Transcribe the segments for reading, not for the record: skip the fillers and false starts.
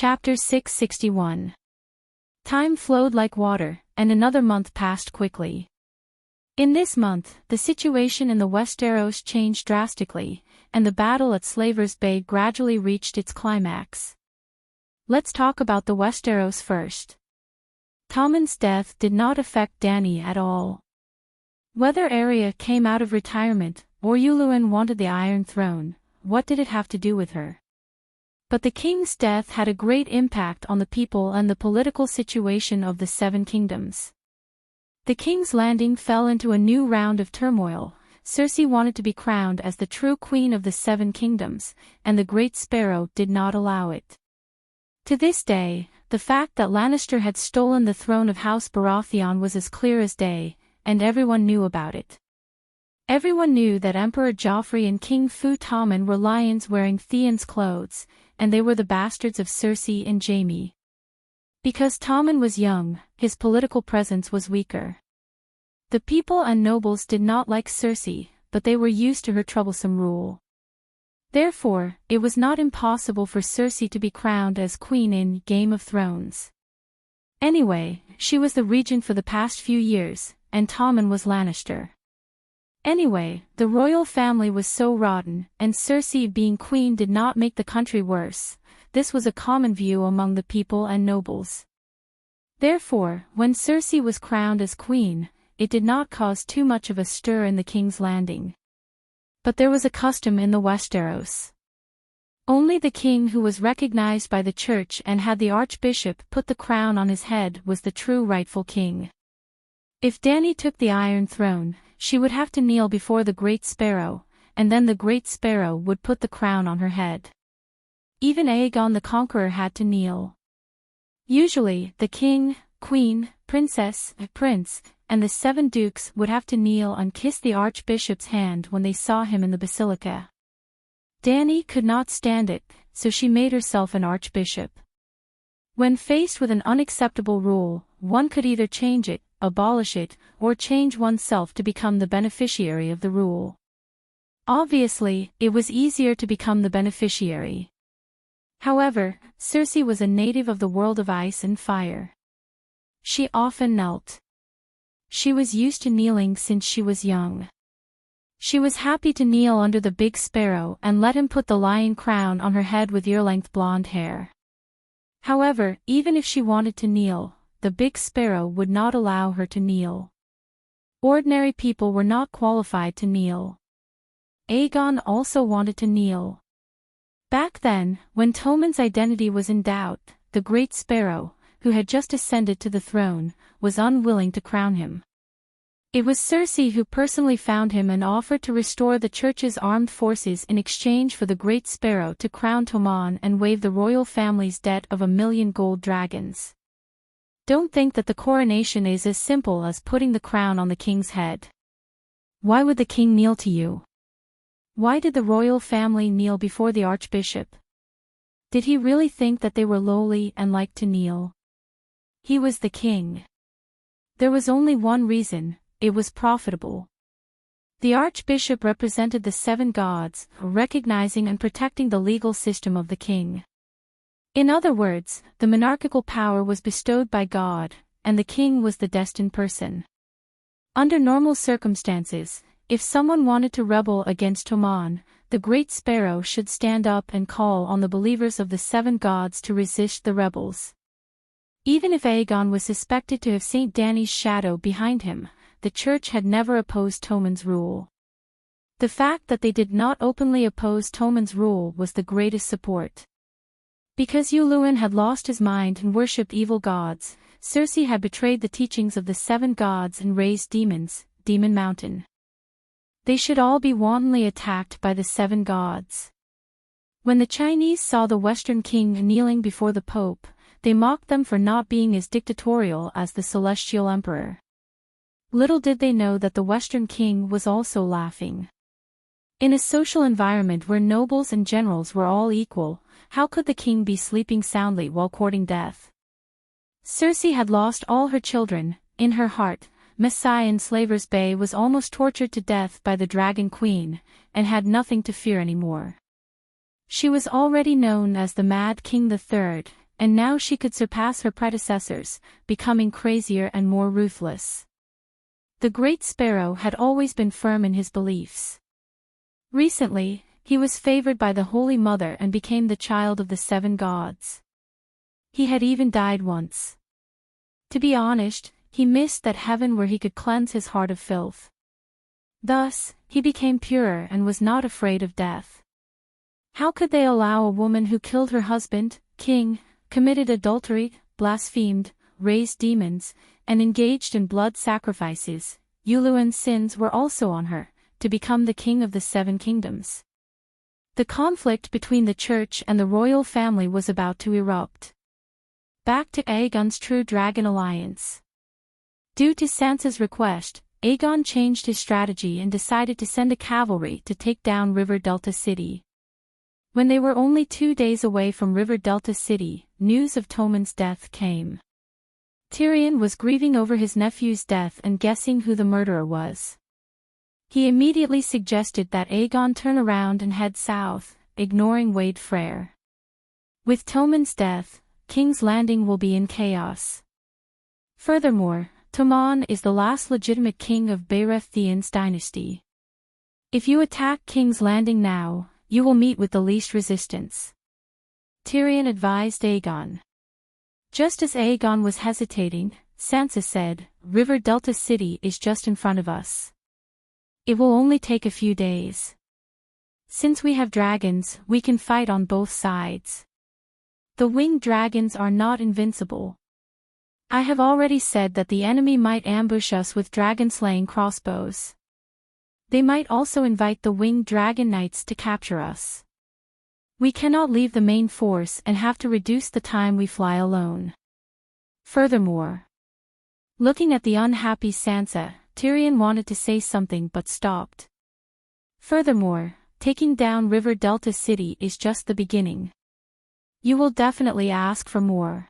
Chapter 661. Time flowed like water, and another month passed quickly. In this month, the situation in the Westeros changed drastically, and the battle at Slaver's Bay gradually reached its climax. Let's talk about the Westeros first. Tommen's death did not affect Dany at all. Whether Arya came out of retirement, or Yuluin wanted the Iron Throne, what did it have to do with her? But the king's death had a great impact on the people and the political situation of the Seven Kingdoms. The king's landing fell into a new round of turmoil. Cersei wanted to be crowned as the true queen of the Seven Kingdoms, and the Great Sparrow did not allow it. To this day, the fact that Lannister had stolen the throne of House Baratheon was as clear as day, and everyone knew about it. Everyone knew that Emperor Joffrey and King Fu Tommen were lions wearing Theon's clothes, and they were the bastards of Cersei and Jaime. Because Tommen was young, his political presence was weaker. The people and nobles did not like Cersei, but they were used to her troublesome rule. Therefore, it was not impossible for Cersei to be crowned as queen in Game of Thrones. Anyway, she was the regent for the past few years, and Tommen was Lannister. Anyway, the royal family was so rotten, and Cersei being queen did not make the country worse. This was a common view among the people and nobles. Therefore, when Cersei was crowned as queen, it did not cause too much of a stir in the King's Landing. But there was a custom in the Westeros. Only the king who was recognized by the church and had the archbishop put the crown on his head was the true rightful king. If Dany took the Iron Throne, she would have to kneel before the Great Sparrow, and then the Great Sparrow would put the crown on her head. Even Aegon the Conqueror had to kneel. Usually, the king, queen, princess, prince, and the 7 dukes would have to kneel and kiss the archbishop's hand when they saw him in the basilica. Dany could not stand it, so she made herself an archbishop. When faced with an unacceptable rule, one could either change it, abolish it, or change oneself to become the beneficiary of the rule. Obviously, it was easier to become the beneficiary. However, Cersei was a native of the world of ice and fire. She often knelt. She was used to kneeling since she was young. She was happy to kneel under the big sparrow and let him put the lion crown on her head with ear-length blonde hair. However, even if she wanted to kneel, the big sparrow would not allow her to kneel. Ordinary people were not qualified to kneel. Aegon also wanted to kneel. Back then, when Tommen's identity was in doubt, the Great Sparrow, who had just ascended to the throne, was unwilling to crown him. It was Cersei who personally found him and offered to restore the church's armed forces in exchange for the Great Sparrow to crown Tommen and waive the royal family's debt of 1,000,000 gold dragons. Don't think that the coronation is as simple as putting the crown on the king's head. Why would the king kneel to you? Why did the royal family kneel before the archbishop? Did he really think that they were lowly and liked to kneel? He was the king. There was only one reason: it was profitable. The archbishop represented the 7 gods, recognizing and protecting the legal system of the king. In other words, the monarchical power was bestowed by God, and the king was the destined person. Under normal circumstances, if someone wanted to rebel against Tommen, the Great Sparrow should stand up and call on the believers of the 7 gods to resist the rebels. Even if Aegon was suspected to have seen Dany's shadow behind him, the church had never opposed Tommen's rule. The fact that they did not openly oppose Tommen's rule was the greatest support. Because Yuluin had lost his mind and worshipped evil gods, Cersei had betrayed the teachings of the 7 gods and raised demons, Demon Mountain. They should all be wantonly attacked by the 7 gods. When the Chinese saw the Western king kneeling before the Pope, they mocked them for not being as dictatorial as the Celestial Emperor. Little did they know that the Western king was also laughing. In a social environment where nobles and generals were all equal, how could the king be sleeping soundly while courting death? Cersei had lost all her children. In her heart, Messai in Slaver's Bay was almost tortured to death by the Dragon Queen, and had nothing to fear anymore. She was already known as the Mad King III, and now she could surpass her predecessors, becoming crazier and more ruthless. The Great Sparrow had always been firm in his beliefs. Recently, he was favored by the Holy Mother and became the child of the 7 gods. He had even died once. To be honest, he missed that heaven where he could cleanse his heart of filth. Thus, he became purer and was not afraid of death. How could they allow a woman who killed her husband, king, committed adultery, blasphemed, raised demons, and engaged in blood sacrifices, Yuluan's sins were also on her, to become the king of the 7 kingdoms? The conflict between the church and the royal family was about to erupt. Back to Aegon's True Dragon Alliance. Due to Sansa's request, Aegon changed his strategy and decided to send a cavalry to take down River Delta City. When they were only 2 days away from River Delta City, news of Tommen's death came. Tyrion was grieving over his nephew's death and guessing who the murderer was. He immediately suggested that Aegon turn around and head south, ignoring Wade Freyr. With Tommen's death, King's Landing will be in chaos. Furthermore, Tommen is the last legitimate king of Baratheon's dynasty. If you attack King's Landing now, you will meet with the least resistance. Tyrion advised Aegon. Just as Aegon was hesitating, Sansa said, "River Delta City is just in front of us. It will only take a few days. Since we have dragons, we can fight on both sides. The winged dragons are not invincible. I have already said that the enemy might ambush us with dragon-slaying crossbows. They might also invite the winged dragon knights to capture us. We cannot leave the main force and have to reduce the time we fly alone." Furthermore, looking at the unhappy Sansa, Tyrion wanted to say something but stopped. Furthermore, taking down River Delta City is just the beginning. You will definitely ask for more.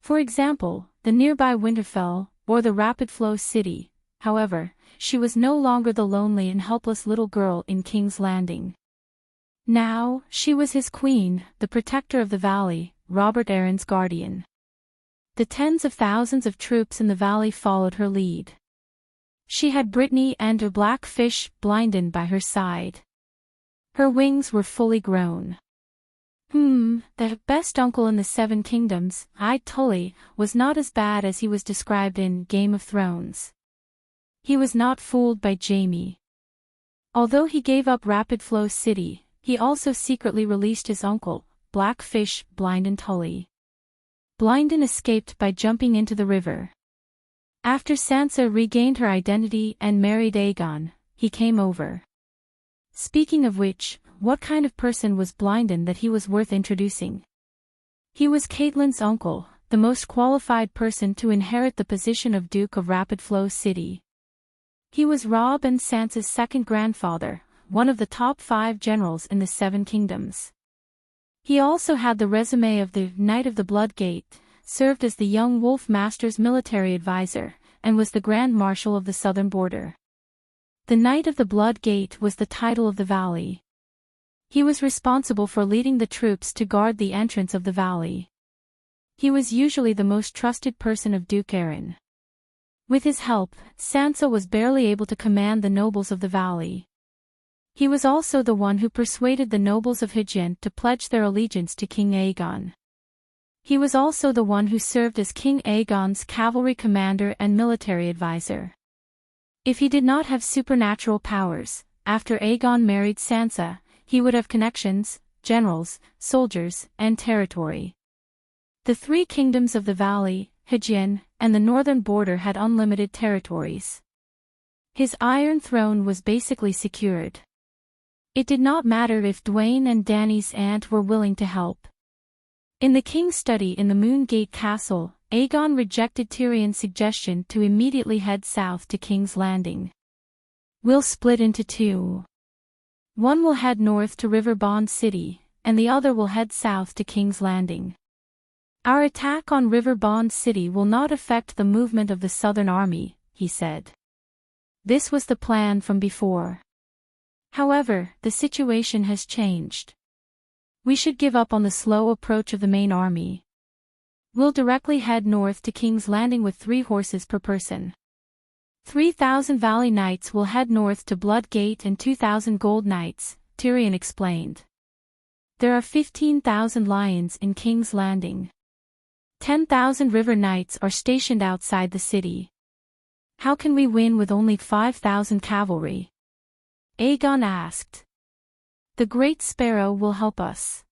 For example, the nearby Winterfell, or the Rapid Flow City. However, she was no longer the lonely and helpless little girl in King's Landing. Now, she was his queen, the protector of the valley, Robert Arryn's guardian. The tens of thousands of troops in the valley followed her lead. She had Brittany and her black fish, Blinden, by her side. Her wings were fully grown. The best uncle in the 7 kingdoms, Tully, was not as bad as he was described in Game of Thrones. He was not fooled by Jaime. Although he gave up Rapid Flow City, he also secretly released his uncle, Blackfish, Blinden Tully. Blinden escaped by jumping into the river. After Sansa regained her identity and married Aegon, he came over. Speaking of which, what kind of person was Blinden that he was worth introducing? He was Catelyn's uncle, the most qualified person to inherit the position of Duke of Rapid Flow City. He was Robb and Sansa's second grandfather, one of the top 5 generals in the 7 kingdoms. He also had the resume of the Knight of the Blood Gate, served as the young Wolf Master's military advisor, and was the Grand Marshal of the southern border. The Knight of the Blood Gate was the title of the valley. He was responsible for leading the troops to guard the entrance of the valley. He was usually the most trusted person of Duke Arryn. With his help, Sansa was barely able to command the nobles of the valley. He was also the one who persuaded the nobles of Hygin to pledge their allegiance to King Aegon. He was also the one who served as King Aegon's cavalry commander and military advisor. If he did not have supernatural powers, after Aegon married Sansa, he would have connections, generals, soldiers, and territory. The 3 kingdoms of the valley, Hygin, and the northern border had unlimited territories. His Iron Throne was basically secured. It did not matter if Dwayne and Dany's aunt were willing to help. In the king's study in the Moongate Castle, Aegon rejected Tyrion's suggestion to immediately head south to King's Landing. "We'll split into 2. One will head north to River Bond City, and the other will head south to King's Landing. Our attack on River Bond City will not affect the movement of the Southern Army," he said. This was the plan from before. However, the situation has changed. We should give up on the slow approach of the main army. We'll directly head north to King's Landing with 3 horses per person. 3,000 Valley Knights will head north to Blood Gate and 2,000 Gold Knights, Tyrion explained. There are 15,000 lions in King's Landing. 10,000 River Knights are stationed outside the city. How can we win with only 5,000 cavalry? Aegon asked. The Great Sparrow will help us.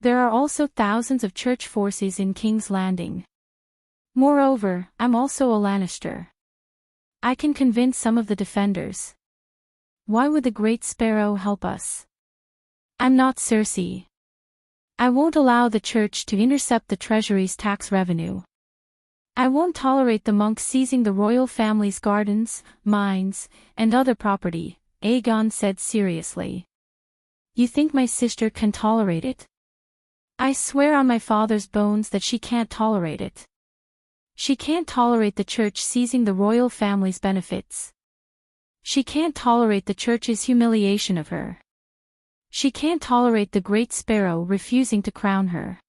There are also thousands of church forces in King's Landing. Moreover, I'm also a Lannister. I can convince some of the defenders. Why would the Great Sparrow help us? I'm not Cersei. I won't allow the church to intercept the treasury's tax revenue. I won't tolerate the monks seizing the royal family's gardens, mines, and other property, Aegon said seriously. You think my sister can tolerate it? I swear on my father's bones that she can't tolerate it. She can't tolerate the church seizing the royal family's benefits. She can't tolerate the church's humiliation of her. She can't tolerate the Great Sparrow refusing to crown her.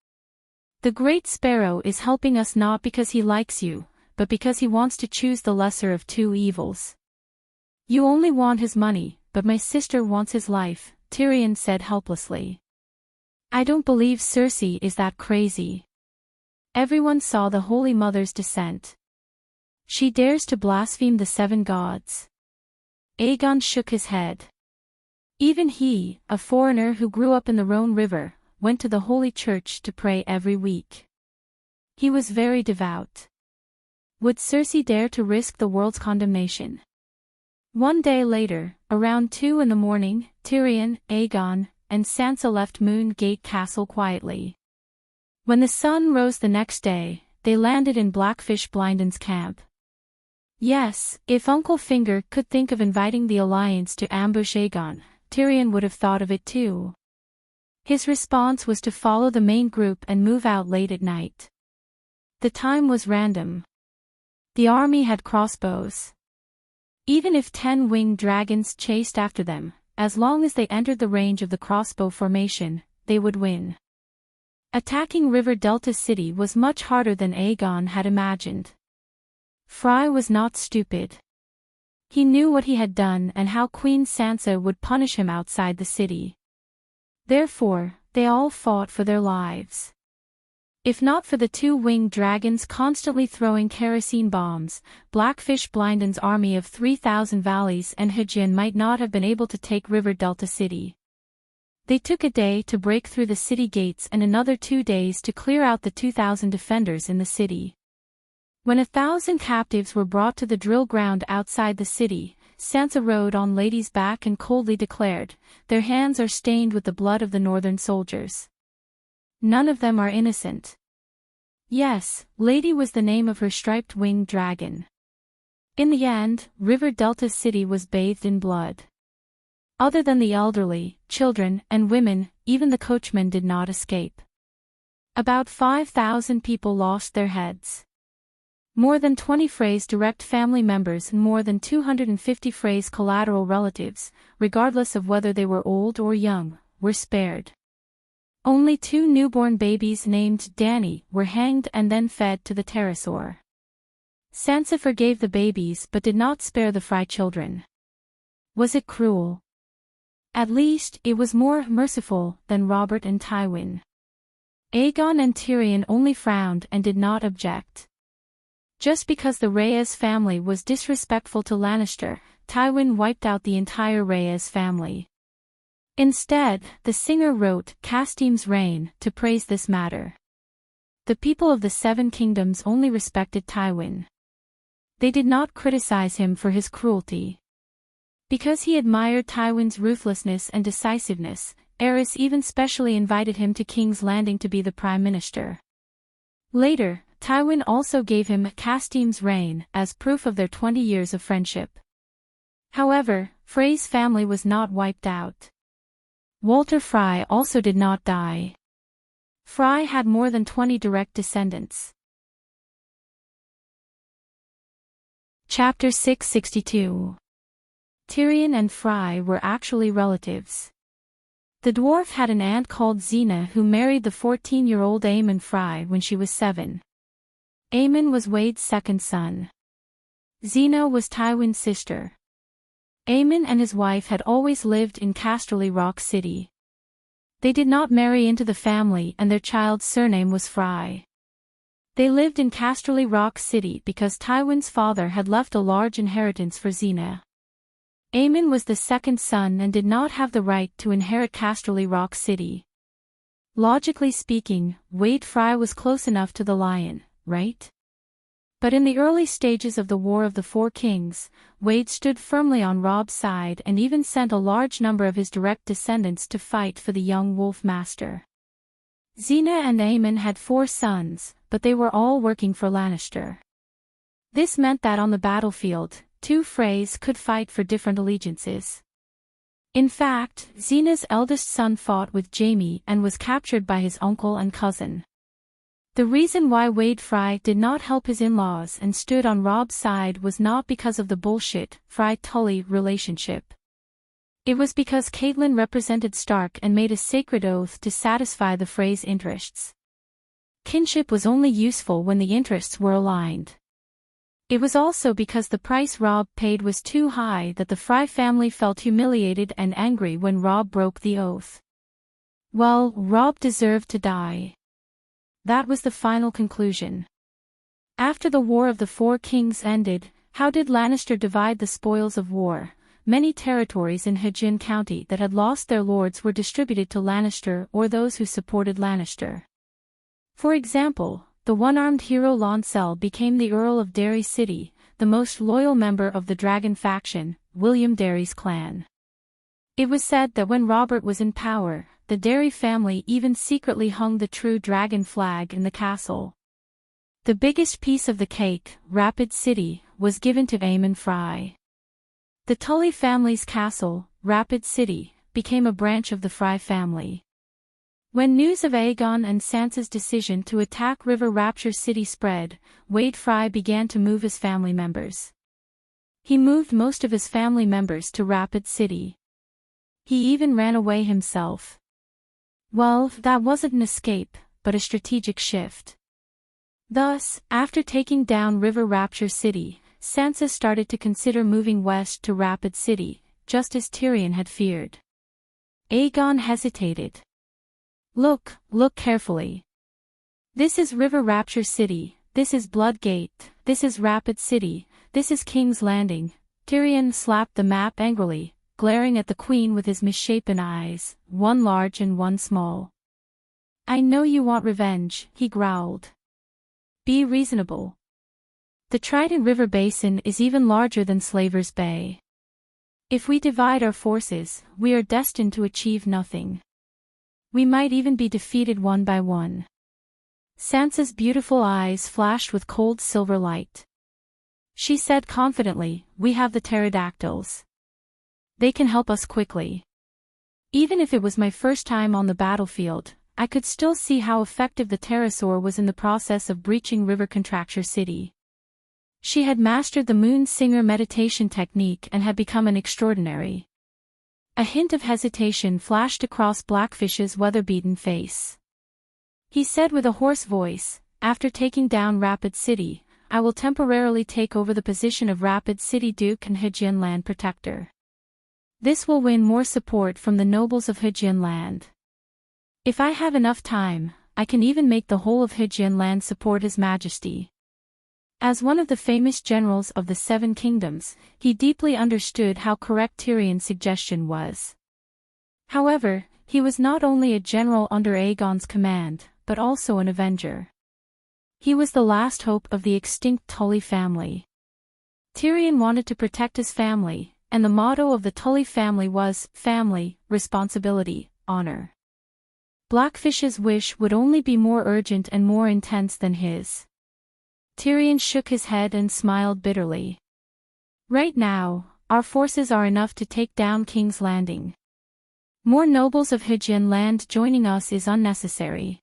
The Great Sparrow is helping us not because he likes you, but because he wants to choose the lesser of 2 evils. You only want his money, but my sister wants his life, Tyrion said helplessly. I don't believe Cersei is that crazy. Everyone saw the Holy Mother's descent. She dares to blaspheme the 7 gods. Aegon shook his head. Even he, a foreigner who grew up in the Rhone River, went to the Holy Church to pray every week. He was very devout. Would Cersei dare to risk the world's condemnation? One day later, around 2 in the morning, Tyrion, Aegon, and Sansa left Moon Gate Castle quietly. When the sun rose the next day, they landed in Blackfish Blindon's camp. Yes, if Uncle Finger could think of inviting the Alliance to ambush Aegon, Tyrion would have thought of it too. His response was to follow the main group and move out late at night. The time was random. The army had crossbows. Even if 10 winged dragons chased after them, as long as they entered the range of the crossbow formation, they would win. Attacking River Delta City was much harder than Aegon had imagined. Frey was not stupid. He knew what he had done and how Queen Sansa would punish him outside the city. Therefore, they all fought for their lives. If not for the 2 winged dragons constantly throwing kerosene bombs, Blackfish Blindon's army of 3,000 valleys and Hejin might not have been able to take River Delta City. They took a day to break through the city gates and another 2 days to clear out the 2,000 defenders in the city. When 1,000 captives were brought to the drill ground outside the city, Sansa rode on Lady's back and coldly declared, "Their hands are stained with the blood of the northern soldiers. None of them are innocent." Yes, Lady was the name of her striped winged dragon. In the end, River Delta City was bathed in blood. Other than the elderly, children, and women, even the coachmen did not escape. About 5,000 people lost their heads. More than 20 Frey's direct family members and more than 250 Frey's collateral relatives, regardless of whether they were old or young, were spared. Only 2 newborn babies named Dany were hanged and then fed to the pterosaur. Sansa forgave the babies but did not spare the Frey children. Was it cruel? At least, it was more merciful than Robert and Tywin. Aegon and Tyrion only frowned and did not object. Just because the Reyes family was disrespectful to Lannister, Tywin wiped out the entire Reyes family. Instead, the singer wrote Castim's Reign to praise this matter. The people of the 7 kingdoms only respected Tywin. They did not criticize him for his cruelty. Because he admired Tywin's ruthlessness and decisiveness, Aerys even specially invited him to King's Landing to be the prime minister. Later, Tywin also gave him Castim's Reign as proof of their 20 years of friendship. However, Frey's family was not wiped out. Walter Frey also did not die. Frey had more than 20 direct descendants. Chapter 662. Tyrion and Frey were actually relatives. The dwarf had an aunt called Xena who married the 14-year-old Aemon Fry when she was 7. Aemon was Wade's second son. Xena was Tywin's sister. Aemon and his wife had always lived in Casterly Rock City. They did not marry into the family and their child's surname was Fry. They lived in Casterly Rock City because Tywin's father had left a large inheritance for Xena. Aemon was the second son and did not have the right to inherit Casterly Rock City. Logically speaking, Wade Fry was close enough to the lion, right? But in the early stages of the War of the Four Kings, Wade stood firmly on Robb's side and even sent a large number of his direct descendants to fight for the young Wolf Master. Xena and Aemon had 4 sons, but they were all working for Lannister. This meant that on the battlefield, 2 Freys could fight for different allegiances. In fact, Xena's eldest son fought with Jaime and was captured by his uncle and cousin. The reason why Wade Fry did not help his in-laws and stood on Robb's side was not because of the bullshit Fry-Tully relationship. It was because Catelyn represented Stark and made a sacred oath to satisfy the Frey's interests. Kinship was only useful when the interests were aligned. It was also because the price Robb paid was too high that the Fry family felt humiliated and angry when Robb broke the oath. Well, Robb deserved to die. That was the final conclusion. After the War of the Four Kings ended, how did Lannister divide the spoils of war? Many territories in Hedgeon County that had lost their lords were distributed to Lannister or those who supported Lannister. For example, the one-armed hero Lancel became the Earl of Derry City, the most loyal member of the Dragon faction, William Derry's clan. It was said that when Robert was in power, the Derry family even secretly hung the true dragon flag in the castle. The biggest piece of the cake, Rapid City, was given to Aemon Fry. The Tully family's castle, Rapid City, became a branch of the Fry family. When news of Aegon and Sansa's decision to attack River Rapture City spread, Wade Fry began to move his family members. He moved most of his family members to Rapid City. He even ran away himself. Well, that wasn't an escape, but a strategic shift. Thus, after taking down River Rapture City, Sansa started to consider moving west to Rapid City, just as Tyrion had feared. Aegon hesitated. Look carefully. This is River Rapture City, this is Bloodgate, this is Rapid City, this is King's Landing. Tyrion slapped the map angrily, glaring at the Queen with his misshapen eyes, one large and one small. I know you want revenge, he growled. Be reasonable. The Trident River Basin is even larger than Slaver's Bay. If we divide our forces, we are destined to achieve nothing. We might even be defeated one by one. Sansa's beautiful eyes flashed with cold silver light. She said confidently, we have the pterodactyls. They can help us quickly. Even if it was my first time on the battlefield, I could still see how effective the pterosaur was in the process of breaching River Contracture City. She had mastered the Moon Singer meditation technique and had become an extraordinary. A hint of hesitation flashed across Blackfish's weather-beaten face. He said with a hoarse voice, after taking down Rapid City, I will temporarily take over the position of Rapid City Duke and Hedgeon Land Protector. This will win more support from the nobles of Hedgeon Land. If I have enough time, I can even make the whole of Hedgeon Land support His Majesty. As one of the famous generals of the Seven Kingdoms, he deeply understood how correct Tyrion's suggestion was. However, he was not only a general under Aegon's command, but also an avenger. He was the last hope of the extinct Tully family. Tyrion wanted to protect his family, and the motto of the Tully family was, family, responsibility, honor. Blackfish's wish would only be more urgent and more intense than his. Tyrion shook his head and smiled bitterly. Right now, our forces are enough to take down King's Landing. More nobles of Hedgeon Land joining us is unnecessary.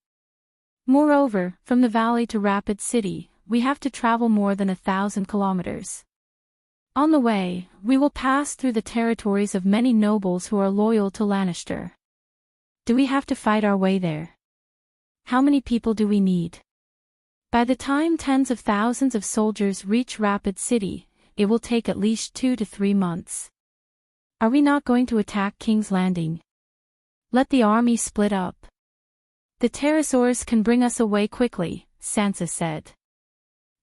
Moreover, from the valley to Rapid City, we have to travel more than 1,000 kilometers. On the way, we will pass through the territories of many nobles who are loyal to Lannister. Do we have to fight our way there? How many people do we need? By the time tens of thousands of soldiers reach Rapid City, it will take at least 2 to 3 months. Are we not going to attack King's Landing? Let the army split up. The pterosaurs can bring us away quickly, Sansa said.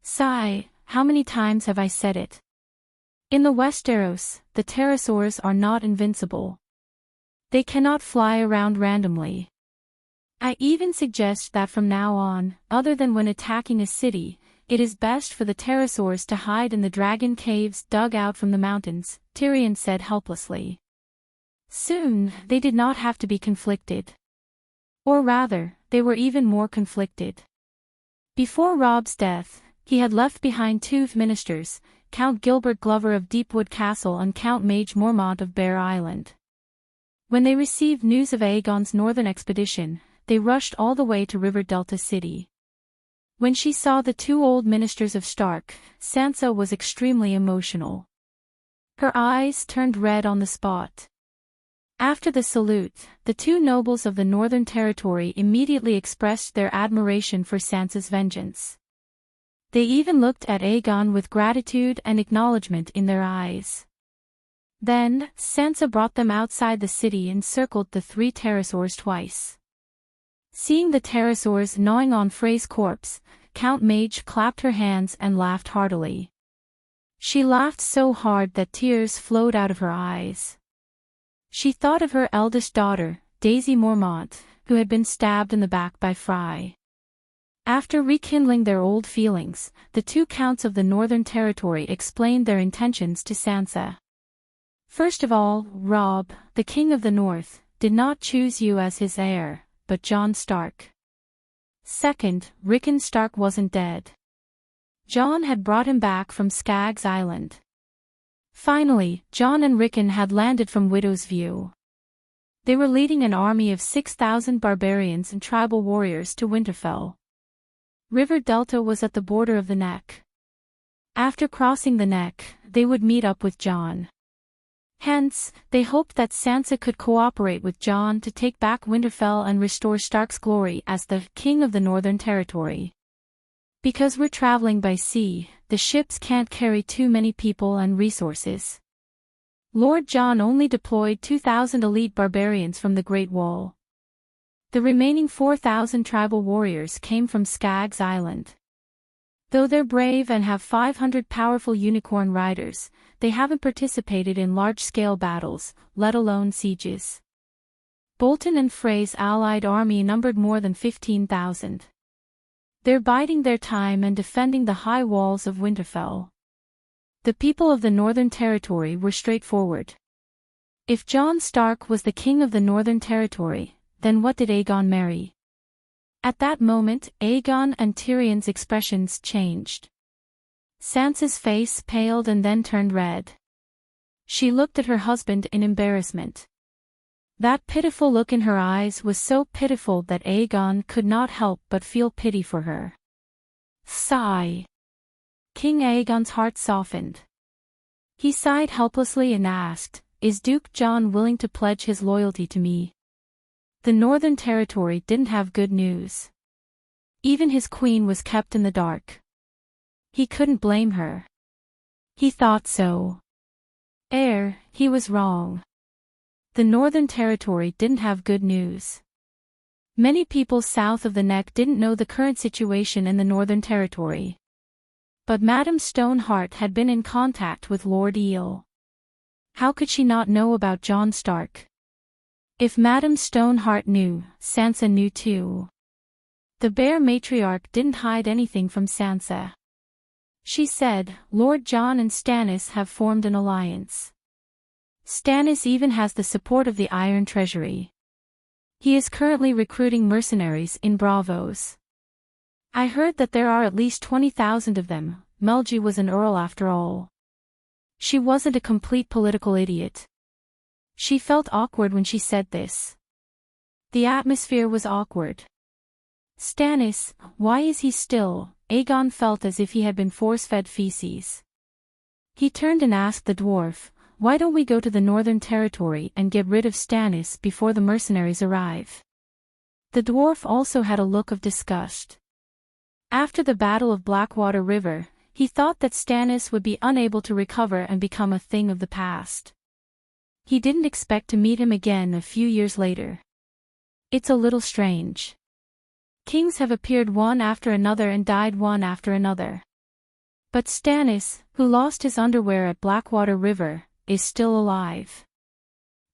Sigh, how many times have I said it? In the Westeros, the pterosaurs are not invincible. They cannot fly around randomly. I even suggest that from now on, other than when attacking a city, it is best for the pterosaurs to hide in the dragon caves dug out from the mountains, Tyrion said helplessly. Soon, they did not have to be conflicted. Or rather, they were even more conflicted. Before Robb's death, he had left behind 2 ministers, Count Gilbert Glover of Deepwood Castle and Count Mage Mormont of Bear Island. When they received news of Aegon's northern expedition, they rushed all the way to River Delta City. When she saw the 2 old ministers of Stark, Sansa was extremely emotional. Her eyes turned red on the spot. After the salute, the 2 nobles of the Northern Territory immediately expressed their admiration for Sansa's vengeance. They even looked at Aegon with gratitude and acknowledgement in their eyes. Then, Sansa brought them outside the city and circled the 3 pterosaurs twice. Seeing the pterosaurs gnawing on Frey's corpse, Count Mage clapped her hands and laughed heartily. She laughed so hard that tears flowed out of her eyes. She thought of her eldest daughter, Daisy Mormont, who had been stabbed in the back by Frey. After rekindling their old feelings, the 2 counts of the Northern Territory explained their intentions to Sansa. First of all, Robb, the King of the North, did not choose you as his heir, but Jon Stark. Second, Rickon Stark wasn't dead. Jon had brought him back from Skaggs Island. Finally, Jon and Rickon had landed from Widow's View. They were leading an army of 6,000 barbarians and tribal warriors to Winterfell. River Delta was at the border of the Neck. After crossing the Neck, they would meet up with Jon. Hence, they hoped that Sansa could cooperate with Jon to take back Winterfell and restore Stark's glory as the King of the Northern Territory. Because we're traveling by sea, the ships can't carry too many people and resources. Lord Jon only deployed 2,000 elite barbarians from the Great Wall. The remaining 4,000 tribal warriors came from Skaggs Island. Though they're brave and have 500 powerful unicorn riders, they haven't participated in large-scale battles, let alone sieges. Bolton and Frey's allied army numbered more than 15,000. They're biding their time and defending the high walls of Winterfell. The people of the Northern Territory were straightforward. If Jon Stark was the king of the Northern Territory, then what did Aegon marry? At that moment, Aegon and Tyrion's expressions changed. Sansa's face paled and then turned red. She looked at her husband in embarrassment. That pitiful look in her eyes was so pitiful that Aegon could not help but feel pity for her. Sigh. King Aegon's heart softened. He sighed helplessly and asked, "Is Duke Jon willing to pledge his loyalty to me?" The Northern Territory didn't have good news. Even his queen was kept in the dark. He couldn't blame her. He thought so. He was wrong. The Northern Territory didn't have good news. Many people south of the Neck didn't know the current situation in the Northern Territory. But Madame Stoneheart had been in contact with Lord Eel. How could she not know about Jon Stark? If Madame Stoneheart knew, Sansa knew too. The Bear matriarch didn't hide anything from Sansa. She said, "Lord Jon and Stannis have formed an alliance. Stannis even has the support of the Iron Treasury. He is currently recruiting mercenaries in Bravos. I heard that there are at least 20,000 of them." Melji was an earl after all. She wasn't a complete political idiot. She felt awkward when she said this. The atmosphere was awkward. Stannis, why is he still? Aegon felt as if he had been force-fed feces. He turned and asked the dwarf, why don't we go to the Northern Territory and get rid of Stannis before the mercenaries arrive? The dwarf also had a look of disgust. After the Battle of Blackwater River, he thought that Stannis would be unable to recover and become a thing of the past. He didn't expect to meet him again a few years later. It's a little strange. Kings have appeared one after another and died one after another. But Stannis, who lost his underwear at Blackwater River, is still alive.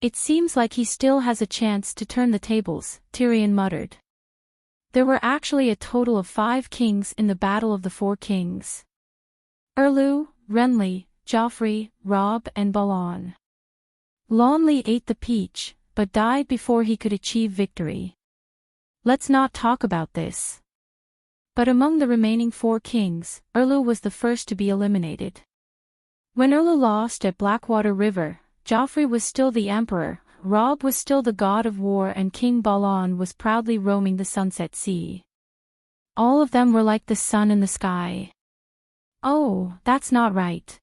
It seems like he still has a chance to turn the tables, Tyrion muttered. There were actually a total of 5 kings in the Battle of the Four Kings. Erlu, Renly, Joffrey, Robb and Balon. Lonley ate the peach, but died before he could achieve victory. Let's not talk about this. But among the remaining 4 kings, Erlu was the first to be eliminated. When Erlu lost at Blackwater River, Joffrey was still the emperor, Robb was still the god of war and King Balon was proudly roaming the Sunset Sea. All of them were like the sun in the sky. Oh, that's not right.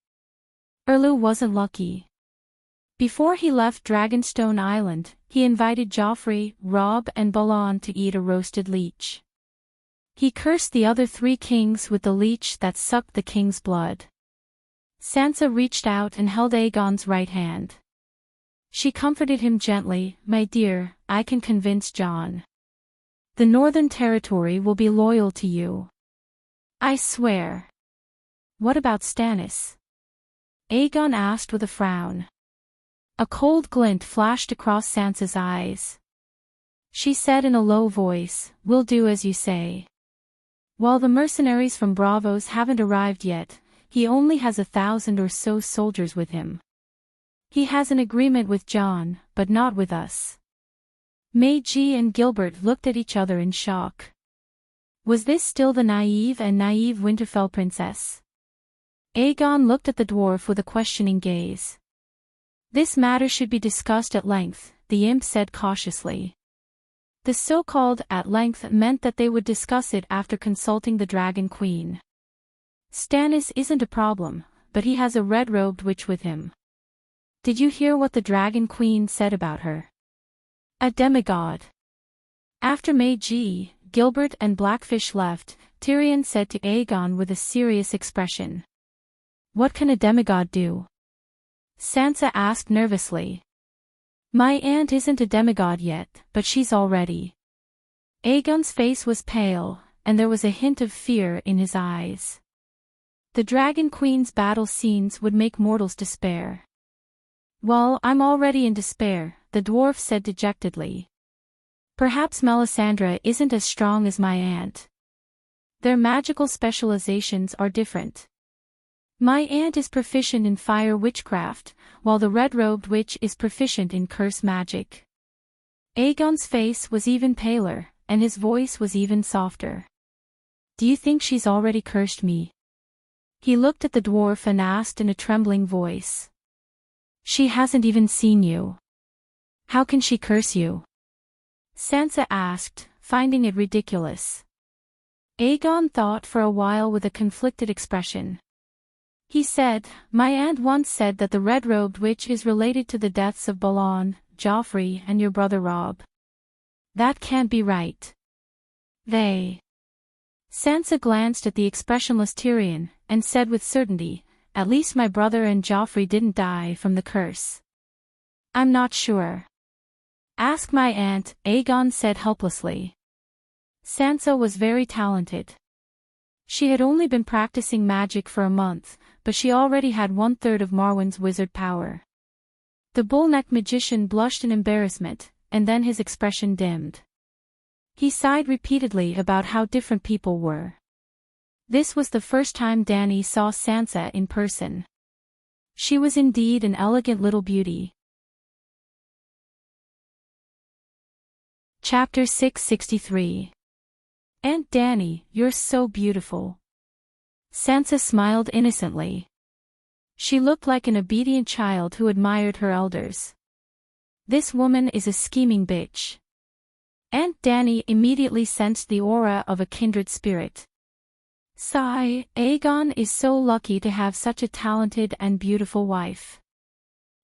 Erlu wasn't lucky. Before he left Dragonstone Island, he invited Joffrey, Robb and Balon to eat a roasted leech. He cursed the other 3 kings with the leech that sucked the king's blood. Sansa reached out and held Aegon's right hand. She comforted him gently, "My dear, I can convince Jon. The Northern Territory will be loyal to you. I swear." "What about Stannis?" Aegon asked with a frown. A cold glint flashed across Sansa's eyes. She said in a low voice, "We'll do as you say. While the mercenaries from Braavos haven't arrived yet, he only has 1,000 or so soldiers with him. He has an agreement with Jon, but not with us." Meiji and Gilbert looked at each other in shock. Was this still the naive Winterfell princess? Aegon looked at the dwarf with a questioning gaze. "This matter should be discussed at length," the imp said cautiously. The so-called "at length" meant that they would discuss it after consulting the Dragon Queen. Stannis isn't a problem, but he has a red-robed witch with him. Did you hear what the Dragon Queen said about her? A demigod. After Meiji, Gilbert and Blackfish left, Tyrion said to Aegon with a serious expression. "What can a demigod do?" Sansa asked nervously. "My aunt isn't a demigod yet, but she's already." Aegon's face was pale, and there was a hint of fear in his eyes. The Dragon Queen's battle scenes would make mortals despair. "Well, I'm already in despair," the dwarf said dejectedly. "Perhaps Melisandre isn't as strong as my aunt. Their magical specializations are different. My aunt is proficient in fire witchcraft, while the red-robed witch is proficient in curse magic." Aegon's face was even paler, and his voice was even softer. "Do you think she's already cursed me?" He looked at the dwarf and asked in a trembling voice. "She hasn't even seen you. How can she curse you?" Sansa asked, finding it ridiculous. Aegon thought for a while with a conflicted expression. He said, "My aunt once said that the red-robed witch is related to the deaths of Balon, Joffrey and your brother Robb. That can't be right." Sansa glanced at the expressionless Tyrion, and said with certainty, "At least my brother and Joffrey didn't die from the curse." "I'm not sure." "Ask my aunt," Aegon said helplessly. Sansa was very talented. She had only been practicing magic for a month, but she already had 1/3 of Marwyn's wizard power. The bull-necked magician blushed in embarrassment, and then his expression dimmed. He sighed repeatedly about how different people were. This was the first time Dany saw Sansa in person. She was indeed an elegant little beauty. Chapter 663. "Aunt Dany, you're so beautiful." Sansa smiled innocently. She looked like an obedient child who admired her elders. "This woman is a scheming bitch." Aunt Dany immediately sensed the aura of a kindred spirit. Sigh, Aegon is so lucky to have such a talented and beautiful wife.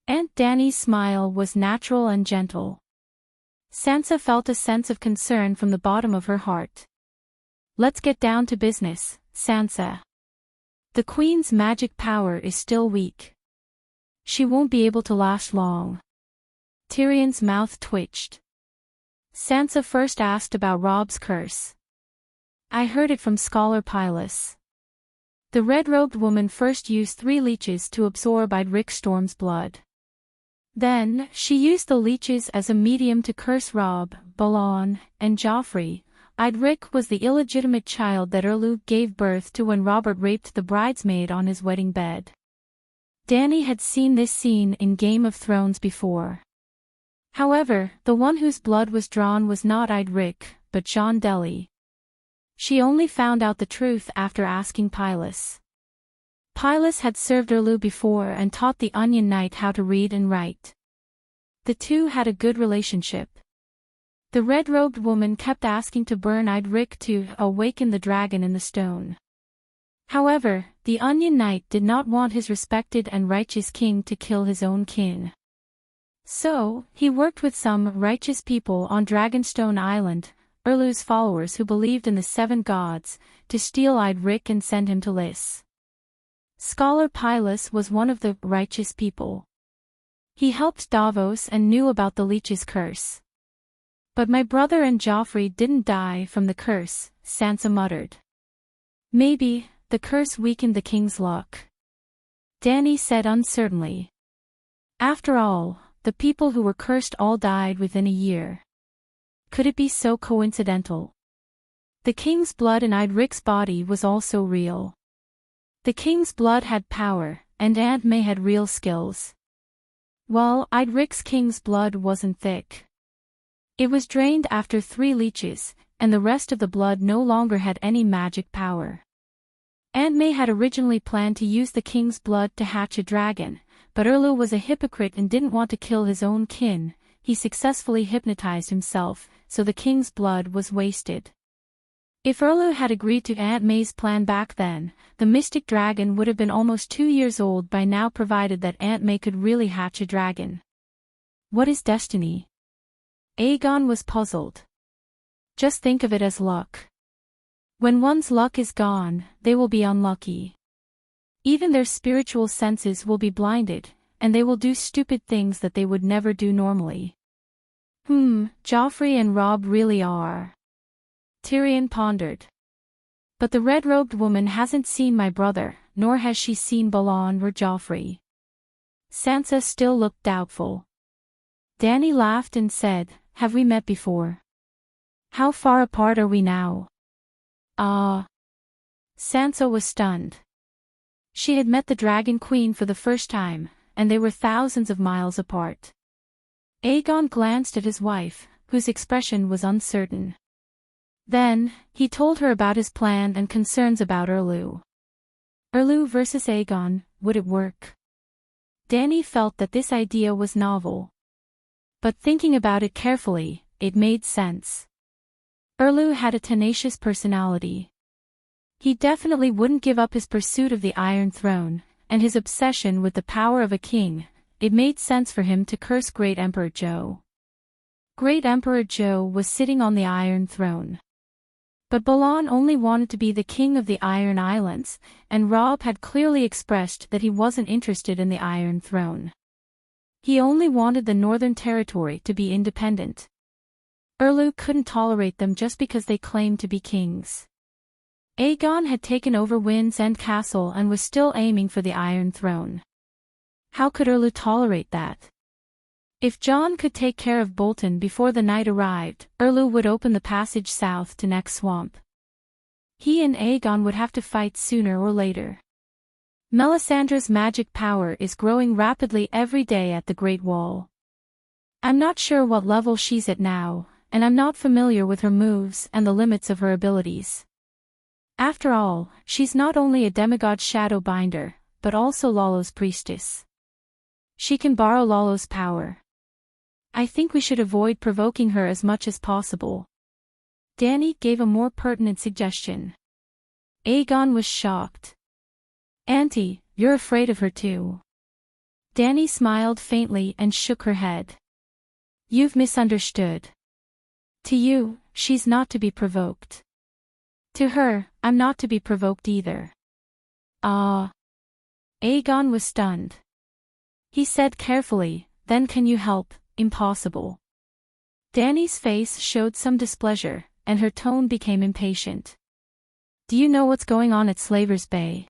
Aunt Danny's smile was natural and gentle. Sansa felt a sense of concern from the bottom of her heart. Let's get down to business, Sansa. The Queen's magic power is still weak. She won't be able to last long. Tyrion's mouth twitched. Sansa first asked about Robb's curse. I heard it from Scholar Pylus. The red-robed woman first used 3 leeches to absorb Edric Storm's blood. Then, she used the leeches as a medium to curse Robb, Balon, and Joffrey. Edric was the illegitimate child that Erlu gave birth to when Robert raped the bridesmaid on his wedding bed. Dany had seen this scene in Game of Thrones before. However, the one whose blood was drawn was not Edric, but John Dely. She only found out the truth after asking Pylus. Pylus had served Erlu before and taught the Onion Knight how to read and write. The two had a good relationship. The red-robed woman kept asking to burn Edric to awaken the dragon in the stone. However, the Onion Knight did not want his respected and righteous king to kill his own kin. So, he worked with some righteous people on Dragonstone Island, Erlu's followers who believed in the 7 gods, to steal Edric and send him to Lys. Scholar Pylus was one of the righteous people. He helped Davos and knew about the leech's curse. But my brother and Joffrey didn't die from the curse, Sansa muttered. Maybe, the curse weakened the king's luck. Dany said uncertainly. After all, the people who were cursed all died within a year. Could it be so coincidental? The king's blood in Edric's body was also real. The king's blood had power, and Aunt May had real skills. While Edric's king's blood wasn't thick. It was drained after 3 leeches, and the rest of the blood no longer had any magic power. Aunt May had originally planned to use the king's blood to hatch a dragon, but Erlu was a hypocrite and didn't want to kill his own kin. He successfully hypnotized himself, so the king's blood was wasted. If Erlu had agreed to Aunt May's plan back then, the mystic dragon would have been almost 2 years old by now, provided that Aunt May could really hatch a dragon. What is destiny? Aegon was puzzled. Just think of it as luck. When one's luck is gone, they will be unlucky. Even their spiritual senses will be blinded, and they will do stupid things that they would never do normally. Joffrey and Robb really are. Tyrion pondered. But the red-robed woman hasn't seen my brother, nor has she seen Balon or Joffrey. Sansa still looked doubtful. Dany laughed and said, have we met before? How far apart are we now? Sansa was stunned. She had met the Dragon Queen for the first time, and they were thousands of miles apart. Aegon glanced at his wife, whose expression was uncertain. Then, he told her about his plan and concerns about Erlu. Erlu versus Aegon, would it work? Dany felt that this idea was novel. But thinking about it carefully, it made sense. Erlu had a tenacious personality. He definitely wouldn't give up his pursuit of the Iron Throne, and his obsession with the power of a king. It made sense for him to curse Great Emperor Joe. Great Emperor Joe was sitting on the Iron Throne. But Balon only wanted to be the king of the Iron Islands, and Robb had clearly expressed that he wasn't interested in the Iron Throne. He only wanted the Northern Territory to be independent. Erlu couldn't tolerate them just because they claimed to be kings. Aegon had taken over Wind's End Castle and was still aiming for the Iron Throne. How could Erlu tolerate that? If Jon could take care of Bolton before the night arrived, Erlu would open the passage south to Neck Swamp. He and Aegon would have to fight sooner or later. Melisandre's magic power is growing rapidly every day at the Great Wall. I'm not sure what level she's at now, and I'm not familiar with her moves and the limits of her abilities. After all, she's not only a demigod shadow binder, but also Lalo's priestess. She can borrow Lalo's power. I think we should avoid provoking her as much as possible. Dany gave a more pertinent suggestion. Aegon was shocked. Auntie, you're afraid of her too. Dany smiled faintly and shook her head. You've misunderstood. To you, she's not to be provoked. To her, I'm not to be provoked either. Ah. Aegon was stunned. He said carefully, then can you help? Impossible. Dany's face showed some displeasure, and her tone became impatient. Do you know what's going on at Slaver's Bay?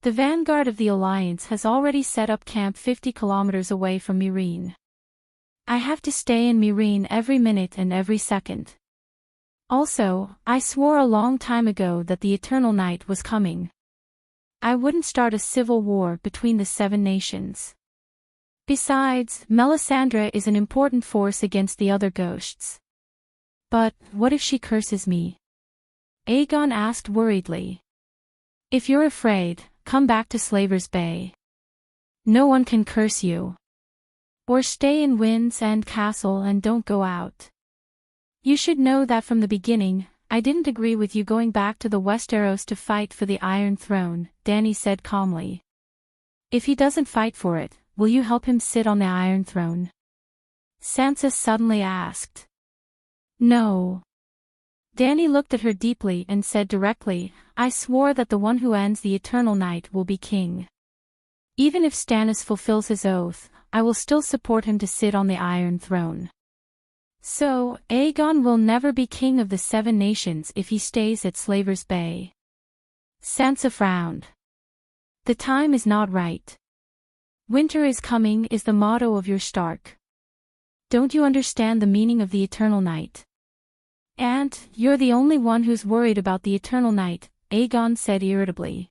The vanguard of the Alliance has already set up camp 50 kilometers away from Meereen. I have to stay in Meereen every minute and every second. Also, I swore a long time ago that the Eternal Night was coming. I wouldn't start a civil war between the 7 nations. Besides, Melisandre is an important force against the other ghosts. But, what if she curses me? Aegon asked worriedly. If you're afraid, come back to Slaver's Bay. No one can curse you. Or stay in Wind's End Castle and don't go out. You should know that from the beginning, I didn't agree with you going back to the Westeros to fight for the Iron Throne, Dany said calmly. If he doesn't fight for it, will you help him sit on the Iron Throne? Sansa suddenly asked. No. Dany looked at her deeply and said directly, I swore that the one who ends the Eternal Night will be king. Even if Stannis fulfills his oath, I will still support him to sit on the Iron Throne. So, Aegon will never be king of the 7 nations if he stays at Slaver's Bay. Sansa frowned. The time is not right. Winter is coming is the motto of your Stark. Don't you understand the meaning of the Eternal Night? And, you're the only one who's worried about the Eternal Night, Aegon said irritably.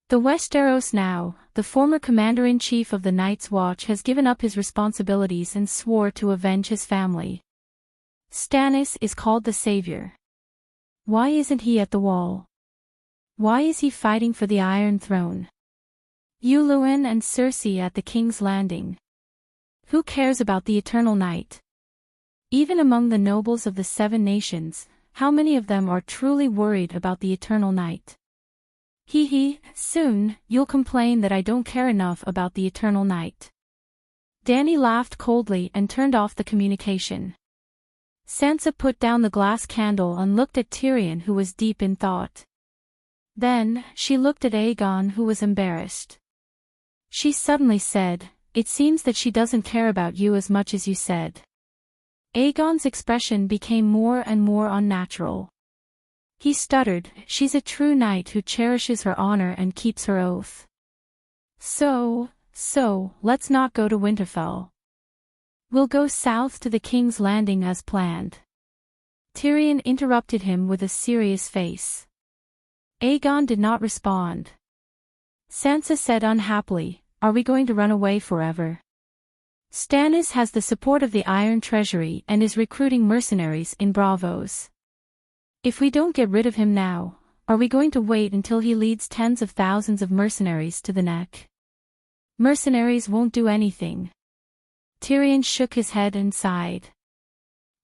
The Westeros now, the former commander-in-chief of the Night's Watch has given up his responsibilities and swore to avenge his family. Stannis is called the Savior. Why isn't he at the Wall? Why is he fighting for the Iron Throne? Uluin and Cersei at the King's Landing. Who cares about the Eternal Night? Even among the nobles of the 7 nations, how many of them are truly worried about the Eternal Night? Soon, you'll complain that I don't care enough about the Eternal Night. Dany laughed coldly and turned off the communication. Sansa put down the glass candle and looked at Tyrion, who was deep in thought. Then, she looked at Aegon, who was embarrassed. She suddenly said, It seems that she doesn't care about you as much as you said. Aegon's expression became more and more unnatural. He stuttered, She's a true knight who cherishes her honor and keeps her oath. So, let's not go to Winterfell. We'll go south to the King's Landing as planned. Tyrion interrupted him with a serious face. Aegon did not respond. Sansa said unhappily, Are we going to run away forever? Stannis has the support of the Iron Treasury and is recruiting mercenaries in Bravos. If we don't get rid of him now, are we going to wait until he leads tens of thousands of mercenaries to the neck? Mercenaries won't do anything. Tyrion shook his head and sighed.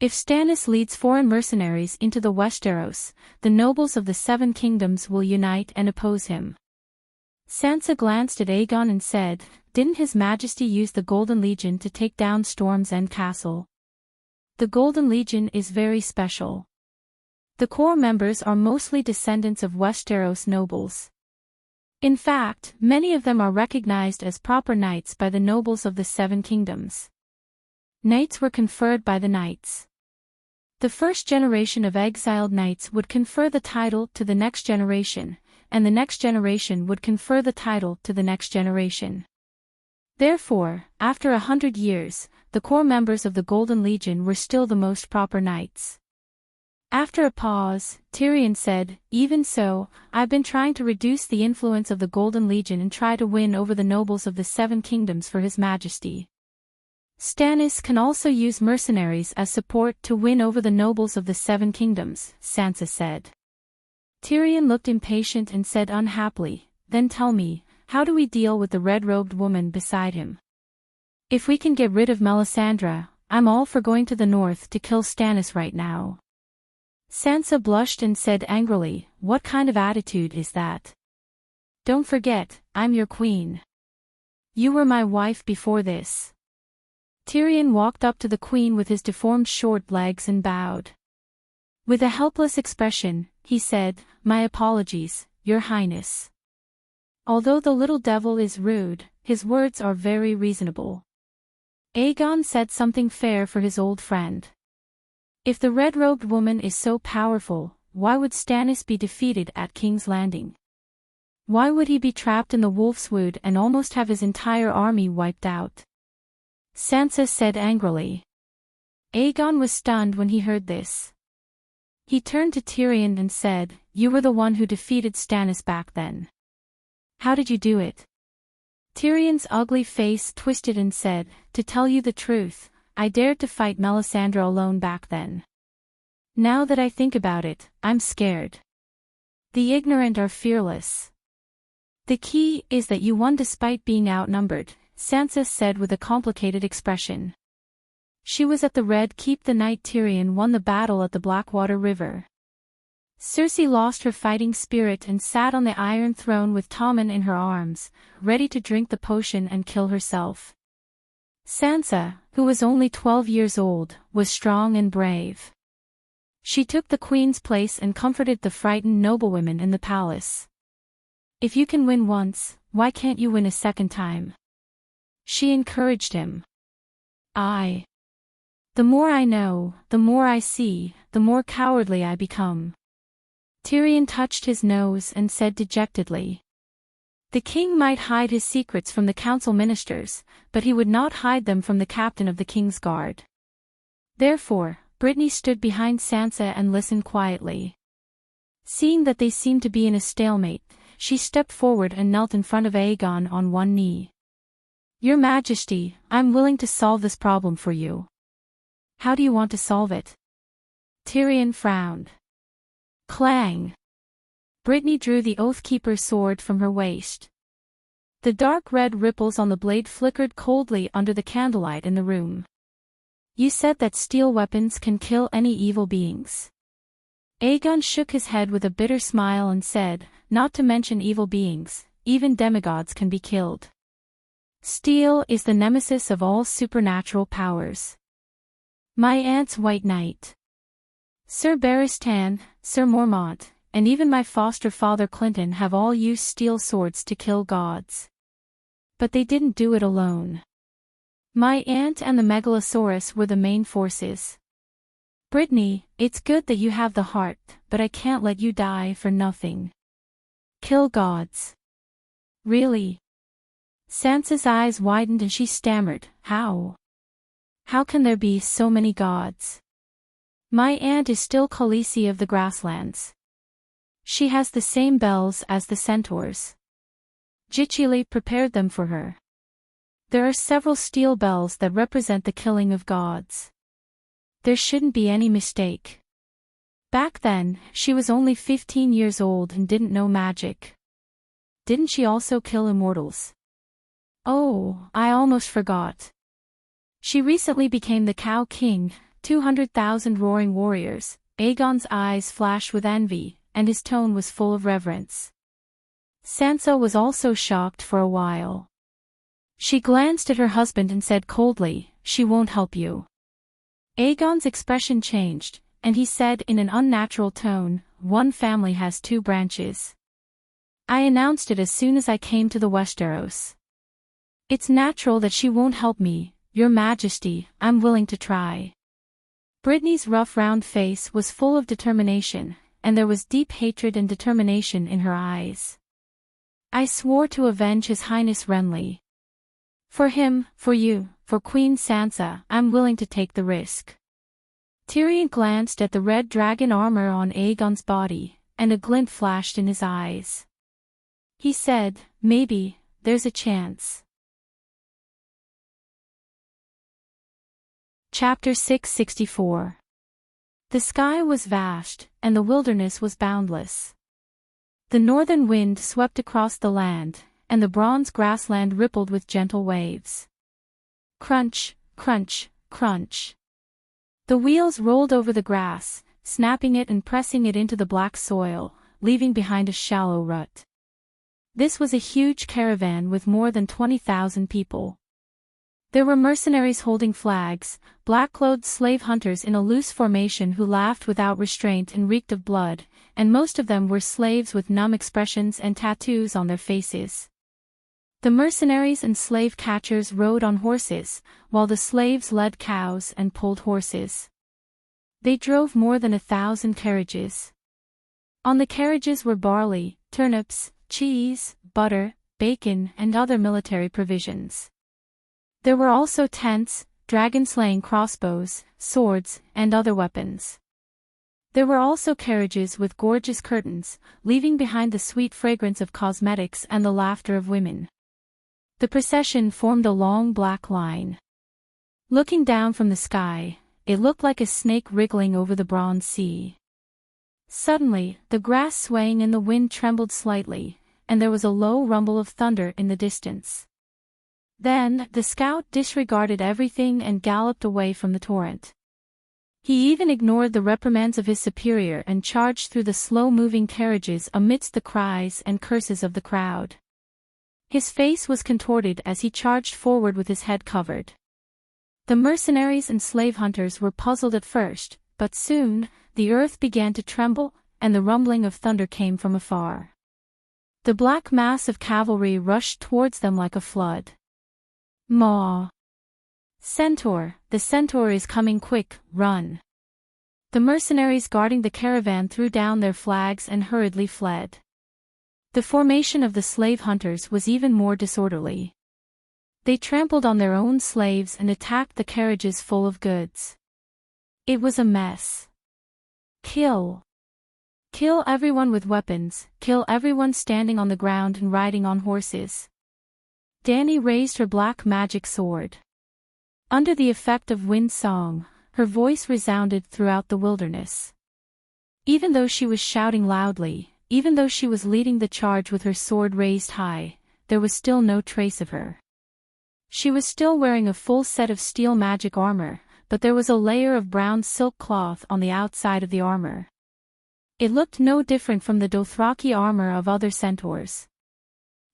If Stannis leads foreign mercenaries into the Westeros, the nobles of the 7 kingdoms will unite and oppose him. Sansa glanced at Aegon and said, Didn't His Majesty use the Golden Legion to take down Storm's End Castle? The Golden Legion is very special. The core members are mostly descendants of Westeros nobles. In fact, many of them are recognized as proper knights by the nobles of the 7 kingdoms. Knights were conferred by the knights. The first generation of exiled knights would confer the title to the next generation, and the next generation would confer the title to the next generation. Therefore, after 100 years, the core members of the Golden Legion were still the most proper knights. After a pause, Tyrion said, Even so, I've been trying to reduce the influence of the Golden Legion and try to win over the nobles of the 7 kingdoms for His Majesty. Stannis can also use mercenaries as support to win over the nobles of the 7 kingdoms, Sansa said. Tyrion looked impatient and said unhappily, Then tell me, how do we deal with the red-robed woman beside him? If we can get rid of Melisandre, I'm all for going to the north to kill Stannis right now. Sansa blushed and said angrily, What kind of attitude is that? Don't forget, I'm your queen. You were my wife before this. Tyrion walked up to the queen with his deformed short legs and bowed. With a helpless expression, he said, "My apologies, your highness." Although the little devil is rude, his words are very reasonable. Aegon said something fair for his old friend. If the red-robed woman is so powerful, why would Stannis be defeated at King's Landing? Why would he be trapped in the Wolf's Wood and almost have his entire army wiped out? Sansa said angrily. Aegon was stunned when he heard this. He turned to Tyrion and said, "You were the one who defeated Stannis back then. How did you do it?" Tyrion's ugly face twisted and said, "To tell you the truth, I dared to fight Melisandre alone back then. Now that I think about it, I'm scared. The ignorant are fearless." "The key is that you won despite being outnumbered," Sansa said with a complicated expression. She was at the Red Keep the night Tyrion won the battle at the Blackwater River. Cersei lost her fighting spirit and sat on the Iron Throne with Tommen in her arms, ready to drink the potion and kill herself. Sansa, who was only 12 years old, was strong and brave. She took the queen's place and comforted the frightened noblewomen in the palace. "If you can win once, why can't you win a second time?" She encouraged him. The more I know, the more I see, the more cowardly I become." Tyrion touched his nose and said dejectedly. The king might hide his secrets from the council ministers, but he would not hide them from the captain of the king's guard. Therefore, Brittany stood behind Sansa and listened quietly. Seeing that they seemed to be in a stalemate, she stepped forward and knelt in front of Aegon on one knee. "Your Majesty, I'm willing to solve this problem for you." "How do you want to solve it?" Tyrion frowned. Clang! Brittany drew the Oathkeeper's sword from her waist. The dark red ripples on the blade flickered coldly under the candlelight in the room. "You said that steel weapons can kill any evil beings." Aegon shook his head with a bitter smile and said, "Not to mention evil beings, even demigods can be killed. Steel is the nemesis of all supernatural powers. My aunt's White Knight, Sir Barristan, Sir Mormont, and even my foster father Clinton have all used steel swords to kill gods. But they didn't do it alone. My aunt and the Megalosaurus were the main forces. Brittany, it's good that you have the heart, but I can't let you die for nothing. Kill gods. Really?" Sansa's eyes widened and she stammered, "How? How can there be so many gods? My aunt is still Khaleesi of the Grasslands. She has the same bells as the centaurs. Giccieli prepared them for her. There are several steel bells that represent the killing of gods. There shouldn't be any mistake. Back then, she was only 15 years old and didn't know magic. Didn't she also kill immortals? Oh, I almost forgot. She recently became the Cow King, 200,000 roaring warriors." Aegon's eyes flashed with envy, and his tone was full of reverence. Sansa was also shocked for a while. She glanced at her husband and said coldly, "She won't help you." Aegon's expression changed, and he said in an unnatural tone, "One family has two branches. I announced it as soon as I came to the Westeros. It's natural that she won't help me, Your Majesty. I'm willing to try." Brittany's rough round face was full of determination, and there was deep hatred and determination in her eyes. "I swore to avenge His Highness Renly. For him, for you, for Queen Sansa, I'm willing to take the risk." Tyrion glanced at the red dragon armor on Aegon's body, and a glint flashed in his eyes. He said, "Maybe, there's a chance." Chapter 664. The sky was vast, and the wilderness was boundless. The northern wind swept across the land, and the bronze grassland rippled with gentle waves. Crunch, crunch, crunch. The wheels rolled over the grass, snapping it and pressing it into the black soil, leaving behind a shallow rut. This was a huge caravan with more than 20,000 people. There were mercenaries holding flags, black-clothed slave hunters in a loose formation who laughed without restraint and reeked of blood, and most of them were slaves with numb expressions and tattoos on their faces. The mercenaries and slave catchers rode on horses, while the slaves led cows and pulled horses. They drove more than 1,000 carriages. On the carriages were barley, turnips, cheese, butter, bacon, and other military provisions. There were also tents, dragon-slaying crossbows, swords, and other weapons. There were also carriages with gorgeous curtains, leaving behind the sweet fragrance of cosmetics and the laughter of women. The procession formed a long black line. Looking down from the sky, it looked like a snake wriggling over the bronze sea. Suddenly, the grass swaying in the wind trembled slightly, and there was a low rumble of thunder in the distance. Then, the scout disregarded everything and galloped away from the torrent. He even ignored the reprimands of his superior and charged through the slow-moving carriages amidst the cries and curses of the crowd. His face was contorted as he charged forward with his head covered. The mercenaries and slave hunters were puzzled at first, but soon, the earth began to tremble, and the rumbling of thunder came from afar. The black mass of cavalry rushed towards them like a flood. Maw! Centaur, the centaur is coming, quick, run! The mercenaries guarding the caravan threw down their flags and hurriedly fled. The formation of the slave hunters was even more disorderly. They trampled on their own slaves and attacked the carriages full of goods. It was a mess. Kill! Kill everyone with weapons, kill everyone standing on the ground and riding on horses. Dani raised her black magic sword. Under the effect of wind song, her voice resounded throughout the wilderness. Even though she was shouting loudly, even though she was leading the charge with her sword raised high, there was still no trace of her. She was still wearing a full set of steel magic armor, but there was a layer of brown silk cloth on the outside of the armor. It looked no different from the Dothraki armor of other centaurs.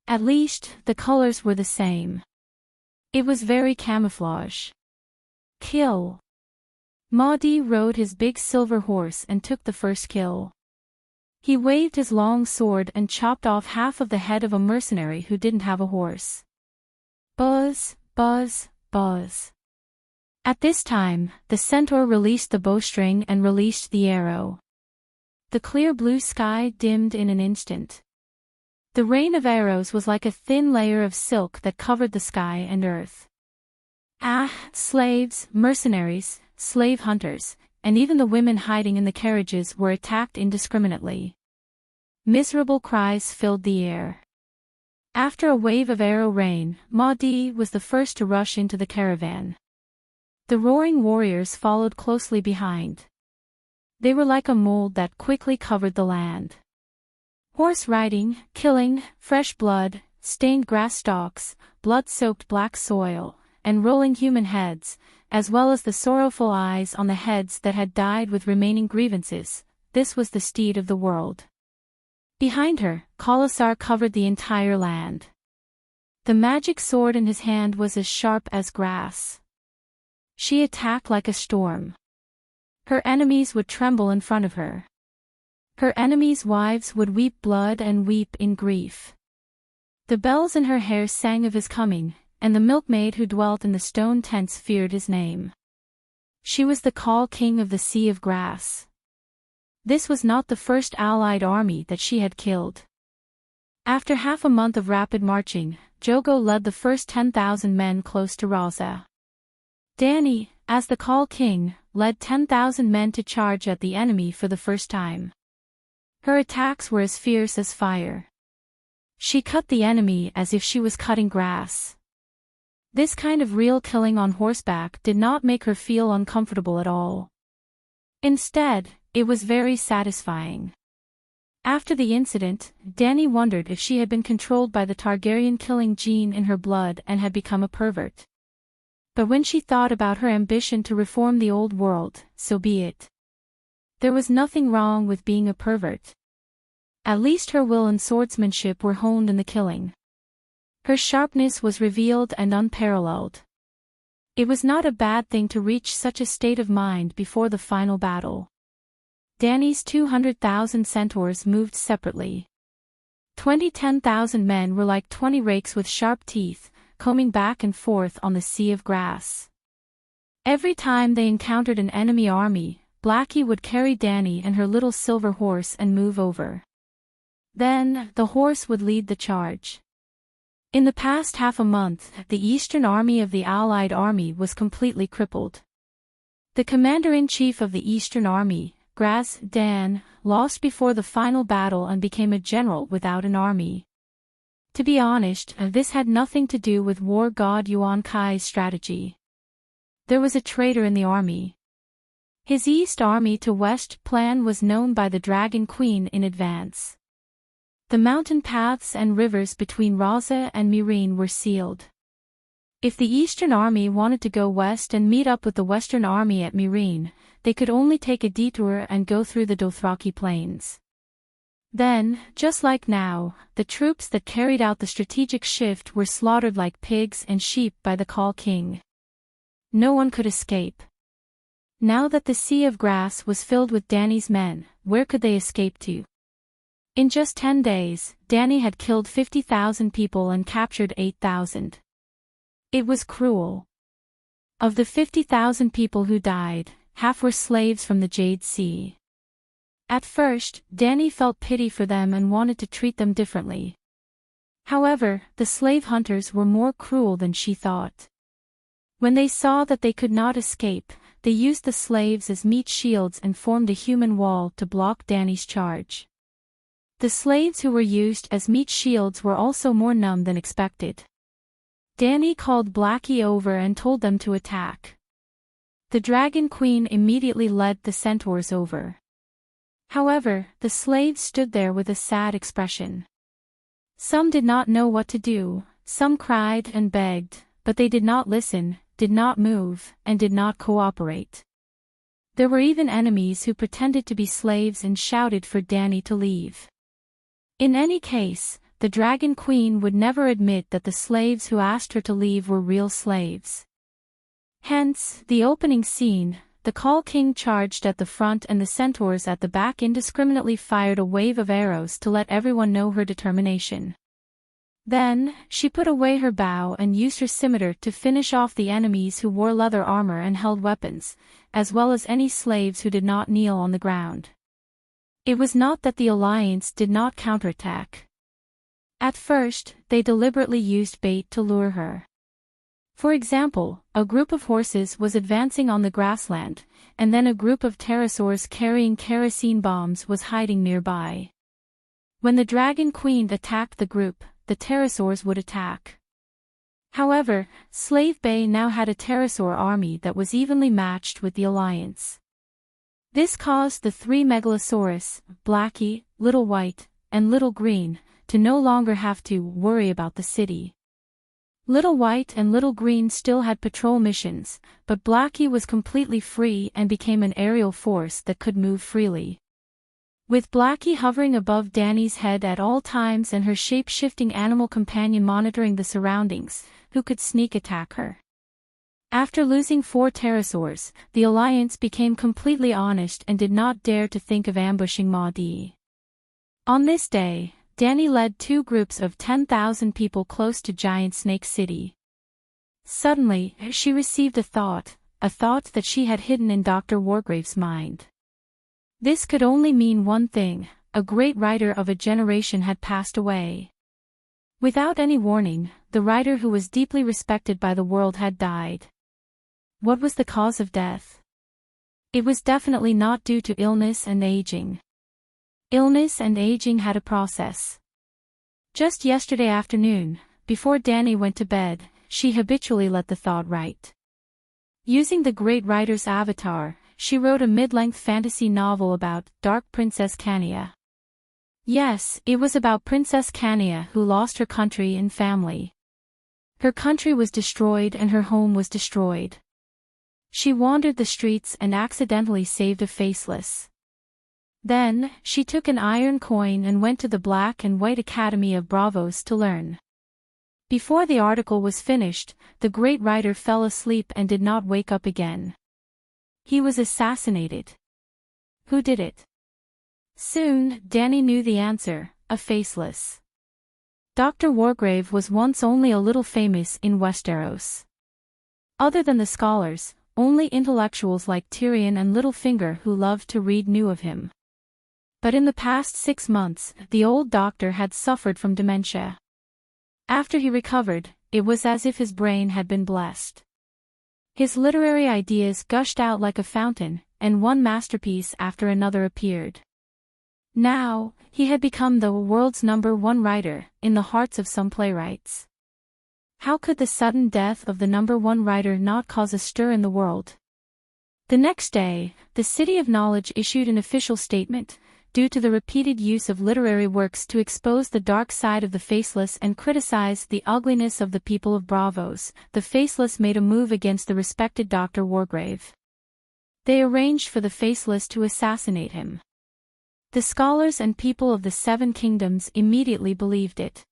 At least, the colors were the same. It was very camouflage. Kill! Maudie rode his big silver horse and took the first kill. He waved his long sword and chopped off half of the head of a mercenary who didn't have a horse. Buzz, buzz, buzz. At this time, the centaur released the bowstring and released the arrow. The clear blue sky dimmed in an instant. The rain of arrows was like a thin layer of silk that covered the sky and earth. Slaves, mercenaries, slave hunters, and even the women hiding in the carriages were attacked indiscriminately. Miserable cries filled the air. After a wave of arrow rain, Maudie was the first to rush into the caravan. The roaring warriors followed closely behind. They were like a mold that quickly covered the land. Horse riding, killing, fresh blood, stained grass stalks, blood-soaked black soil, and rolling human heads, as well as the sorrowful eyes on the heads that had died with remaining grievances, this was the steed of the world. Behind her, Khalasar covered the entire land. The magic sword in his hand was as sharp as grass. She attacked like a storm. Her enemies would tremble in front of her. Her enemies' wives would weep blood and weep in grief. The bells in her hair sang of his coming, and the milkmaid who dwelt in the stone tents feared his name. She was the Khal King of the Sea of Grass. This was not the first allied army that she had killed. After half a month of rapid marching, Jogo led the first 10,000 men close to Raza. Dani, as the Khal King, led 10,000 men to charge at the enemy for the first time. Her attacks were as fierce as fire. She cut the enemy as if she was cutting grass. This kind of real killing on horseback did not make her feel uncomfortable at all. Instead, it was very satisfying. After the incident, Dani wondered if she had been controlled by the Targaryen killing gene in her blood and had become a pervert. But when she thought about her ambition to reform the old world, so be it. There was nothing wrong with being a pervert. At least her will and swordsmanship were honed in the killing. Her sharpness was revealed and unparalleled. It was not a bad thing to reach such a state of mind before the final battle. Dany's 200,000 centaurs moved separately. 10,000 men were like 20 rakes with sharp teeth, combing back and forth on the sea of grass. Every time they encountered an enemy army, Blackie would carry Dany and her little silver horse and move over. Then, the horse would lead the charge. In the past half a month, the eastern army of the Allied army was completely crippled. The commander-in-chief of the eastern army, Graz Dan, lost before the final battle and became a general without an army. To be honest, this had nothing to do with war god Yuan Kai's strategy. There was a traitor in the army. His east army to west plan was known by the Dragon Queen in advance. The mountain paths and rivers between Raza and Meereen were sealed. If the eastern army wanted to go west and meet up with the western army at Meereen, they could only take a detour and go through the Dothraki plains. Then, just like now, the troops that carried out the strategic shift were slaughtered like pigs and sheep by the Khal King. No one could escape. Now that the Sea of Grass was filled with Dany's men, where could they escape to? In just 10 days, Dany had killed 50,000 people and captured 8,000. It was cruel. Of the 50,000 people who died, half were slaves from the Jade Sea. At first, Dany felt pity for them and wanted to treat them differently. However, the slave hunters were more cruel than she thought. When they saw that they could not escape, they used the slaves as meat shields and formed a human wall to block Dany's charge. The slaves who were used as meat shields were also more numb than expected. Dany called Blackie over and told them to attack. The Dragon Queen immediately led the centaurs over. However, the slaves stood there with a sad expression. Some did not know what to do, some cried and begged, but they did not listen, did not move, and did not cooperate. There were even enemies who pretended to be slaves and shouted for Dany to leave. In any case, the Dragon Queen would never admit that the slaves who asked her to leave were real slaves. Hence, the opening scene, the Khal King charged at the front and the centaurs at the back indiscriminately fired a wave of arrows to let everyone know her determination. Then, she put away her bow and used her scimitar to finish off the enemies who wore leather armor and held weapons, as well as any slaves who did not kneel on the ground. It was not that the Alliance did not counterattack. At first, they deliberately used bait to lure her. For example, a group of horses was advancing on the grassland, and then a group of pterosaurs carrying kerosene bombs was hiding nearby. When the Dragon Queen attacked the group, the pterosaurs would attack. However, Slave Bay now had a pterosaur army that was evenly matched with the Alliance. This caused the three Megalosaurus, Blackie, Little White, and Little Green, to no longer have to worry about the city. Little White and Little Green still had patrol missions, but Blackie was completely free and became an aerial force that could move freely. With Blackie hovering above Dany's head at all times and her shape-shifting animal companion monitoring the surroundings, who could sneak attack her. After losing 4 pterosaurs, the Alliance became completely honest and did not dare to think of ambushing Maudie. On this day, Dany led 2 groups of 10,000 people close to Giant Snake City. Suddenly, she received a thought that she had hidden in Dr. Wargrave's mind. This could only mean one thing: a great writer of a generation had passed away. Without any warning, the writer who was deeply respected by the world had died. What was the cause of death? It was definitely not due to illness and aging. Illness and aging had a process. Just yesterday afternoon, before Dany went to bed, she habitually let the thought write. Using the great writer's avatar, she wrote a mid-length fantasy novel about Dark Princess Cania. Yes, it was about Princess Cania who lost her country and family. Her country was destroyed and her home was destroyed. She wandered the streets and accidentally saved a faceless Then, she took an iron coin and went to the Black and White Academy of Bravos to learn. Before the article was finished, the great writer fell asleep and did not wake up again. He was assassinated. Who did it? Soon, Danny knew the answer: a faceless. Dr. Wargrave was once only a little famous in Westeros. Other than the scholars, only intellectuals like Tyrion and Littlefinger who loved to read knew of him. But in the past 6 months, the old doctor had suffered from dementia. After he recovered, it was as if his brain had been blessed. His literary ideas gushed out like a fountain, and one masterpiece after another appeared. Now, he had become the world's #1 writer, in the hearts of some playwrights. How could the sudden death of the #1 writer not cause a stir in the world? The next day, the City of Knowledge issued an official statement: due to the repeated use of literary works to expose the dark side of the faceless and criticize the ugliness of the people of Bravos, the faceless made a move against the respected Dr. Wargrave. They arranged for the faceless to assassinate him. The scholars and people of the 7 kingdoms immediately believed it.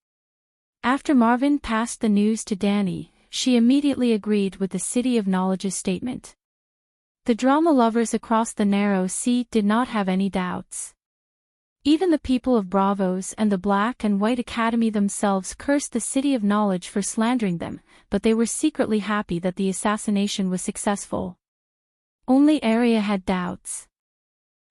After Marvin passed the news to Danny, she immediately agreed with the City of Knowledge's statement. The drama lovers across the narrow sea did not have any doubts. Even the people of Bravos and the Black and White Academy themselves cursed the City of Knowledge for slandering them, but they were secretly happy that the assassination was successful. Only Arya had doubts.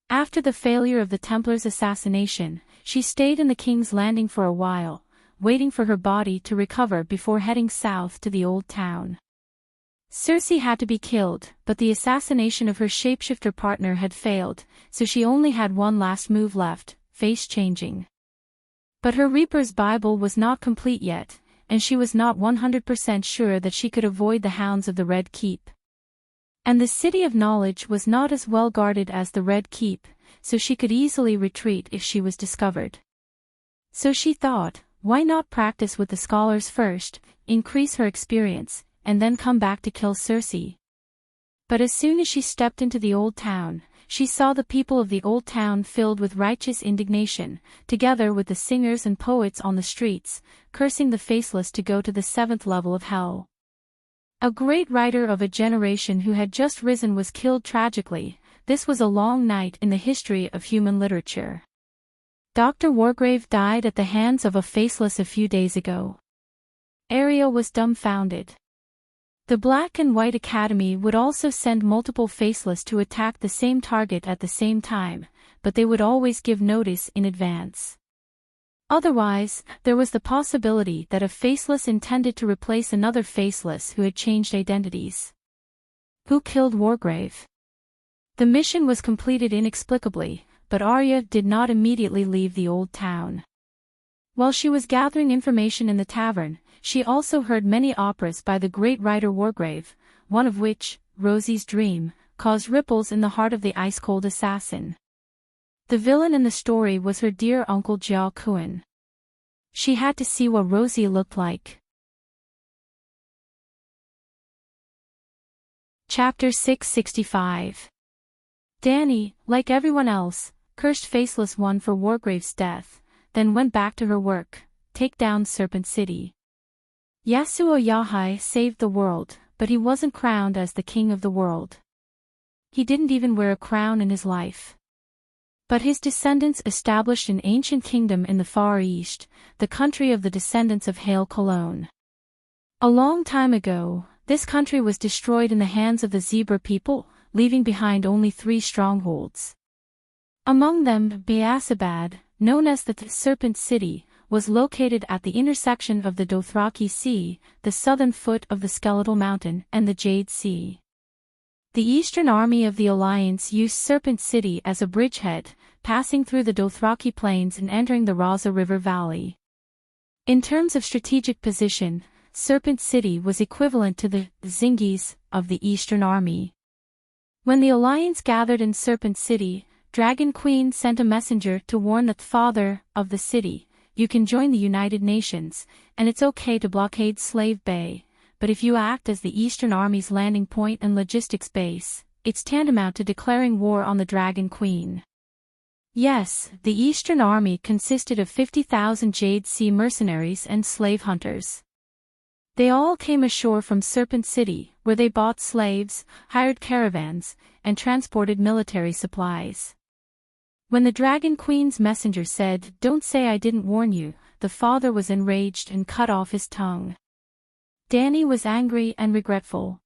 After the failure of the Templars' assassination, she stayed in the King's Landing for a while, waiting for her body to recover before heading south to the Old Town. Cersei had to be killed, but the assassination of her shapeshifter partner had failed, so she only had one last move left: face-changing. But her Reaper's Bible was not complete yet, and she was not 100% sure that she could avoid the hounds of the Red Keep. And the City of Knowledge was not as well guarded as the Red Keep, so she could easily retreat if she was discovered. So she thought, why not practice with the scholars first, increase her experience, and then come back to kill Cersei? But as soon as she stepped into the Old Town, she saw the people of the Old Town filled with righteous indignation, together with the singers and poets on the streets, cursing the faceless to go to the 7th level of hell. A great writer of a generation who had just risen was killed tragically. This was a long night in the history of human literature. Dr. Wargrave died at the hands of a faceless a few days ago. Arya was dumbfounded. The Black and White Academy would also send multiple faceless to attack the same target at the same time, but they would always give notice in advance. Otherwise, there was the possibility that a faceless intended to replace another faceless who had changed identities. Who killed Wargrave? The mission was completed inexplicably, but Arya did not immediately leave the Old Town. While she was gathering information in the tavern, she also heard many operas by the great writer Wargrave, one of which, Rosie's Dream, caused ripples in the heart of the ice-cold assassin. The villain in the story was her dear uncle Jia Kuan. She had to see what Rosie looked like. Chapter 665. Danny, like everyone else, cursed Faceless One for Wargrave's death, then went back to her work: take down Serpent City. Yasuo Yahai saved the world, but he wasn't crowned as the king of the world. He didn't even wear a crown in his life. But his descendants established an ancient kingdom in the Far East, the country of the descendants of Hail Cologne. A long time ago, this country was destroyed in the hands of the Zebra people, leaving behind only 3 strongholds. Among them, Escapades, known as the Serpent City, was located at the intersection of the Dothraki Sea, the southern foot of the Skeletal Mountain, and the Jade Sea. The Eastern Army of the Alliance used Serpent City as a bridgehead, passing through the Dothraki Plains and entering the Raza River Valley. In terms of strategic position, Serpent City was equivalent to the Zingis of the Eastern Army. When the Alliance gathered in Serpent City, Dragon Queen sent a messenger to warn the father of the city: you can join the United Nations, and it's okay to blockade Slave Bay, but if you act as the Eastern Army's landing point and logistics base, it's tantamount to declaring war on the Dragon Queen. Yes, the Eastern Army consisted of 50,000 Jade Sea mercenaries and slave hunters. They all came ashore from Serpent City, where they bought slaves, hired caravans, and transported military supplies. When the Dragon Queen's messenger said, "Don't say I didn't warn you," the father was enraged and cut off his tongue. Danny was angry and regretful.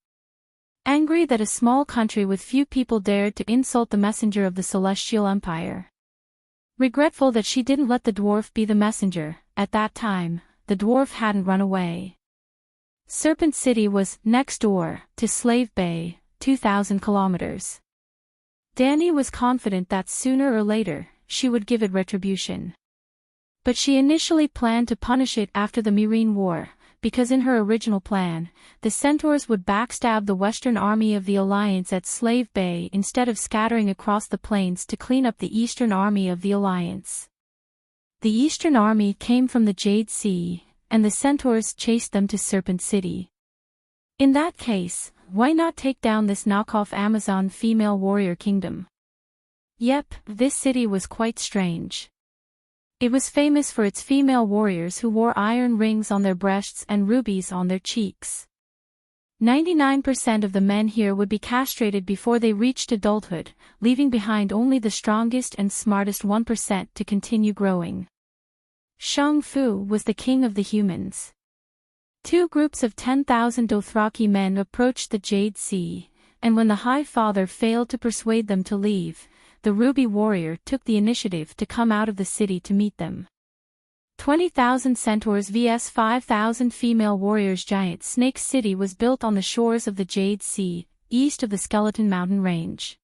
Angry that a small country with few people dared to insult the messenger of the Celestial Empire. Regretful that she didn't let the dwarf be the messenger. At that time, the dwarf hadn't run away. Serpent City was next door to Slave Bay, 2,000 kilometers. Danny was confident that sooner or later, she would give it retribution. But she initially planned to punish it after the Myrine War, because in her original plan, the Centaurs would backstab the Western Army of the Alliance at Slave Bay instead of scattering across the plains to clean up the Eastern Army of the Alliance. The Eastern Army came from the Jade Sea, and the Centaurs chased them to Serpent City. In that case, why not take down this knockoff Amazon female warrior kingdom? Yep, this city was quite strange. It was famous for its female warriors who wore iron rings on their breasts and rubies on their cheeks. 99% of the men here would be castrated before they reached adulthood, leaving behind only the strongest and smartest 1% to continue growing. Shang Fu was the king of the humans. Two groups of 10,000 Dothraki men approached the Jade Sea, and when the High Father failed to persuade them to leave, the Ruby Warrior took the initiative to come out of the city to meet them. 20,000 centaurs vs 5,000 female warriors. Giant Snake City was built on the shores of the Jade Sea, east of the Skeleton Mountain Range.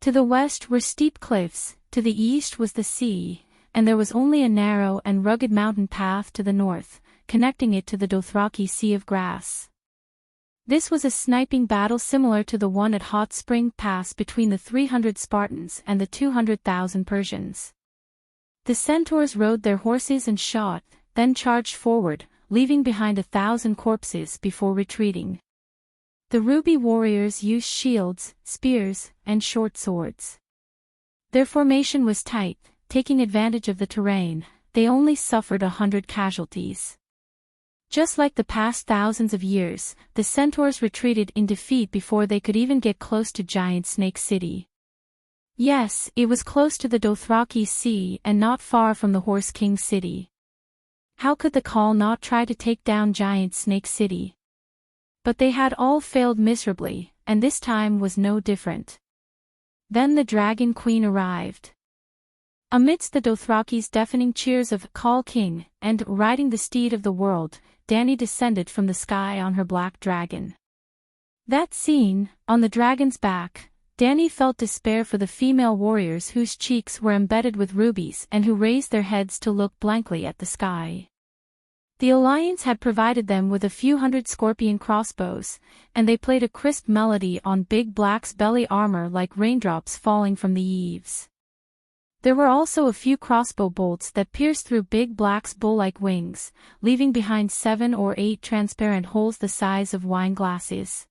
To the west were steep cliffs, to the east was the sea, and there was only a narrow and rugged mountain path to the north, connecting it to the Dothraki Sea of Grass. This was a sniping battle similar to the one at Hot Spring Pass between the 300 Spartans and the 200,000 Persians. The centaurs rode their horses and shot, then charged forward, leaving behind 1,000 corpses before retreating. The Ruby warriors used shields, spears, and short swords. Their formation was tight, taking advantage of the terrain. They only suffered 100 casualties. Just like the past thousands of years, the centaurs retreated in defeat before they could even get close to Giant Snake City. Yes, it was close to the Dothraki Sea and not far from the Horse King City. How could the Khal not try to take down Giant Snake City? But they had all failed miserably, and this time was no different. Then the Dragon Queen arrived. Amidst the Dothraki's deafening cheers of "Call King," and riding the steed of the world, Danny descended from the sky on her black dragon. That scene, on the dragon's back, Danny felt despair for the female warriors whose cheeks were embedded with rubies and who raised their heads to look blankly at the sky. The Alliance had provided them with a few hundred scorpion crossbows, and they played a crisp melody on Big Black's belly armor like raindrops falling from the eaves. There were also a few crossbow bolts that pierced through Big Black's bull-like wings, leaving behind 7 or 8 transparent holes the size of wine glasses.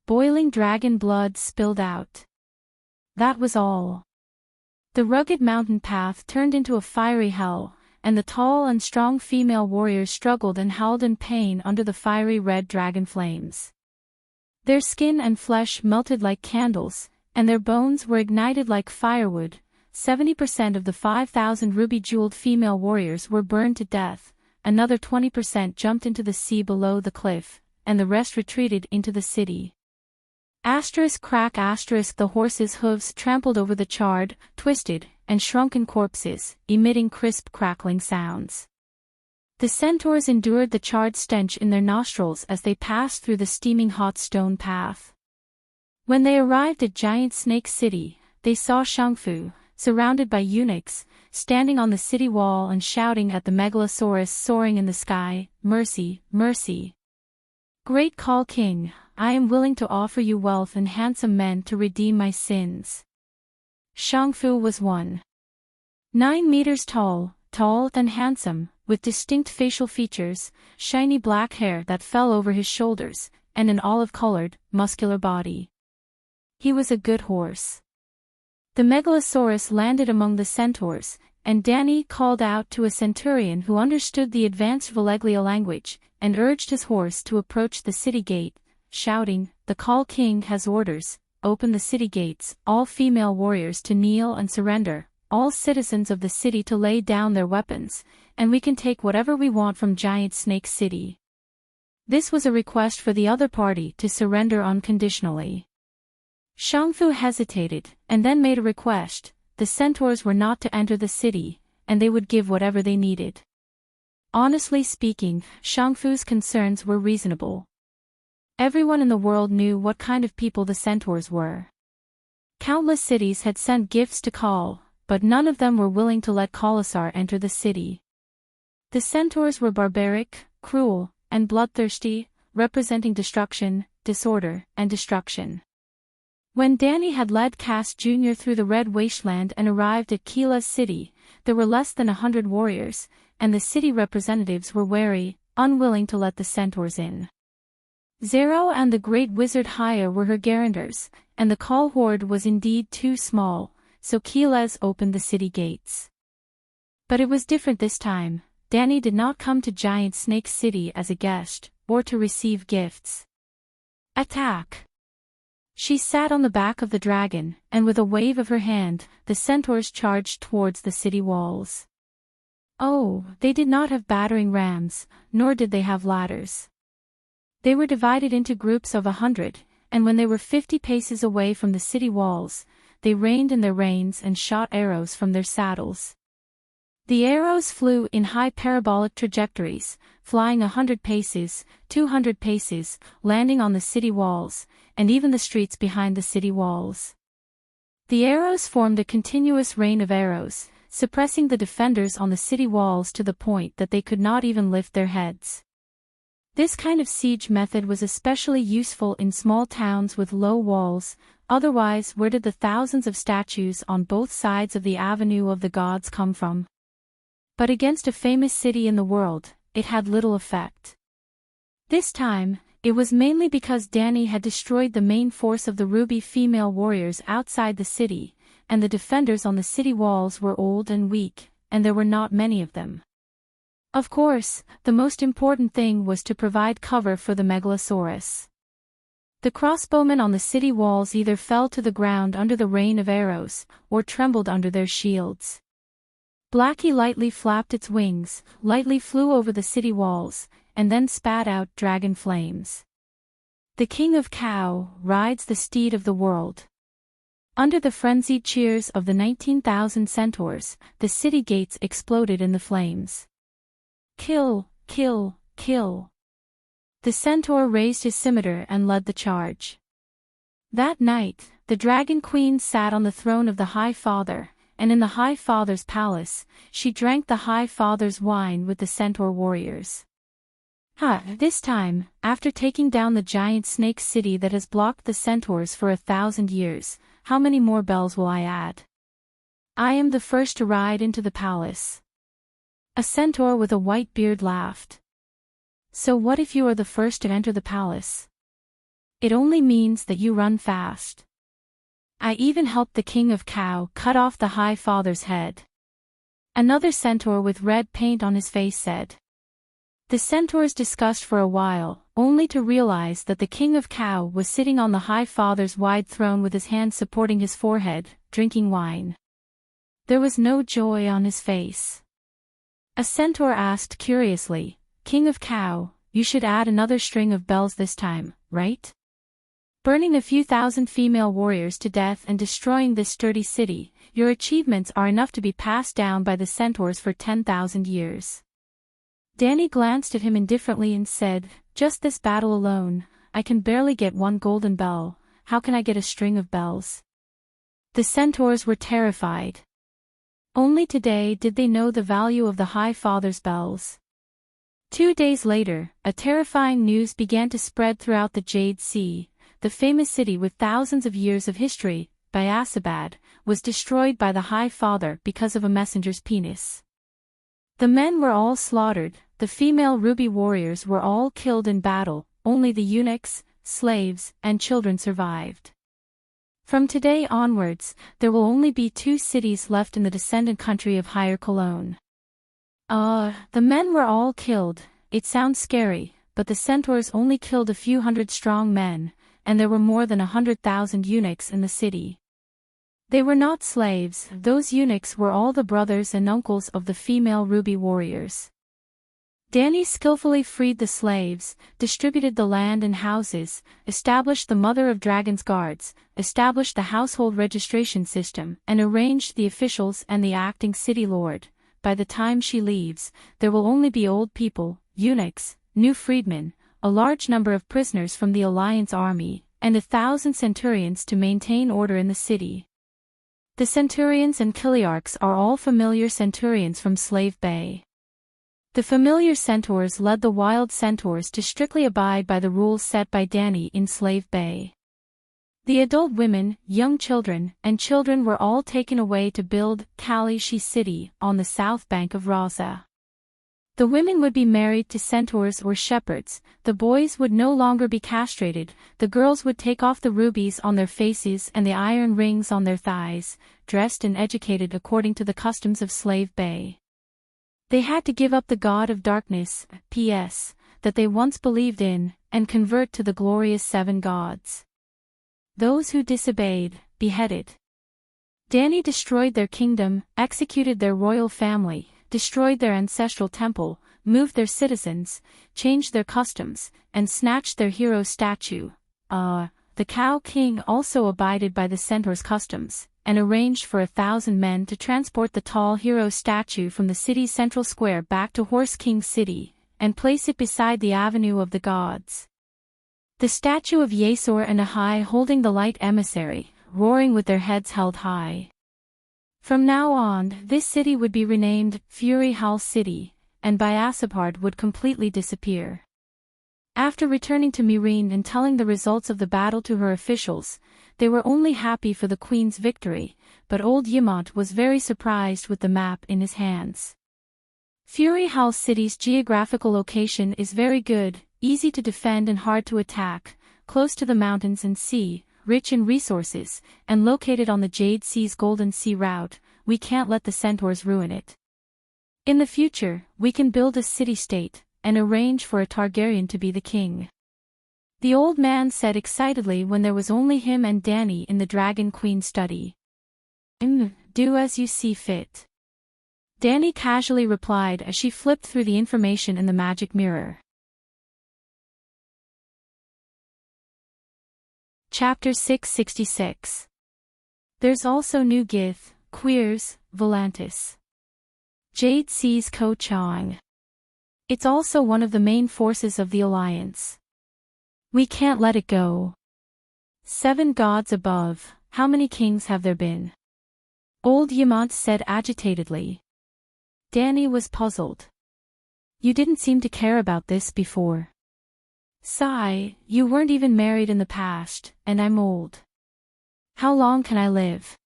Boiling dragon blood spilled out. That was all. The rugged mountain path turned into a fiery hell, and the tall and strong female warriors struggled and howled in pain under the fiery red dragon flames. Their skin and flesh melted like candles, and their bones were ignited like firewood. 70% of the 5,000 ruby-jeweled female warriors were burned to death, another 20% jumped into the sea below the cliff, and the rest retreated into the city. Crack the horses' hooves trampled over the charred, twisted, and shrunken corpses, emitting crisp crackling sounds. The centaurs endured the charred stench in their nostrils as they passed through the steaming hot stone path. When they arrived at Giant Snake City, they saw Shang Fu, surrounded by eunuchs, standing on the city wall and shouting at the megalosaurus soaring in the sky, "Mercy, mercy! Great Call King, I am willing to offer you wealth and handsome men to redeem my sins." Shang Fu was 1.9 meters tall and handsome, with distinct facial features, shiny black hair that fell over his shoulders, and an olive-colored, muscular body. He was a good horse. The megalosaurus landed among the centaurs, and Danny called out to a centurion who understood the advanced Valeglia language, and urged his horse to approach the city gate, shouting, "The Call King has orders, open the city gates, all female warriors to kneel and surrender, all citizens of the city to lay down their weapons, and we can take whatever we want from Giant Snake City." This was a request for the other party to surrender unconditionally. Shangfu hesitated, and then made a request. The centaurs were not to enter the city, and they would give whatever they needed. Honestly speaking, Shangfu's concerns were reasonable. Everyone in the world knew what kind of people the centaurs were. Countless cities had sent gifts to Kal, but none of them were willing to let Kalasar enter the city. The centaurs were barbaric, cruel, and bloodthirsty, representing destruction, disorder, and destruction. When Danny had led Cass Jr. through the Red Wasteland and arrived at Keela's city, there were less than 100 warriors, and the city representatives were wary, unwilling to let the centaurs in. Zero and the great wizard Haya were her guarantors, and the Kal horde was indeed too small, so Keelas opened the city gates. But it was different this time. Danny did not come to Giant Snake City as a guest, or to receive gifts. Attack! She sat on the back of the dragon, and with a wave of her hand, the centaurs charged towards the city walls. Oh, they did not have battering rams, nor did they have ladders. They were divided into groups of 100, and when they were 50 paces away from the city walls, they reined in their reins and shot arrows from their saddles. The arrows flew in high parabolic trajectories, flying 100 paces, 200 paces, landing on the city walls, and even the streets behind the city walls. The arrows formed a continuous rain of arrows, suppressing the defenders on the city walls to the point that they could not even lift their heads. This kind of siege method was especially useful in small towns with low walls, otherwise where did the thousands of statues on both sides of the Avenue of the Gods come from? But against a famous city in the world, it had little effect. This time, it was mainly because Danny had destroyed the main force of the Ruby female warriors outside the city, and the defenders on the city walls were old and weak, and there were not many of them. Of course, the most important thing was to provide cover for the Megalosaurus. The crossbowmen on the city walls either fell to the ground under the rain of arrows, or trembled under their shields. Blackie lightly flapped its wings, lightly flew over the city walls, and then spat out dragon flames. The King of Cow rides the steed of the world. Under the frenzied cheers of the 19,000 centaurs, the city gates exploded in the flames. Kill, kill, kill. The centaur raised his scimitar and led the charge. That night, the Dragon Queen sat on the throne of the High Father, and in the High Father's palace, she drank the High Father's wine with the centaur warriors. This time, after taking down the giant snake city that has blocked the centaurs for 1,000 years, how many more bells will I add? I am the first to ride into the palace. A centaur with a white beard laughed. So what if you are the first to enter the palace? It only means that you run fast. I even helped the King of Cow cut off the High Father's head. Another centaur with red paint on his face said. The centaurs discussed for a while, only to realize that the King of Cow was sitting on the High Father's wide throne with his hands supporting his forehead, drinking wine. There was no joy on his face. A centaur asked curiously, King of Cow, you should add another string of bells this time, right? Burning a few thousand female warriors to death and destroying this sturdy city, your achievements are enough to be passed down by the centaurs for 10,000 years. Danny glanced at him indifferently and said, just this battle alone, I can barely get one golden bell, how can I get a string of bells? The centaurs were terrified. Only today did they know the value of the High Father's bells. 2 days later, a terrifying news began to spread throughout the Jade Sea. The famous city with thousands of years of history, Biasabad, was destroyed by the High Father because of a messenger's penis. The men were all slaughtered, the female ruby warriors were all killed in battle, only the eunuchs, slaves, and children survived. From today onwards, there will only be 2 cities left in the descendant country of Higher Cologne. The men were all killed. It sounds scary, but the centaurs only killed a few hundred strong men, and there were more than 100,000 eunuchs in the city. They were not slaves, those eunuchs were all the brothers and uncles of the female ruby warriors. Danny skillfully freed the slaves, distributed the land and houses, established the Mother of Dragons guards, established the household registration system, and arranged the officials and the acting city lord. By the time she leaves, there will only be old people, eunuchs, new freedmen, a large number of prisoners from the Alliance army, and 1,000 centurions to maintain order in the city. The centurions and chiliarchs are all familiar centurions from Slave Bay. The familiar centaurs led the wild centaurs to strictly abide by the rules set by Danny in Slave Bay. The adult women, young children, and children were all taken away to build Kalishi City on the south bank of Raza. The women would be married to centaurs or shepherds, the boys would no longer be castrated, the girls would take off the rubies on their faces and the iron rings on their thighs, dressed and educated according to the customs of Slave Bay. They had to give up the god of darkness, P.S., that they once believed in, and convert to the glorious 7 gods. Those who disobeyed, beheaded. Danny destroyed their kingdom, executed their royal family, destroyed their ancestral temple, moved their citizens, changed their customs, and snatched their hero statue. The Cow King also abided by the centaur's customs, and arranged for 1,000 men to transport the tall hero statue from the city's central square back to Horse King City, and place it beside the Avenue of the Gods. The statue of Yesor and Ahai holding the light emissary, roaring with their heads held high. From now on, this city would be renamed Fury Hall City, and Biasapard would completely disappear. After returning to Myrene and telling the results of the battle to her officials, they were only happy for the queen's victory, but old Yamant was very surprised with the map in his hands. Fury Hall City's geographical location is very good, easy to defend and hard to attack, close to the mountains and sea, rich in resources, and located on the Jade Sea's Golden Sea route. We can't let the centaurs ruin it. In the future, we can build a city-state, and arrange for a Targaryen to be the king. The old man said excitedly when there was only him and Danny in the Dragon Queen study. Do as you see fit. Danny casually replied as she flipped through the information in the magic mirror. Chapter 666. There's also New Gith, Queers, Volantis. Jade Sea's Ko Chang. It's also one of the main forces of the Alliance. We can't let it go. 7 gods above, how many kings have there been? Old Yamant said agitatedly. Danny was puzzled. You didn't seem to care about this before. Sigh, you weren't even married in the past, and I'm old. How long can I live?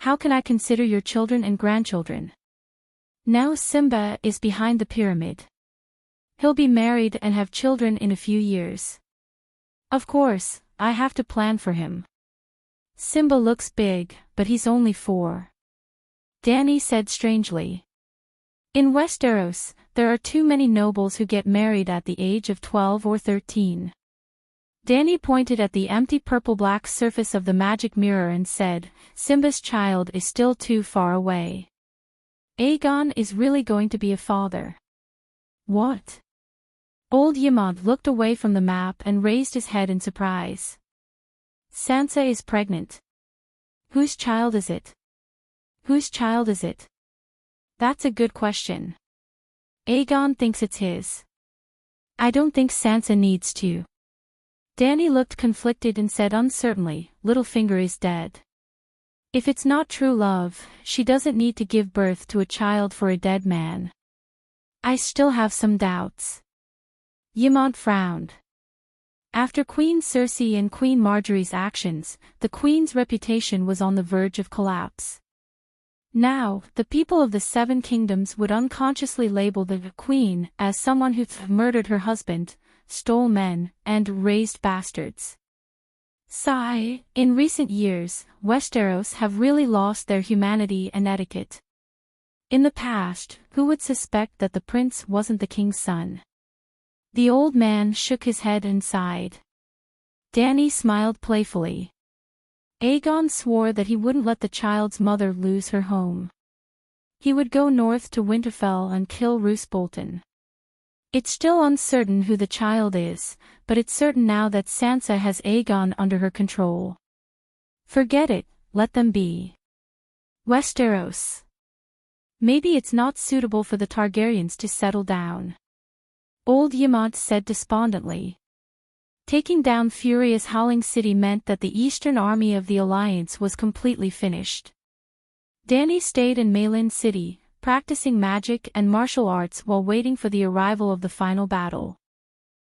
How can I consider your children and grandchildren? Now Simba is behind the pyramid. He'll be married and have children in a few years. Of course, I have to plan for him. Simba looks big, but he's only 4. Danny said strangely. In Westeros, there are too many nobles who get married at the age of 12 or 13. Danny pointed at the empty purple-black surface of the magic mirror and said, Simba's child is still too far away. Aegon is really going to be a father. What? Old Yamant looked away from the map and raised his head in surprise. Sansa is pregnant. Whose child is it? Whose child is it? That's a good question. Aegon thinks it's his. I don't think Sansa needs to. Danny looked conflicted and said uncertainly, Littlefinger is dead. If it's not true love, she doesn't need to give birth to a child for a dead man. I still have some doubts. Yamant frowned. After Queen Cersei and Queen Marjorie's actions, the Queen's reputation was on the verge of collapse. Now, the people of the 7 kingdoms would unconsciously label the Queen as someone who murdered her husband, stole men, and raised bastards. Sigh, in recent years, Westeros have really lost their humanity and etiquette. In the past, who would suspect that the prince wasn't the king's son? The old man shook his head and sighed. Dany smiled playfully. Aegon swore that he wouldn't let the child's mother lose her home. He would go north to Winterfell and kill Roose Bolton. It's still uncertain who the child is, but it's certain now that Sansa has Aegon under her control. Forget it, let them be. Westeros. Maybe it's not suitable for the Targaryens to settle down. Old Yemont said despondently. Taking down furious Howling City meant that the eastern army of the Alliance was completely finished. Dany stayed in Mayland City, practicing magic and martial arts while waiting for the arrival of the final battle.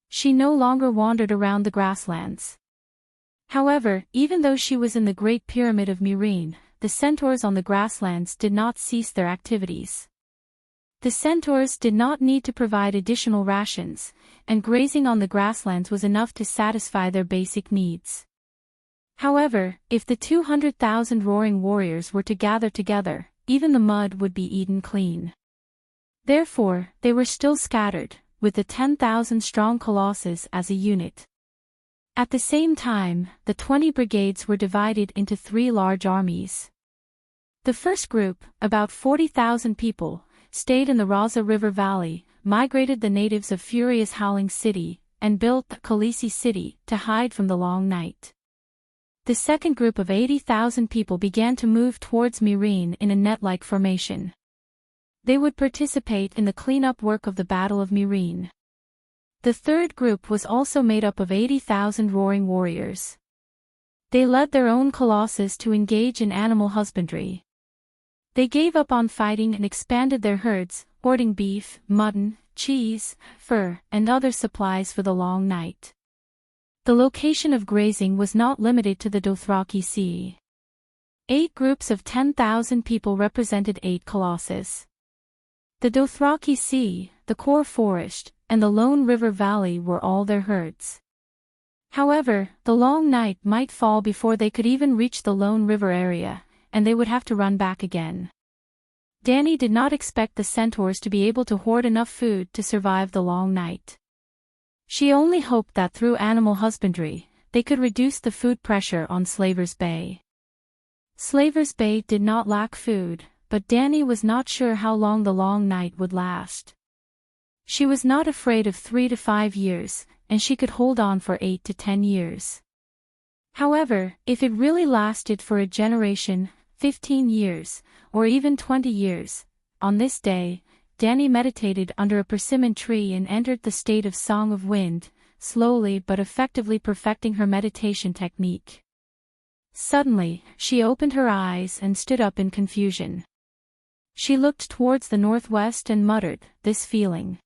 She no longer wandered around the grasslands. However, even though she was in the Great Pyramid of Meereen, the centaurs on the grasslands did not cease their activities. The centaurs did not need to provide additional rations, and grazing on the grasslands was enough to satisfy their basic needs. However, if the 200,000 roaring warriors were to gather together, even the mud would be eaten clean. Therefore, they were still scattered, with the 10,000-strong Colossus as a unit. At the same time, the 20 brigades were divided into 3 large armies. The first group, about 40,000 people, stayed in the Raza River Valley, migrated the natives of furious Howling City, and built the Khaleesi city to hide from the long night. The second group of 80,000 people began to move towards Meereen in a net-like formation. They would participate in the cleanup work of the Battle of Meereen. The third group was also made up of 80,000 roaring warriors. They led their own colossus to engage in animal husbandry. They gave up on fighting and expanded their herds, hoarding beef, mutton, cheese, fur, and other supplies for the long night. The location of grazing was not limited to the Dothraki Sea. 8 groups of 10,000 people represented 8 colossus. The Dothraki Sea, the Core Forest, and the Lone River Valley were all their herds. However, the long night might fall before they could even reach the Lone River area, and they would have to run back again. Dany did not expect the centaurs to be able to hoard enough food to survive the long night. She only hoped that through animal husbandry, they could reduce the food pressure on Slaver's Bay. Slaver's Bay did not lack food, but Dany was not sure how long the long night would last. She was not afraid of 3 to 5 years, and she could hold on for 8 to 10 years. However, if it really lasted for a generation, 15 years, or even 20 years, on this day, Dany meditated under a persimmon tree and entered the state of Song of Wind, slowly but effectively perfecting her meditation technique. Suddenly, she opened her eyes and stood up in confusion. She looked towards the northwest and muttered, "This feeling.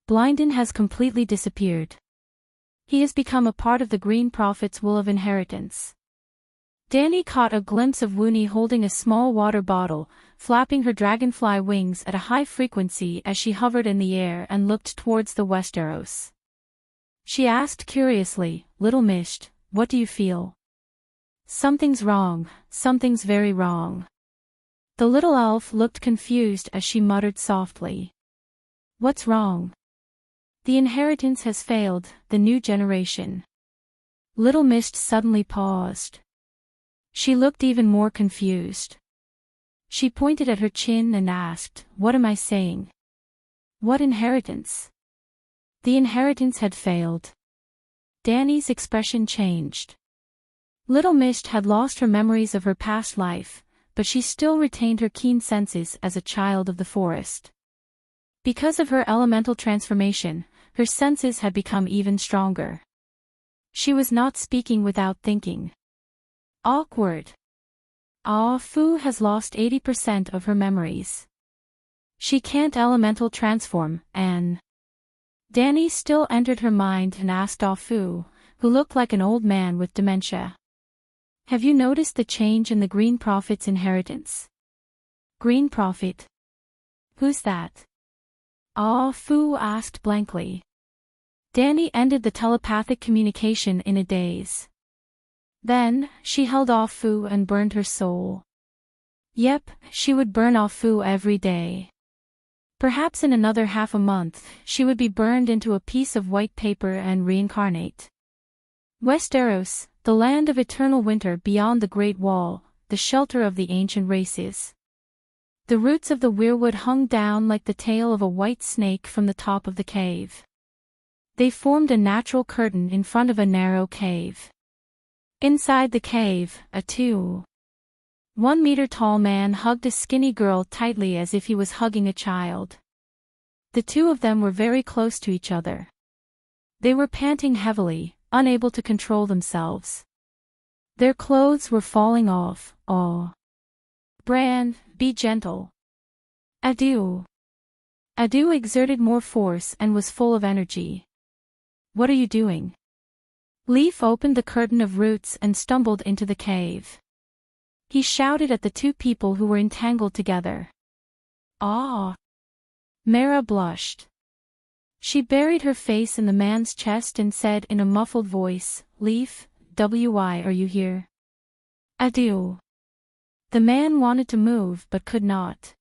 Blynden has completely disappeared. He has become a part of the Green Prophet's will of inheritance." Dany caught a glimpse of Woonie holding a small water bottle, flapping her dragonfly wings at a high frequency as she hovered in the air and looked towards the Westeros. She asked curiously, "Little Misht, what do you feel?" "Something's wrong, something's very wrong." The little elf looked confused as she muttered softly. "What's wrong?" "The inheritance has failed, the new generation." Little Misht suddenly paused. She looked even more confused. She pointed at her chin and asked, "What am I saying?" "What inheritance?" The inheritance had failed. Dany's expression changed. Little Misht had lost her memories of her past life, but she still retained her keen senses as a child of the forest. Because of her elemental transformation, her senses had become even stronger. She was not speaking without thinking. Awkward. Ah Fu has lost 80% of her memories. She can't elemental transform, and... Dany still entered her mind and asked Ah Fu, who looked like an old man with dementia. "Have you noticed the change in the Green Prophet's inheritance?" "Green Prophet? Who's that?" Ah Fu asked blankly. Dany ended the telepathic communication in a daze. Then, she held off Fu and burned her soul. Yep, she would burn off Fu every day. Perhaps in another half a month, she would be burned into a piece of white paper and reincarnate. Westeros, the land of eternal winter beyond the Great Wall, the shelter of the ancient races. The roots of the weirwood hung down like the tail of a white snake from the top of the cave. They formed a natural curtain in front of a narrow cave. Inside the cave, a 2-1-meter-tall man hugged a skinny girl tightly as if he was hugging a child. The two of them were very close to each other. They were panting heavily, unable to control themselves. Their clothes were falling off. "Oh. Bran, be gentle." Adu. Adu exerted more force and was full of energy. "What are you doing?" Leaf opened the curtain of roots and stumbled into the cave. He shouted at the two people who were entangled together. "Ah!" Mara blushed. She buried her face in the man's chest and said in a muffled voice, "Leaf, why are you here?" "Adu." The man wanted to move but could not.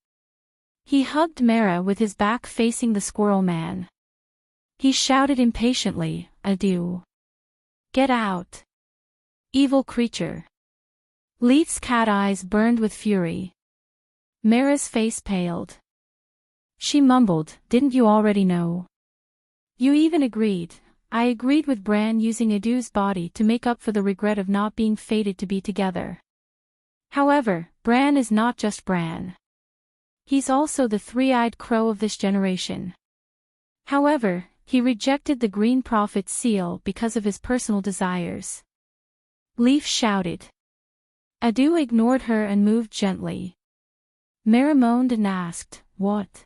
He hugged Mara with his back facing the squirrel man. He shouted impatiently, "Adu. Get out. Evil creature." Leaf's cat eyes burned with fury. Mara's face paled. She mumbled, "Didn't you already know?" "You even agreed." "I agreed with Bran using Adu's body to make up for the regret of not being fated to be together. However, Bran is not just Bran. He's also the three-eyed crow of this generation. However, he rejected the Green Prophet's seal because of his personal desires." Leaf shouted. Adu ignored her and moved gently. Mara moaned and asked, "What?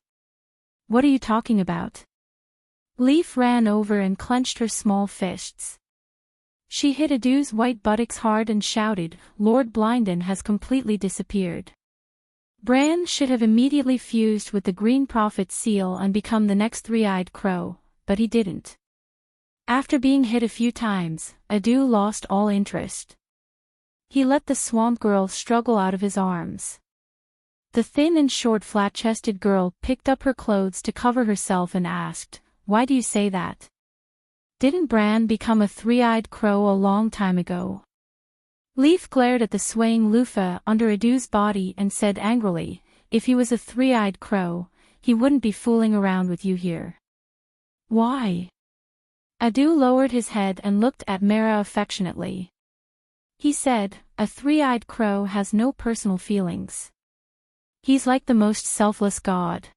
What are you talking about?" Leaf ran over and clenched her small fists. She hit Adu's white buttocks hard and shouted, "Lord Blinden has completely disappeared." Bran should have immediately fused with the Green Prophet's seal and become the next three-eyed crow, but he didn't. After being hit a few times, Adu lost all interest. He let the swamp girl struggle out of his arms. The thin and short flat-chested girl picked up her clothes to cover herself and asked, "Why do you say that? Didn't Bran become a three-eyed crow a long time ago?" Leaf glared at the swaying loofah under Adu's body and said angrily, "If he was a three-eyed crow, he wouldn't be fooling around with you here." "Why?" Adu lowered his head and looked at Mara affectionately. He said, "A three-eyed crow has no personal feelings. He's like the most selfless god.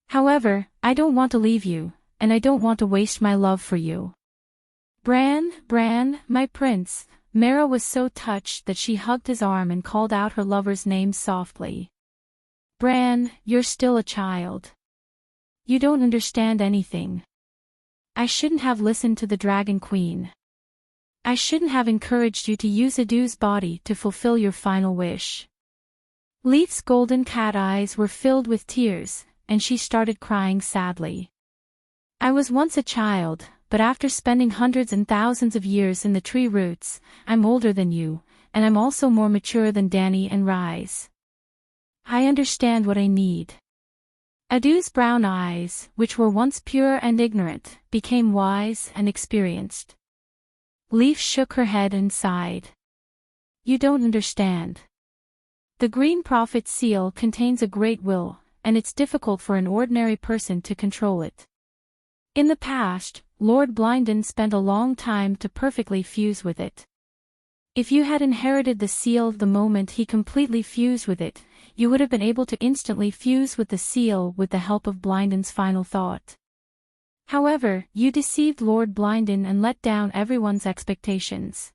However, I don't want to leave you, and I don't want to waste my love for you. Bran, my prince." Mara was so touched that she hugged his arm and called out her lover's name softly. "Bran, you're still a child. You don't understand anything. I shouldn't have listened to the Dragon Queen. I shouldn't have encouraged you to use Adu's body to fulfill your final wish." Leaf's golden cat eyes were filled with tears, and she started crying sadly. "I was once a child, but after spending hundreds and thousands of years in the tree roots, I'm older than you, and I'm also more mature than Dany and Rise. I understand what I need." Adu's brown eyes, which were once pure and ignorant, became wise and experienced. Leaf shook her head and sighed. "You don't understand. The Green Prophet's seal contains a great will, and it's difficult for an ordinary person to control it. In the past, Lord Blinden spent a long time to perfectly fuse with it. If you had inherited the seal the moment he completely fused with it, you would have been able to instantly fuse with the seal with the help of Blinden's final thought. However, you deceived Lord Blinden and let down everyone's expectations.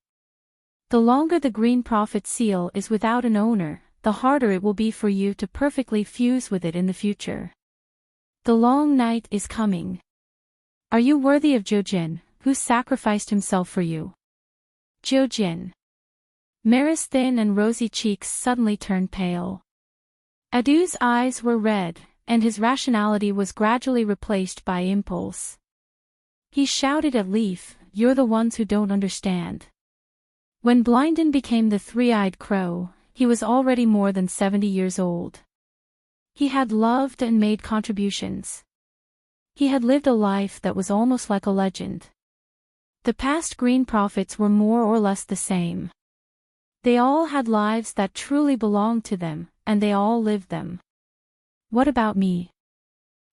The longer the Green Prophet seal is without an owner, the harder it will be for you to perfectly fuse with it in the future. The long night is coming. Are you worthy of Jojen, who sacrificed himself for you?" Jojen. Mara's thin and rosy cheeks suddenly turned pale. Adu's eyes were red, and his rationality was gradually replaced by impulse. He shouted at Leaf, "You're the ones who don't understand. When Blinden became the three-eyed crow, he was already more than 70 years old. He had loved and made contributions. He had lived a life that was almost like a legend. The past green prophets were more or less the same. They all had lives that truly belonged to them, and they all lived them. What about me?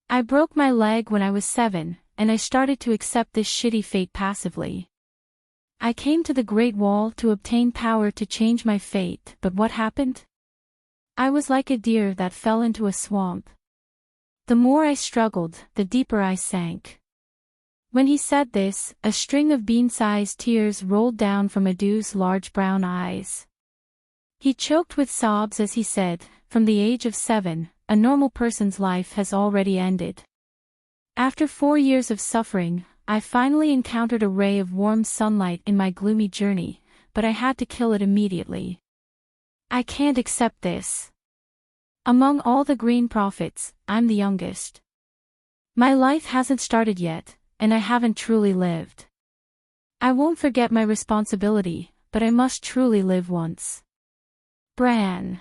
I broke my leg when I was 7, and I started to accept this shitty fate passively. I came to the Great Wall to obtain power to change my fate, but what happened? I was like a deer that fell into a swamp. The more I struggled, the deeper I sank. When he said this, a string of bean-sized tears rolled down from Adu's large brown eyes. He choked with sobs as he said, "From the age of 7, a normal person's life has already ended. After 4 years of suffering, I finally encountered a ray of warm sunlight in my gloomy journey, but I had to kill it immediately. I can't accept this. Among all the green prophets, I'm the youngest. My life hasn't started yet, and I haven't truly lived. I won't forget my responsibility, but I must truly live once." Bran.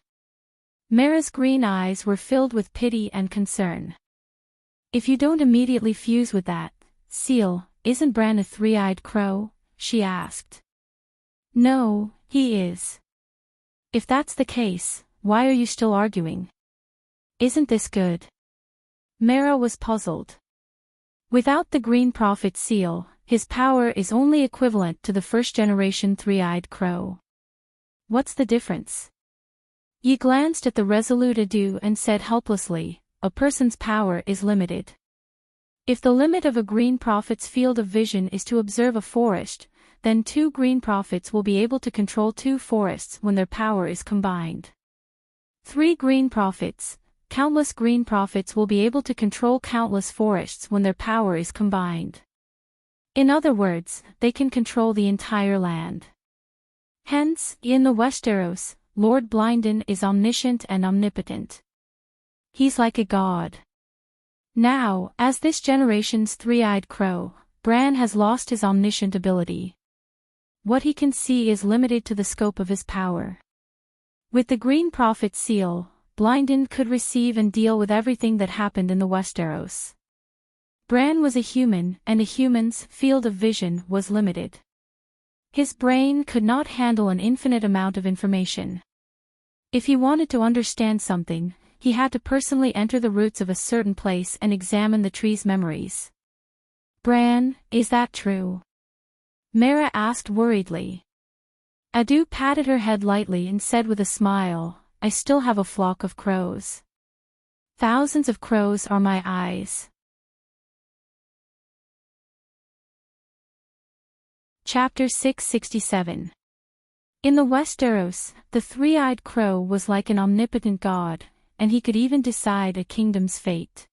Mara's green eyes were filled with pity and concern. "If you don't immediately fuse with that, Seal, isn't Bran a three-eyed crow?" she asked. "No, he is. If that's the case, why are you still arguing? Isn't this good?" Mara was puzzled. Without the green prophet Seal, his power is only equivalent to the first-generation three-eyed crow. What's the difference? Yi glanced at the resolute Adu and said helplessly, "A person's power is limited. If the limit of a green prophet's field of vision is to observe a forest, then 2 green prophets will be able to control 2 forests when their power is combined. 3 green prophets, countless green prophets will be able to control countless forests when their power is combined. In other words, they can control the entire land. Hence, in the Westeros, Lord Blinden is omniscient and omnipotent. He's like a god. Now, as this generation's three-eyed crow, Bran has lost his omniscient ability. What he can see is limited to the scope of his power. With the green prophet Seal, Blinden could receive and deal with everything that happened in the Westeros. Bran was a human, and a human's field of vision was limited. His brain could not handle an infinite amount of information. If he wanted to understand something, he had to personally enter the roots of a certain place and examine the tree's memories. "Bran, is that true?" Mara asked worriedly. Adu patted her head lightly and said with a smile, "I still have a flock of crows. Thousands of crows are my eyes." Chapter 667. In the Westeros, the three-eyed crow was like an omnipotent god, and he could even decide a kingdom's fate.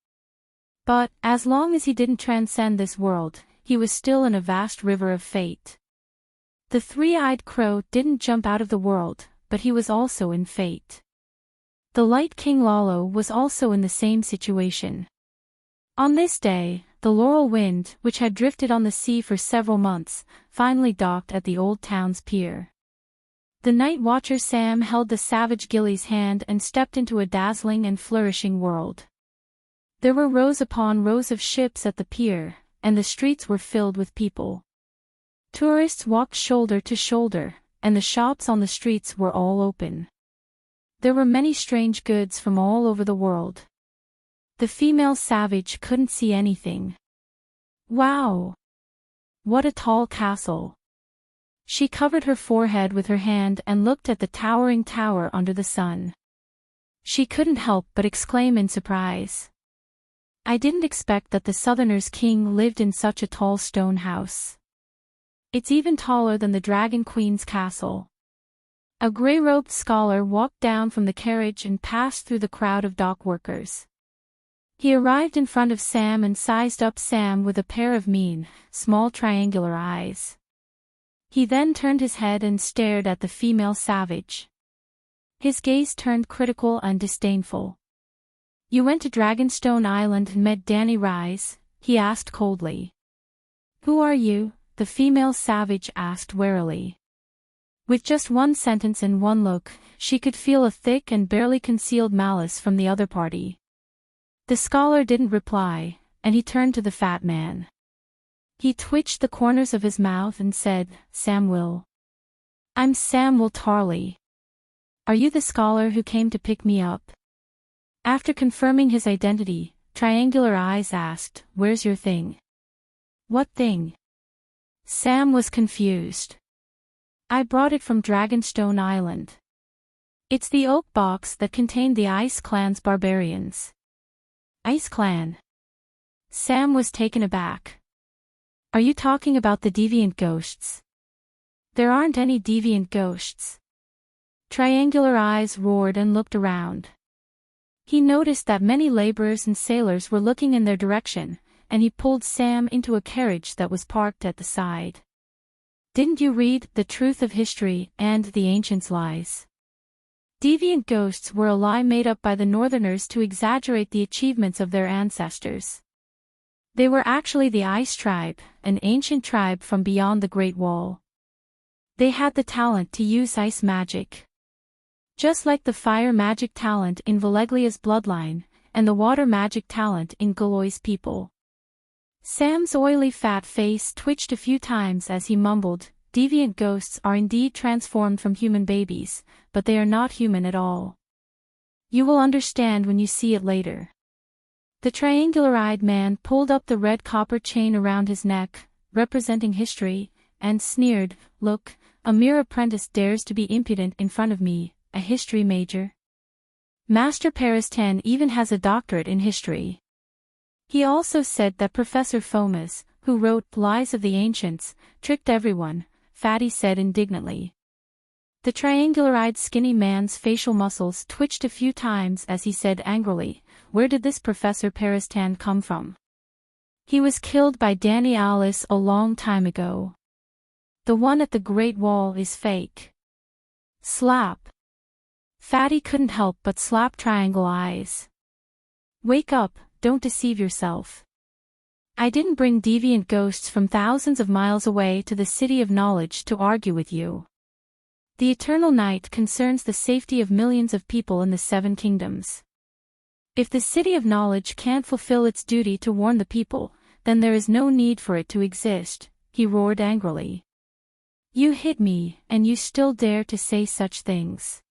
But, as long as he didn't transcend this world, he was still in a vast river of fate. The three-eyed crow didn't jump out of the world, but he was also in fate. The Light King Lalo was also in the same situation. On this day, the Laurel Wind, which had drifted on the sea for several months, finally docked at the old town's pier. The night watcher Sam held the savage Gilly's hand and stepped into a dazzling and flourishing world. There were rows upon rows of ships at the pier, and the streets were filled with people. Tourists walked shoulder to shoulder, and the shops on the streets were all open. There were many strange goods from all over the world. The female savage couldn't see anything. "Wow! What a tall castle!" She covered her forehead with her hand and looked at the towering tower under the sun. She couldn't help but exclaim in surprise. "I didn't expect that the Southerners' king lived in such a tall stone house. It's even taller than the Dragon Queen's castle." A gray-robed scholar walked down from the carriage and passed through the crowd of dock workers. He arrived in front of Sam and sized up Sam with a pair of mean, small triangular eyes. He then turned his head and stared at the female savage. His gaze turned critical and disdainful. "You went to Dragonstone Island and met Danny Rise?" he asked coldly. "Who are you?" the female savage asked warily. With just one sentence and one look, she could feel a thick and barely concealed malice from the other party. The scholar didn't reply, and he turned to the fat man. He twitched the corners of his mouth and said, "Samuel. I'm Samuel Tarley. Are you the scholar who came to pick me up?" After confirming his identity, Triangular Eyes asked, "Where's your thing?" "What thing?" Sam was confused. "I brought it from Dragonstone Island. It's the oak box that contained the Ice Clan's barbarians." "Ice Clan?" Sam was taken aback. "Are you talking about the deviant ghosts?" "There aren't any deviant ghosts." Triangular Eyes roared and looked around. He noticed that many laborers and sailors were looking in their direction, and he pulled Sam into a carriage that was parked at the side. "Didn't you read The Truth of History and The Ancients' Lies?" Deviant ghosts were a lie made up by the Northerners to exaggerate the achievements of their ancestors. They were actually the Ice Tribe, an ancient tribe from beyond the Great Wall. They had the talent to use ice magic. Just like the fire magic talent in Valeglia's bloodline, and the water magic talent in Galoy's people. Sam's oily fat face twitched a few times as he mumbled, "Deviant ghosts are indeed transformed from human babies, but they are not human at all. You will understand when you see it later." The triangular-eyed man pulled up the red copper chain around his neck, representing history, and sneered, "Look, a mere apprentice dares to be impudent in front of me, a history major. Master Paristan even has a doctorate in history." He also said that Professor Fomas, who wrote Lies of the Ancients, tricked everyone, Fatty said indignantly. The triangular-eyed skinny man's facial muscles twitched a few times as he said angrily, "Where did this Professor Paristan come from? He was killed by Danny Alice a long time ago. The one at the Great Wall is fake." Slap. Fatty couldn't help but slap Triangle Eyes. "Wake up, don't deceive yourself. I didn't bring deviant ghosts from thousands of miles away to the City of Knowledge to argue with you. The eternal night concerns the safety of millions of people in the Seven Kingdoms. If the City of Knowledge can't fulfill its duty to warn the people, then there is no need for it to exist," he roared angrily. "You hit me, and you still dare to say such things."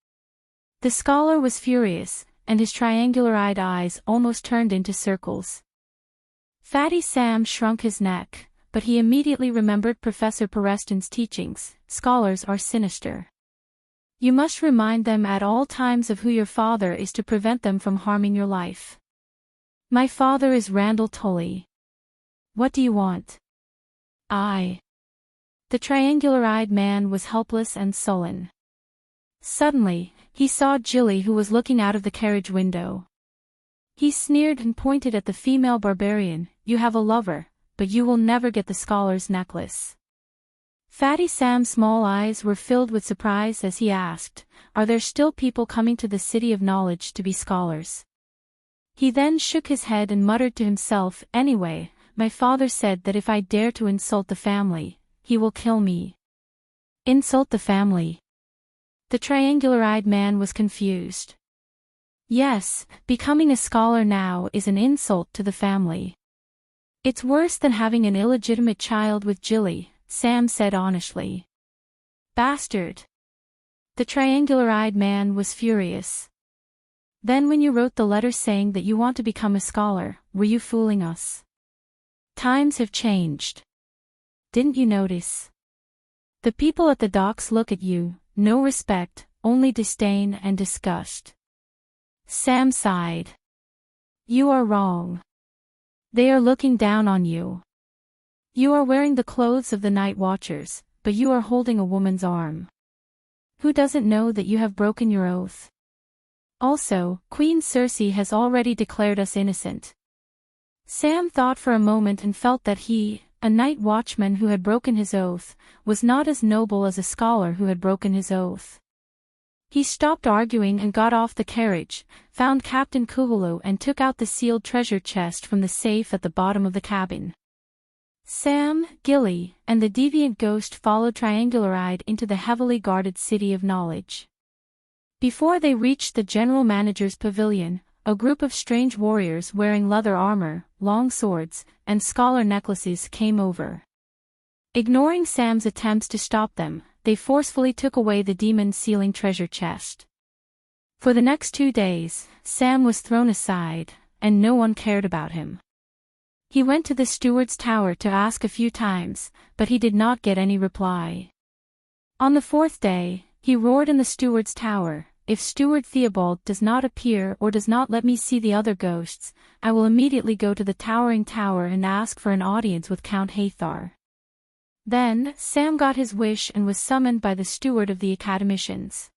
The scholar was furious, and his triangular-eyed eyes almost turned into circles. Fatty Sam shrunk his neck, but he immediately remembered Professor Parestan's teachings. Scholars are sinister. You must remind them at all times of who your father is to prevent them from harming your life. "My father is Randall Tully. What do you want?" The triangular-eyed man was helpless and sullen. Suddenly, he saw Jilly, who was looking out of the carriage window. He sneered and pointed at the female barbarian, "You have a lover, but you will never get the scholar's necklace." Fatty Sam's small eyes were filled with surprise as he asked, "Are there still people coming to the City of Knowledge to be scholars?" He then shook his head and muttered to himself, "Anyway, my father said that if I dare to insult the family, he will kill me." Insult the family? The triangular-eyed man was confused. Yes, becoming a scholar now is an insult to the family. "It's worse than having an illegitimate child with Jilly," Sam said honestly. "Bastard." The triangular-eyed man was furious. "Then when you wrote the letter saying that you want to become a scholar, were you fooling us? Times have changed. Didn't you notice? The people at the docks look at you, no respect, only disdain and disgust." Sam sighed. "You are wrong. They are looking down on you. You are wearing the clothes of the night watchers, but you are holding a woman's arm. Who doesn't know that you have broken your oath? Also, Queen Circe has already declared us innocent." Sam thought for a moment and felt that he, a night watchman who had broken his oath, was not as noble as a scholar who had broken his oath. He stopped arguing and got off the carriage, found Captain Kuhulu and took out the sealed treasure chest from the safe at the bottom of the cabin. Sam, Gilly, and the deviant ghost followed triangular-eyed into the heavily guarded city of knowledge. Before they reached the general manager's pavilion, a group of strange warriors wearing leather armor, long swords, and scholar necklaces came over. Ignoring Sam's attempts to stop them, they forcefully took away the demon's sealing treasure chest. For the next 2 days, Sam was thrown aside, and no one cared about him. He went to the steward's tower to ask a few times, but he did not get any reply. On the 4th day, he roared in the steward's tower, "If Steward Theobald does not appear or does not let me see the other ghosts, I will immediately go to the towering tower and ask for an audience with Count Hathor." Then, Sam got his wish and was summoned by the steward of the academicians.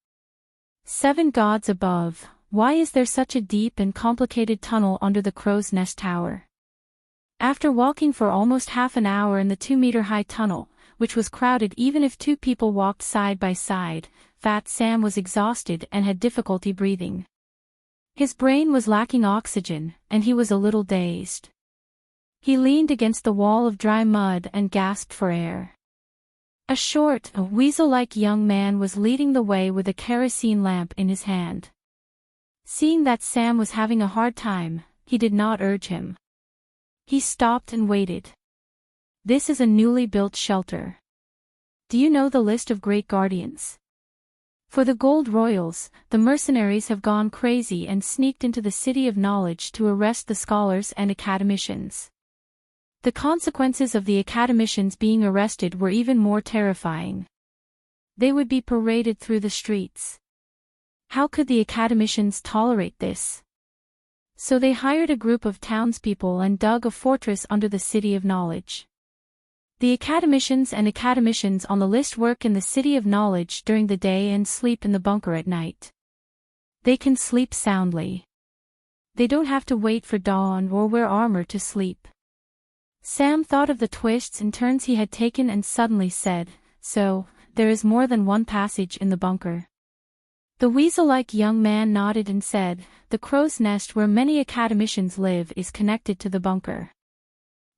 "7 gods above, why is there such a deep and complicated tunnel under the Crow's Nest Tower?" After walking for almost half an hour in the 2-meter-high tunnel, which was crowded even if 2 people walked side by side, Fat Sam was exhausted and had difficulty breathing. His brain was lacking oxygen, and he was a little dazed. He leaned against the wall of dry mud and gasped for air. A short, weasel-like young man was leading the way with a kerosene lamp in his hand. Seeing that Sam was having a hard time, he did not urge him. He stopped and waited. "This is a newly built shelter. Do you know the list of great guardians? For the gold royals, the mercenaries have gone crazy and sneaked into the city of knowledge to arrest the scholars and academicians. The consequences of the academicians being arrested were even more terrifying. They would be paraded through the streets. How could the academicians tolerate this? So they hired a group of townspeople and dug a fortress under the city of knowledge. The academicians and academicians on the list work in the city of knowledge during the day and sleep in the bunker at night. They can sleep soundly. They don't have to wait for dawn or wear armor to sleep." Sam thought of the twists and turns he had taken and suddenly said, "So, there is more than one passage in the bunker?" The weasel-like young man nodded and said, "The Crow's Nest where many academicians live is connected to the bunker."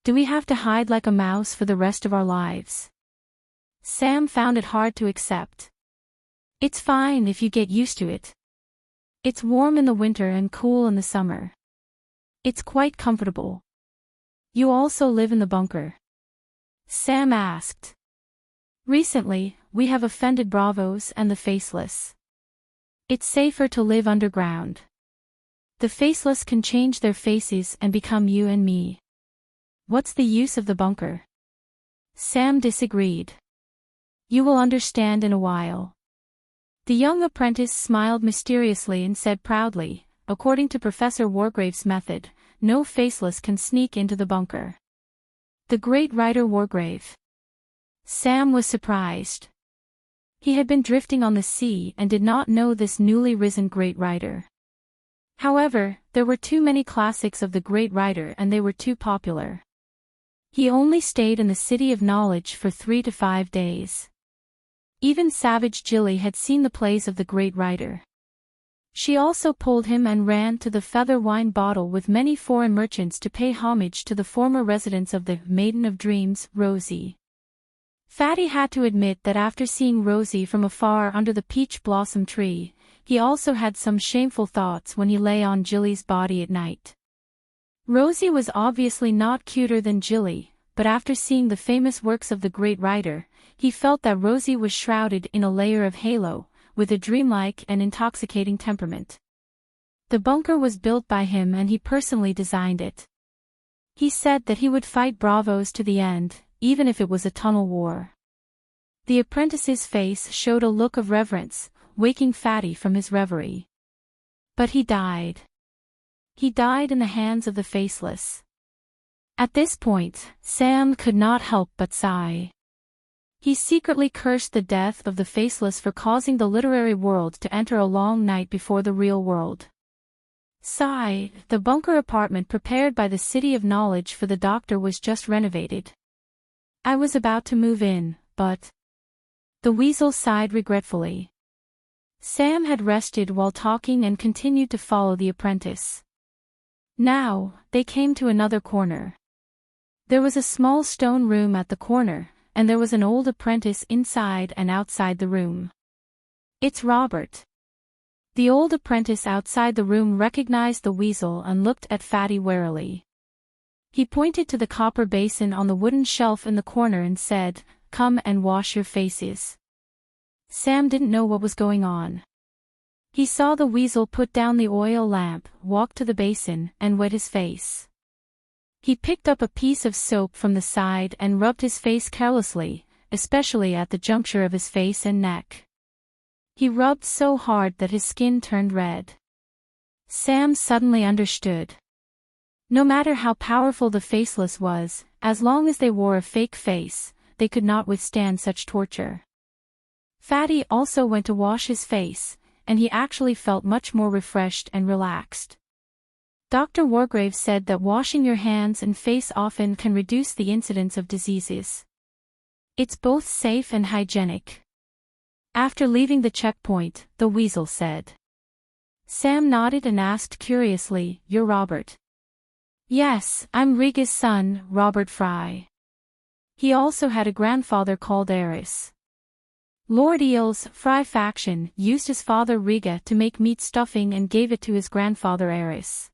"Do we have to hide like a mouse for the rest of our lives?" Sam found it hard to accept. "It's fine if you get used to it. It's warm in the winter and cool in the summer. It's quite comfortable." "You also live in the bunker?" Sam asked. "Recently, we have offended bravos and the faceless. It's safer to live underground. The faceless can change their faces and become you and me. What's the use of the bunker?" Sam disagreed. "You will understand in a while." The young apprentice smiled mysteriously and said proudly, "According to Professor Wargrave's method, no faceless can sneak into the bunker." The great writer Wargrave. Sam was surprised. He had been drifting on the sea and did not know this newly risen great writer. However, there were too many classics of the great writer and they were too popular. He only stayed in the city of knowledge for 3 to 5 days. Even savage Jilly had seen the plays of the great writer. She also pulled him and ran to the feather wine bottle with many foreign merchants to pay homage to the former residence of the Maiden of Dreams, Rosie. Fatty had to admit that after seeing Rosie from afar under the peach blossom tree, he also had some shameful thoughts when he lay on Jilly's body at night. Rosie was obviously not cuter than Jilly, but after seeing the famous works of the great writer, he felt that Rosie was shrouded in a layer of halo, with a dreamlike and intoxicating temperament. The bunker was built by him and he personally designed it. He said that he would fight bravos to the end, even if it was a tunnel war. The apprentice's face showed a look of reverence, waking Fatty from his reverie. But he died. He died in the hands of the faceless. At this point, Sam could not help but sigh. He secretly cursed the death of the faceless for causing the literary world to enter a long night before the real world. Sigh, the bunker apartment prepared by the City of Knowledge for the doctor was just renovated. I was about to move in, but... The weasel sighed regretfully. Sam had rested while talking and continued to follow the apprentice. Now, they came to another corner. There was a small stone room at the corner, and there was an old apprentice inside and outside the room. "It's Robert." The old apprentice outside the room recognized the weasel and looked at Fatty warily. He pointed to the copper basin on the wooden shelf in the corner and said, "Come and wash your faces." Sam didn't know what was going on. He saw the weasel put down the oil lamp, walk to the basin, and wet his face. He picked up a piece of soap from the side and rubbed his face carelessly, especially at the juncture of his face and neck. He rubbed so hard that his skin turned red. Sam suddenly understood. No matter how powerful the faceless was, as long as they wore a fake face, they could not withstand such torture. Fatty also went to wash his face, and he actually felt much more refreshed and relaxed. Dr. Wargrave said that washing your hands and face often can reduce the incidence of diseases. It's both safe and hygienic. After leaving the checkpoint, the weasel said. Sam nodded and asked curiously, "You're Robert?" "Yes, I'm Riga's son, Robert Fry." He also had a grandfather called Eris. Lord Eel's Fry faction used his father Riga to make meat stuffing and gave it to his grandfather Eris.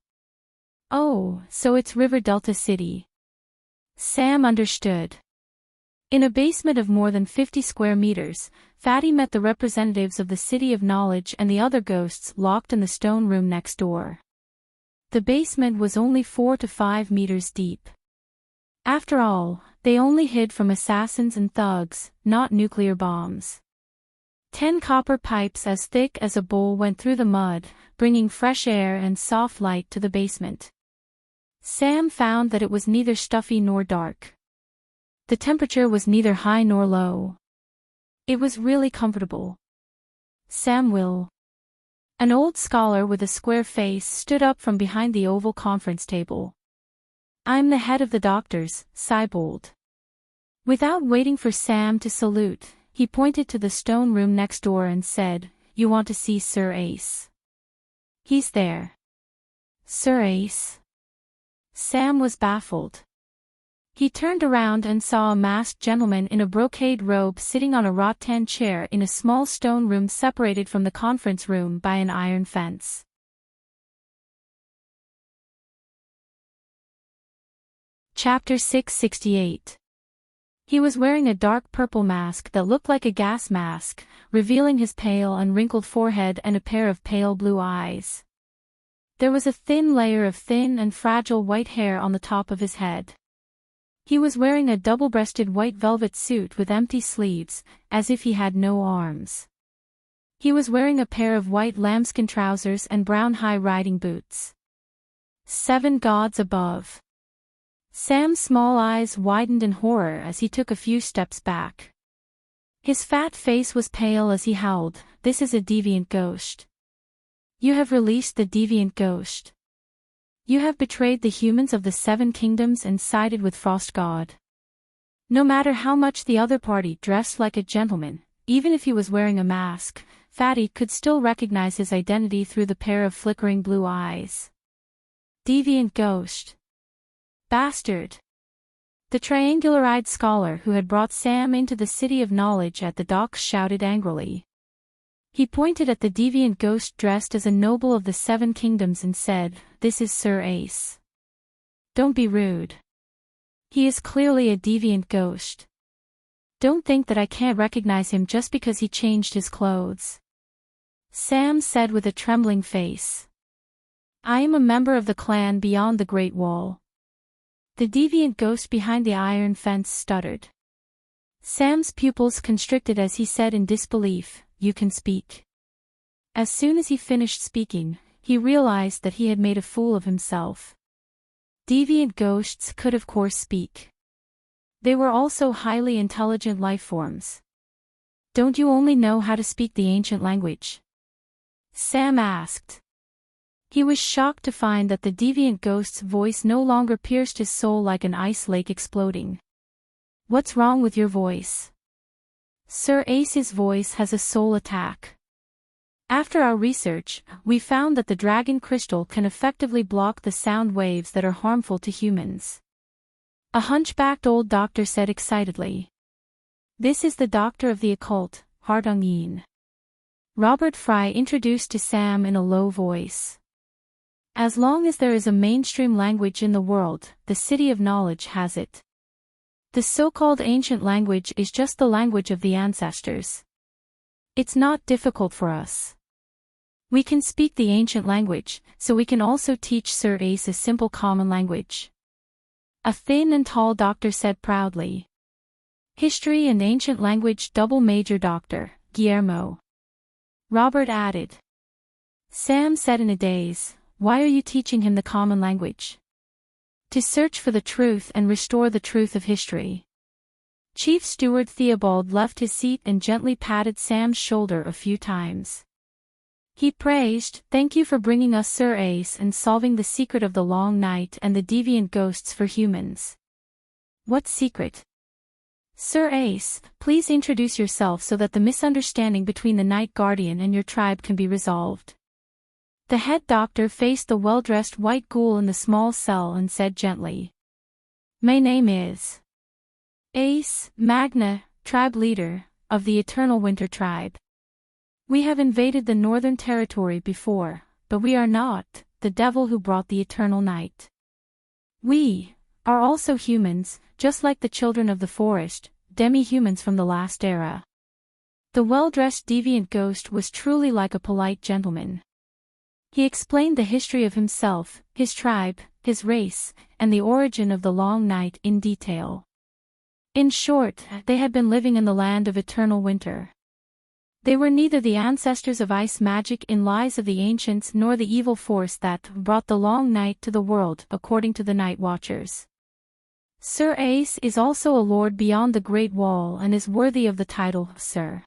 "Oh, so it's River Delta City." Sam understood. In a basement of more than 50 square meters, Fatty met the representatives of the City of Knowledge and the other ghosts locked in the stone room next door. The basement was only 4 to 5 meters deep. After all, they only hid from assassins and thugs, not nuclear bombs. 10 copper pipes as thick as a bowl went through the mud, bringing fresh air and soft light to the basement. Sam found that it was neither stuffy nor dark. The temperature was neither high nor low. It was really comfortable. Samuel, an old scholar with a square face, stood up from behind the oval conference table. "I'm the head of the doctors, Siebold." Without waiting for Sam to salute, he pointed to the stone room next door and said, "You want to see Sir Ace?" "He's there." "Sir Ace?" Sam was baffled. He turned around and saw a masked gentleman in a brocade robe sitting on a rattan chair in a small stone room separated from the conference room by an iron fence. Chapter 668. He was wearing a dark purple mask that looked like a gas mask, revealing his pale and wrinkled forehead and a pair of pale blue eyes. There was a thin layer of thin and fragile white hair on the top of his head. He was wearing a double-breasted white velvet suit with empty sleeves, as if he had no arms. He was wearing a pair of white lambskin trousers and brown high riding boots. 7 gods above. Sam's small eyes widened in horror as he took a few steps back. His fat face was pale as he howled, "This is a deviant ghost. You have released the deviant ghost. You have betrayed the humans of the 7 kingdoms and sided with Frost God." No matter how much the other party dressed like a gentleman, even if he was wearing a mask, Fatty could still recognize his identity through the pair of flickering blue eyes. Deviant ghost. Bastard. The triangular-eyed scholar who had brought Sam into the City of Knowledge at the docks shouted angrily. He pointed at the deviant ghost dressed as a noble of the 7 kingdoms and said, "This is Sir Ace. Don't be rude. He is clearly a deviant ghost. Don't think that I can't recognize him just because he changed his clothes." Sam said with a trembling face. "I am a member of the clan beyond the Great Wall." The deviant ghost behind the iron fence stuttered. Sam's pupils constricted as he said in disbelief, "You can speak." As soon as he finished speaking, he realized that he had made a fool of himself. Deviant ghosts could of course speak. They were also highly intelligent life forms. "Don't you only know how to speak the ancient language?" Sam asked. He was shocked to find that the deviant ghost's voice no longer pierced his soul like an ice lake exploding. "What's wrong with your voice?" "Sir Ace's voice has a soul attack. After our research, we found that the dragon crystal can effectively block the sound waves that are harmful to humans. A hunchbacked old doctor said excitedly. This is the doctor of the occult, Heartwarming. Robert Fry introduced to Sam in a low voice. As long as there is a mainstream language in the world, the City of Knowledge has it. The so-called ancient language is just the language of the ancestors. It's not difficult for us. We can speak the ancient language, so we can also teach Sir Ace a simple common language. A thin and tall doctor said proudly. History and ancient language double major doctor, Guillermo. Robert added. Sam said in a daze, why are you teaching him the common language? To search for the truth and restore the truth of history. Chief Steward Theobald left his seat and gently patted Sam's shoulder a few times. He praised, thank you for bringing us Sir Ace and solving the secret of the long night and the deviant ghosts for humans. What secret? Sir Ace, please introduce yourself so that the misunderstanding between the Night Guardian and your tribe can be resolved. The head doctor faced the well-dressed white ghoul in the small cell and said gently. My name is Ace, Magna, tribe leader, of the Eternal Winter tribe. We have invaded the Northern Territory before, but we are not the devil who brought the eternal night. We are also humans, just like the children of the forest, demi-humans from the last era. The well-dressed deviant ghost was truly like a polite gentleman. He explained the history of himself, his tribe, his race, and the origin of the long night in detail. In short, they had been living in the land of eternal winter. They were neither the ancestors of ice magic in lies of the ancients nor the evil force that brought the long night to the world, according to the Night Watchers. Sir Ace is also a lord beyond the Great Wall and is worthy of the title, Sir.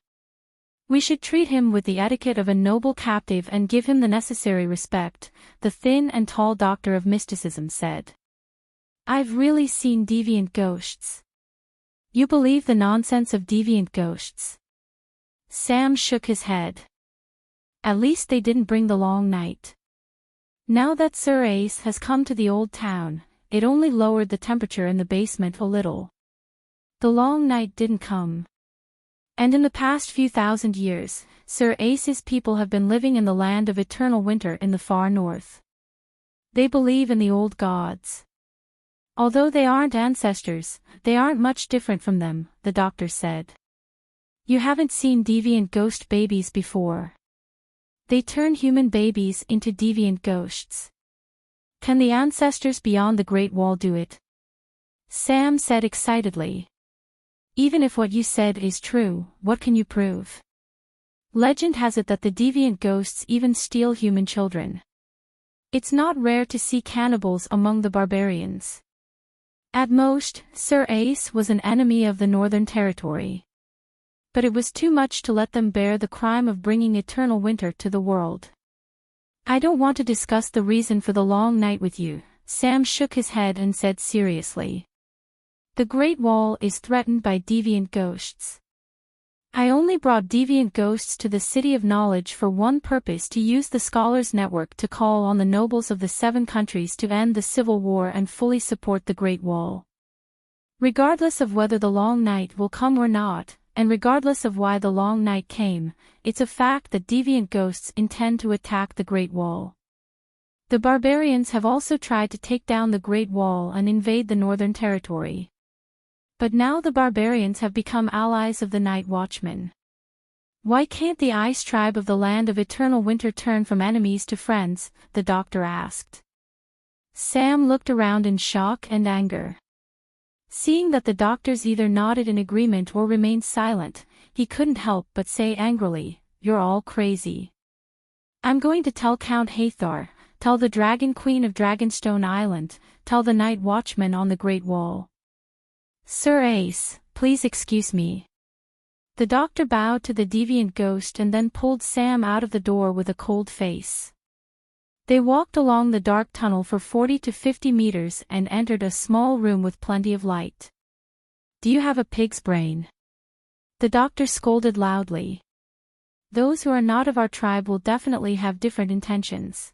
We should treat him with the etiquette of a noble captive and give him the necessary respect, the thin and tall doctor of mysticism said. I've really seen deviant ghosts. You believe the nonsense of deviant ghosts? Sam shook his head. At least they didn't bring the long night. Now that Sir Ace has come to the old town, it only lowered the temperature in the basement a little. The long night didn't come. And in the past few thousand years, Sir Ace's people have been living in the land of eternal winter in the far north. They believe in the old gods. Although they aren't ancestors, they aren't much different from them, the doctor said. You haven't seen deviant ghost babies before. They turn human babies into deviant ghosts. Can the ancestors beyond the Great Wall do it? Sam said excitedly. Even if what you said is true, what can you prove? Legend has it that the deviant ghosts even steal human children. It's not rare to see cannibals among the barbarians. At most, Sir Ace was an enemy of the Northern Territory. But it was too much to let them bear the crime of bringing eternal winter to the world. I don't want to discuss the reason for the long night with you, Sam shook his head and said seriously. The Great Wall is threatened by deviant ghosts. I only brought deviant ghosts to the City of Knowledge for one purpose: to use the Scholars Network to call on the nobles of the 7 countries to end the civil war and fully support the Great Wall. Regardless of whether the long night will come or not, and regardless of why the long night came, it's a fact that deviant ghosts intend to attack the Great Wall. The barbarians have also tried to take down the Great Wall and invade the Northern Territory. But now the barbarians have become allies of the Night Watchmen. Why can't the Ice Tribe of the land of eternal winter turn from enemies to friends? The doctor asked. Sam looked around in shock and anger. Seeing that the doctors either nodded in agreement or remained silent, he couldn't help but say angrily, "You're all crazy. I'm going to tell Count Hathor, tell the Dragon Queen of Dragonstone Island, tell the Night Watchmen on the Great Wall." Sir Ace, please excuse me. The doctor bowed to the deviant ghost and then pulled Sam out of the door with a cold face. They walked along the dark tunnel for 40 to 50 meters and entered a small room with plenty of light. Do you have a pig's brain? The doctor scolded loudly. Those who are not of our tribe will definitely have different intentions.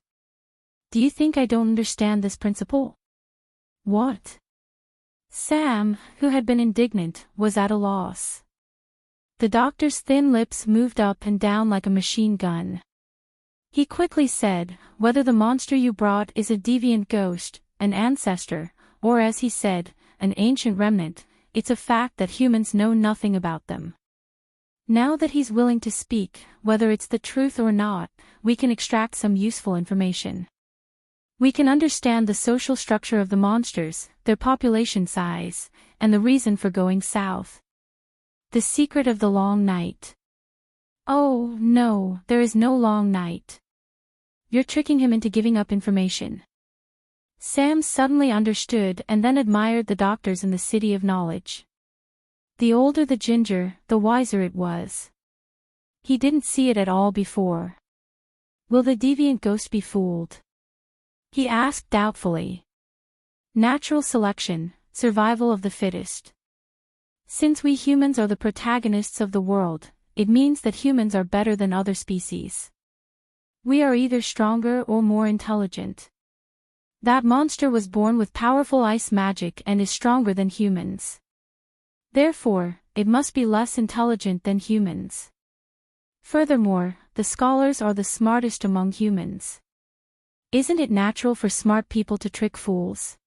Do you think I don't understand this principle? What? Sam, who had been indignant, was at a loss. The doctor's thin lips moved up and down like a machine gun. He quickly said, "Whether the monster you brought is a deviant ghost, an ancestor, or as he said, an ancient remnant, it's a fact that humans know nothing about them. Now that he's willing to speak, whether it's the truth or not, we can extract some useful information. We can understand the social structure of the monsters, their population size, and the reason for going south. The secret of the long night." "Oh, no, there is no long night. You're tricking him into giving up information." Sam suddenly understood and then admired the doctors in the city of knowledge. The older the ginger, the wiser it was. He didn't see it at all before. "Will the deviant ghost be fooled?" he asked doubtfully. "Natural selection, survival of the fittest. Since we humans are the protagonists of the world, it means that humans are better than other species. We are either stronger or more intelligent. That monster was born with powerful ice magic and is stronger than humans. Therefore, it must be less intelligent than humans. Furthermore, the scholars are the smartest among humans. Isn't it natural for smart people to trick fools?"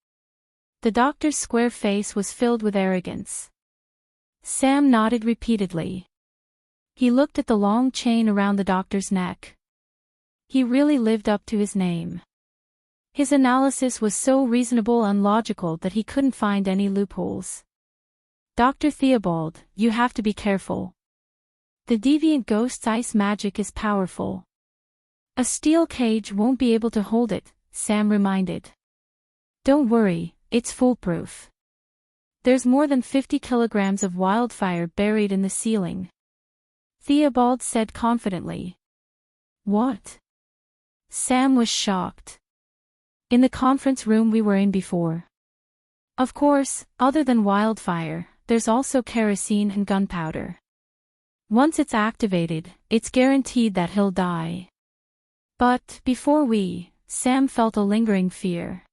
The doctor's square face was filled with arrogance. Sam nodded repeatedly. He looked at the long chain around the doctor's neck. He really lived up to his name. His analysis was so reasonable and logical that he couldn't find any loopholes. "Dr. Theobald, you have to be careful. The deviant ghost's ice magic is powerful. A steel cage won't be able to hold it," Sam reminded. "Don't worry, it's foolproof. There's more than 50 kilograms of wildfire buried in the ceiling," Theobald said confidently. "What?" Sam was shocked. "In the conference room we were in before. Of course, other than wildfire, there's also kerosene and gunpowder. Once it's activated, it's guaranteed that he'll die." But, Sam felt a lingering fear.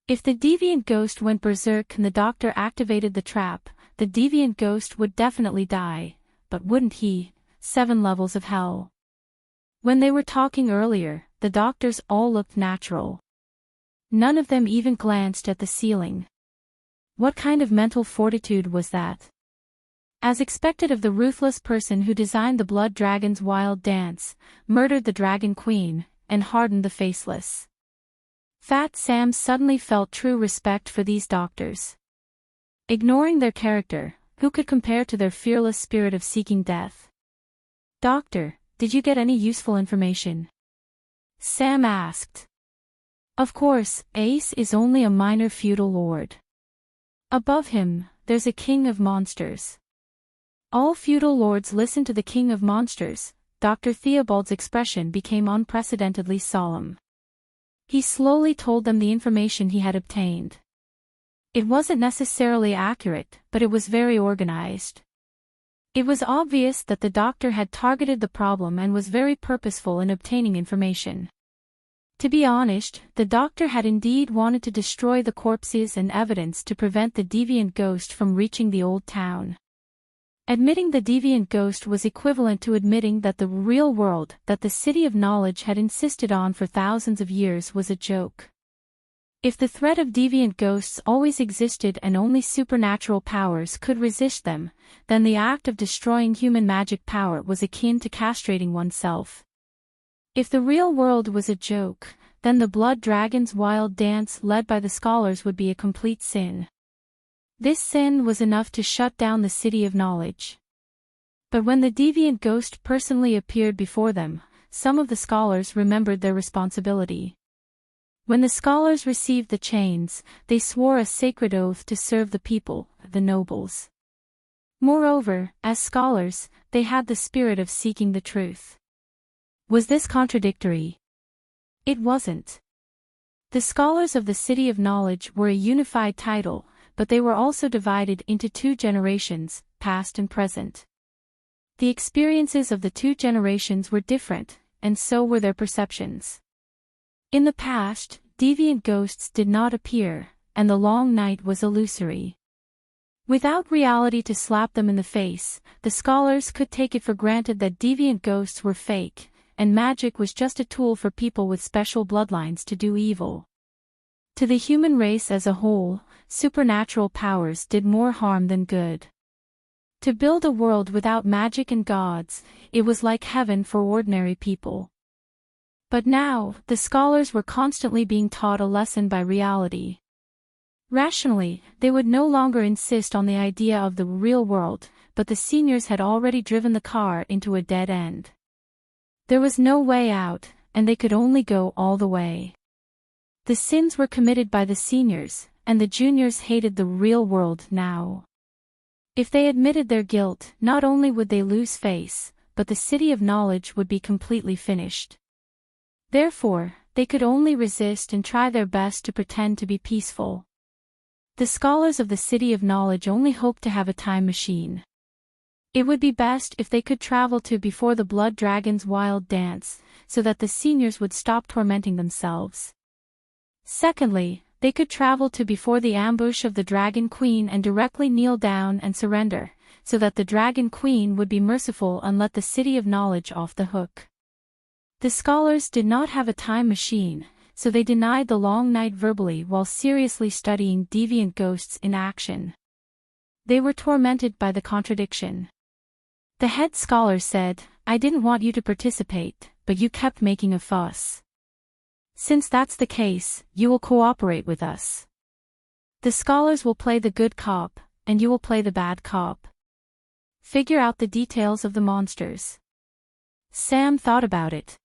If the deviant ghost went berserk and the doctor activated the trap, the deviant ghost would definitely die, but wouldn't he? 7 levels of hell. When they were talking earlier, the doctors all looked natural. None of them even glanced at the ceiling. What kind of mental fortitude was that? As expected of the ruthless person who designed the Blood Dragon's wild dance, murdered the Dragon Queen, and hardened the Faceless. Fat Sam suddenly felt true respect for these doctors. Ignoring their character, who could compare to their fearless spirit of seeking death? "Doctor, did you get any useful information?" Sam asked. "Of course, Ace is only a minor feudal lord. Above him, there's a king of monsters. All feudal lords listen to the king of monsters." Dr. Theobald's expression became unprecedentedly solemn. He slowly told them the information he had obtained. It wasn't necessarily accurate, but it was very organized. It was obvious that the doctor had targeted the problem and was very purposeful in obtaining information. To be honest, the doctor had indeed wanted to destroy the corpses and evidence to prevent the deviant ghost from reaching the old town. Admitting the deviant ghost was equivalent to admitting that the real world that the city of knowledge had insisted on for thousands of years was a joke. If the threat of deviant ghosts always existed and only supernatural powers could resist them, then the act of destroying human magic power was akin to castrating oneself. If the real world was a joke, then the Blood Dragon's wild dance led by the scholars would be a complete sin. This sin was enough to shut down the city of knowledge. But when the deviant ghost personally appeared before them, some of the scholars remembered their responsibility. When the scholars received the chains, they swore a sacred oath to serve the people, the nobles. Moreover, as scholars, they had the spirit of seeking the truth. Was this contradictory? It wasn't. The scholars of the City of Knowledge were a unified title, but they were also divided into 2 generations, past and present. The experiences of the 2 generations were different, and so were their perceptions. In the past, deviant ghosts did not appear, and the long night was illusory. Without reality to slap them in the face, the scholars could take it for granted that deviant ghosts were fake, and magic was just a tool for people with special bloodlines to do evil. To the human race as a whole, supernatural powers did more harm than good. To build a world without magic and gods, it was like heaven for ordinary people. But now, the scholars were constantly being taught a lesson by reality. Rationally, they would no longer insist on the idea of the real world, but the seniors had already driven the car into a dead end. There was no way out, and they could only go all the way. The sins were committed by the seniors, and the juniors hated the real world now. If they admitted their guilt, not only would they lose face, but the city of knowledge would be completely finished. Therefore, they could only resist and try their best to pretend to be peaceful. The scholars of the City of Knowledge only hoped to have a time machine. It would be best if they could travel to before the Blood Dragon's wild dance, so that the seniors would stop tormenting themselves. Secondly, they could travel to before the ambush of the Dragon Queen and directly kneel down and surrender, so that the Dragon Queen would be merciful and let the City of Knowledge off the hook. The scholars did not have a time machine, so they denied the long night verbally while seriously studying deviant ghosts in action. They were tormented by the contradiction. The head scholar said, "I didn't want you to participate, but you kept making a fuss. Since that's the case, you will cooperate with us. The scholars will play the good cop, and you will play the bad cop. Figure out the details of the monsters." Sam thought about it.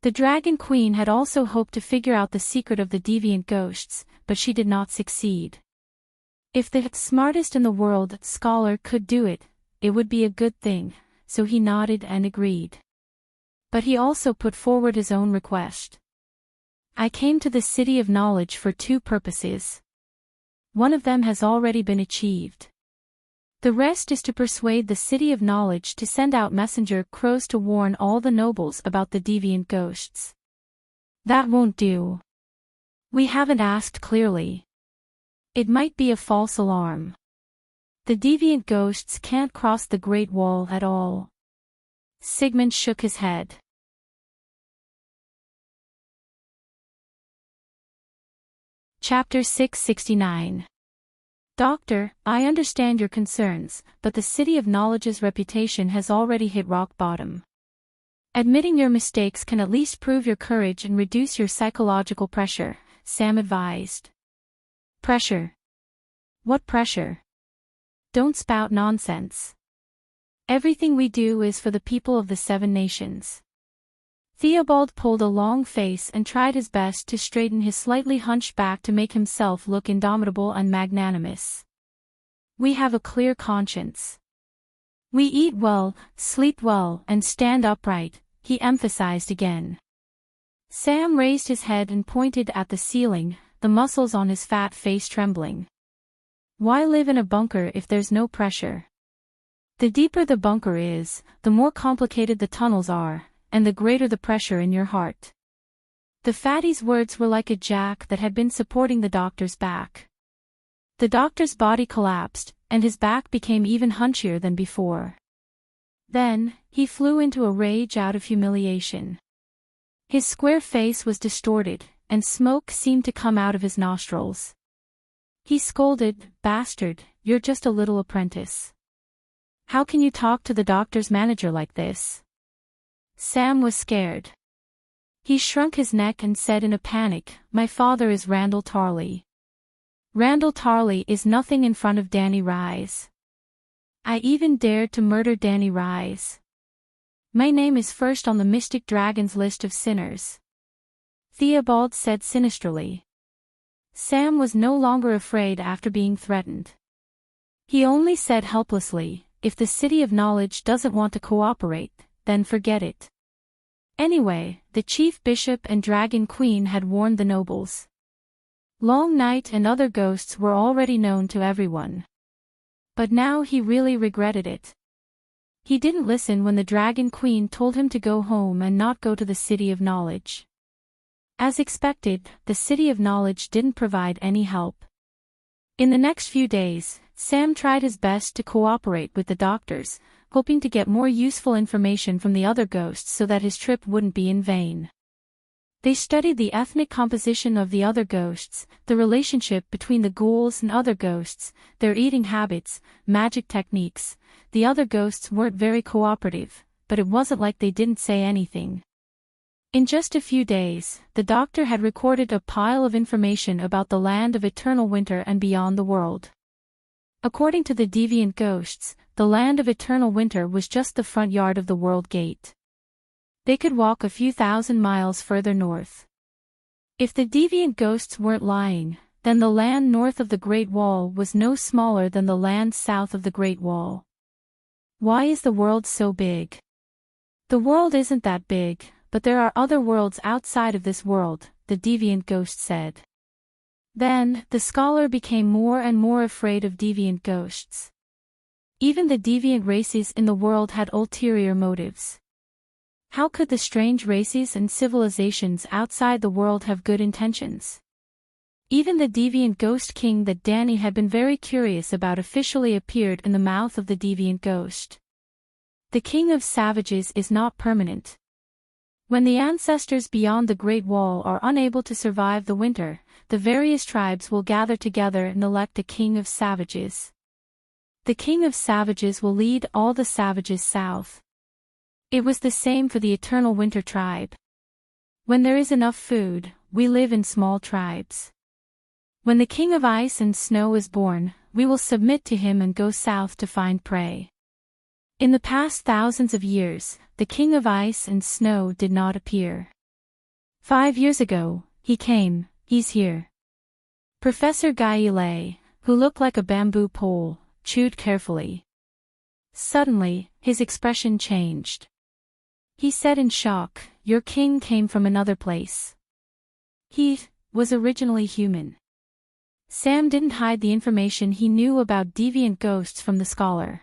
The Dragon Queen had also hoped to figure out the secret of the deviant ghosts, but she did not succeed. If the smartest in the world scholar could do it, it would be a good thing, so he nodded and agreed. But he also put forward his own request. "I came to the City of Knowledge for two purposes. One of them has already been achieved. The rest is to persuade the City of Knowledge to send out messenger crows to warn all the nobles about the deviant ghosts." "That won't do. We haven't asked clearly. It might be a false alarm. The deviant ghosts can't cross the Great Wall at all." Sigmund shook his head. Chapter 669. "Doctor, I understand your concerns, but the City of Knowledge's reputation has already hit rock bottom. Admitting your mistakes can at least prove your courage and reduce your psychological pressure," Sam advised. "Pressure? What pressure? Don't spout nonsense. Everything we do is for the people of the Seven Nations." Theobald pulled a long face and tried his best to straighten his slightly hunched back to make himself look indomitable and magnanimous. "We have a clear conscience. We eat well, sleep well, and stand upright," he emphasized again. Sam raised his head and pointed at the ceiling, the muscles on his fat face trembling. "Why live in a bunker if there's no pressure? The deeper the bunker is, the more complicated the tunnels are, and the greater the pressure in your heart." The fatty's words were like a jack that had been supporting the doctor's back. The doctor's body collapsed, and his back became even hunchier than before. Then, he flew into a rage out of humiliation. His square face was distorted, and smoke seemed to come out of his nostrils. He scolded, "Bastard, you're just a little apprentice. How can you talk to the doctor's manager like this?" Sam was scared. He shrunk his neck and said in a panic, "My father is Randall Tarley. Randall Tarley is nothing in front of Danny Rise. I even dared to murder Danny Rise. My name is first on the Mystic Dragon's list of sinners," Theobald said sinisterly. Sam was no longer afraid after being threatened. He only said helplessly, "If the City of Knowledge doesn't want to cooperate, then forget it." Anyway, the chief bishop and Dragon Queen had warned the nobles. Long Night and other ghosts were already known to everyone. But now he really regretted it. He didn't listen when the Dragon Queen told him to go home and not go to the City of Knowledge. As expected, the City of Knowledge didn't provide any help. In the next few days, Sam tried his best to cooperate with the doctors, hoping to get more useful information from the other ghosts so that his trip wouldn't be in vain. They studied the ethnic composition of the other ghosts, the relationship between the ghouls and other ghosts, their eating habits, magic techniques. The other ghosts weren't very cooperative, but it wasn't like they didn't say anything. In just a few days, the doctor had recorded a pile of information about the land of eternal winter and beyond the world. According to the deviant ghosts, the land of eternal winter was just the front yard of the world gate. They could walk a few thousand miles further north. If the deviant ghosts weren't lying, then the land north of the Great Wall was no smaller than the land south of the Great Wall. Why is the world so big? The world isn't that big, but there are other worlds outside of this world, the deviant ghost said. Then, the scholar became more and more afraid of deviant ghosts. Even the deviant races in the world had ulterior motives. How could the strange races and civilizations outside the world have good intentions? Even the deviant ghost king that Danny had been very curious about officially appeared in the mouth of the deviant ghost. The king of savages is not permanent. When the ancestors beyond the Great Wall are unable to survive the winter, the various tribes will gather together and elect a king of savages. The king of savages will lead all the savages south. It was the same for the eternal winter tribe. When there is enough food, we live in small tribes. When the king of ice and snow is born, we will submit to him and go south to find prey. In the past thousands of years, the king of ice and snow did not appear. 5 years ago, he came, he's here. Professor Gaile, who looked like a bamboo pole, chewed carefully. Suddenly, his expression changed. He said in shock, "Your king came from another place. He was originally human." Sam didn't hide the information he knew about deviant ghosts from the scholar.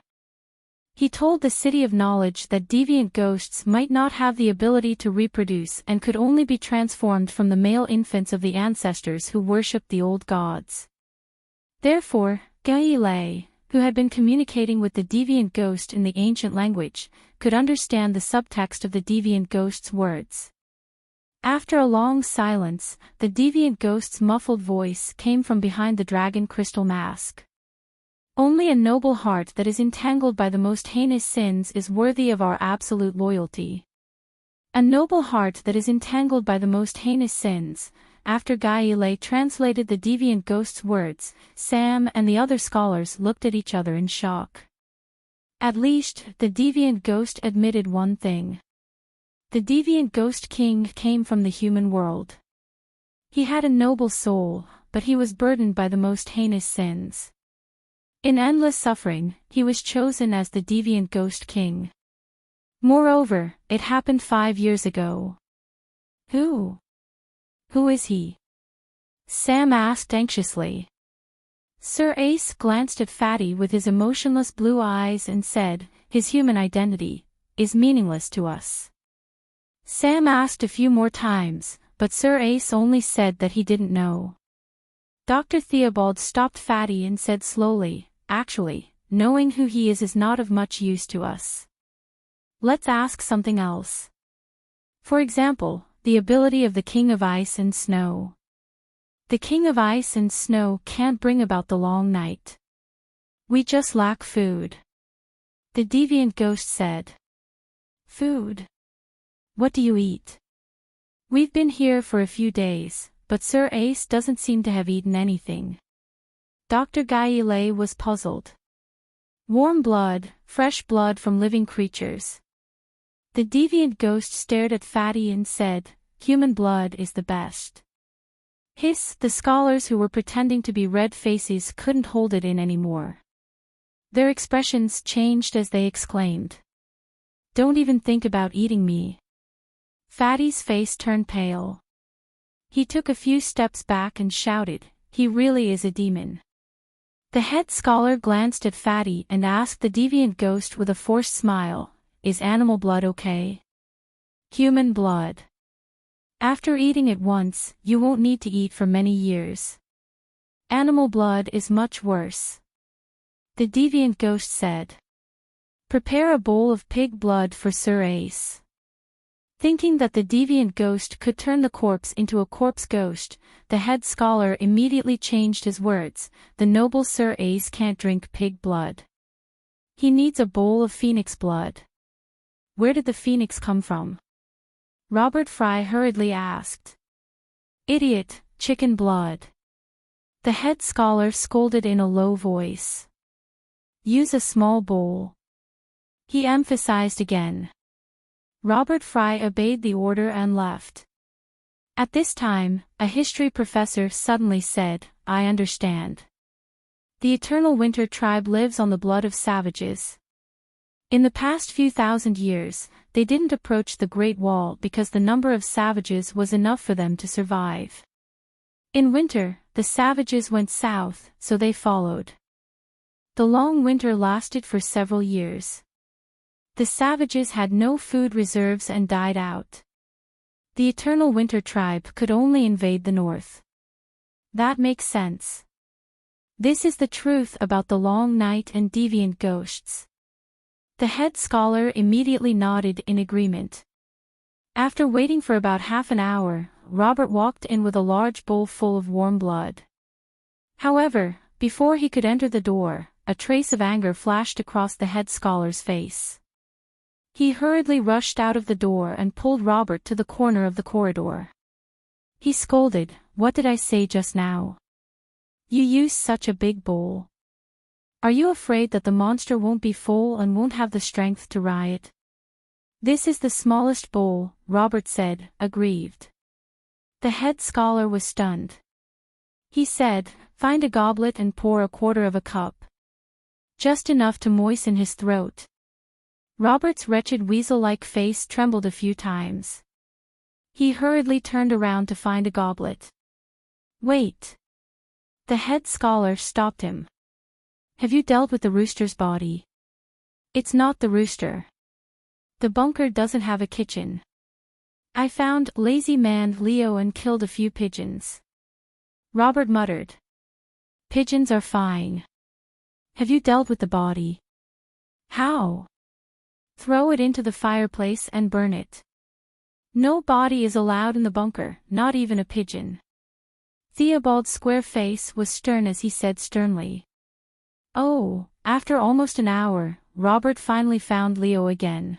He told the City of Knowledge that deviant ghosts might not have the ability to reproduce and could only be transformed from the male infants of the ancestors who worshipped the old gods. Therefore, Gaile, who had been communicating with the deviant ghost in the ancient language, could understand the subtext of the deviant ghost's words. After a long silence, the deviant ghost's muffled voice came from behind the dragon crystal mask. "Only a noble heart that is entangled by the most heinous sins is worthy of our absolute loyalty." A noble heart that is entangled by the most heinous sins. After Gaile translated the deviant ghost's words, Sam and the other scholars looked at each other in shock. At least, the deviant ghost admitted one thing. The deviant ghost king came from the human world. He had a noble soul, but he was burdened by the most heinous sins. In endless suffering, he was chosen as the deviant ghost king. Moreover, it happened 5 years ago. Who is he? Sam asked anxiously. Sir Ace glanced at Fatty with his emotionless blue eyes and said, "His human identity is meaningless to us." Sam asked a few more times, but Sir Ace only said that he didn't know. Dr. Theobald stopped Fatty and said slowly, "Actually, knowing who he is not of much use to us. Let's ask something else. For example, the ability of the King of Ice and Snow. The King of Ice and Snow can't bring about the long night. We just lack food." The deviant ghost said. "Food? What do you eat?" "We've been here for a few days, but Sir Ace doesn't seem to have eaten anything." Dr. Gaile was puzzled. "Warm blood, fresh blood from living creatures." The deviant ghost stared at Fatty and said, "Human blood is the best." The scholars who were pretending to be red faces couldn't hold it in anymore. Their expressions changed as they exclaimed, "Don't even think about eating me." Fatty's face turned pale. He took a few steps back and shouted, "He really is a demon." The head scholar glanced at Fatty and asked the deviant ghost with a forced smile, "Is animal blood okay?" "Human blood." After eating it once, you won't need to eat for many years. Animal blood is much worse. The deviant ghost said. Prepare a bowl of pig blood for Sir Ace. Thinking that the deviant ghost could turn the corpse into a corpse ghost, the head scholar immediately changed his words. The noble Sir Ace can't drink pig blood. He needs a bowl of phoenix blood. Where did the phoenix come from? Robert Fry hurriedly asked. Idiot, chicken blood. The head scholar scolded in a low voice. Use a small bowl. He emphasized again. Robert Fry obeyed the order and left. At this time, a history professor suddenly said, I understand. The eternal winter tribe lives on the blood of savages. In the past few thousand years, they didn't approach the Great Wall because the number of savages was enough for them to survive. In winter, the savages went south, so they followed. The long winter lasted for several years. The savages had no food reserves and died out. The eternal winter tribe could only invade the north. That makes sense. This is the truth about the long night and deviant ghosts. The head scholar immediately nodded in agreement. After waiting for about half an hour, Robert walked in with a large bowl full of warm blood. However, before he could enter the door, a trace of anger flashed across the head scholar's face. He hurriedly rushed out of the door and pulled Robert to the corner of the corridor. He scolded, What did I say just now? You used such a big bowl. Are you afraid that the monster won't be full and won't have the strength to riot? This is the smallest bowl, Robert said, aggrieved. The head scholar was stunned. He said, Find a goblet and pour a quarter of a cup. Just enough to moisten his throat. Robert's wretched weasel-like face trembled a few times. He hurriedly turned around to find a goblet. Wait. The head scholar stopped him. Have you dealt with the rooster's body? It's not the rooster. The bunker doesn't have a kitchen. I found lazy man Leo and killed a few pigeons. Robert muttered. Pigeons are fine. Have you dealt with the body? How? Throw it into the fireplace and burn it. No body is allowed in the bunker, not even a pigeon. Theobald's square face was stern as he said sternly. Oh, after almost an hour, Robert finally found Leo again.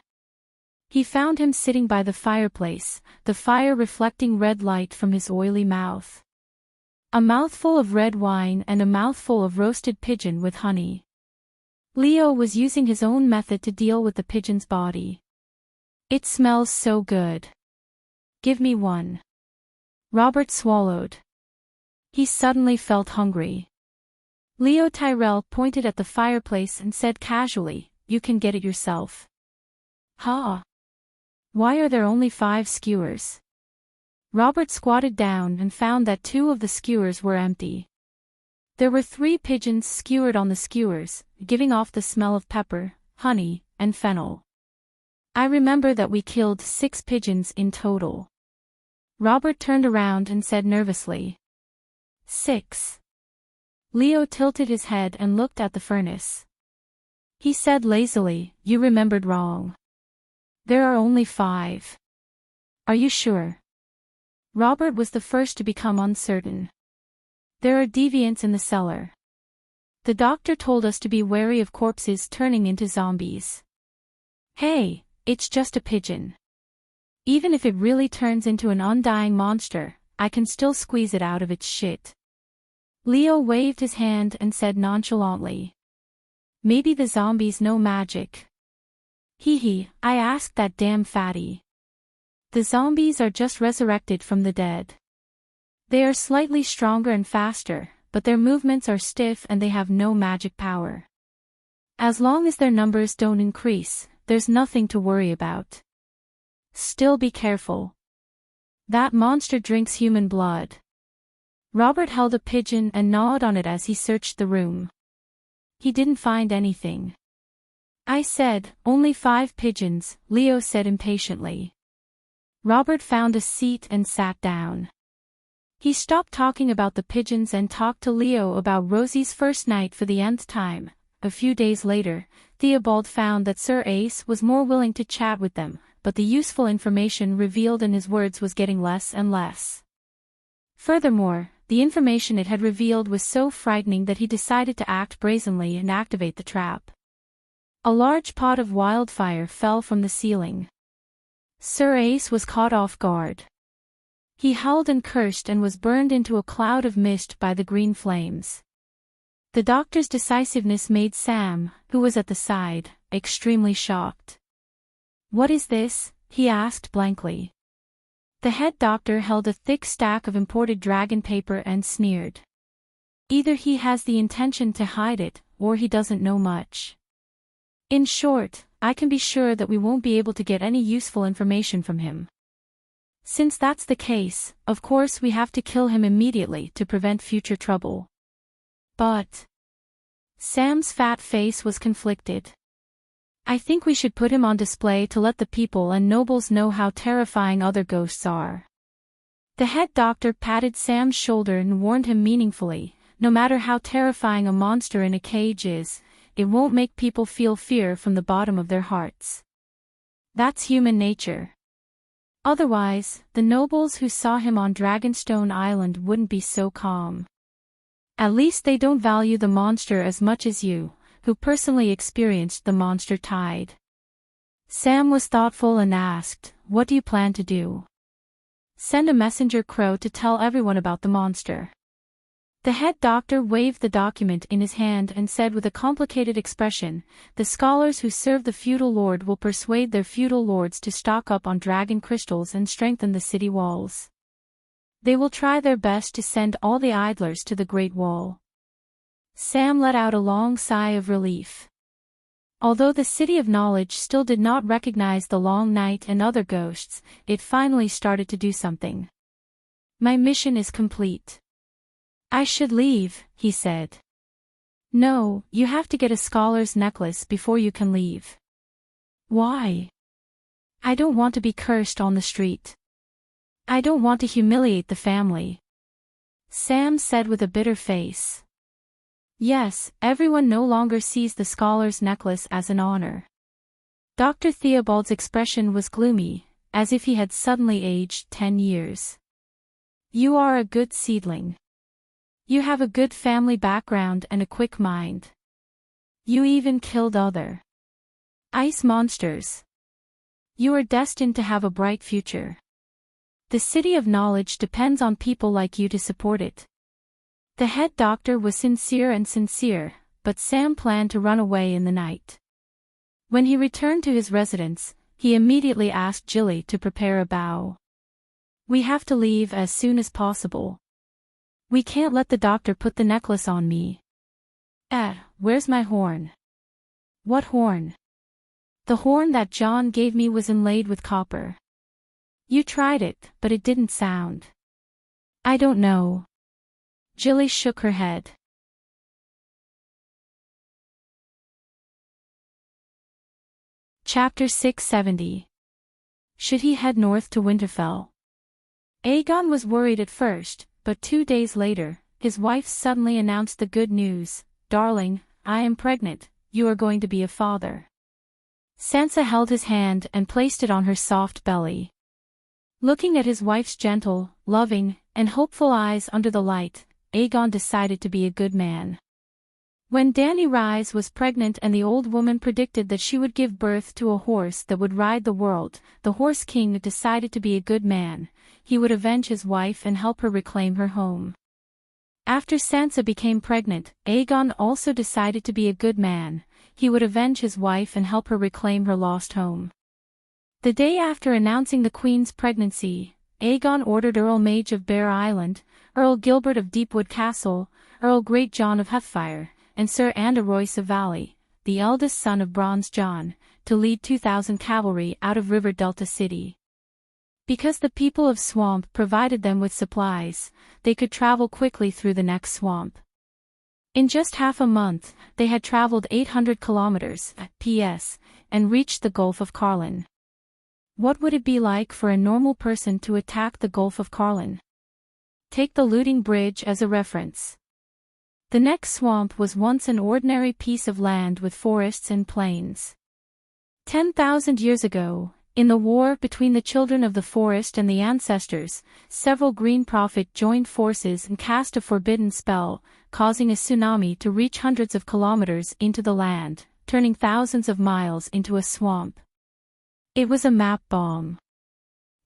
He found him sitting by the fireplace, the fire reflecting red light from his oily mouth. A mouthful of red wine and a mouthful of roasted pigeon with honey. Leo was using his own method to deal with the pigeon's body. It smells so good. Give me one. Robert swallowed. He suddenly felt hungry. Leo Tyrell pointed at the fireplace and said casually, You can get it yourself. Ha! Why are there only 5 skewers? Robert squatted down and found that 2 of the skewers were empty. There were 3 pigeons skewered on the skewers, giving off the smell of pepper, honey, and fennel. I remember that we killed 6 pigeons in total. Robert turned around and said nervously. 6. Leo tilted his head and looked at the furnace. He said lazily, You remembered wrong. There are only 5. Are you sure? Robert was the first to become uncertain. There are deviants in the cellar. The doctor told us to be wary of corpses turning into zombies. Hey, it's just a pigeon. Even if it really turns into an undying monster, I can still squeeze it out of its shit. Leo waved his hand and said nonchalantly. Maybe the zombies know magic. Hee, I asked that damn fatty. The zombies are just resurrected from the dead. They are slightly stronger and faster, but their movements are stiff and they have no magic power. As long as their numbers don't increase, there's nothing to worry about. Still be careful. That monster drinks human blood. Robert held a pigeon and gnawed on it as he searched the room. He didn't find anything. I said, only 5 pigeons, Leo said impatiently. Robert found a seat and sat down. He stopped talking about the pigeons and talked to Leo about Rosie's first night for the nth time. A few days later, Theobald found that Sir Ace was more willing to chat with them, but the useful information revealed in his words was getting less and less. Furthermore, the information it had revealed was so frightening that he decided to act brazenly and activate the trap. A large pot of wildfire fell from the ceiling. Sir Ace was caught off guard. He howled and cursed and was burned into a cloud of mist by the green flames. The doctor's decisiveness made Sam, who was at the side, extremely shocked. "What is this?" he asked blankly. The head doctor held a thick stack of imported dragon paper and sneered. "Either he has the intention to hide it, or he doesn't know much. In short, I can be sure that we won't be able to get any useful information from him. Since that's the case, of course we have to kill him immediately to prevent future trouble." But Sam's fat face was conflicted. "I think we should put him on display to let the people and nobles know how terrifying other ghosts are." The head doctor patted Sam's shoulder and warned him meaningfully, "No matter how terrifying a monster in a cage is, it won't make people feel fear from the bottom of their hearts. That's human nature. Otherwise, the nobles who saw him on Dragonstone Island wouldn't be so calm. At least they don't value the monster as much as you, who personally experienced the monster tide." Sam was thoughtful and asked, "What do you plan to do?" "Send a messenger crow to tell everyone about the monster." The head doctor waved the document in his hand and said with a complicated expression, "The scholars who serve the feudal lord will persuade their feudal lords to stock up on dragon crystals and strengthen the city walls. They will try their best to send all the idlers to the Great Wall." Sam let out a long sigh of relief. Although the City of Knowledge still did not recognize the Long Night and other ghosts, it finally started to do something. "My mission is complete. I should leave," he said. "No, you have to get a scholar's necklace before you can leave." "Why?" "I don't want to be cursed on the street. I don't want to humiliate the family," Sam said with a bitter face. Yes, everyone no longer sees the scholar's necklace as an honor. Dr. Theobald's expression was gloomy, as if he had suddenly aged 10 years. "You are a good seedling. You have a good family background and a quick mind. You even killed other ice monsters. You are destined to have a bright future. The City of Knowledge depends on people like you to support it." The head doctor was sincere, but Sam planned to run away in the night. When he returned to his residence, he immediately asked Jilly to prepare a bow. "We have to leave as soon as possible. We can't let the doctor put the necklace on me." Where's my horn?" "What horn?" "The horn that John gave me was inlaid with copper. You tried it, but it didn't sound." "I don't know." Jilly shook her head. Chapter 670. Should he head north to Winterfell? Aegon was worried at first, but 2 days later, his wife suddenly announced the good news. "Darling, I am pregnant, you are going to be a father." Sansa held his hand and placed it on her soft belly. Looking at his wife's gentle, loving, and hopeful eyes under the light, Aegon decided to be a good man. When Dany Rise was pregnant and the old woman predicted that she would give birth to a horse that would ride the world, the Horse King decided to be a good man. He would avenge his wife and help her reclaim her home. After Sansa became pregnant, Aegon also decided to be a good man. He would avenge his wife and help her reclaim her lost home. The day after announcing the Queen's pregnancy, Aegon ordered Earl Mage of Bear Island, Earl Gilbert of Deepwood Castle, Earl Great John of Heffire, and Sir Andor Royce of Valley, the eldest son of Bronze John, to lead 2,000 cavalry out of River Delta City. Because the people of Swamp provided them with supplies, they could travel quickly through the next swamp. In just half a month, they had traveled 800 kilometers, PS, and reached the Gulf of Carlin. What would it be like for a normal person to attack the Gulf of Carlin? Take the looting bridge as a reference. The next swamp was once an ordinary piece of land with forests and plains. 10,000 years ago, in the war between the children of the forest and the ancestors, several green prophet joined forces and cast a forbidden spell, causing a tsunami to reach hundreds of kilometers into the land, turning thousands of miles into a swamp. It was a map bomb.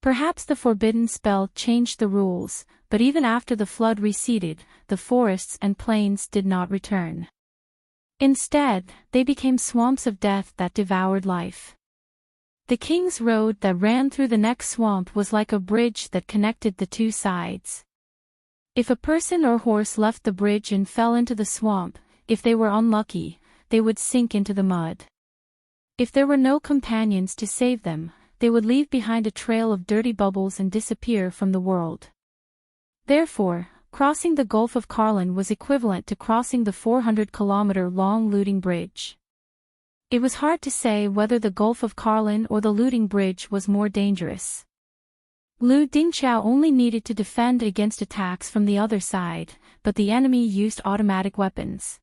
Perhaps the forbidden spell changed the rules, but even after the flood receded, the forests and plains did not return. Instead, they became swamps of death that devoured life. The King's Road that ran through the next swamp was like a bridge that connected the two sides. If a person or horse left the bridge and fell into the swamp, if they were unlucky, they would sink into the mud. If there were no companions to save them, they would leave behind a trail of dirty bubbles and disappear from the world. Therefore, crossing the Gulf of Carlin was equivalent to crossing the 400-kilometer-long looting bridge. It was hard to say whether the Gulf of Carlin or the looting bridge was more dangerous. Lu Dingqiao only needed to defend against attacks from the other side, but the enemy used automatic weapons.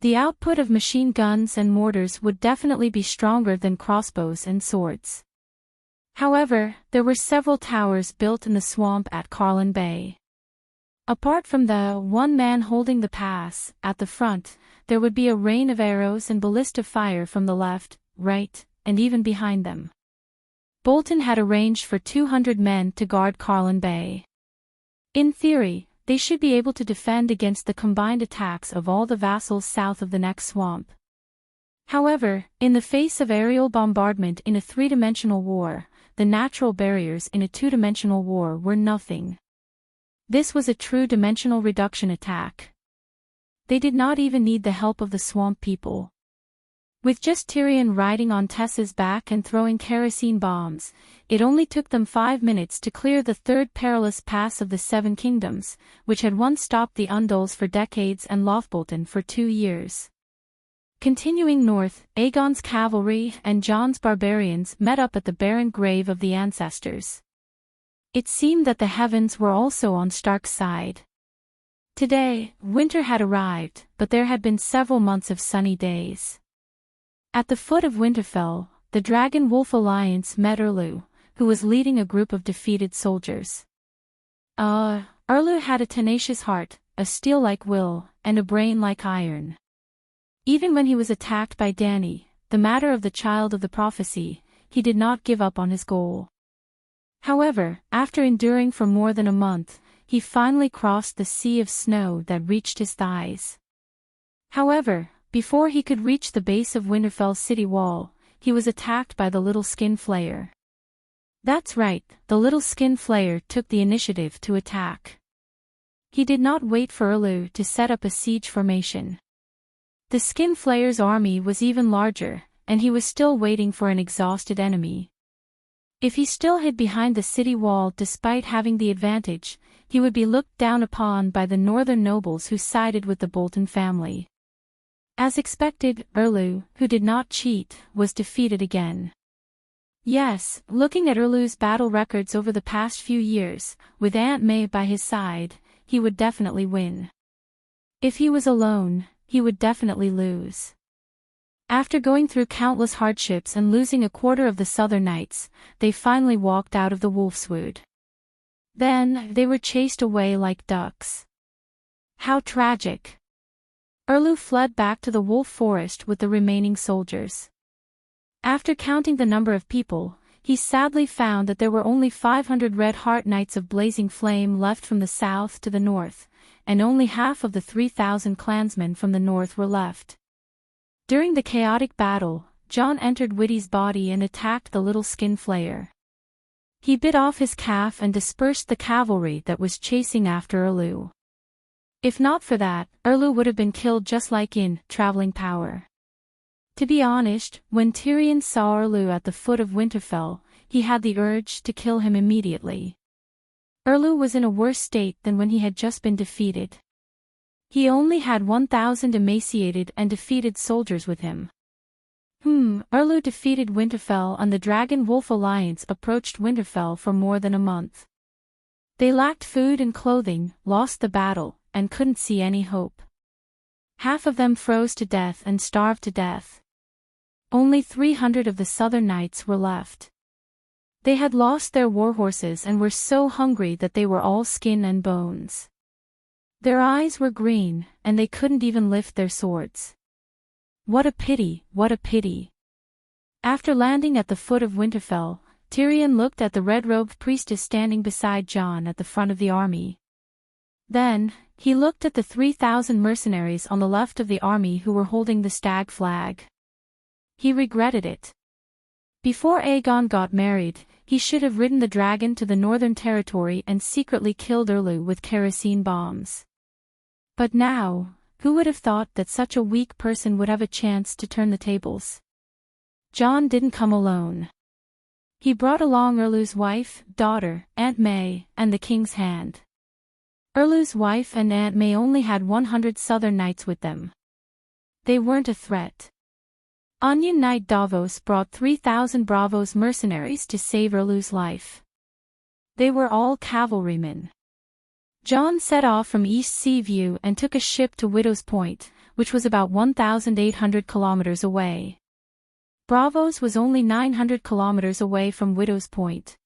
The output of machine guns and mortars would definitely be stronger than crossbows and swords. However, there were several towers built in the swamp at Carlin Bay. Apart from the one man holding the pass, at the front, there would be a rain of arrows and ballista fire from the left, right, and even behind them. Bolton had arranged for 200 men to guard Carlin Bay. In theory, they should be able to defend against the combined attacks of all the vassals south of the next swamp. However, in the face of aerial bombardment in a three-dimensional war, the natural barriers in a two-dimensional war were nothing. This was a true dimensional reduction attack. They did not even need the help of the swamp people. With just Tyrion riding on Tessa's back and throwing kerosene bombs, it only took them 5 minutes to clear the third perilous pass of the Seven Kingdoms, which had once stopped the Undulls for decades and Lothbolton for 2 years. Continuing north, Aegon's cavalry and Jon's barbarians met up at the barren grave of the ancestors. It seemed that the heavens were also on Stark's side. Today, winter had arrived, but there had been several months of sunny days. At the foot of Winterfell, the Dragon Wolf Alliance met Erlu, who was leading a group of defeated soldiers. Erlu had a tenacious heart, a steel-like will, and a brain like iron. Even when he was attacked by Dany, the matter of the child of the prophecy, he did not give up on his goal. However, after enduring for more than a month, he finally crossed the sea of snow that reached his thighs. However, before he could reach the base of Winterfell's city wall, he was attacked by the Little Skin Flayer. That's right, the Little Skin Flayer took the initiative to attack. He did not wait for Erlu to set up a siege formation. The Skin Flayer's army was even larger, and he was still waiting for an exhausted enemy. If he still hid behind the city wall despite having the advantage, he would be looked down upon by the northern nobles who sided with the Bolton family. As expected, Erlu, who did not cheat, was defeated again. Yes, looking at Erlu's battle records over the past few years, with Aunt May by his side, he would definitely win. If he was alone, he would definitely lose. After going through countless hardships and losing a quarter of the Southern Knights, they finally walked out of the Wolfswood. Then, they were chased away like ducks. How tragic! Erlu fled back to the Wolf Forest with the remaining soldiers. After counting the number of people, he sadly found that there were only 500 Red Heart Knights of Blazing Flame left from the south to the north, and only half of the 3,000 clansmen from the north were left. During the chaotic battle, Jon entered Witty's body and attacked the Little Skin Flayer. He bit off his calf and dispersed the cavalry that was chasing after Erlu. If not for that, Erlu would have been killed just like in Traveling Power. To be honest, when Tyrion saw Erlu at the foot of Winterfell, he had the urge to kill him immediately. Erlu was in a worse state than when he had just been defeated. He only had 1,000 emaciated and defeated soldiers with him. Erlu defeated Winterfell and the Dragon-Wolf Alliance approached Winterfell for more than a month. They lacked food and clothing, lost the battle, and couldn't see any hope. Half of them froze to death and starved to death. Only 300 of the southern knights were left. They had lost their warhorses and were so hungry that they were all skin and bones. Their eyes were green, and they couldn't even lift their swords. What a pity, what a pity. After landing at the foot of Winterfell, Tyrion looked at the red-robed priestess standing beside Jon at the front of the army. Then, he looked at the 3,000 mercenaries on the left of the army who were holding the stag flag. He regretted it. Before Aegon got married, he should have ridden the dragon to the northern territory and secretly killed Erlu with kerosene bombs. But now, who would have thought that such a weak person would have a chance to turn the tables? Jon didn't come alone. He brought along Erlu's wife, daughter, Aunt May, and the king's hand. Erlu's wife and Aunt May only had 100 southern knights with them. They weren't a threat. Onion Knight Davos brought 3,000 Braavos mercenaries to save Erlu's life. They were all cavalrymen. Jon set off from East Sea View and took a ship to Widow's Point, which was about 1,800 kilometers away. Braavos was only 900 kilometers away from Widow's Point.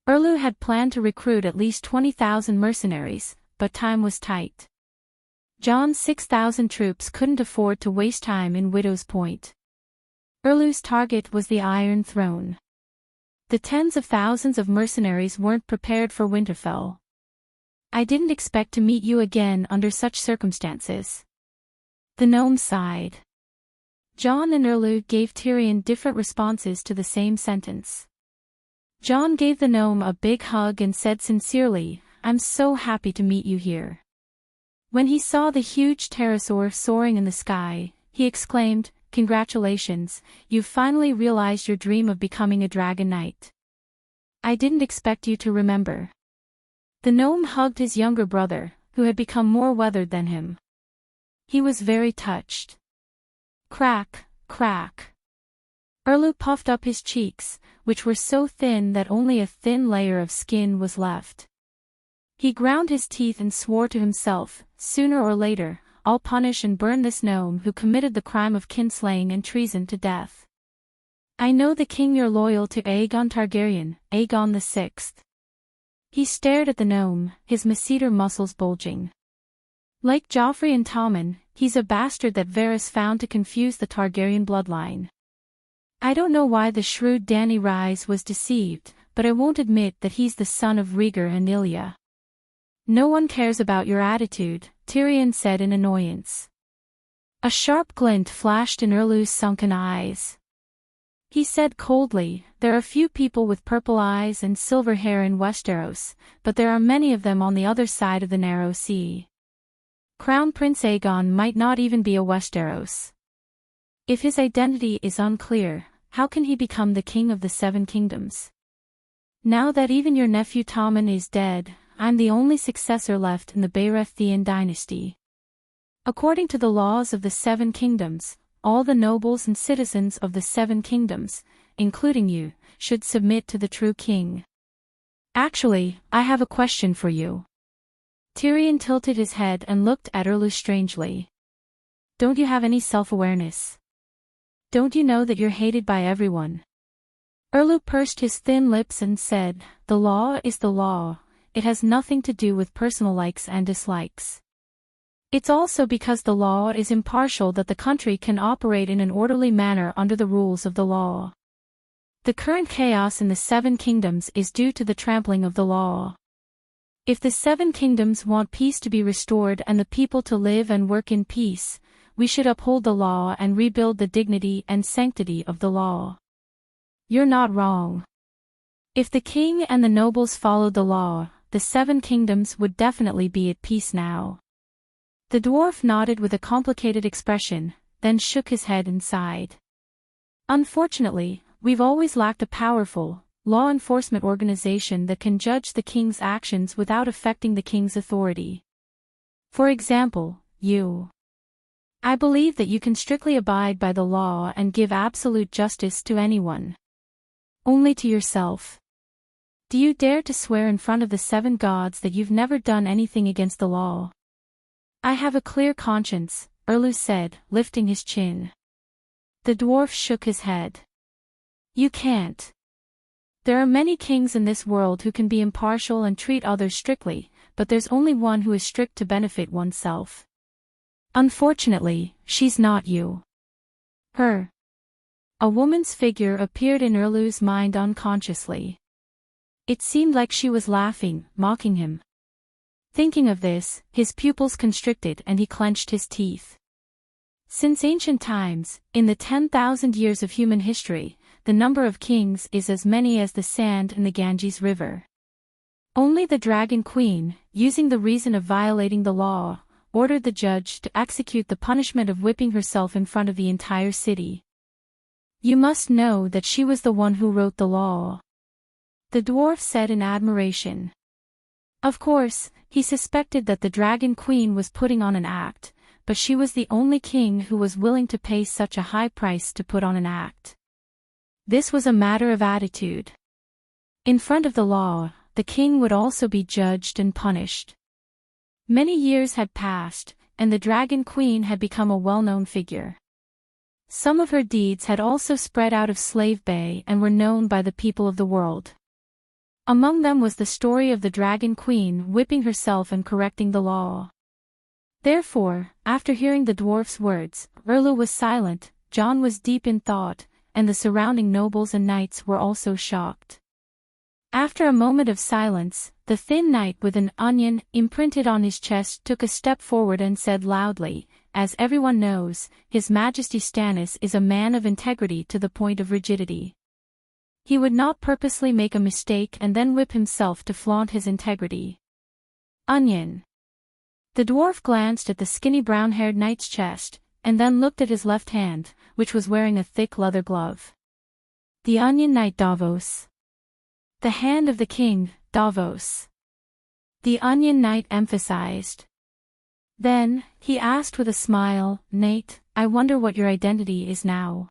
Erlu had planned to recruit at least 20,000 mercenaries, but time was tight. Jon's 6,000 troops couldn't afford to waste time in Widow's Point. Erlu's target was the Iron Throne. The tens of thousands of mercenaries weren't prepared for Winterfell. I didn't expect to meet you again under such circumstances. The gnome sighed. Jon and Erlu gave Tyrion different responses to the same sentence. Jon gave the gnome a big hug and said sincerely, "I'm so happy to meet you here." When he saw the huge pterosaur soaring in the sky, he exclaimed, "Congratulations, you've finally realized your dream of becoming a dragon knight. I didn't expect you to remember." The gnome hugged his younger brother, who had become more weathered than him. He was very touched. Crack, crack. Erlu puffed up his cheeks, which were so thin that only a thin layer of skin was left. He ground his teeth and swore to himself, "Sooner or later, I'll punish and burn this gnome who committed the crime of kinslaying and treason to death. I know the king you're loyal to Aegon Targaryen, Aegon the Sixth." He stared at the gnome, his masseter muscles bulging. Like Joffrey and Tommen, he's a bastard that Varys found to confuse the Targaryen bloodline. I don't know why the shrewd Dany Rise was deceived, but I won't admit that he's the son of Rhaegar and Ilya. "No one cares about your attitude," Tyrion said in annoyance. A sharp glint flashed in Erlu's sunken eyes. He said coldly, "There are few people with purple eyes and silver hair in Westeros, but there are many of them on the other side of the narrow sea. Crown Prince Aegon might not even be a Westeros. If his identity is unclear, how can he become the king of the Seven Kingdoms? Now that even your nephew Tommen is dead, I'm the only successor left in the Baratheon dynasty. According to the laws of the Seven Kingdoms, all the nobles and citizens of the Seven Kingdoms, including you, should submit to the true king. Actually, I have a question for you." Tyrion tilted his head and looked at Erlu strangely. "Don't you have any self-awareness? Don't you know that you're hated by everyone?" Erlu pursed his thin lips and said, "The law is the law. It has nothing to do with personal likes and dislikes. It's also because the law is impartial that the country can operate in an orderly manner under the rules of the law. The current chaos in the Seven Kingdoms is due to the trampling of the law. If the Seven Kingdoms want peace to be restored and the people to live and work in peace, we should uphold the law and rebuild the dignity and sanctity of the law. You're not wrong. If the king and the nobles followed the law, the Seven Kingdoms would definitely be at peace now." The dwarf nodded with a complicated expression, then shook his head and sighed. "Unfortunately, we've always lacked a powerful, law enforcement organization that can judge the king's actions without affecting the king's authority. For example, you. I believe that you can strictly abide by the law and give absolute justice to anyone. Only to yourself. Do you dare to swear in front of the 7 gods that you've never done anything against the law? I have a clear conscience, Erlu said, lifting his chin. The dwarf shook his head. You can't. There are many kings in this world who can be impartial and treat others strictly, but there's only one who is strict to benefit oneself. Unfortunately, she's not you. Her. A woman's figure appeared in Erlu's mind unconsciously. It seemed like she was laughing, mocking him. Thinking of this, his pupils constricted and he clenched his teeth. Since ancient times, in the 10,000 years of human history, the number of kings is as many as the sand in the Ganges River. Only the Dragon Queen, using the reason of violating the law, ordered the judge to execute the punishment of whipping herself in front of the entire city. You must know that she was the one who wrote the law. The dwarf said in admiration. Of course, he suspected that the Dragon Queen was putting on an act, but she was the only king who was willing to pay such a high price to put on an act. This was a matter of attitude. In front of the law, the king would also be judged and punished. Many years had passed, and the Dragon Queen had become a well-known figure. Some of her deeds had also spread out of Slave Bay and were known by the people of the world. Among them was the story of the Dragon Queen whipping herself and correcting the law. Therefore, after hearing the dwarf's words, Erlu was silent, John was deep in thought, and the surrounding nobles and knights were also shocked. After a moment of silence, the thin knight with an onion imprinted on his chest took a step forward and said loudly, as everyone knows, His Majesty Stannis is a man of integrity to the point of rigidity. He would not purposely make a mistake and then whip himself to flaunt his integrity. Onion. The dwarf glanced at the skinny brown-haired knight's chest, and then looked at his left hand, which was wearing a thick leather glove. The Onion Knight Davos. The hand of the king, Davos. The Onion Knight emphasized. Then, he asked with a smile, Nate, I wonder what your identity is now.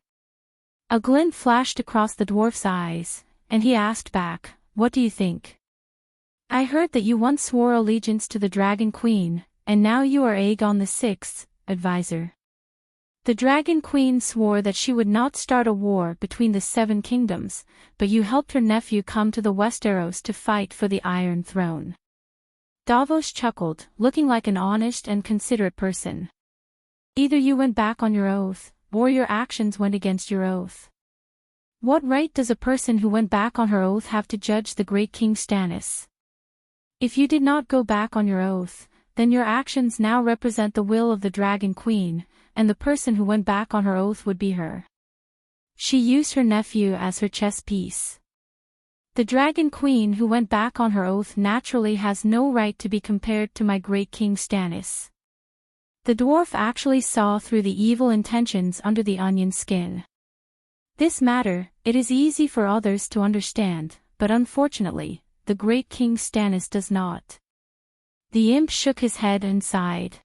A glint flashed across the dwarf's eyes, and he asked back, what do you think? I heard that you once swore allegiance to the Dragon Queen, and now you are Aegon VI's advisor. The Dragon Queen swore that she would not start a war between the 7 kingdoms, but you helped her nephew come to the Westeros to fight for the Iron Throne. Davos chuckled, looking like an honest and considerate person. Either you went back on your oath, or your actions went against your oath. What right does a person who went back on her oath have to judge the great King Stannis? If you did not go back on your oath, then your actions now represent the will of the Dragon Queen, and the person who went back on her oath would be her. She used her nephew as her chess piece. The Dragon Queen who went back on her oath naturally has no right to be compared to my great King Stannis. The dwarf actually saw through the evil intentions under the onion skin. This matter, it is easy for others to understand, but unfortunately, the great King Stannis does not. The imp shook his head and sighed.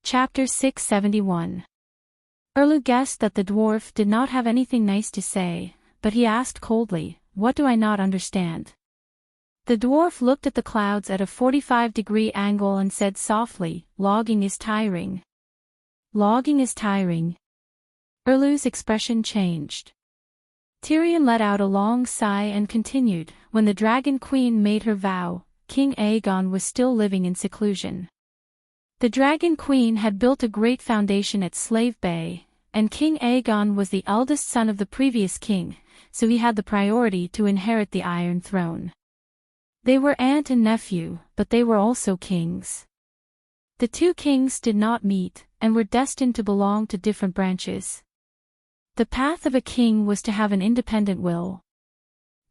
Chapter 671. Erlu guessed that the dwarf did not have anything nice to say, but he asked coldly, what do I not understand? The dwarf looked at the clouds at a 45-degree angle and said softly, logging is tiring. Logging is tiring. Erlu's expression changed. Tyrion let out a long sigh and continued, when the Dragon Queen made her vow, King Aegon was still living in seclusion. The Dragon Queen had built a great foundation at Slave Bay, and King Aegon was the eldest son of the previous king, so he had the priority to inherit the Iron Throne. They were aunt and nephew, but they were also kings. The 2 kings did not meet, and were destined to belong to different branches. The path of a king was to have an independent will.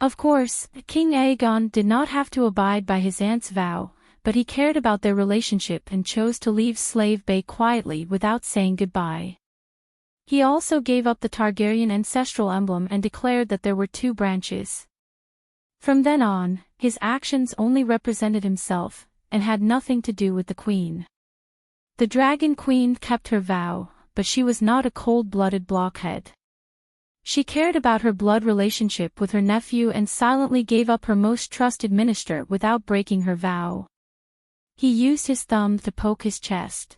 Of course, King Aegon did not have to abide by his aunt's vow, but he cared about their relationship and chose to leave Slave Bay quietly without saying goodbye. He also gave up the Targaryen ancestral emblem and declared that there were 2 branches. From then on, his actions only represented himself, and had nothing to do with the queen. The Dragon Queen kept her vow, but she was not a cold-blooded blockhead. She cared about her blood relationship with her nephew and silently gave up her most trusted minister without breaking her vow. He used his thumb to poke his chest.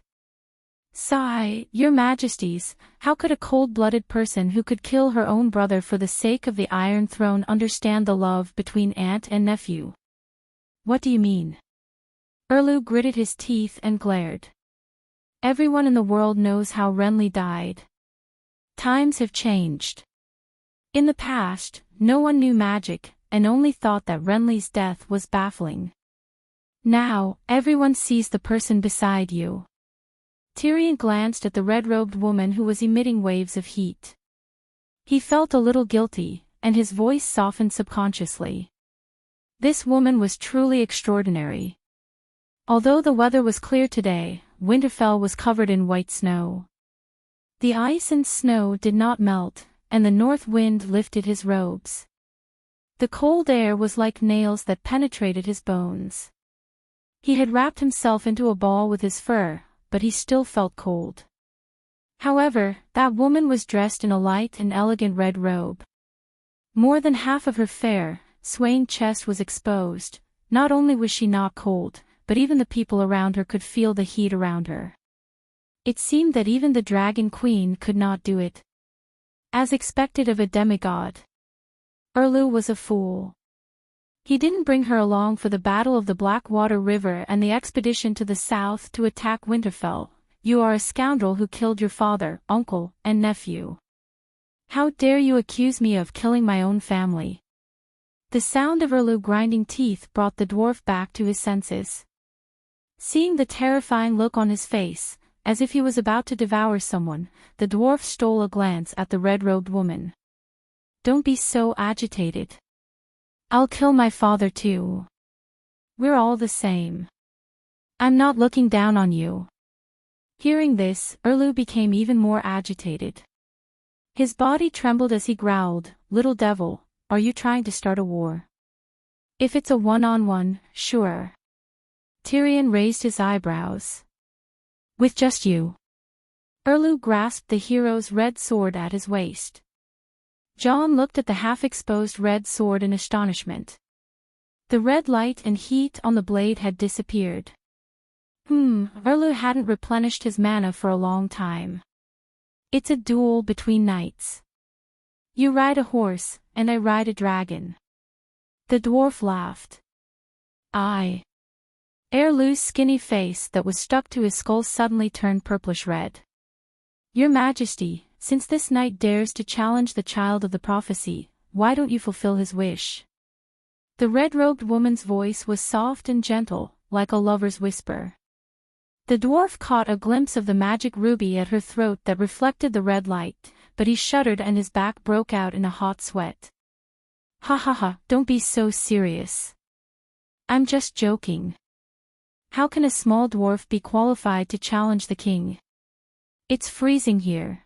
"Sigh, your majesties, how could a cold-blooded person who could kill her own brother for the sake of the Iron Throne understand the love between aunt and nephew?" "What do you mean?" Erlu gritted his teeth and glared. "Everyone in the world knows how Renly died. Times have changed. In the past, no one knew magic, and only thought that Renly's death was baffling. Now, everyone sees the person beside you." Tyrion glanced at the red-robed woman who was emitting waves of heat. He felt a little guilty, and his voice softened subconsciously. This woman was truly extraordinary. Although the weather was clear today, Winterfell was covered in white snow. The ice and snow did not melt, and the north wind lifted his robes. The cold air was like nails that penetrated his bones. He had wrapped himself into a ball with his fur, but he still felt cold. However, that woman was dressed in a light and elegant red robe. More than half of her fair, swaying chest was exposed. Not only was she not cold, but even the people around her could feel the heat around her. It seemed that even the Dragon Queen could not do it. As expected of a demigod. Erlu was a fool. He didn't bring her along for the Battle of the Blackwater River and the expedition to the south to attack Winterfell. "You are a scoundrel who killed your father, uncle, and nephew. How dare you accuse me of killing my own family?" The sound of Erlu grinding teeth brought the dwarf back to his senses. Seeing the terrifying look on his face, as if he was about to devour someone, the dwarf stole a glance at the red-robed woman. "Don't be so agitated. I'll kill my father too. We're all the same. I'm not looking down on you." Hearing this, Erlu became even more agitated. His body trembled as he growled, "Little devil, are you trying to start a war? If it's a one-on-one, sure." Tyrion raised his eyebrows. "With just you?" Erlu grasped the hero's red sword at his waist. Jon looked at the half-exposed red sword in astonishment. The red light and heat on the blade had disappeared. Erlu hadn't replenished his mana for a long time. "It's a duel between knights. You ride a horse, and I ride a dragon." The dwarf laughed. Erlu's skinny face that was stuck to his skull suddenly turned purplish red. "Your Majesty, since this knight dares to challenge the child of the prophecy, why don't you fulfill his wish?" The red-robed woman's voice was soft and gentle, like a lover's whisper. The dwarf caught a glimpse of the magic ruby at her throat that reflected the red light, but he shuddered and his back broke out in a hot sweat. Ha, don't be so serious. I'm just joking. How can a small dwarf be qualified to challenge the king? It's freezing here.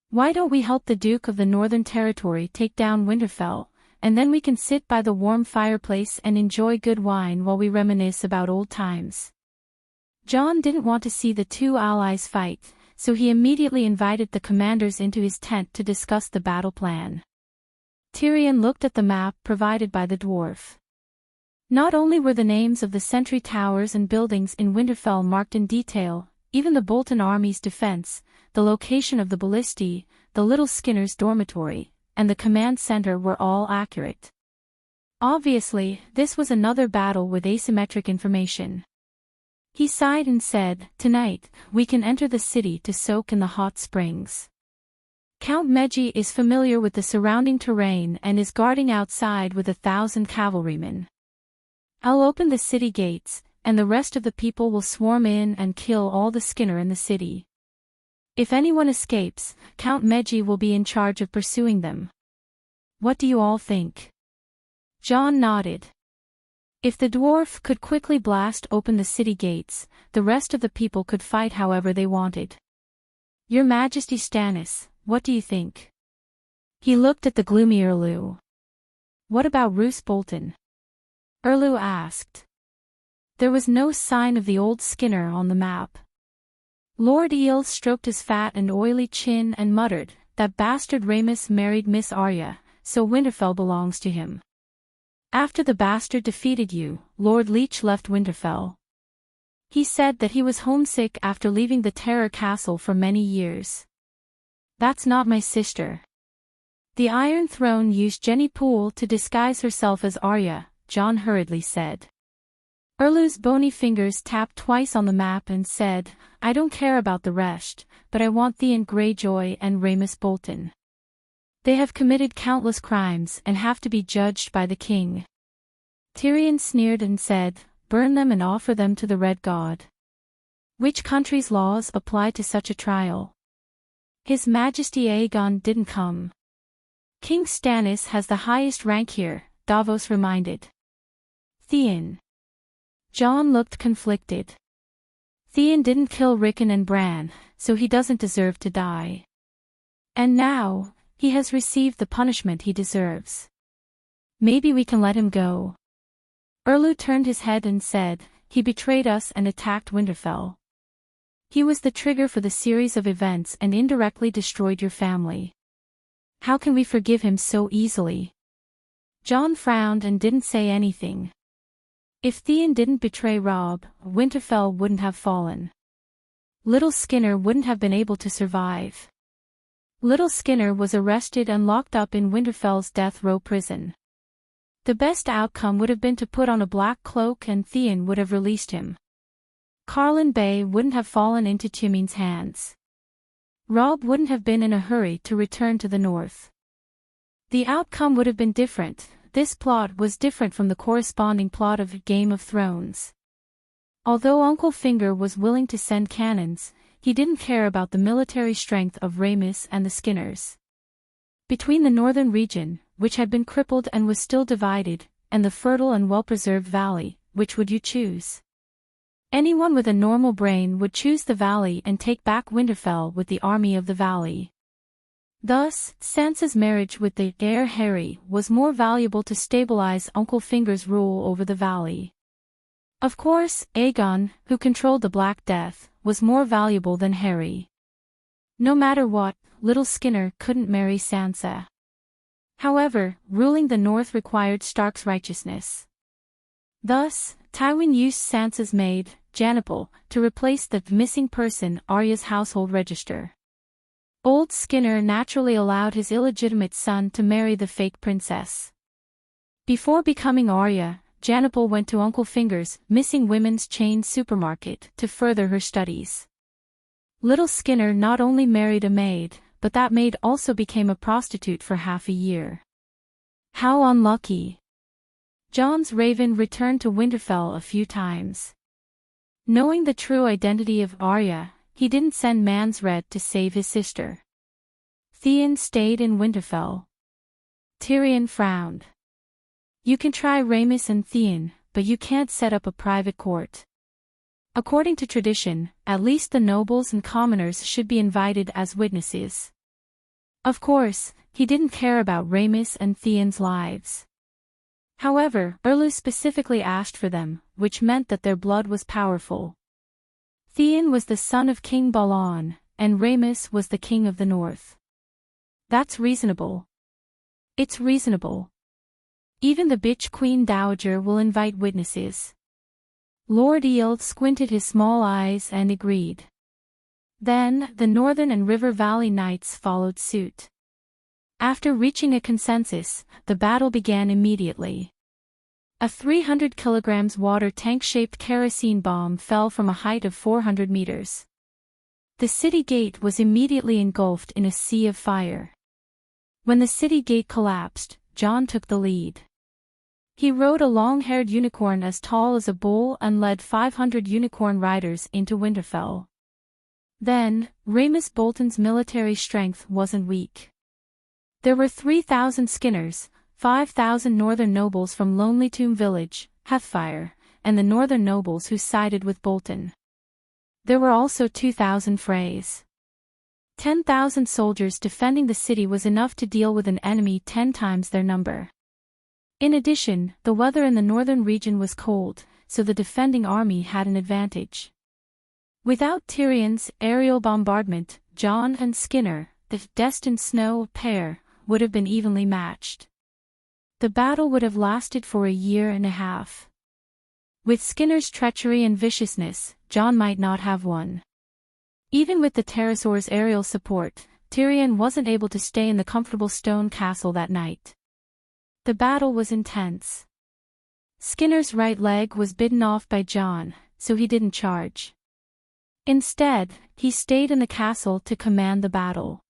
Why don't we help the Duke of the Northern Territory take down Winterfell, and then we can sit by the warm fireplace and enjoy good wine while we reminisce about old times. Jon didn't want to see the two allies fight, so he immediately invited the commanders into his tent to discuss the battle plan. Tyrion looked at the map provided by the dwarf. Not only were the names of the sentry towers and buildings in Winterfell marked in detail, even the Bolton army's defense, the location of the ballistae, the Little Skinner's dormitory, and the command center were all accurate. Obviously, this was another battle with asymmetric information. He sighed and said, "Tonight, we can enter the city to soak in the hot springs. Count Medji is familiar with the surrounding terrain and is guarding outside with 1,000 cavalrymen. I'll open the city gates, and the rest of the people will swarm in and kill all the Skinner in the city. If anyone escapes, Count Medji will be in charge of pursuing them. What do you all think?" Jon nodded. If the dwarf could quickly blast open the city gates, the rest of the people could fight however they wanted. "Your Majesty Stannis, what do you think?" He looked at the gloomy Erlu. What about Roose Bolton? Erlu asked. There was no sign of the old Skinner on the map. Lord Eel stroked his fat and oily chin and muttered, that bastard Ramus married Miss Arya, so Winterfell belongs to him. After the bastard defeated you, Lord Leech left Winterfell. He said that he was homesick after leaving the Terror Castle for many years. That's not my sister. The Iron Throne used Jenny Poole to disguise herself as Arya, John hurriedly said. Erlu's bony fingers tapped twice on the map and said, I don't care about the rest, but I want Theon Greyjoy and Ramus Bolton. They have committed countless crimes and have to be judged by the king. Tyrion sneered and said, burn them and offer them to the Red God. Which country's laws apply to such a trial? His Majesty Aegon didn't come. King Stannis has the highest rank here, Davos reminded. Theon. Jon looked conflicted. Theon didn't kill Rickon and Bran, so he doesn't deserve to die. And now, he has received the punishment he deserves. Maybe we can let him go. Erlu turned his head and said, he betrayed us and attacked Winterfell. He was the trigger for the series of events and indirectly destroyed your family. How can we forgive him so easily? Jon frowned and didn't say anything. If Theon didn't betray Robb, Winterfell wouldn't have fallen. Little Skinner wouldn't have been able to survive. Little Skinner was arrested and locked up in Winterfell's death row prison. The best outcome would have been to put on a black cloak and Theon would have released him. Carlin Bay wouldn't have fallen into Tyrine's hands. Robb wouldn't have been in a hurry to return to the north. The outcome would have been different. This plot was different from the corresponding plot of Game of Thrones. Although Uncle Finger was willing to send cannons, he didn't care about the military strength of Ramus and the Skinners. Between the northern region, which had been crippled and was still divided, and the fertile and well-preserved valley, which would you choose? Anyone with a normal brain would choose the valley and take back Winterfell with the army of the valley. Thus, Sansa's marriage with the heir Harry was more valuable to stabilize Uncle Finger's rule over the valley. Of course, Aegon, who controlled the Black Death, was more valuable than Harry. No matter what, Little Skinner couldn't marry Sansa. However, ruling the North required Stark's righteousness. Thus, Tywin used Sansa's maid, Janipal, to replace the missing person Arya's household register. Old Skinner naturally allowed his illegitimate son to marry the fake princess. Before becoming Arya, Janipal went to Uncle Finger's missing women's chain supermarket to further her studies. Little Skinner not only married a maid, but that maid also became a prostitute for half a year. How unlucky. Jon's Raven returned to Winterfell a few times. Knowing the true identity of Arya, he didn't send Mans Red to save his sister. Theon stayed in Winterfell. Tyrion frowned. You can try Ramus and Theon, but you can't set up a private court. According to tradition, at least the nobles and commoners should be invited as witnesses. Of course, he didn't care about Ramus and Theon's lives. However, Erlu specifically asked for them, which meant that their blood was powerful. Theon was the son of King Balon, and Ramus was the king of the north. That's reasonable. It's reasonable. Even the bitch Queen Dowager will invite witnesses. Lord Eel squinted his small eyes and agreed. Then, the Northern and River Valley Knights followed suit. After reaching a consensus, the battle began immediately. A 300 kilograms water tank-shaped kerosene bomb fell from a height of 400 meters. The city gate was immediately engulfed in a sea of fire. When the city gate collapsed, Jon took the lead. He rode a long-haired unicorn as tall as a bull and led 500 unicorn riders into Winterfell. Then, Ramus Bolton's military strength wasn't weak. There were 3,000 Skinners, 5,000 northern nobles from Lonely Tomb Village, Heathfire, and the northern nobles who sided with Bolton. There were also 2,000 Freys. 10,000 soldiers defending the city was enough to deal with an enemy 10 times their number. In addition, the weather in the northern region was cold, so the defending army had an advantage. Without Tyrion's aerial bombardment, Jon and Skinner, the destined snow pair, would have been evenly matched. The battle would have lasted for a year and a half. With Skinner's treachery and viciousness, Jon might not have won. Even with the pterosaur's aerial support, Tyrion wasn't able to stay in the comfortable stone castle that night. The battle was intense. Skinner's right leg was bitten off by Jon, so he didn't charge. Instead, he stayed in the castle to command the battle.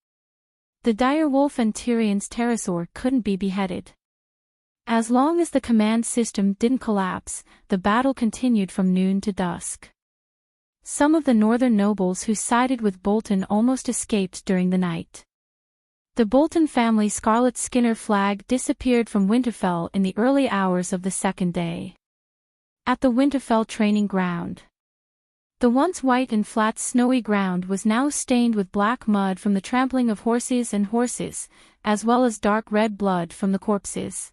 The direwolf and Tyrion's pterosaur couldn't be beheaded. As long as the command system didn't collapse, the battle continued from noon to dusk. Some of the northern nobles who sided with Bolton almost escaped during the night. The Bolton family's scarlet Skinner flag disappeared from Winterfell in the early hours of the second day. At the Winterfell training ground, the once white and flat snowy ground was now stained with black mud from the trampling of horses, as well as dark red blood from the corpses.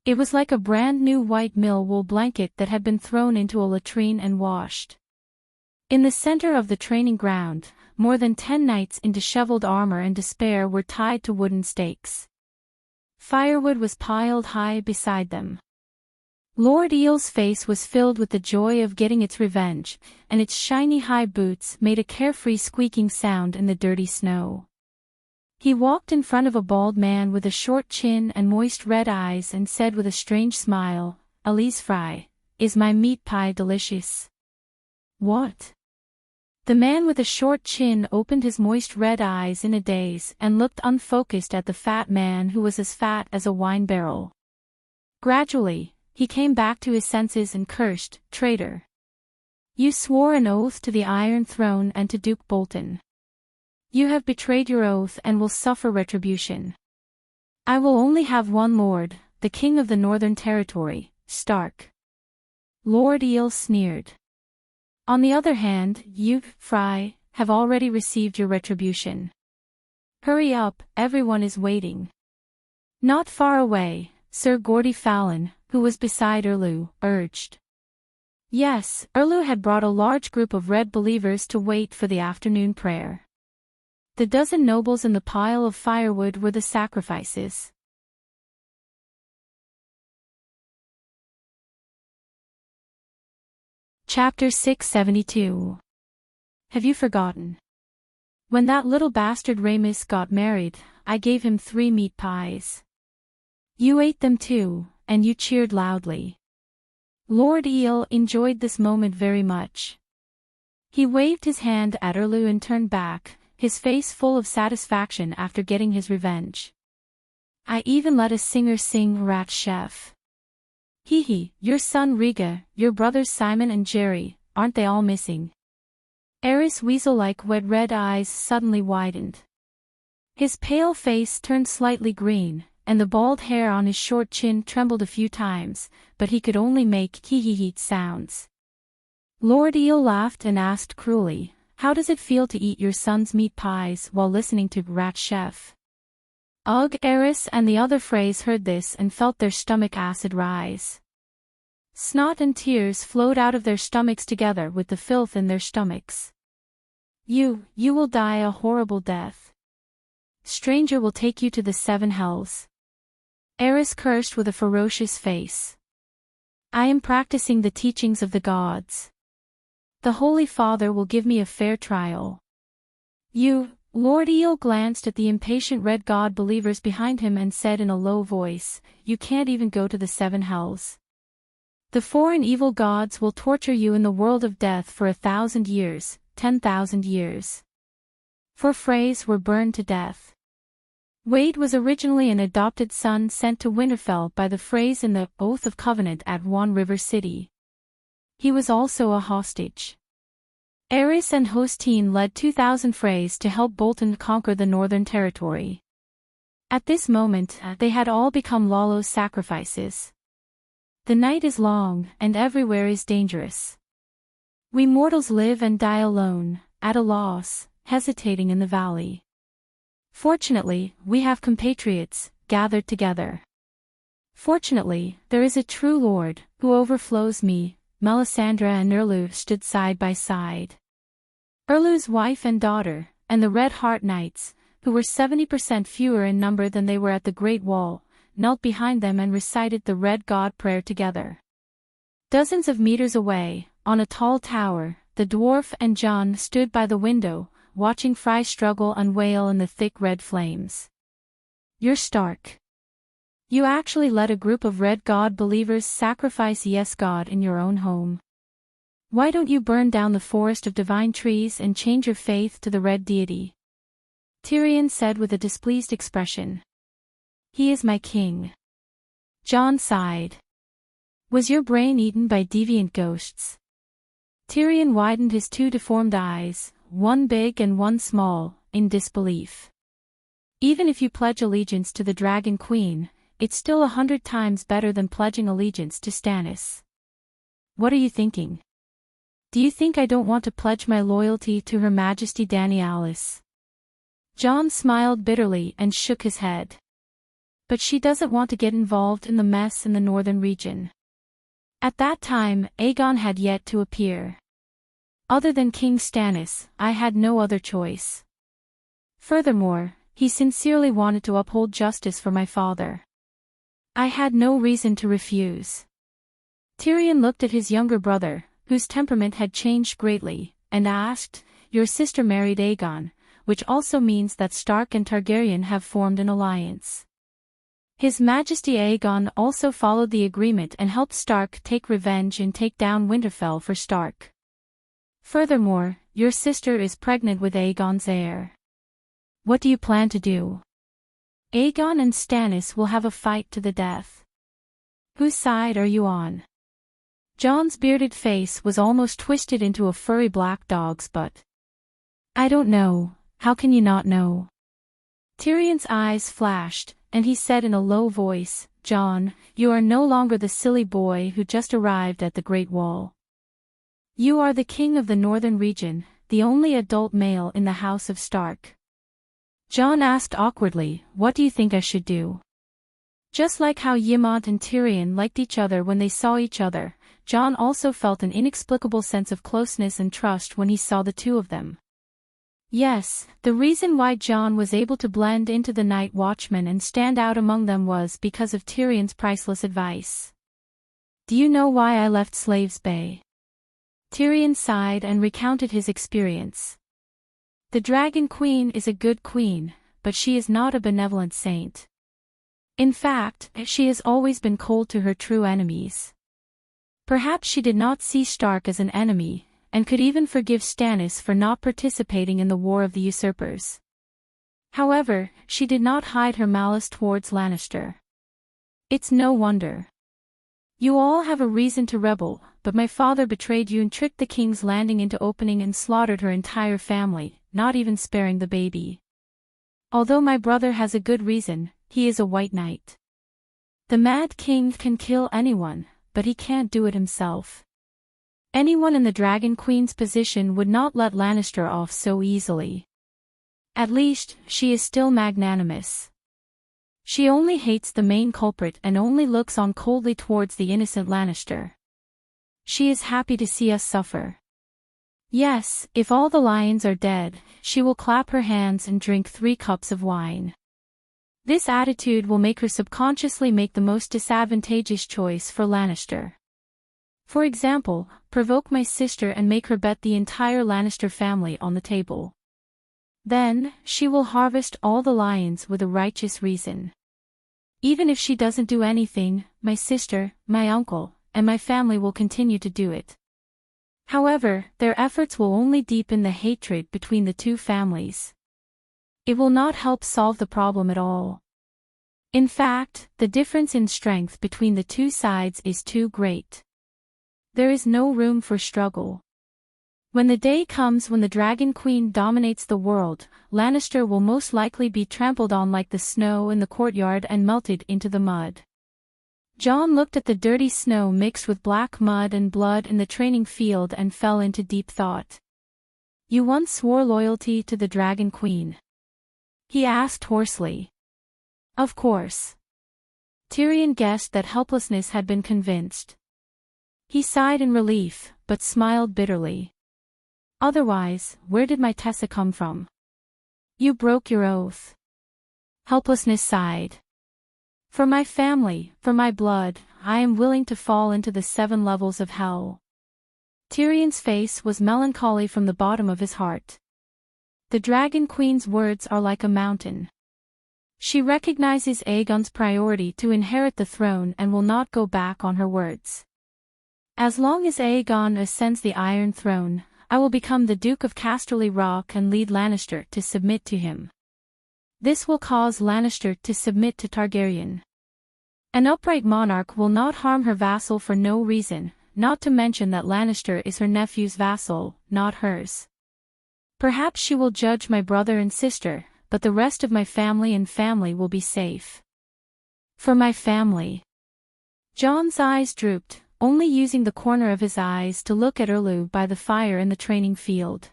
It was like a brand new white mill wool blanket that had been thrown into a latrine and washed. In the center of the training ground, more than 10 knights in disheveled armor and despair were tied to wooden stakes. Firewood was piled high beside them. Lord Eel's face was filled with the joy of getting its revenge, and its shiny high boots made a carefree squeaking sound in the dirty snow. He walked in front of a bald man with a short chin and moist red eyes and said with a strange smile, "Elise Fry, is my meat pie delicious?" "What?" The man with a short chin opened his moist red eyes in a daze and looked unfocused at the fat man who was as fat as a wine barrel. Gradually, he came back to his senses and cursed, "Traitor! You swore an oath to the Iron Throne and to Duke Bolton. You have betrayed your oath and will suffer retribution. I will only have one lord, the king of the Northern Territory, Stark." Lord Eel sneered. "On the other hand, you, Fry, have already received your retribution. Hurry up, everyone is waiting." Not far away, Sir Gordy Fallon, who was beside Erlu, urged. Yes, Erlu had brought a large group of Red believers to wait for the afternoon prayer. The dozen nobles in the pile of firewood were the sacrifices. Chapter 672. Have you forgotten? When that little bastard Ramus got married, I gave him 3 meat pies. You ate them too, and you cheered loudly. Lord Eel enjoyed this moment very much. He waved his hand at Erlu and turned back, his face full of satisfaction after getting his revenge. I even let a singer sing Rat Chef. Hee, your son Riga, your brothers Simon and Jerry, aren't they all missing? Eris' weasel-like wet red eyes suddenly widened. His pale face turned slightly green, and the bald hair on his short chin trembled a few times, but he could only make hee sounds. Lord Eel laughed and asked cruelly, "How does it feel to eat your son's meat pies while listening to Rat Chef?" Ugh! Eris and the other Freys heard this and felt their stomach acid rise. Snot and tears flowed out of their stomachs together with the filth in their stomachs. You will die a horrible death. Stranger will take you to the 7 hells. Eris cursed with a ferocious face. I am practicing the teachings of the gods. The Holy Father will give me a fair trial. Lord Eel glanced at the impatient Red God believers behind him and said in a low voice, "You can't even go to the 7 hells. The foreign evil gods will torture you in the world of death for 1,000 years, 10,000 years. 4 Freys were burned to death. Wade was originally an adopted son sent to Winterfell by the Freys in the Oath of Covenant at One River City. He was also a hostage. Eris and Hostine led 2,000 Freys to help Bolton conquer the Northern Territory. At this moment, they had all become Lalo's sacrifices. The night is long, and everywhere is dangerous. We mortals live and die alone, at a loss, hesitating in the valley. Fortunately, we have compatriots, gathered together. Fortunately, there is a true lord, who overflows me." Melisandre and Erlu stood side by side. Erlu's wife and daughter, and the Red Heart Knights, who were 70% fewer in number than they were at the Great Wall, knelt behind them and recited the Red God prayer together. Dozens of meters away, on a tall tower, the dwarf and John stood by the window, watching Fry struggle and wail in the thick red flames. "You're Stark. You actually let a group of Red God believers sacrifice Yes God in your own home. Why don't you burn down the forest of divine trees and change your faith to the Red Deity?" Tyrion said with a displeased expression. "He is my king." John sighed. "Was your brain eaten by deviant ghosts?" Tyrion widened his two deformed eyes, one big and one small, in disbelief. "Even if you pledge allegiance to the Dragon Queen, it's still 100 times better than pledging allegiance to Stannis. What are you thinking? Do you think I don't want to pledge my loyalty to Her Majesty Dany Alice?" John smiled bitterly and shook his head. "But she doesn't want to get involved in the mess in the northern region." At that time, Aegon had yet to appear. Other than King Stannis, I had no other choice. Furthermore, he sincerely wanted to uphold justice for my father. I had no reason to refuse. Tyrion looked at his younger brother, whose temperament had changed greatly, and asked, "Your sister married Aegon, which also means that Stark and Targaryen have formed an alliance." His Majesty Aegon also followed the agreement and helped Stark take revenge and take down Winterfell for Stark. Furthermore, your sister is pregnant with Aegon's heir. What do you plan to do? Aegon and Stannis will have a fight to the death. Whose side are you on? Jon's bearded face was almost twisted into a furry black dog's butt. I don't know, how can you not know? Tyrion's eyes flashed, and he said in a low voice, Jon, you are no longer the silly boy who just arrived at the Great Wall. You are the king of the northern region, the only adult male in the House of Stark. Jon asked awkwardly, what do you think I should do? Just like how Ymont and Tyrion liked each other when they saw each other, Jon also felt an inexplicable sense of closeness and trust when he saw the two of them. Yes, the reason why Jon was able to blend into the Night Watchmen and stand out among them was because of Tyrion's priceless advice. Do you know why I left Slaves Bay? Tyrion sighed and recounted his experience. The Dragon Queen is a good queen, but she is not a benevolent saint. In fact, she has always been cold to her true enemies. Perhaps she did not see Stark as an enemy, and could even forgive Stannis for not participating in the War of the Usurpers. However, she did not hide her malice towards Lannister. It's no wonder. You all have a reason to rebel, but my father betrayed you and tricked the King's Landing into opening and slaughtered her entire family, not even sparing the baby. Although my brother has a good reason, he is a White Knight. The Mad King can kill anyone, but he can't do it himself. Anyone in the Dragon Queen's position would not let Lannister off so easily. At least, she is still magnanimous. She only hates the main culprit and only looks on coldly towards the innocent Lannister. She is happy to see us suffer. Yes, if all the lions are dead, she will clap her hands and drink 3 cups of wine. This attitude will make her subconsciously make the most disadvantageous choice for Lannister. For example, provoke my sister and make her bet the entire Lannister family on the table. Then, she will harvest all the lions with a righteous reason. Even if she doesn't do anything, my sister, my uncle, and my family will continue to do it. However, their efforts will only deepen the hatred between the two families. It will not help solve the problem at all. In fact, the difference in strength between the two sides is too great. There is no room for struggle. When the day comes when the Dragon Queen dominates the world, Lannister will most likely be trampled on like the snow in the courtyard and melted into the mud. Jon looked at the dirty snow mixed with black mud and blood in the training field and fell into deep thought. You once swore loyalty to the Dragon Queen? He asked hoarsely. Of course. Tyrion guessed that helplessness had been convinced. He sighed in relief, but smiled bitterly. Otherwise, where did my Tessa come from? You broke your oath. Helplessness sighed. For my family, for my blood, I am willing to fall into the 7 levels of hell. Tyrion's face was melancholy from the bottom of his heart. The Dragon Queen's words are like a mountain. She recognizes Aegon's priority to inherit the throne and will not go back on her words. As long as Aegon ascends the Iron Throne, I will become the Duke of Casterly Rock and lead Lannister to submit to him. This will cause Lannister to submit to Targaryen. An upright monarch will not harm her vassal for no reason, not to mention that Lannister is her nephew's vassal, not hers. Perhaps she will judge my brother and sister, but the rest of my family will be safe. For my family. Jon's eyes drooped, only using the corner of his eyes to look at Erlu by the fire in the training field.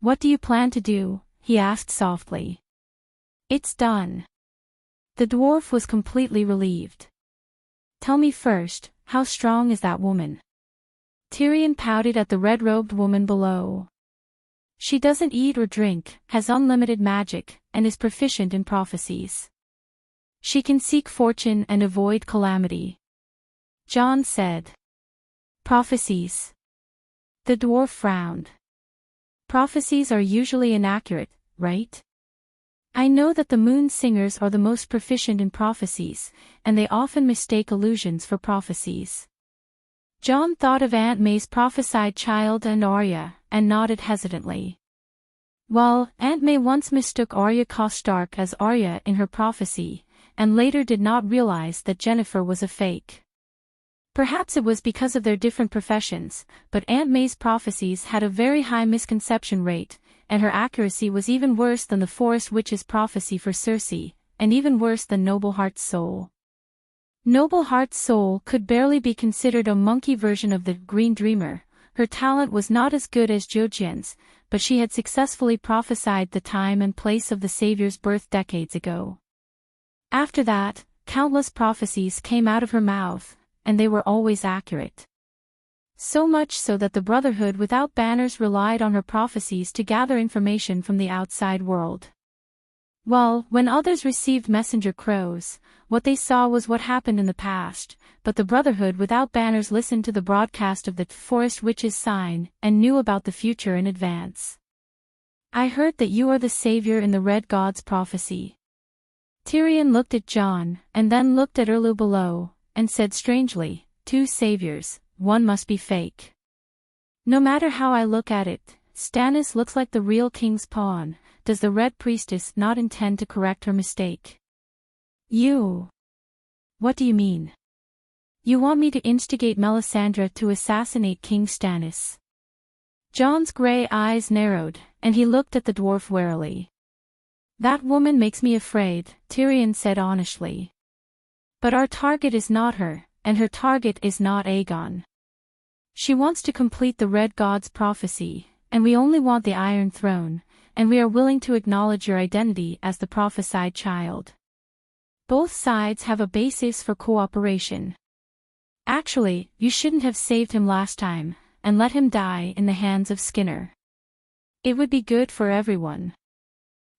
What do you plan to do? He asked softly. It's done. The dwarf was completely relieved. Tell me first, how strong is that woman? Tyrion pouted at the red-robed woman below. She doesn't eat or drink, has unlimited magic, and is proficient in prophecies. She can seek fortune and avoid calamity. Jon said. Prophecies. The dwarf frowned. Prophecies are usually inaccurate, right? I know that the Moon Singers are the most proficient in prophecies, and they often mistake illusions for prophecies. Jon thought of Aunt May's prophesied child and Arya, and nodded hesitantly. Well, Aunt May once mistook Arya Stark as Arya in her prophecy, and later did not realize that Jennifer was a fake. Perhaps it was because of their different professions, but Aunt May's prophecies had a very high misconception rate, and her accuracy was even worse than the Forest Witch's prophecy for Cersei, and even worse than Noble Heart's Soul. Noble Heart's Soul could barely be considered a monkey version of the Green Dreamer. Her talent was not as good as Jojen's, but she had successfully prophesied the time and place of the Savior's birth decades ago. After that, countless prophecies came out of her mouth, and they were always accurate. So much so that the Brotherhood without banners relied on her prophecies to gather information from the outside world. Well, when others received messenger crows, what they saw was what happened in the past, but the Brotherhood without banners listened to the broadcast of the Forest Witch's sign, and knew about the future in advance. I heard that you are the savior in the Red God's prophecy. Tyrion looked at Jon, and then looked at Erlu below, and said strangely, 2 saviors, one must be fake. No matter how I look at it, Stannis looks like the real king's pawn. Does the Red Priestess not intend to correct her mistake? You. What do you mean? You want me to instigate Melisandre to assassinate King Stannis? Jon's gray eyes narrowed, and he looked at the dwarf warily. That woman makes me afraid, Tyrion said honestly. But our target is not her, and her target is not Aegon. She wants to complete the Red God's prophecy, and we only want the Iron Throne, and we are willing to acknowledge your identity as the prophesied child. Both sides have a basis for cooperation. Actually, you shouldn't have saved him last time, and let him die in the hands of Skinner. It would be good for everyone.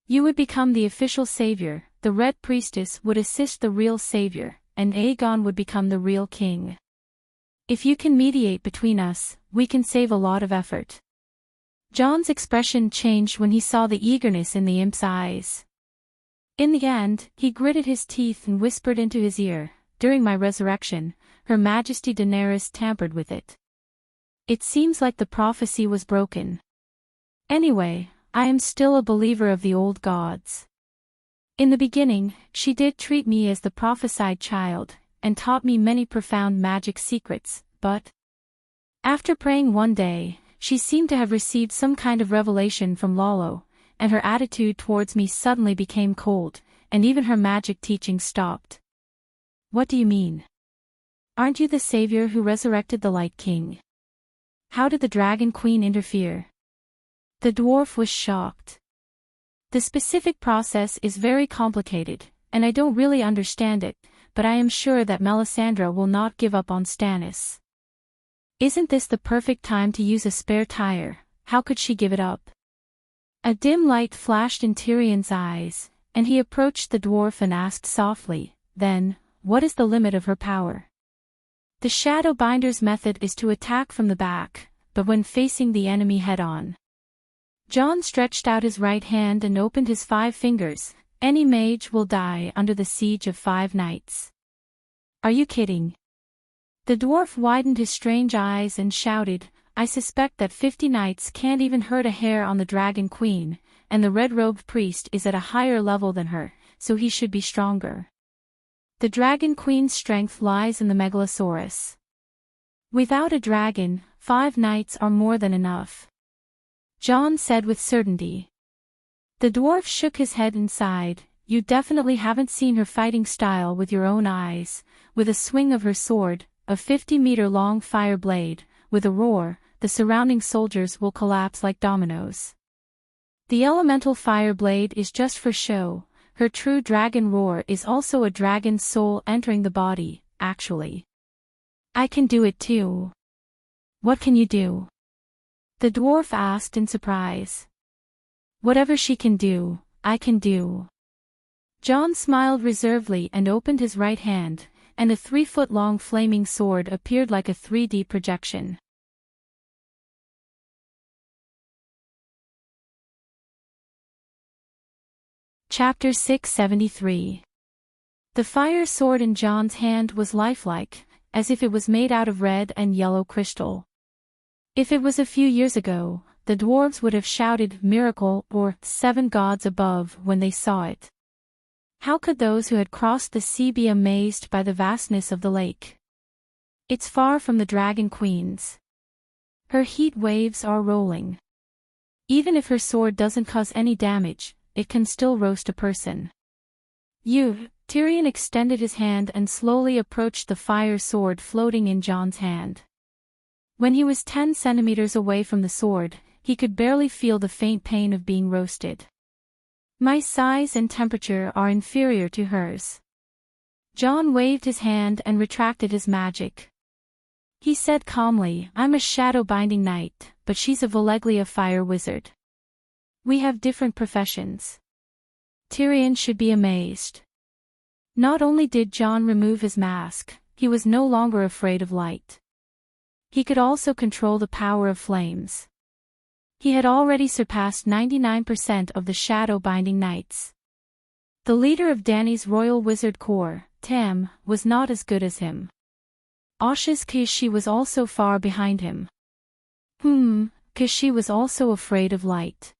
You would become the official savior, the Red Priestess would assist the real savior, and Aegon would become the real king. If you can mediate between us, we can save a lot of effort. Jon's expression changed when he saw the eagerness in the imp's eyes. In the end, he gritted his teeth and whispered into his ear, during my resurrection, Her Majesty Daenerys tampered with it. It seems like the prophecy was broken. Anyway, I am still a believer of the old gods. In the beginning, she did treat me as the prophesied child, and taught me many profound magic secrets, but after praying one day, she seemed to have received some kind of revelation from Lalo, and her attitude towards me suddenly became cold, and even her magic teaching stopped. What do you mean? Aren't you the savior who resurrected the Light King? How did the Dragon Queen interfere? The dwarf was shocked. The specific process is very complicated, and I don't really understand it, but I am sure that Melisandre will not give up on Stannis. Isn't this the perfect time to use a spare tire? How could she give it up? A dim light flashed in Tyrion's eyes, and he approached the dwarf and asked softly, "Then, what is the limit of her power?" "The Shadowbinder's method is to attack from the back, but when facing the enemy head-on." Jon stretched out his right hand and opened his 5 fingers. "Any mage will die under the siege of 5 nights." "Are you kidding?" The dwarf widened his strange eyes and shouted, "I suspect that 50 knights can't even hurt a hair on the Dragon Queen, and the red-robed priest is at a higher level than her, so he should be stronger. The Dragon Queen's strength lies in the Megalosaurus. Without a dragon, 5 knights are more than enough," Jon said with certainty. The dwarf shook his head and sighed. "You definitely haven't seen her fighting style with your own eyes. With a swing of her sword, a 50-meter-long fire blade, with a roar, the surrounding soldiers will collapse like dominoes. The elemental fire blade is just for show. Her true dragon roar is also a dragon's soul entering the body, actually. I can do it too." "What can you do?" the dwarf asked in surprise. "Whatever she can do, I can do." Jon smiled reservedly and opened his right hand, and a 3-foot-long flaming sword appeared like a 3D projection. Chapter 673. The fire sword in Jon's hand was lifelike, as if it was made out of red and yellow crystal. If it was a few years ago, the dwarves would have shouted "miracle" or "7 gods above" when they saw it. How could those who had crossed the sea be amazed by the vastness of the lake? It's far from the Dragon Queen's. Her heat waves are rolling. Even if her sword doesn't cause any damage, it can still roast a person. Tyrion extended his hand and slowly approached the fire sword floating in Jon's hand. When he was 10 centimeters away from the sword, he could barely feel the faint pain of being roasted. "My size and temperature are inferior to hers." Jon waved his hand and retracted his magic. He said calmly, "I'm a shadow-binding knight, but she's a Valeglia fire wizard. We have different professions." Tyrion should be amazed. Not only did Jon remove his mask, he was no longer afraid of light. He could also control the power of flames. He had already surpassed 99% of the shadow-binding knights. The leader of Dany's Royal Wizard Corps, Tam, was not as good as him. Asha's Kishi was also far behind him. Kishi was also afraid of light.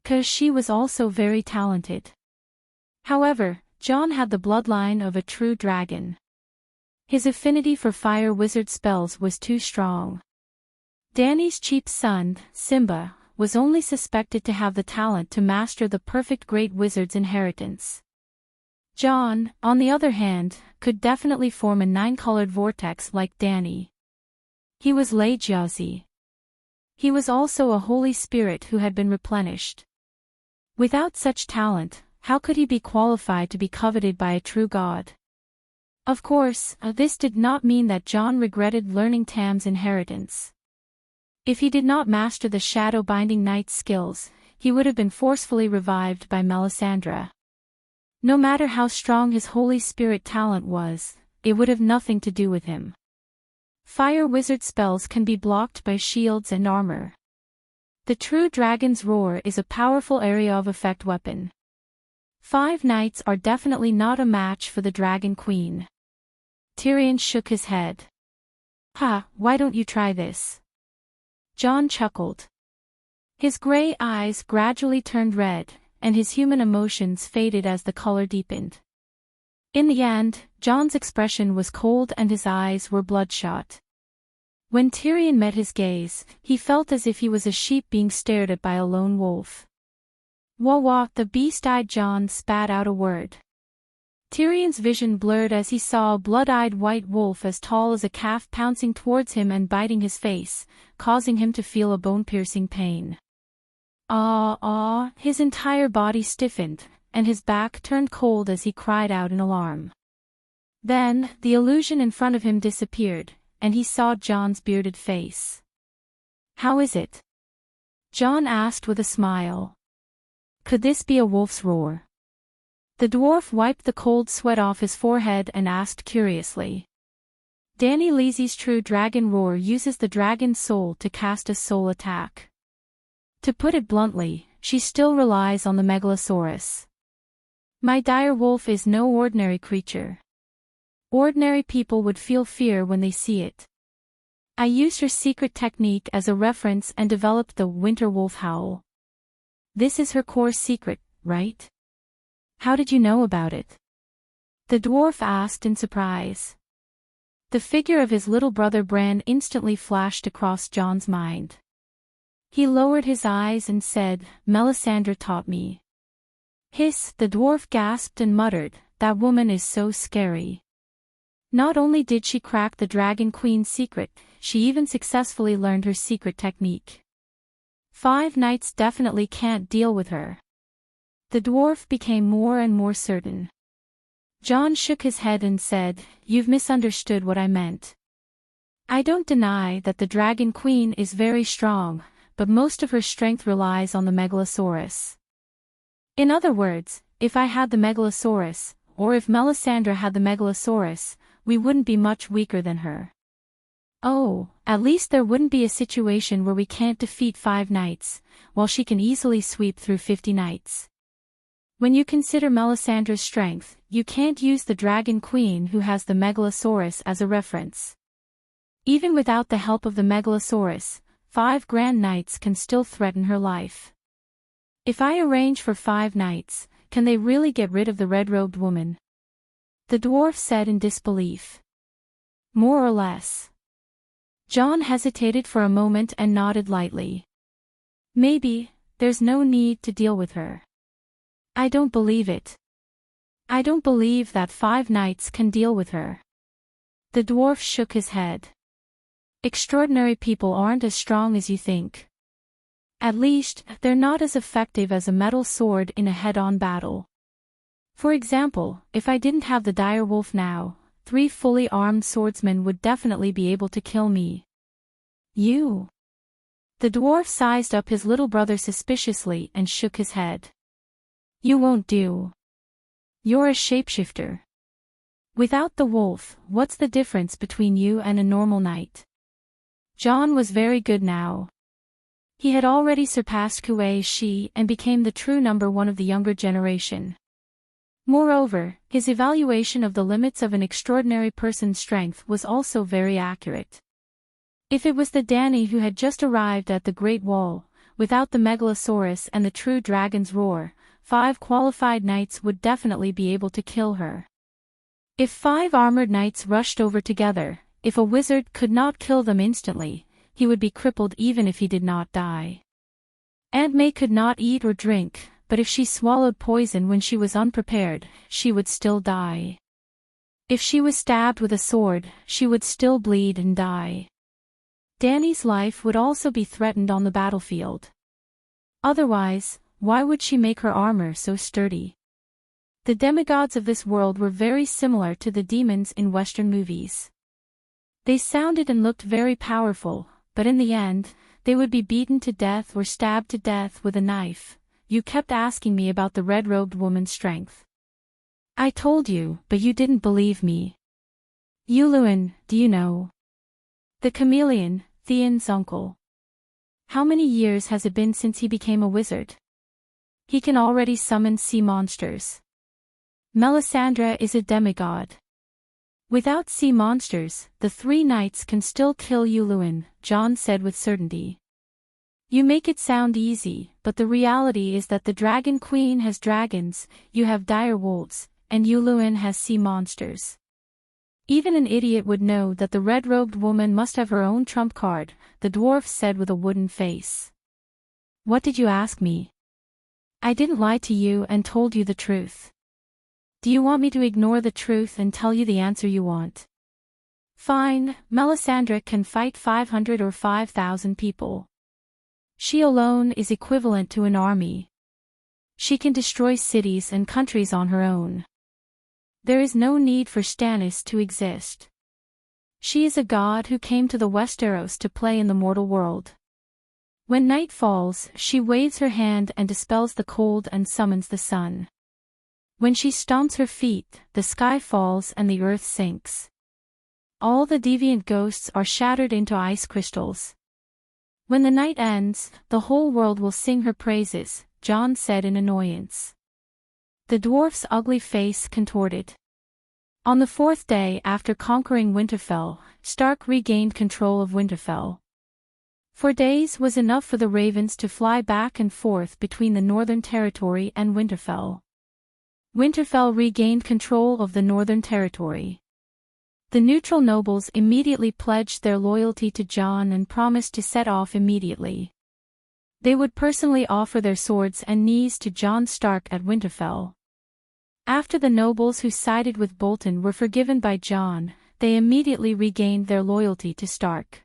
Kishi was also very talented. However, Jon had the bloodline of a true dragon. His affinity for fire wizard spells was too strong. Dany's chief son, Simba, was only suspected to have the talent to master the perfect great wizard's inheritance. Jon, on the other hand, could definitely form a 9-colored vortex like Dany. He was Lejazi. He was also a holy spirit who had been replenished. Without such talent, how could he be qualified to be coveted by a true god? Of course, this did not mean that Jon regretted learning Tam's inheritance. If he did not master the shadow-binding knight's skills, he would have been forcefully revived by Melisandre. No matter how strong his holy spirit talent was, it would have nothing to do with him. Fire wizard spells can be blocked by shields and armor. The true dragon's roar is a powerful area of effect weapon. 5 knights are definitely not a match for the Dragon Queen. Tyrion shook his head. Why don't you try this?" Jon chuckled. His gray eyes gradually turned red, and his human emotions faded as the color deepened. In the end, Jon's expression was cold and his eyes were bloodshot. When Tyrion met his gaze, he felt as if he was a sheep being stared at by a lone wolf. Wah, the beast-eyed Jon spat out a word. Tyrion's vision blurred as he saw a blood-eyed white wolf as tall as a calf pouncing towards him and biting his face, causing him to feel a bone-piercing pain. His entire body stiffened, and his back turned cold as he cried out in alarm. Then, the illusion in front of him disappeared, and he saw John's bearded face. "How is it?" John asked with a smile. "Could this be a wolf's roar?" The dwarf wiped the cold sweat off his forehead and asked curiously. "Danny Leesy's true dragon roar uses the dragon's soul to cast a soul attack. To put it bluntly, she still relies on the megalosaurus. My dire wolf is no ordinary creature. Ordinary people would feel fear when they see it. I used her secret technique as a reference and developed the winter wolf howl. This is her core secret, right? How did you know about it?" the dwarf asked in surprise. The figure of his little brother Bran instantly flashed across John's mind. He lowered his eyes and said, "Melisandre taught me." "Hiss," the dwarf gasped and muttered, "that woman is so scary." Not only did she crack the Dragon Queen's secret, she even successfully learned her secret technique. 5 knights definitely can't deal with her. The dwarf became more and more certain. John shook his head and said, "You've misunderstood what I meant. I don't deny that the Dragon Queen is very strong, but most of her strength relies on the megalosaurus. In other words, if I had the megalosaurus, or if Melisandre had the megalosaurus, we wouldn't be much weaker than her. Oh, at least there wouldn't be a situation where we can't defeat 5 knights, while she can easily sweep through 50 knights. When you consider Melisandre's strength, you can't use the Dragon Queen who has the megalosaurus as a reference. Even without the help of the megalosaurus, 5 grand knights can still threaten her life. If I arrange for 5 knights, can they really get rid of the red-robed woman?" the dwarf said in disbelief. "More or less." John hesitated for a moment and nodded lightly. "Maybe, there's no need to deal with her." "I don't believe it. I don't believe that 5 knights can deal with her." The dwarf shook his head. "Extraordinary people aren't as strong as you think. At least, they're not as effective as a metal sword in a head-on battle. For example, if I didn't have the dire wolf now, 3 fully armed swordsmen would definitely be able to kill me." "You?" The dwarf sized up his little brother suspiciously and shook his head. "You won't do. You're a shapeshifter. Without the wolf, what's the difference between you and a normal knight?" John was very good now. He had already surpassed Kuei Shi and became the true number 1 of the younger generation. Moreover, his evaluation of the limits of an extraordinary person's strength was also very accurate. If it was the Danny who had just arrived at the Great Wall, without the megalosaurus and the true dragon's roar, 5 qualified knights would definitely be able to kill her. If 5 armored knights rushed over together, if a wizard could not kill them instantly, he would be crippled even if he did not die. Aunt May could not eat or drink, but if she swallowed poison when she was unprepared, she would still die. If she was stabbed with a sword, she would still bleed and die. Danny's life would also be threatened on the battlefield. Otherwise, why would she make her armor so sturdy? The demigods of this world were very similar to the demons in Western movies. They sounded and looked very powerful, but in the end, they would be beaten to death or stabbed to death with a knife. "You kept asking me about the red-robed woman's strength. I told you, but you didn't believe me. Yuluin, do you know? The chameleon, Theon's uncle. How many years has it been since he became a wizard? He can already summon sea monsters. Melisandre is a demigod. Without sea monsters, the 3 knights can still kill Yuluin," John said with certainty. "You make it sound easy, but the reality is that the Dragon Queen has dragons, you have dire wolves, and Yuluin has sea monsters. Even an idiot would know that the red-robed woman must have her own trump card," the dwarf said with a wooden face. "What did you ask me? I didn't lie to you and told you the truth. Do you want me to ignore the truth and tell you the answer you want? Fine, Melisandre can fight 500 or 5,000 people. She alone is equivalent to an army. She can destroy cities and countries on her own. There is no need for Stannis to exist. She is a god who came to the Westeros to play in the mortal world. When night falls, she waves her hand and dispels the cold and summons the sun. When she stomps her feet, the sky falls and the earth sinks. All the deviant ghosts are shattered into ice crystals. When the night ends, the whole world will sing her praises, Jon said in annoyance. The dwarf's ugly face contorted. On the fourth day after conquering Winterfell, Stark regained control of Winterfell. 4 days was enough for the ravens to fly back and forth between the Northern Territory and Winterfell. Winterfell regained control of the Northern Territory. The neutral nobles immediately pledged their loyalty to Jon and promised to set off immediately. They would personally offer their swords and knees to Jon Stark at Winterfell. After the nobles who sided with Bolton were forgiven by Jon, they immediately regained their loyalty to Stark.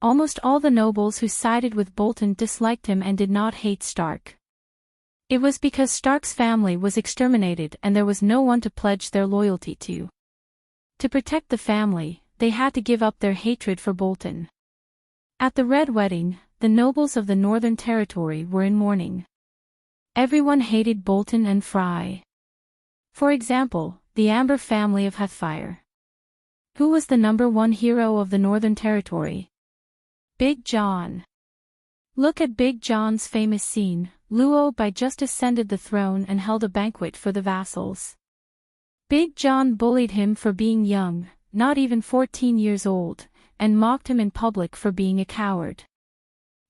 Almost all the nobles who sided with Bolton disliked him and did not hate Stark. It was because Stark's family was exterminated and there was no one to pledge their loyalty to. To protect the family, they had to give up their hatred for Bolton. At the Red Wedding, the nobles of the Northern Territory were in mourning. Everyone hated Bolton and Fry. For example, the Amber family of Hethfire. Who was the #1 hero of the Northern Territory? Big Jon. Look at Big Jon's famous scene. Luo just ascended the throne and held a banquet for the vassals. Big Jon bullied him for being young, not even 14 years old, and mocked him in public for being a coward.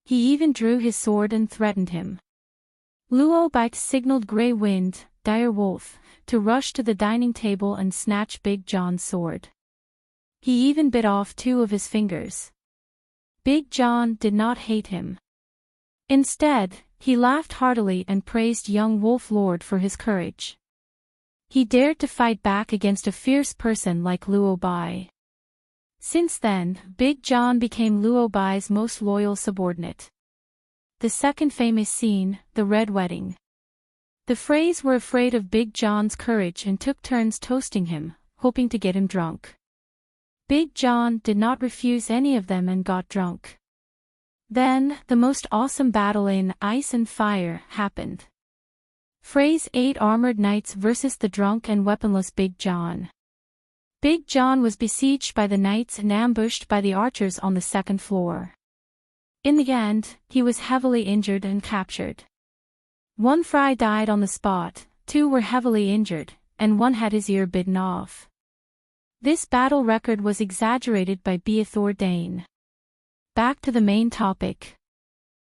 He even drew his sword and threatened him. Luo signaled Grey Wind, Dire Wolf, to rush to the dining table and snatch Big Jon's sword. He even bit off 2 of his fingers. Big Jon did not hate him. Instead, he laughed heartily and praised young Wolf Lord for his courage. He dared to fight back against a fierce person like Luo Bai. Since then, Big Jon became Luo Bai's most loyal subordinate. The second famous scene, the Red Wedding. The Freys were afraid of Big Jon's courage and took turns toasting him, hoping to get him drunk. Big Jon did not refuse any of them and got drunk. Then, the most awesome battle in Ice and Fire happened. Frey's 8 armored knights versus the drunk and weaponless Big Jon. Big Jon was besieged by the knights and ambushed by the archers on the 2nd floor. In the end, he was heavily injured and captured. 1 Fry died on the spot, 2 were heavily injured, and 1 had his ear bitten off. This battle record was exaggerated by Beathor Dane. Back to the main topic.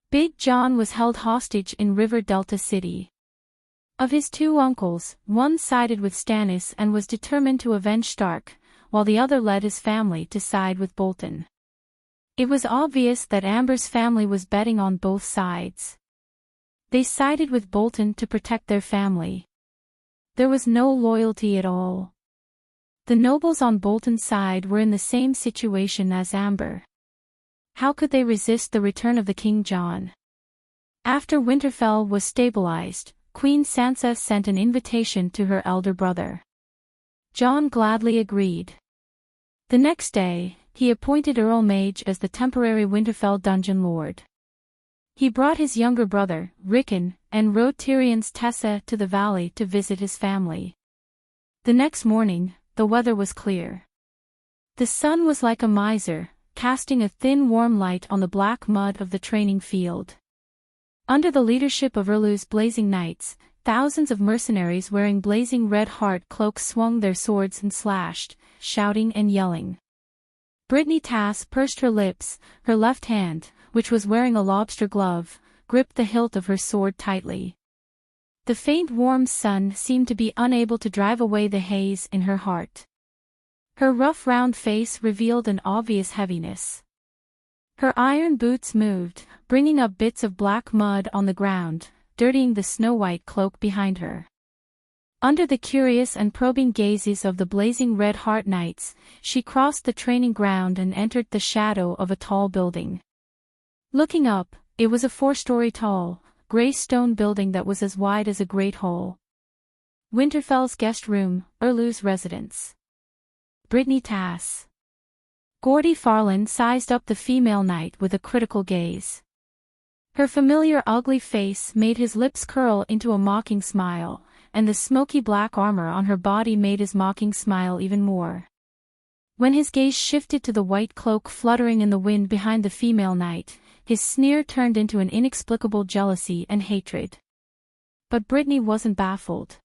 Big Jon was held hostage in River Delta City. Of his 2 uncles, one sided with Stannis and was determined to avenge Stark, while the other led his family to side with Bolton. It was obvious that Amber's family was betting on both sides. They sided with Bolton to protect their family. There was no loyalty at all. The nobles on Bolton's side were in the same situation as Amber. How could they resist the return of the King Jon? After Winterfell was stabilized, Queen Sansa sent an invitation to her elder brother. Jon gladly agreed. The next day, he appointed Earl Mage as the temporary Winterfell dungeon lord. He brought his younger brother, Rickon, and rode Tyrion's Tessa to the valley to visit his family. The next morning, the weather was clear. The sun was like a miser, casting a thin warm light on the black mud of the training field. Under the leadership of Erlu's blazing knights, thousands of mercenaries wearing blazing red heart cloaks swung their swords and slashed, shouting and yelling. Brittany Tass pursed her lips, her left hand, which was wearing a lobster glove, gripped the hilt of her sword tightly. The faint warm sun seemed to be unable to drive away the haze in her heart. Her rough round face revealed an obvious heaviness. Her iron boots moved, bringing up bits of black mud on the ground, dirtying the snow-white cloak behind her. Under the curious and probing gazes of the blazing red heart knights, she crossed the training ground and entered the shadow of a tall building. Looking up, it was a 4-story tall, gray stone building that was as wide as a great hall. Winterfell's guest room, Erlu's residence. Brittany Tass. Gordy Farland sized up the female knight with a critical gaze. Her familiar ugly face made his lips curl into a mocking smile, and the smoky black armor on her body made his mocking smile even more. When his gaze shifted to the white cloak fluttering in the wind behind the female knight, his sneer turned into an inexplicable jealousy and hatred. But Brittany wasn't baffled.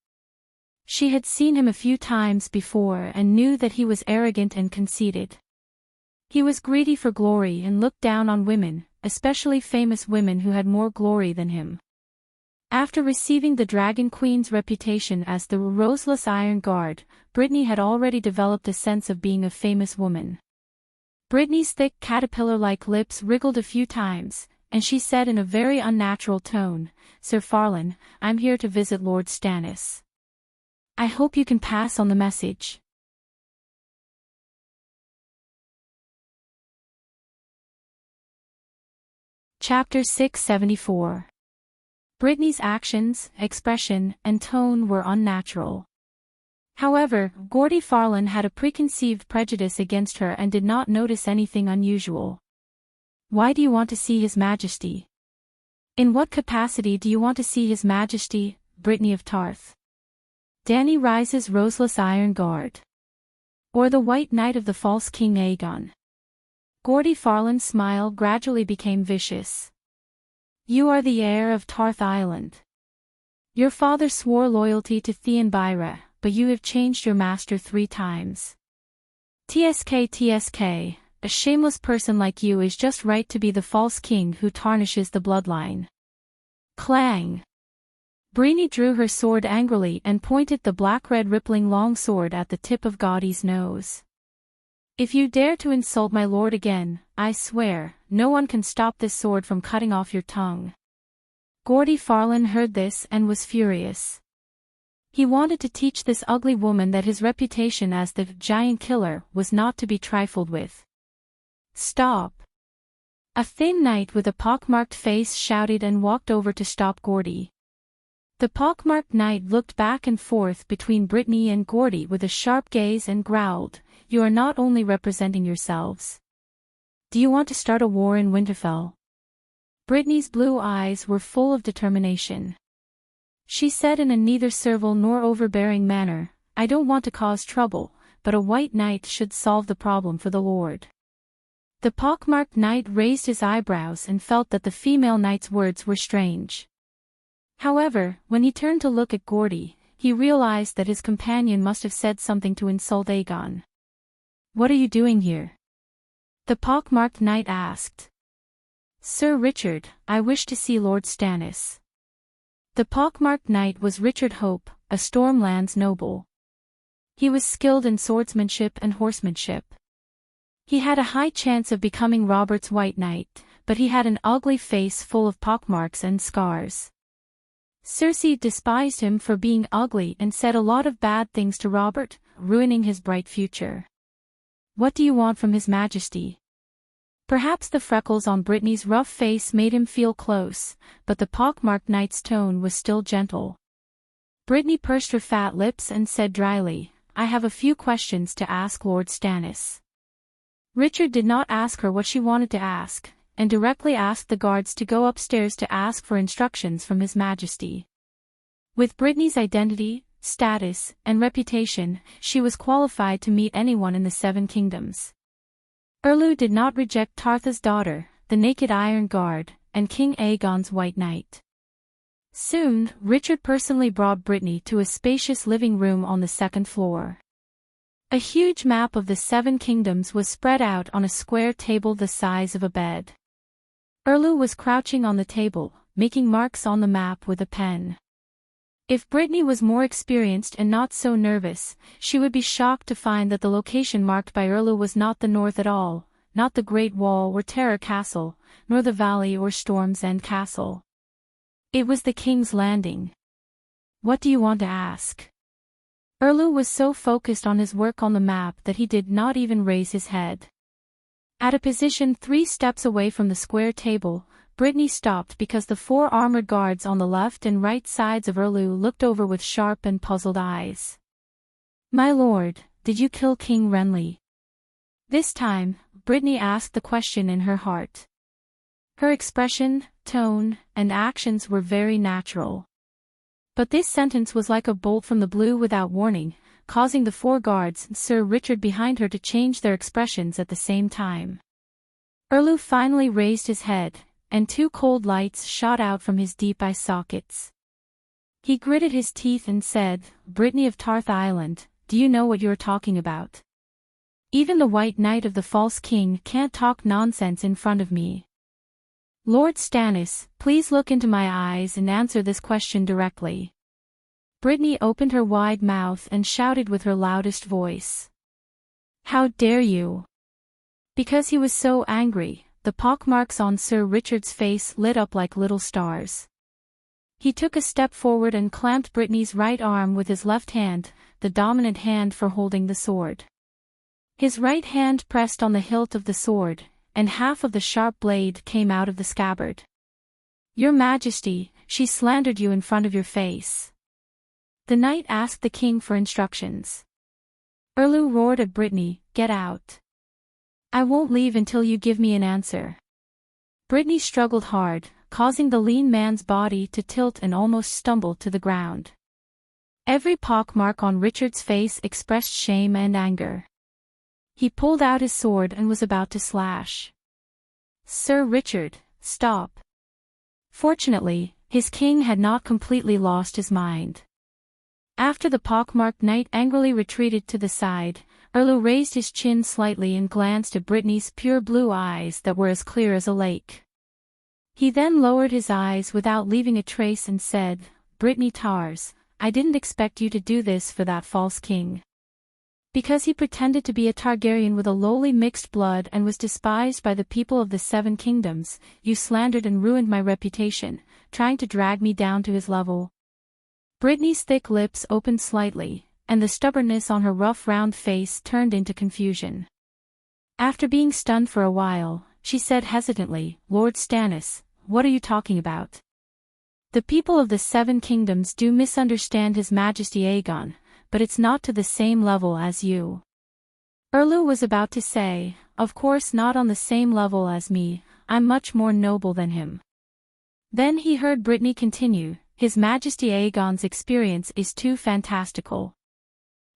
She had seen him a few times before and knew that he was arrogant and conceited. He was greedy for glory and looked down on women, especially famous women who had more glory than him. After receiving the Dragon Queen's reputation as the Roseless Iron Guard, Brittany had already developed a sense of being a famous woman. Brittany's thick caterpillar-like lips wriggled a few times, and she said in a very unnatural tone, "Sir Farland, I'm here to visit Lord Stannis. I hope you can pass on the message." Chapter 674. Brittany's actions, expression, and tone were unnatural. However, Gordy Farland had a preconceived prejudice against her and did not notice anything unusual. "Why do you want to see His Majesty?" "In what capacity do you want to see His Majesty, Brittany of Tarth? Dany Rice's Roseless Iron Guard? Or the White Knight of the false King Aegon?" Gordy Farland's smile gradually became vicious. "You are the heir of Tarth Island. Your father swore loyalty to Theon Byra, but you have changed your master 3 times. TSK, a shameless person like you is just right to be the false king who tarnishes the bloodline." Clang! Brittany drew her sword angrily and pointed the black-red rippling long sword at the tip of Gordy's nose. "If you dare to insult my lord again, I swear, no one can stop this sword from cutting off your tongue." Gordy Farland heard this and was furious. He wanted to teach this ugly woman that his reputation as the giant killer was not to be trifled with. "Stop!" A thin knight with a pockmarked face shouted and walked over to stop Gordy. The pockmarked knight looked back and forth between Brittany and Gordy with a sharp gaze and growled, "You are not only representing yourselves. Do you want to start a war in Winterfell?" Brittany's blue eyes were full of determination. She said in a neither servile nor overbearing manner, "I don't want to cause trouble, but a white knight should solve the problem for the Lord." The pockmarked knight raised his eyebrows and felt that the female knight's words were strange. However, when he turned to look at Gordy, he realized that his companion must have said something to insult Aegon. "What are you doing here?" the pockmarked knight asked. "Sir Richard, I wish to see Lord Stannis." The pockmarked knight was Richard Hope, a Stormlands noble. He was skilled in swordsmanship and horsemanship. He had a high chance of becoming Robert's White Knight, but he had an ugly face full of pockmarks and scars. Cersei despised him for being ugly and said a lot of bad things to Robert, ruining his bright future. "What do you want from His Majesty?" Perhaps the freckles on Brittany's rough face made him feel close, but the pockmarked knight's tone was still gentle. Brittany pursed her fat lips and said dryly, "I have a few questions to ask Lord Stannis." Richard did not ask her what she wanted to ask, and directly asked the guards to go upstairs to ask for instructions from His Majesty. With Brittany's identity, status, and reputation, she was qualified to meet anyone in the 7 Kingdoms. Erlu did not reject Tartha's daughter, the Naked Iron Guard, and King Aegon's White Knight. Soon, Richard personally brought Brittany to a spacious living room on the 2nd floor. A huge map of the 7 Kingdoms was spread out on a square table the size of a bed. Erlu was crouching on the table, making marks on the map with a pen. If Brittany was more experienced and not so nervous, she would be shocked to find that the location marked by Erlu was not the north at all, not the Great Wall or Terror Castle, nor the Valley or Storm's End Castle. It was the King's Landing. "What do you want to ask?" Erlu was so focused on his work on the map that he did not even raise his head. At a position 3 steps away from the square table, Brittany stopped because the 4 armored guards on the left and right sides of Erlu looked over with sharp and puzzled eyes. "My lord, did you kill King Renly?" This time, Brittany asked the question in her heart. Her expression, tone, and actions were very natural. But this sentence was like a bolt from the blue without warning, causing the 4 guards and Sir Richard behind her to change their expressions at the same time. Erlu finally raised his head, and 2 cold lights shot out from his deep eye sockets. He gritted his teeth and said, "Brittany of Tarth Island, do you know what you're talking about? Even the White Knight of the False King can't talk nonsense in front of me. Lord Stannis, please look into my eyes and answer this question directly." Brittany opened her wide mouth and shouted with her loudest voice. "How dare you?" Because he was so angry, the pockmarks on Sir Richard's face lit up like little stars. He took a step forward and clamped Brittany's right arm with his left hand, the dominant hand for holding the sword. His right hand pressed on the hilt of the sword, and half of the sharp blade came out of the scabbard. "Your Majesty, she slandered you in front of your face." The knight asked the king for instructions. Erlu roared at Brittany, "Get out. I won't leave until you give me an answer." Brittany struggled hard, causing the lean man's body to tilt and almost stumble to the ground. Every pockmark on Richard's face expressed shame and anger. He pulled out his sword and was about to slash. "Sir Richard, stop." Fortunately, his king had not completely lost his mind. After the pockmarked knight angrily retreated to the side, Erlu raised his chin slightly and glanced at Brittany's pure blue eyes that were as clear as a lake. He then lowered his eyes without leaving a trace and said, "Brittany Tars, I didn't expect you to do this for that false king. Because he pretended to be a Targaryen with a lowly mixed blood and was despised by the people of the 7 kingdoms, you slandered and ruined my reputation, trying to drag me down to his level." Brittany's thick lips opened slightly, and the stubbornness on her rough round face turned into confusion. After being stunned for a while, she said hesitantly, "Lord Stannis, what are you talking about? The people of the 7 kingdoms do misunderstand His Majesty Aegon, but it's not to the same level as you." Erlu was about to say, "Of course not on the same level as me, I'm much more noble than him." Then he heard Brittany continue, "His Majesty Aegon's experience is too fantastical.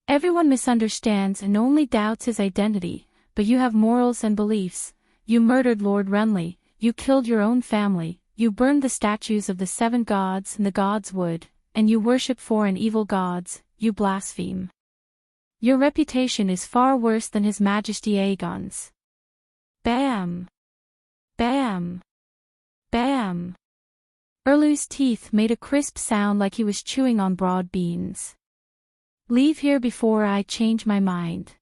Everyone misunderstands and only doubts his identity, but you have morals and beliefs. You murdered Lord Renly, you killed your own family, you burned the statues of the 7 gods and the gods' wood, and you worship foreign evil gods. You blaspheme. Your reputation is far worse than His Majesty Aegon's." Bam! Bam! Bam! Erlu's teeth made a crisp sound like he was chewing on broad beans. "Leave here before I change my mind."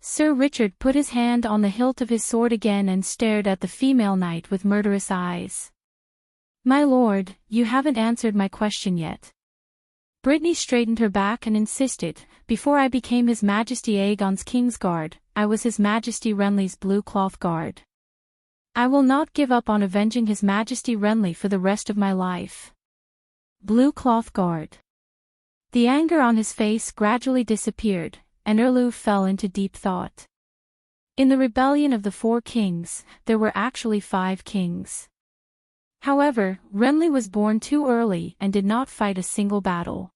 Sir Richard put his hand on the hilt of his sword again and stared at the female knight with murderous eyes. "My lord, you haven't answered my question yet." Brittany straightened her back and insisted, "Before I became His Majesty Aegon's Kingsguard, I was His Majesty Renly's Blue Cloth Guard. I will not give up on avenging His Majesty Renly for the rest of my life." Blue Cloth Guard. The anger on his face gradually disappeared, and Erlu fell into deep thought. In the rebellion of the 4 kings, there were actually 5 kings. However, Renly was born too early and did not fight a single battle.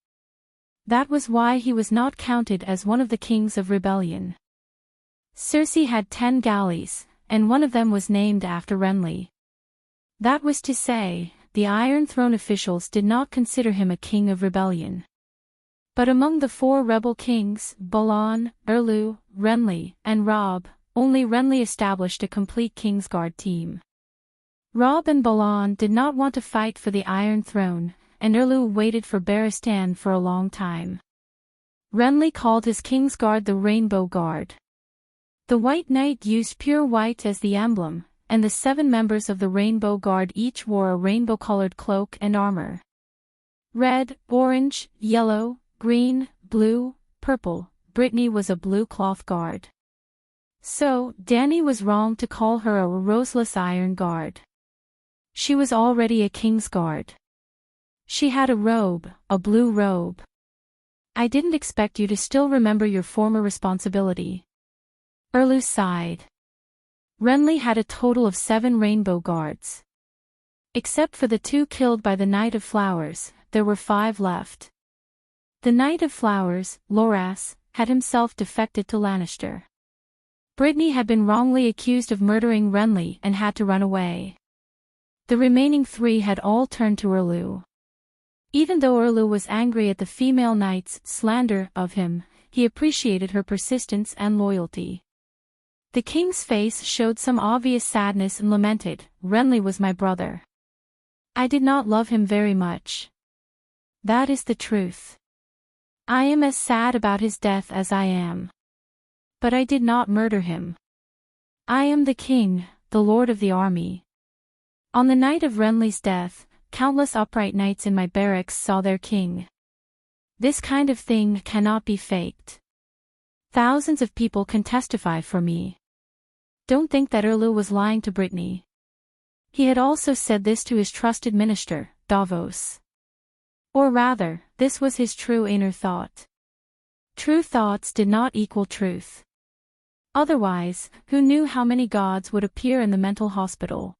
That was why he was not counted as one of the kings of rebellion. Cersei had 10 galleys, and one of them was named after Renly. That was to say, the Iron Throne officials did not consider him a king of rebellion. But among the 4 rebel kings, Balon, Erlu, Renly, and Robb, only Renly established a complete Kingsguard team. Robb and Balon did not want to fight for the Iron Throne, and Erlu waited for Barristan for a long time. Renly called his Kingsguard the Rainbow Guard. The White Knight used pure white as the emblem, and the 7 members of the Rainbow Guard each wore a rainbow-colored cloak and armor. Red, orange, yellow, green, blue, purple, Brittany was a Blue Cloth Guard. So, Dany was wrong to call her a roseless Iron Guard. She was already a king's guard. She had a robe, a blue robe. I didn't expect you to still remember your former responsibility. Erlu sighed. Renly had a total of 7 rainbow guards. Except for the 2 killed by the Knight of Flowers, there were 5 left. The Knight of Flowers, Loras, had himself defected to Lannister. Brittany had been wrongly accused of murdering Renly and had to run away. The remaining 3 had all turned to Erlu. Even though Erlu was angry at the female knight's slander of him, he appreciated her persistence and loyalty. The king's face showed some obvious sadness and lamented, "Renly was my brother. I did not love him very much. That is the truth. I am as sad about his death as I am. But I did not murder him. I am the king, the lord of the army. On the night of Renly's death, countless upright knights in my barracks saw their king. This kind of thing cannot be faked. Thousands of people can testify for me." Don't think that Erlu was lying to Brittany. He had also said this to his trusted minister, Davos. Or rather, this was his true inner thought. True thoughts did not equal truth. Otherwise, who knew how many gods would appear in the mental hospital?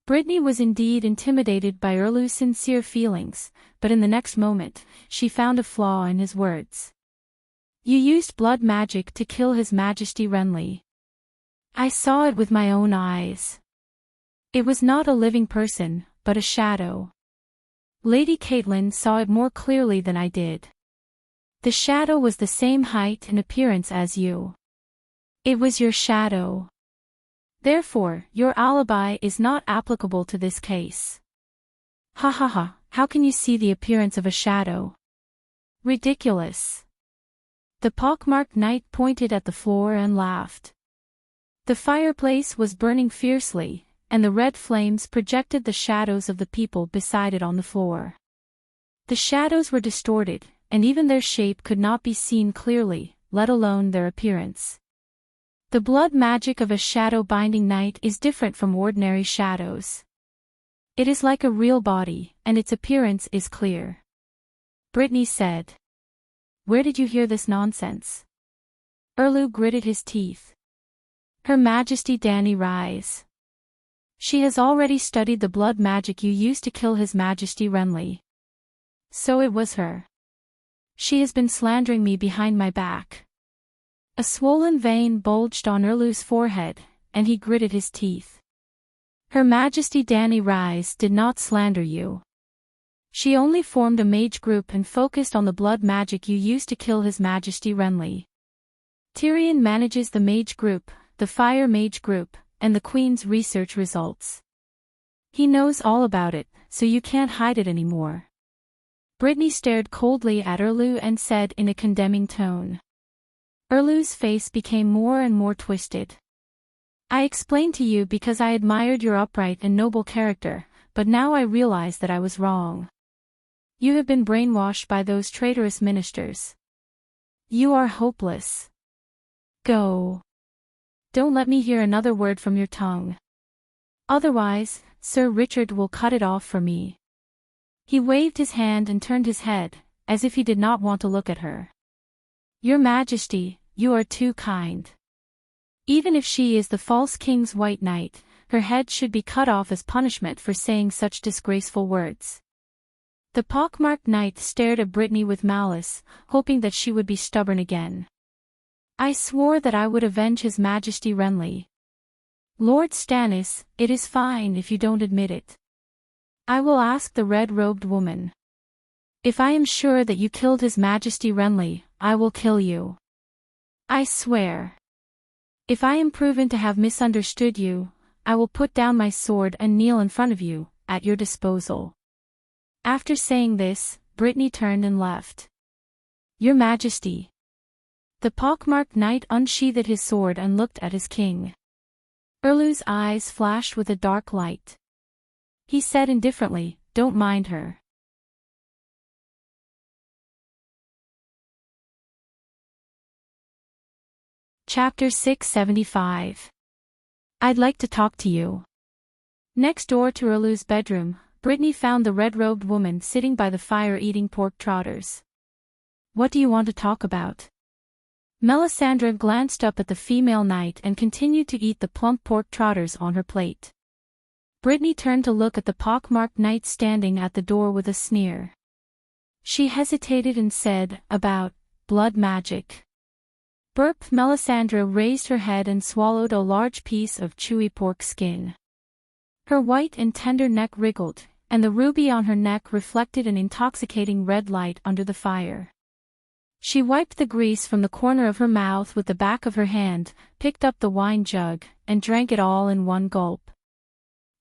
Brittany was indeed intimidated by Erlu's sincere feelings, but in the next moment, she found a flaw in his words. "You used blood magic to kill His Majesty Renly. I saw it with my own eyes. It was not a living person, but a shadow. Lady Caitlin saw it more clearly than I did. The shadow was the same height and appearance as you. It was your shadow. Therefore, your alibi is not applicable to this case." "Ha ha ha, how can you see the appearance of a shadow? Ridiculous." The pockmarked knight pointed at the floor and laughed. The fireplace was burning fiercely, and the red flames projected the shadows of the people beside it on the floor. The shadows were distorted, and even their shape could not be seen clearly, let alone their appearance. The blood magic of a shadow-binding knight is different from ordinary shadows. It is like a real body, and its appearance is clear. Brittany said. "Where did you hear this nonsense?" Erlu gritted his teeth. "Her Majesty Dany rise. She has already studied the blood magic you used to kill His Majesty Renly. So it was her. She has been slandering me behind my back." A swollen vein bulged on Erlu's forehead, and he gritted his teeth. "Her Majesty Dany Rise did not slander you. She only formed a mage group and focused on the blood magic you used to kill His Majesty Renly. Tyrion manages the mage group, the fire mage group, and the Queen's research results. He knows all about it, so you can't hide it anymore." Brittany stared coldly at Erlu and said in a condemning tone. Erlu's face became more and more twisted. "I explained to you because I admired your upright and noble character, but now I realize that I was wrong. You have been brainwashed by those traitorous ministers. You are hopeless. Go. Don't let me hear another word from your tongue. Otherwise, Sir Richard will cut it off for me." He waved his hand and turned his head, as if he did not want to look at her. "Your Majesty, you are too kind. Even if she is the false king's white knight, her head should be cut off as punishment for saying such disgraceful words." The pockmarked knight stared at Brittany with malice, hoping that she would be stubborn again. "I swore that I would avenge His Majesty Renly. Lord Stannis, it is fine if you don't admit it. I will ask the red-robed woman. If I am sure that you killed His Majesty Renly, I will kill you. I swear. If I am proven to have misunderstood you, I will put down my sword and kneel in front of you, at your disposal." After saying this, Brittany turned and left. "Your Majesty." The pockmarked knight unsheathed his sword and looked at his king. Erlu's eyes flashed with a dark light. He said indifferently, "Don't mind her." Chapter 675. I'd like to talk to you. Next door to Erlu's bedroom, Brittany found the red-robed woman sitting by the fire eating pork trotters. "What do you want to talk about?" Melisandre glanced up at the female knight and continued to eat the plump pork trotters on her plate. Brittany turned to look at the pockmarked knight standing at the door with a sneer. She hesitated and said, "About blood magic." Burp. Melisandre raised her head and swallowed a large piece of chewy pork skin. Her white and tender neck wriggled, and the ruby on her neck reflected an intoxicating red light under the fire. She wiped the grease from the corner of her mouth with the back of her hand, picked up the wine jug, and drank it all in one gulp.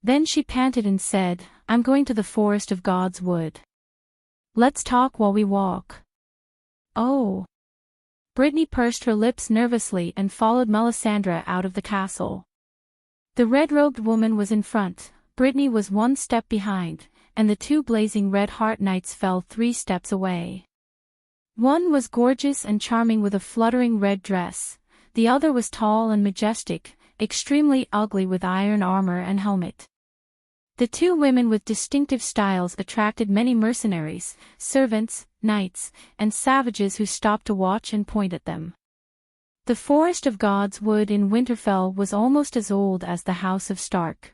Then she panted and said, "I'm going to the forest of God's wood. Let's talk while we walk." "Oh." Brittany pursed her lips nervously and followed Melisandre out of the castle. The red-robed woman was in front, Brittany was one step behind, and the two blazing red heart knights fell 3 steps away. One was gorgeous and charming with a fluttering red dress, the other was tall and majestic, extremely ugly with iron armor and helmet. The two women with distinctive styles attracted many mercenaries, servants, knights, and savages who stopped to watch and point at them. The Forest of God's Wood in Winterfell was almost as old as the House of Stark.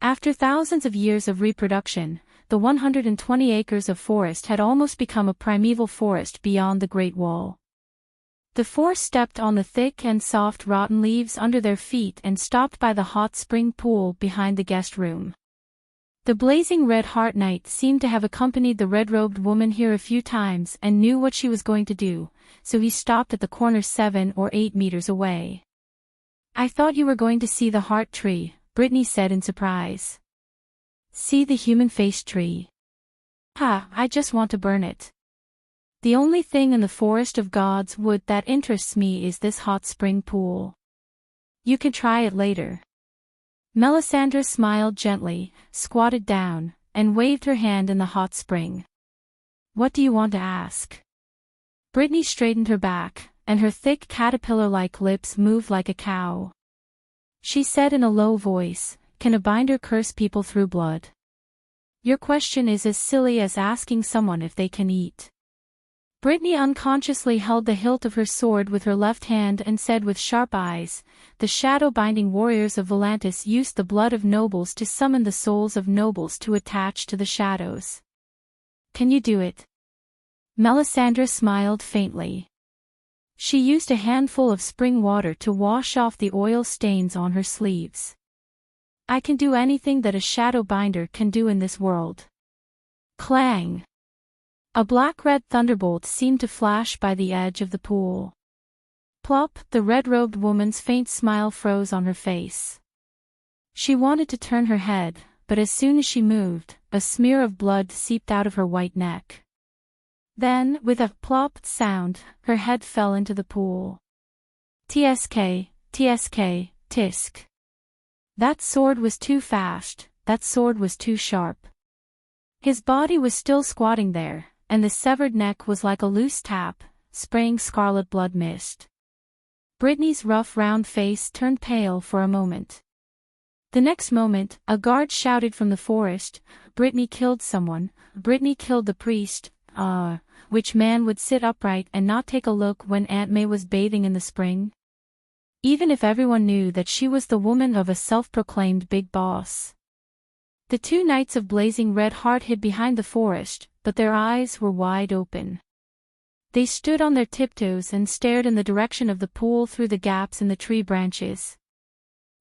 After thousands of years of reproduction, the 120 acres of forest had almost become a primeval forest beyond the Great Wall. The four stepped on the thick and soft rotten leaves under their feet and stopped by the hot spring pool behind the guest room. The blazing red heart knight seemed to have accompanied the red-robed woman here a few times and knew what she was going to do, so he stopped at the corner 7 or 8 meters away. "I thought you were going to see the heart tree," Brittany said in surprise. "See the human-faced tree? Ha, I just want to burn it. The only thing in the Forest of God's Wood that interests me is this hot spring pool. You can try it later." Melisandre smiled gently, squatted down, and waved her hand in the hot spring. "What do you want to ask?" Brittany straightened her back, and her thick caterpillar-like lips moved like a cow. She said in a low voice, "Can a binder curse people through blood? Your question is as silly as asking someone if they can eat." Brittany unconsciously held the hilt of her sword with her left hand and said with sharp eyes, "The shadow-binding warriors of Volantis used the blood of nobles to summon the souls of nobles to attach to the shadows. Can you do it?" Melisandre smiled faintly. She used a handful of spring water to wash off the oil stains on her sleeves. "I can do anything that a shadow binder can do in this world." Clang! A black-red thunderbolt seemed to flash by the edge of the pool. Plop! The red-robed woman's faint smile froze on her face. She wanted to turn her head, but as soon as she moved, a smear of blood seeped out of her white neck. Then, with a plop sound, her head fell into the pool. Tsk, tsk, tisk. That sword was too fast, that sword was too sharp. His body was still squatting there, and the severed neck was like a loose tap, spraying scarlet blood mist. Brittany's rough round face turned pale for a moment. The next moment, a guard shouted from the forest, "Brittany killed someone, Brittany killed the priest." Which man would sit upright and not take a look when Aunt May was bathing in the spring? Even if everyone knew that she was the woman of a self-proclaimed big boss. The two knights of blazing red heart hid behind the forest, but their eyes were wide open. They stood on their tiptoes and stared in the direction of the pool through the gaps in the tree branches.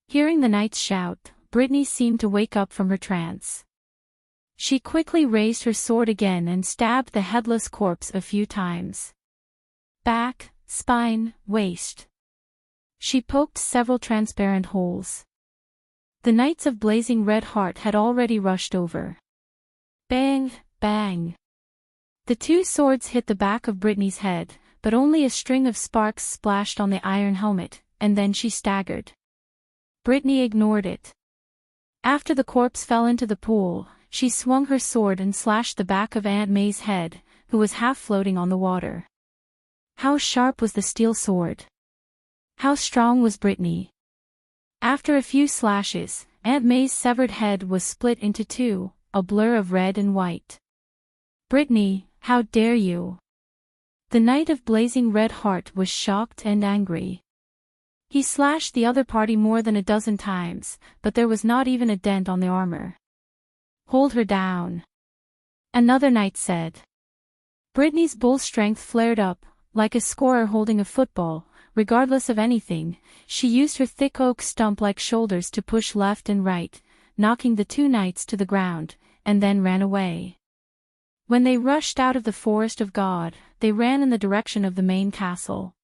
Hearing the knights shout, Brittany seemed to wake up from her trance. She quickly raised her sword again and stabbed the headless corpse a few times. Back, spine, waist. She poked several transparent holes. The knights of blazing red heart had already rushed over. Bang, bang. The two swords hit the back of Brittany's head, but only a string of sparks splashed on the iron helmet, and then she staggered. Brittany ignored it. After the corpse fell into the pool, she swung her sword and slashed the back of Aunt May's head, who was half floating on the water. How sharp was the steel sword? How strong was Brittany? After a few slashes, Aunt May's severed head was split into two, a blur of red and white. "Brittany, how dare you!" The knight of blazing red heart was shocked and angry. He slashed the other party more than a dozen times, but there was not even a dent on the armor. "Hold her down," another knight said. Brittany's bull strength flared up, like a scorer holding a football. Regardless of anything, she used her thick oak stump-like shoulders to push left and right, knocking the two knights to the ground, and then ran away. When they rushed out of the Forest of God, they ran in the direction of the main castle.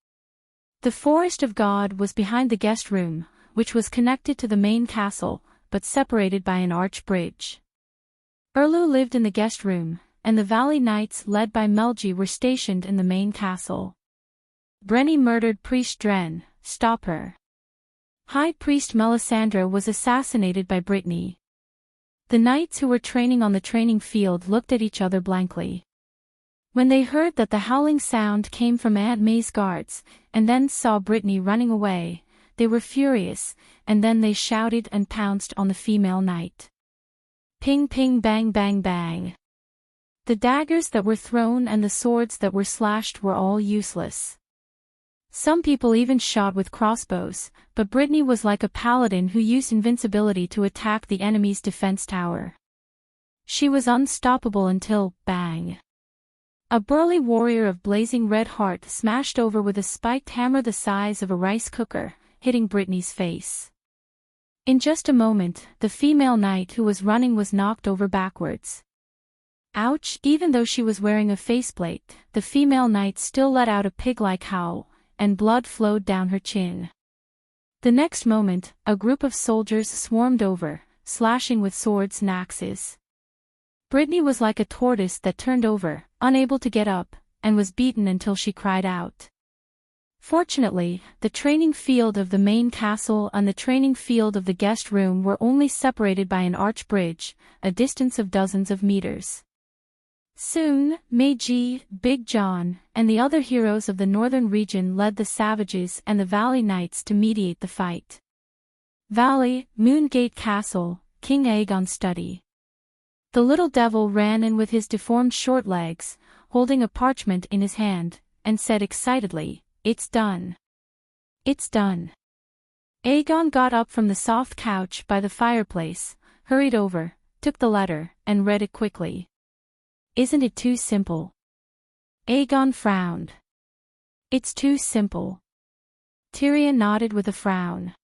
The Forest of God was behind the guest room, which was connected to the main castle, but separated by an arch bridge. Erlu lived in the guest room, and the Valley Knights led by Melji were stationed in the main castle. Brenny murdered Priest Dren, stop her. High Priest Melisandre was assassinated by Brittany. The knights who were training on the training field looked at each other blankly. When they heard that the howling sound came from Aunt May's guards, and then saw Brittany running away, they were furious, and then they shouted and pounced on the female knight. Ping ping bang bang bang. The daggers that were thrown and the swords that were slashed were all useless. Some people even shot with crossbows, but Brittany was like a paladin who used invincibility to attack the enemy's defense tower. She was unstoppable until, bang! A burly warrior of blazing red heart smashed over with a spiked hammer the size of a rice cooker, hitting Brittany's face. In just a moment, the female knight who was running was knocked over backwards. Ouch! Even though she was wearing a faceplate, the female knight still let out a pig-like howl, and blood flowed down her chin. The next moment, a group of soldiers swarmed over, slashing with swords and axes. Brittany was like a tortoise that turned over, unable to get up, and was beaten until she cried out. Fortunately, the training field of the main castle and the training field of the guest room were only separated by an arch bridge, a distance of dozens of meters. Soon, Meiji, Big John, and the other heroes of the northern region led the savages and the Valley Knights to mediate the fight. Valley, Moongate Castle, King Aegon's study. The little devil ran in with his deformed short legs, holding a parchment in his hand, and said excitedly, "It's done. It's done." Aegon got up from the soft couch by the fireplace, hurried over, took the letter, and read it quickly. "Isn't it too simple?" Aegon frowned. "It's too simple." Tyrion nodded with a frown.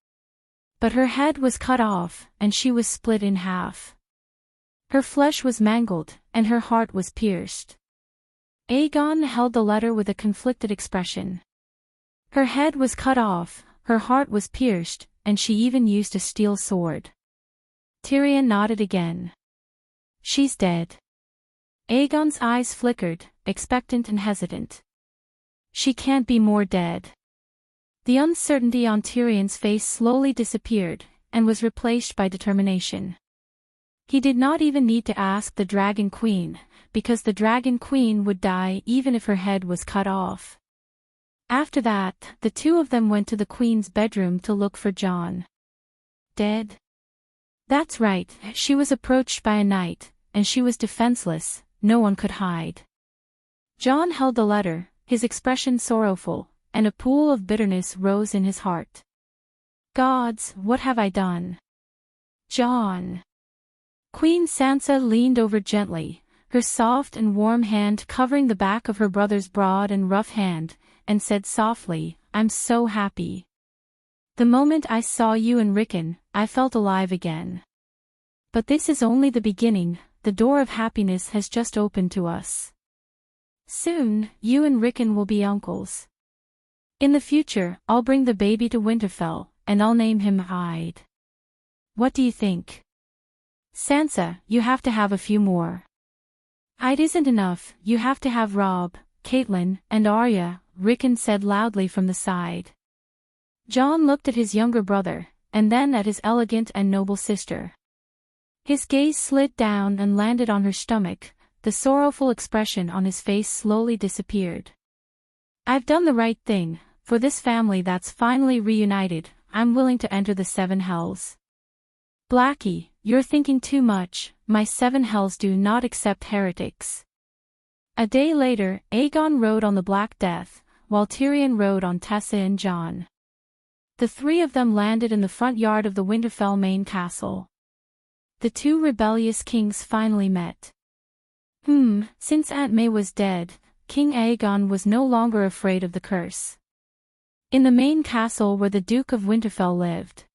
But her head was cut off, and she was split in half. Her flesh was mangled, and her heart was pierced. Aegon held the letter with a conflicted expression. Her head was cut off, her heart was pierced, and she even used a steel sword. Tyrion nodded again. "She's dead." Aegon's eyes flickered, expectant and hesitant. "She can't be more dead." The uncertainty on Tyrion's face slowly disappeared, and was replaced by determination. He did not even need to ask the Dragon Queen, because the Dragon Queen would die even if her head was cut off. After that, the two of them went to the Queen's bedroom to look for Jon. Dead? That's right, she was approached by a knight, and she was defenseless. No one could hide. Jon held the letter, his expression sorrowful, and a pool of bitterness rose in his heart. "Gods, what have I done?" "Jon." Queen Sansa leaned over gently, her soft and warm hand covering the back of her brother's broad and rough hand, and said softly, "I'm so happy. The moment I saw you and Rickon, I felt alive again. But this is only the beginning. The door of happiness has just opened to us. Soon, you and Rickon will be uncles. In the future, I'll bring the baby to Winterfell, and I'll name him Hyde. What do you think?" "Sansa, you have to have a few more." "Hyde isn't enough, you have to have Robb, Catelyn, and Arya," Rickon said loudly from the side. Jon looked at his younger brother, and then at his elegant and noble sister. His gaze slid down and landed on her stomach, the sorrowful expression on his face slowly disappeared. "I've done the right thing, for this family that's finally reunited, I'm willing to enter the 7 hells." Blackie, you're thinking too much, my 7 hells do not accept heretics. A day later, Aegon rode on the Black Death, while Tyrion rode on Tessa and Jon. The 3 of them landed in the front yard of the Winterfell main castle. The 2 rebellious kings finally met. Since Aunt May was dead, King Aegon was no longer afraid of the curse. In the main castle where the Duke of Winterfell lived.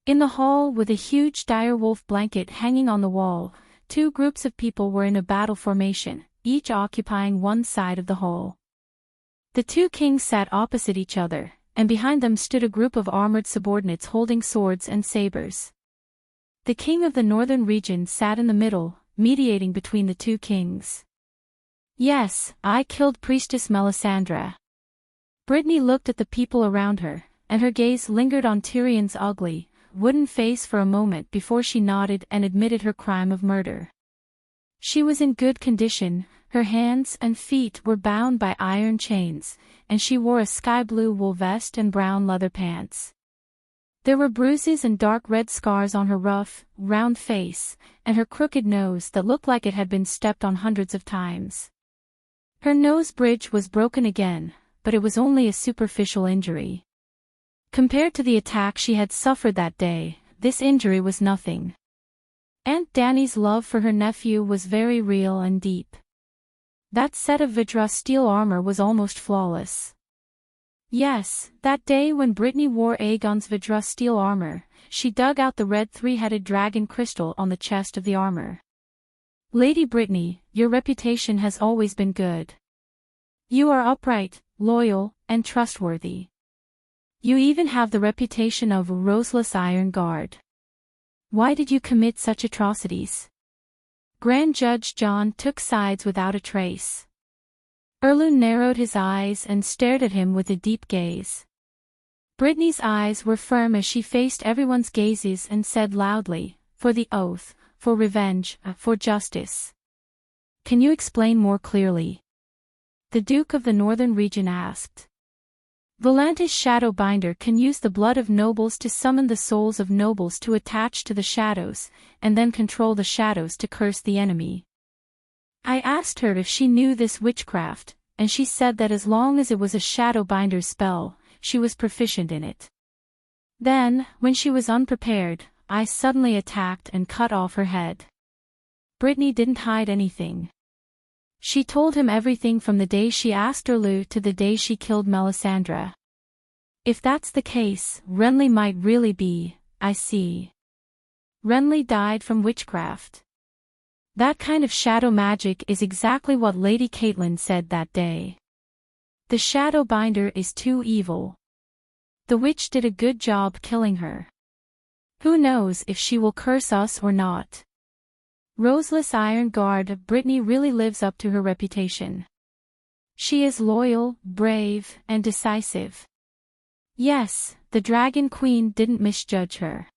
In the hall with a huge direwolf blanket hanging on the wall, 2 groups of people were in a battle formation, each occupying one side of the hall. The 2 kings sat opposite each other, and behind them stood a group of armored subordinates holding swords and sabers. The king of the northern region sat in the middle, mediating between the 2 kings. Yes, I killed Priestess Melisandre. Brittany looked at the people around her, and her gaze lingered on Tyrion's ugly, wooden face for a moment before she nodded and admitted her crime of murder. She was in good condition, her hands and feet were bound by iron chains, and she wore a sky-blue wool vest and brown leather pants. There were bruises and dark red scars on her rough, round face, and her crooked nose that looked like it had been stepped on hundreds of times. Her nose bridge was broken again, but it was only a superficial injury. Compared to the attack she had suffered that day, this injury was nothing. Aunt Dany's love for her nephew was very real and deep. That set of Vidra steel armor was almost flawless. Yes, that day when Brittany wore Aegon's Vidra steel armor, she dug out the red 3-headed dragon crystal on the chest of the armor. Lady Brittany, your reputation has always been good. You are upright, loyal, and trustworthy. You even have the reputation of a roseless iron guard. Why did you commit such atrocities? Grand Judge Jon took sides without a trace. Erlu narrowed his eyes and stared at him with a deep gaze. Brittany's eyes were firm as she faced everyone's gazes and said loudly, "For the oath, for revenge, for justice." Can you explain more clearly? The Duke of the Northern Region asked. Volantis Shadowbinder can use the blood of nobles to summon the souls of nobles to attach to the shadows, and then control the shadows to curse the enemy. I asked her if she knew this witchcraft, and she said that as long as it was a Shadowbinder's spell, she was proficient in it. Then, when she was unprepared, I suddenly attacked and cut off her head. Brittany didn't hide anything. She told him everything from the day she asked Erlu to the day she killed Melisandre. If that's the case, Renly might really be, I see. Renly died from witchcraft. That kind of shadow magic is exactly what Lady Catelyn said that day. The Shadowbinder is too evil. The witch did a good job killing her. Who knows if she will curse us or not? Roseless Iron Guard Brittany really lives up to her reputation. She is loyal, brave, and decisive. Yes, the Dragon Queen didn't misjudge her.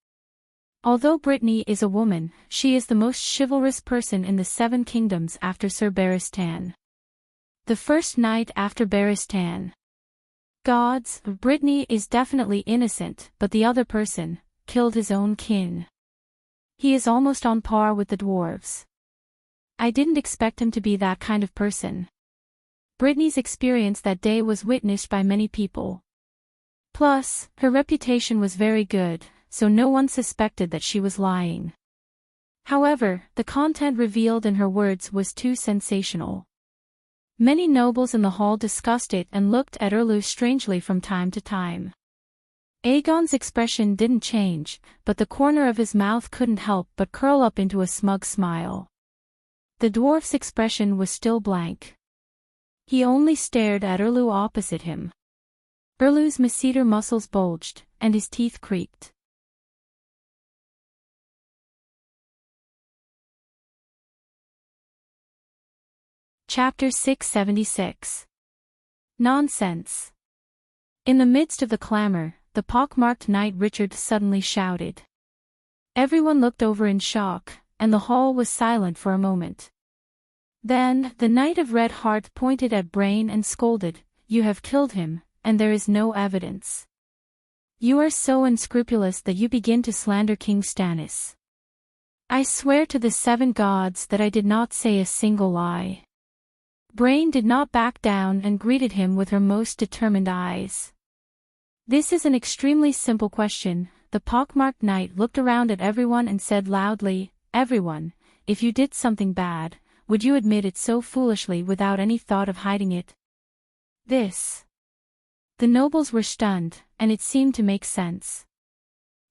Although Brittany is a woman, she is the most chivalrous person in the 7 kingdoms after Sir Barristan. The first night after Barristan. Gods, Brittany is definitely innocent, but the other person killed his own kin. He is almost on par with the dwarves. I didn't expect him to be that kind of person. Brittany's experience that day was witnessed by many people. Plus, her reputation was very good, so no one suspected that she was lying. However, the content revealed in her words was too sensational. Many nobles in the hall discussed it and looked at Erlu strangely from time to time. Aegon's expression didn't change, but the corner of his mouth couldn't help but curl up into a smug smile. The dwarf's expression was still blank. He only stared at Erlu opposite him. Erlu's masseter muscles bulged, and his teeth creaked. Chapter 676. Nonsense. In the midst of the clamor, the pockmarked knight Richard suddenly shouted. Everyone looked over in shock, and the hall was silent for a moment. Then, the Knight of Red Heart pointed at Brain and scolded, "You have killed him, and there is no evidence." You are so unscrupulous that you begin to slander King Stannis. I swear to the 7 gods that I did not say a single lie. Brain did not back down and greeted him with her most determined eyes. This is an extremely simple question. The pockmarked knight looked around at everyone and said loudly, everyone, if you did something bad, would you admit it so foolishly without any thought of hiding it? This. The nobles were stunned, and it seemed to make sense.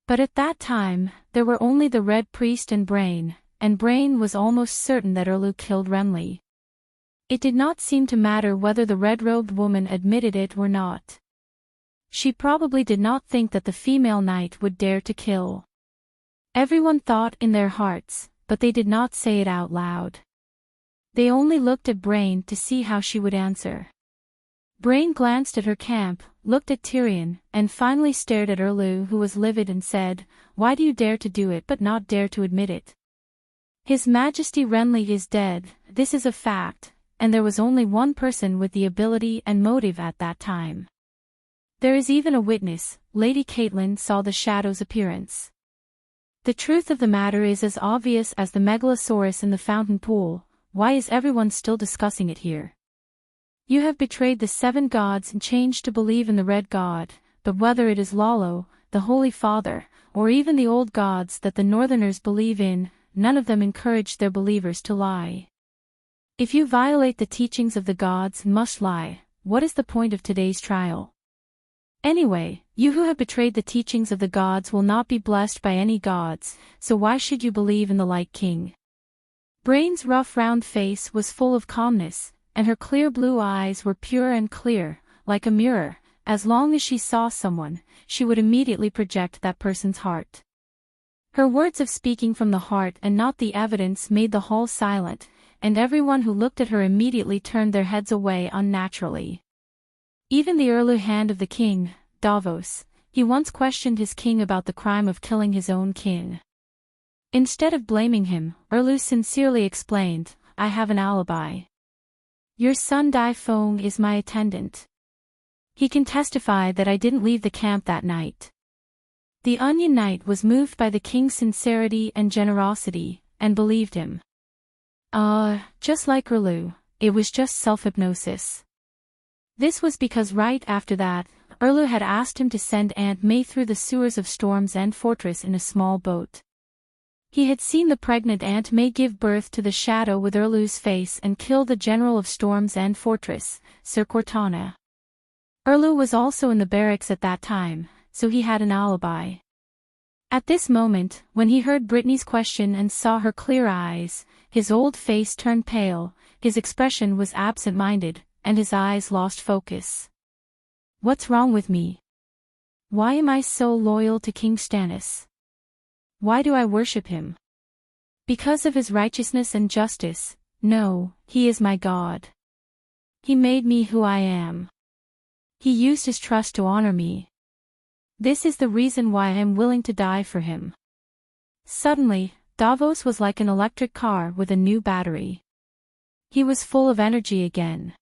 But at that time, there were only the Red Priest and Brain was almost certain that Erlu killed Renly. It did not seem to matter whether the red-robed woman admitted it or not. She probably did not think that the female knight would dare to kill. Everyone thought in their hearts, but they did not say it out loud. They only looked at Brain to see how she would answer. Brain glanced at her camp, looked at Tyrion, and finally stared at Erlu, who was livid, and said, "Why do you dare to do it but not dare to admit it? His Majesty Renly is dead, this is a fact, and there was only one person with the ability and motive at that time. There is even a witness. Lady Catelyn saw the Shadow's appearance. The truth of the matter is as obvious as the Megalosaurus in the fountain pool. Why is everyone still discussing it here? You have betrayed the 7 gods and changed to believe in the Red God, but whether it is Lalo, the Holy Father, or even the old gods that the Northerners believe in, none of them encourage their believers to lie. If you violate the teachings of the gods and must lie, what is the point of today's trial? Anyway, you who have betrayed the teachings of the gods will not be blessed by any gods, so why should you believe in the Light King?" Brain's rough round face was full of calmness, and her clear blue eyes were pure and clear, like a mirror. As long as she saw someone, she would immediately project that person's heart. Her words of speaking from the heart and not the evidence made the hall silent, and everyone who looked at her immediately turned their heads away unnaturally. Even the early hand of the king, Davos, he once questioned his king about the crime of killing his own king. Instead of blaming him, Erlu sincerely explained, "I have an alibi. Your son Daifong is my attendant. He can testify that I didn't leave the camp that night." The Onion Knight was moved by the king's sincerity and generosity, and believed him. Just like Erlu, it was just self-hypnosis. This was because right after that, Erlu had asked him to send Aunt May through the sewers of Storm's End Fortress in a small boat. He had seen the pregnant Aunt May give birth to the Shadow with Erlu's face and kill the general of Storm's End Fortress, Sir Cortana. Erlu was also in the barracks at that time, so he had an alibi. At this moment, when he heard Brittany's question and saw her clear eyes, his old face turned pale, his expression was absent-minded, and his eyes lost focus. What's wrong with me? Why am I so loyal to King Stannis? Why do I worship him? Because of his righteousness and justice? No, he is my God. He made me who I am. He used his trust to honor me. This is the reason why I am willing to die for him. Suddenly, Davos was like an electric car with a new battery. He was full of energy again.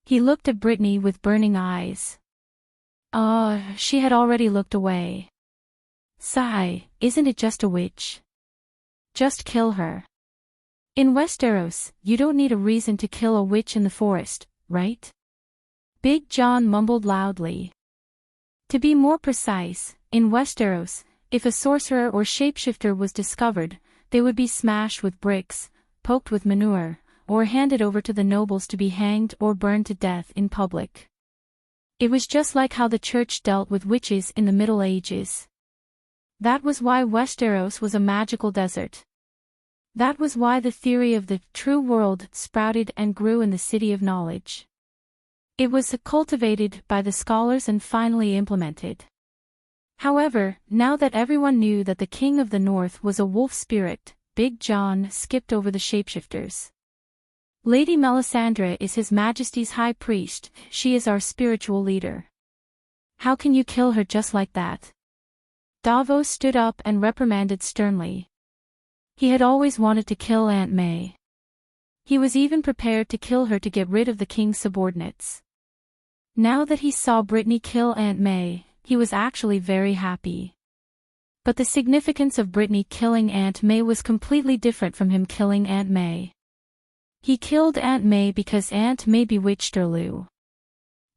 He looked at Brittany with burning eyes. She had already looked away. Sigh, isn't it just a witch? Just kill her. In Westeros, you don't need a reason to kill a witch in the forest, right? Big John mumbled loudly. To be more precise, in Westeros, if a sorcerer or shapeshifter was discovered, they would be smashed with bricks, poked with manure, or handed over to the nobles to be hanged or burned to death in public. It was just like how the church dealt with witches in the Middle Ages. That was why Westeros was a magical desert. That was why the theory of the true world sprouted and grew in the City of Knowledge. It was cultivated by the scholars and finally implemented. However, now that everyone knew that the King of the North was a wolf spirit, Big John skipped over the shapeshifters. Lady Melisandre is His Majesty's High Priest, she is our spiritual leader. How can you kill her just like that? Davos stood up and reprimanded sternly. He had always wanted to kill Aunt May. He was even prepared to kill her to get rid of the king's subordinates. Now that he saw Brittany kill Aunt May, he was actually very happy. But the significance of Brittany killing Aunt May was completely different from him killing Aunt May. He killed Aunt May because Aunt May bewitched Erlu.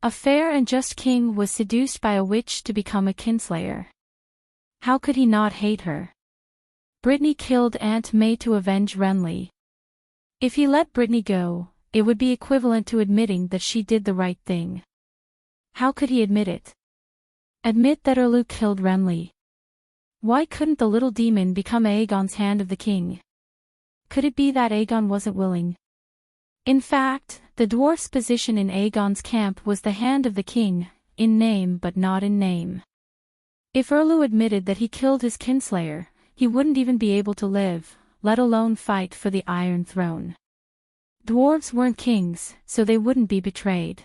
A fair and just king was seduced by a witch to become a kinslayer. How could he not hate her? Brittany killed Aunt May to avenge Renly. If he let Brittany go, it would be equivalent to admitting that she did the right thing. How could he admit it? Admit that Erlu killed Renly. Why couldn't the little demon become Aegon's Hand of the King? Could it be that Aegon wasn't willing? In fact, the dwarf's position in Aegon's camp was the Hand of the King, in name but not in name. If Erlu admitted that he killed his kinslayer, he wouldn't even be able to live, let alone fight for the Iron Throne. Dwarves weren't kings, so they wouldn't be betrayed.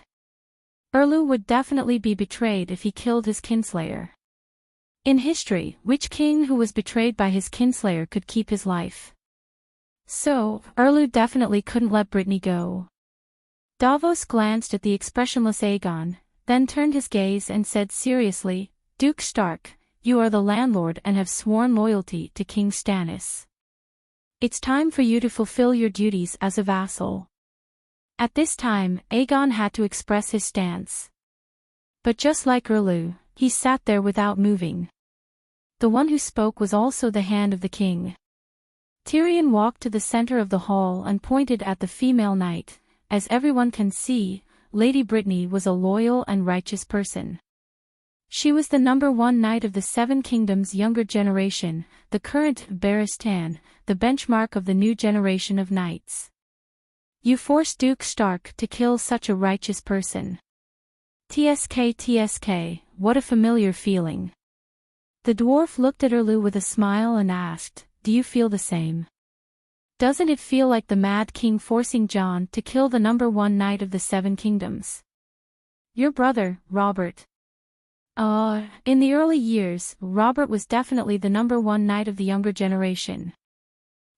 Erlu would definitely be betrayed if he killed his kinslayer. In history, which king who was betrayed by his kinslayer could keep his life? So, Erlu definitely couldn't let Brittany go. Davos glanced at the expressionless Aegon, then turned his gaze and said seriously, "Duke Stark, you are the landlord and have sworn loyalty to King Stannis. It's time for you to fulfill your duties as a vassal." At this time, Aegon had to express his stance. But just like Erlu, he sat there without moving. The one who spoke was also the Hand of the King. Tyrion walked to the center of the hall and pointed at the female knight. As everyone can see, Lady Brittany was a loyal and righteous person. She was the #1 knight of the Seven Kingdoms younger generation, the current Barristan, the benchmark of the new generation of knights. You forced Duke Stark to kill such a righteous person. TSK, what a familiar feeling. The dwarf looked at Erlu with a smile and asked, "Do you feel the same? Doesn't it feel like the Mad King forcing Jon to kill the #1 knight of the Seven Kingdoms? Your brother, Robert." In the early years, Robert was definitely the #1 knight of the younger generation.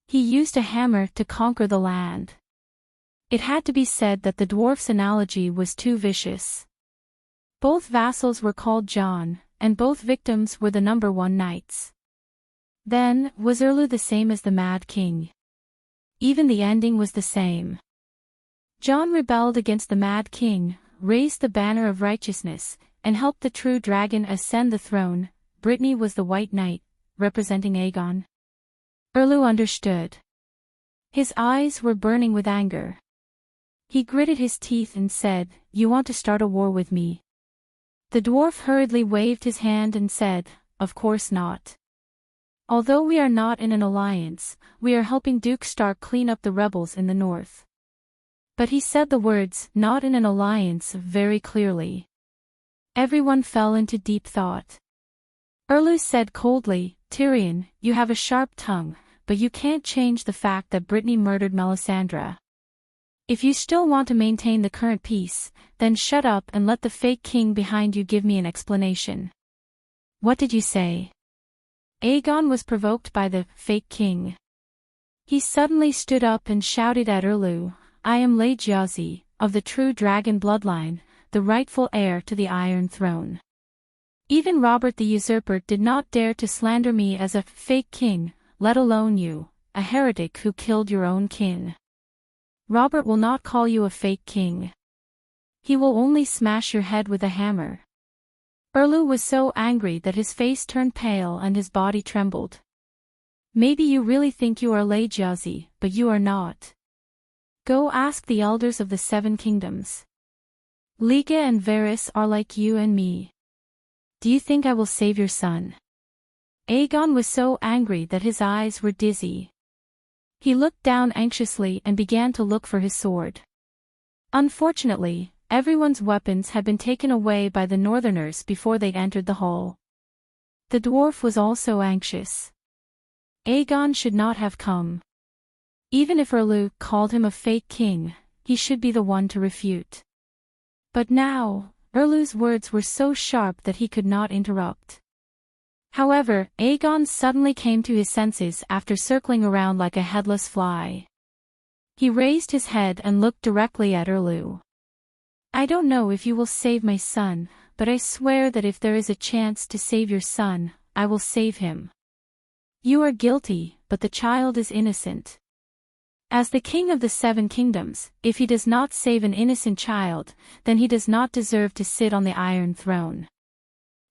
He used a hammer to conquer the land. It had to be said that the dwarf's analogy was too vicious. Both vassals were called Jon, and both victims were the #1 knights. Then, was Erlu the same as the Mad King? Even the ending was the same. Jon rebelled against the Mad King, raised the banner of righteousness, and helped the true dragon ascend the throne. Brittany was the White Knight, representing Aegon. Erlu understood. His eyes were burning with anger. He gritted his teeth and said, "You want to start a war with me?" The dwarf hurriedly waved his hand and said, "Of course not. Although we are not in an alliance, we are helping Duke Stark clean up the rebels in the north." But he said the words, "not in an alliance," very clearly. Everyone fell into deep thought. Erlu said coldly, "Tyrion, you have a sharp tongue, but you can't change the fact that Brittany murdered Melisandre. If you still want to maintain the current peace, then shut up and let the fake king behind you give me an explanation." "What did you say?" Aegon was provoked by the fake king. He suddenly stood up and shouted at Erlu, "I am Laegiazi, of the true dragon bloodline, the rightful heir to the Iron Throne. Even Robert the usurper did not dare to slander me as a fake king, let alone you, a heretic who killed your own kin. Robert will not call you a fake king. He will only smash your head with a hammer." Erlu was so angry that his face turned pale and his body trembled. "Maybe you really think you are Laegiazi, but you are not. Go ask the elders of the Seven Kingdoms. Liga and Varys are like you and me. Do you think I will save your son?" Aegon was so angry that his eyes were dizzy. He looked down anxiously and began to look for his sword. Unfortunately, everyone's weapons had been taken away by the Northerners before they entered the hall. The dwarf was also anxious. Aegon should not have come. Even if Erlu called him a fake king, he should be the one to refute. But now, Erlu's words were so sharp that he could not interrupt. However, Aegon suddenly came to his senses after circling around like a headless fly. He raised his head and looked directly at Erlu. "I don't know if you will save my son, but I swear that if there is a chance to save your son, I will save him. You are guilty, but the child is innocent. As the king of the 7 kingdoms, if he does not save an innocent child, then he does not deserve to sit on the Iron Throne.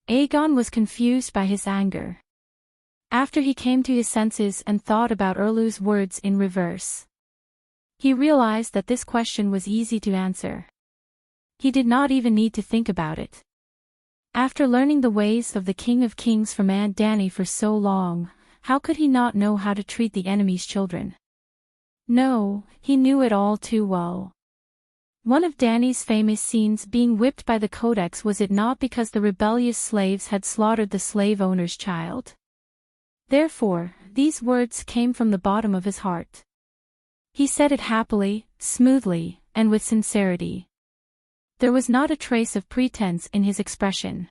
Aegon was confused by his anger. After he came to his senses and thought about Erlu's words in reverse, he realized that this question was easy to answer. He did not even need to think about it. After learning the ways of the King of Kings from Aunt Dany for so long, how could he not know how to treat the enemy's children? No, he knew it all too well. One of Dany's famous scenes being whipped by the Codex, was it not because the rebellious slaves had slaughtered the slave owner's child? Therefore, these words came from the bottom of his heart. He said it happily, smoothly, and with sincerity. There was not a trace of pretense in his expression.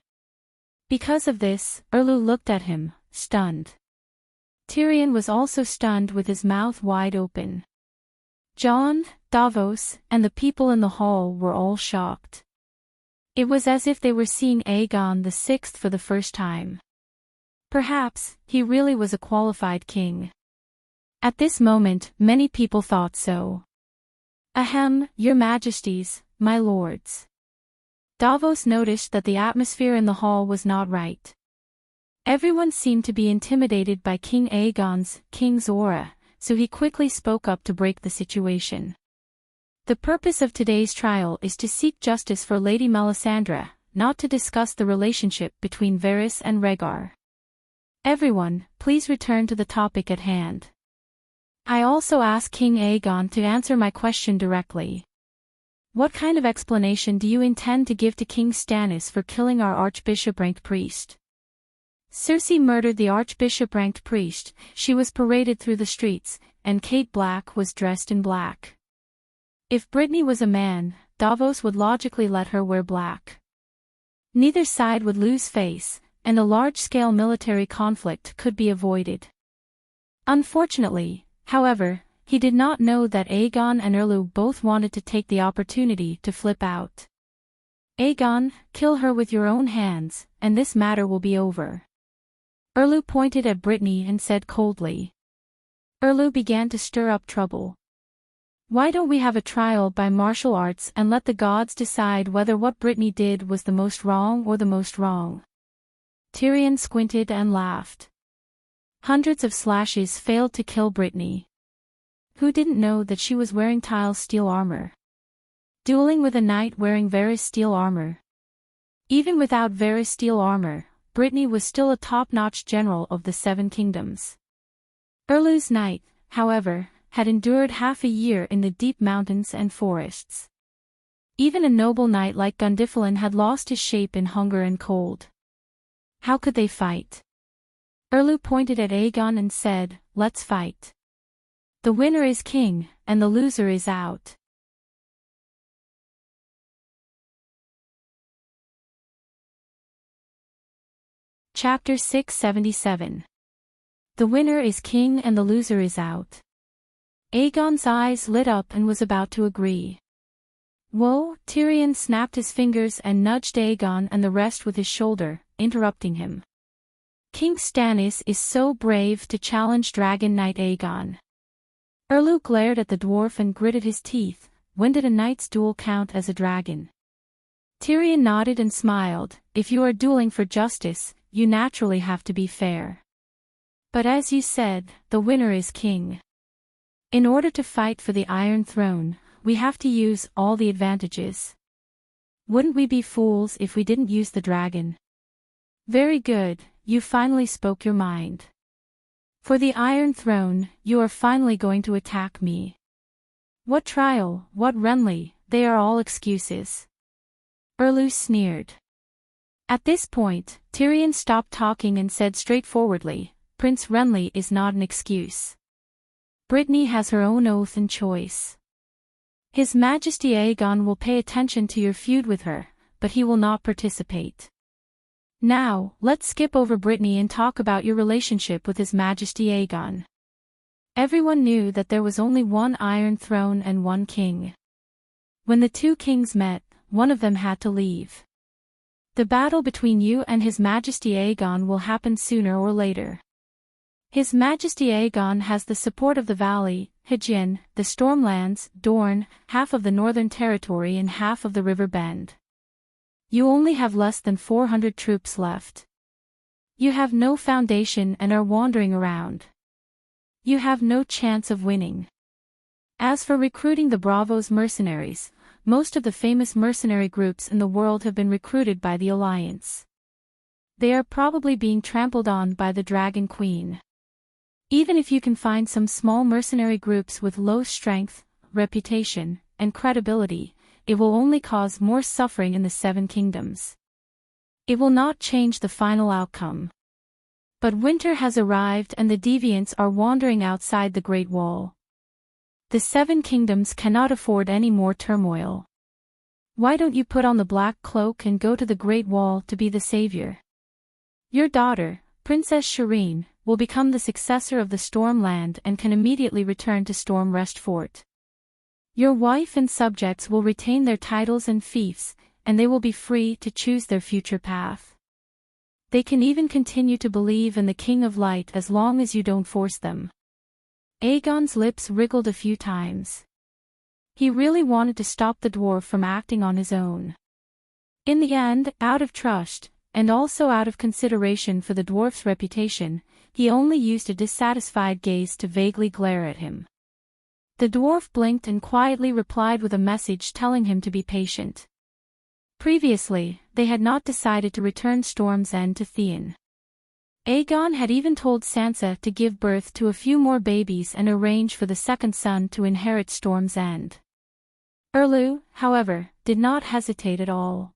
Because of this, Erlu looked at him, stunned. Tyrion was also stunned with his mouth wide open. Jon, Davos, and the people in the hall were all shocked. It was as if they were seeing Aegon VI for the first time. Perhaps, he really was a qualified king. At this moment, many people thought so. Ahem, your majesties, my lords. Davos noticed that the atmosphere in the hall was not right. Everyone seemed to be intimidated by King Aegon's king's aura, so he quickly spoke up to break the situation. The purpose of today's trial is to seek justice for Lady Melisandre, not to discuss the relationship between Varys and Rhaegar. Everyone, please return to the topic at hand. I also ask King Aegon to answer my question directly. What kind of explanation do you intend to give to King Stannis for killing our Archbishop-ranked priest? Cersei murdered the Archbishop-ranked priest, she was paraded through the streets, and Kate Black was dressed in black. If Brittany was a man, Davos would logically let her wear black. Neither side would lose face, and a large-scale military conflict could be avoided. Unfortunately, however, he did not know that Aegon and Erlu both wanted to take the opportunity to flip out. Aegon, kill her with your own hands, and this matter will be over. Erlu pointed at Brittany and said coldly. Erlu began to stir up trouble. Why don't we have a trial by martial arts and let the gods decide whether what Brittany did was the most wrong or the most wrong? Tyrion squinted and laughed. Hundreds of slashes failed to kill Brittany. Who didn't know that she was wearing Tyle's steel armor? Dueling with a knight wearing Varys' steel armor. Even without Varys' steel armor, Brittany was still a top-notch general of the 7 kingdoms. Erlu's knight, however, had endured half a year in the deep mountains and forests. Even a noble knight like Gundifalin had lost his shape in hunger and cold. How could they fight? Erlu pointed at Aegon and said, "Let's fight. The winner is king, and the loser is out." Chapter 677. The winner is king and the loser is out. Aegon's eyes lit up and was about to agree. Whoa! Tyrion snapped his fingers and nudged Aegon and the rest with his shoulder, interrupting him. King Stannis is so brave to challenge Dragon Knight Aegon. Erlu glared at the dwarf and gritted his teeth. When did a knight's duel count as a dragon? Tyrion nodded and smiled. If you are dueling for justice, you naturally have to be fair. But as you said, the winner is king. In order to fight for the Iron Throne, we have to use all the advantages. Wouldn't we be fools if we didn't use the dragon? Very good, you finally spoke your mind. For the Iron Throne, you are finally going to attack me. What trial, what Renly, they are all excuses. Erlu sneered. At this point, Tyrion stopped talking and said straightforwardly, Prince Renly is not an excuse. Brittany has her own oath and choice. His Majesty Aegon will pay attention to your feud with her, but he will not participate. Now, let's skip over Brittany and talk about your relationship with His Majesty Aegon. Everyone knew that there was only one Iron Throne and one king. When the two kings met, one of them had to leave. The battle between you and His Majesty Aegon will happen sooner or later. His Majesty Aegon has the support of the Valley, Hygien, the Stormlands, Dorne, half of the Northern Territory and half of the River Bend. You only have less than 400 troops left. You have no foundation and are wandering around. You have no chance of winning. As for recruiting the Bravos mercenaries, most of the famous mercenary groups in the world have been recruited by the Alliance. They are probably being trampled on by the Dragon Queen. Even if you can find some small mercenary groups with low strength, reputation, and credibility, it will only cause more suffering in the Seven Kingdoms. It will not change the final outcome. But winter has arrived and the deviants are wandering outside the Great Wall. The Seven Kingdoms cannot afford any more turmoil. Why don't you put on the black cloak and go to the Great Wall to be the savior? Your daughter, Princess Shireen, will become the successor of the Stormland and can immediately return to Stormrest Fort. Your wife and subjects will retain their titles and fiefs, and they will be free to choose their future path. They can even continue to believe in the King of Light as long as you don't force them. Aegon's lips wriggled a few times. He really wanted to stop the dwarf from acting on his own. In the end, out of trust, and also out of consideration for the dwarf's reputation, he only used a dissatisfied gaze to vaguely glare at him. The dwarf blinked and quietly replied with a message telling him to be patient. Previously, they had not decided to return Storm's End to Theon. Aegon had even told Sansa to give birth to a few more babies and arrange for the second son to inherit Storm's End. Erlu, however, did not hesitate at all.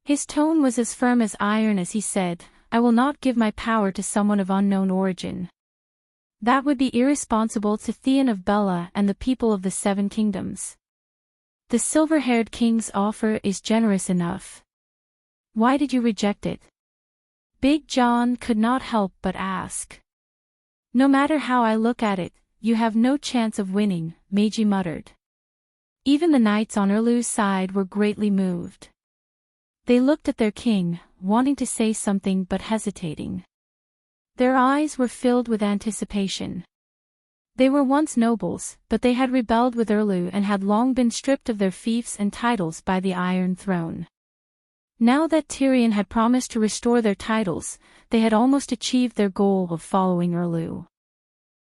His tone was as firm as iron as he said, "I will not give my power to someone of unknown origin. That would be irresponsible to Theon of Bella and the people of the Seven Kingdoms. The silver-haired king's offer is generous enough. Why did you reject it?" Big John could not help but ask. "No matter how I look at it, you have no chance of winning," Meiji muttered. Even the knights on Erlu's side were greatly moved. They looked at their king, wanting to say something but hesitating. Their eyes were filled with anticipation. They were once nobles, but they had rebelled with Erlu and had long been stripped of their fiefs and titles by the Iron Throne. Now that Tyrion had promised to restore their titles, they had almost achieved their goal of following Erlu.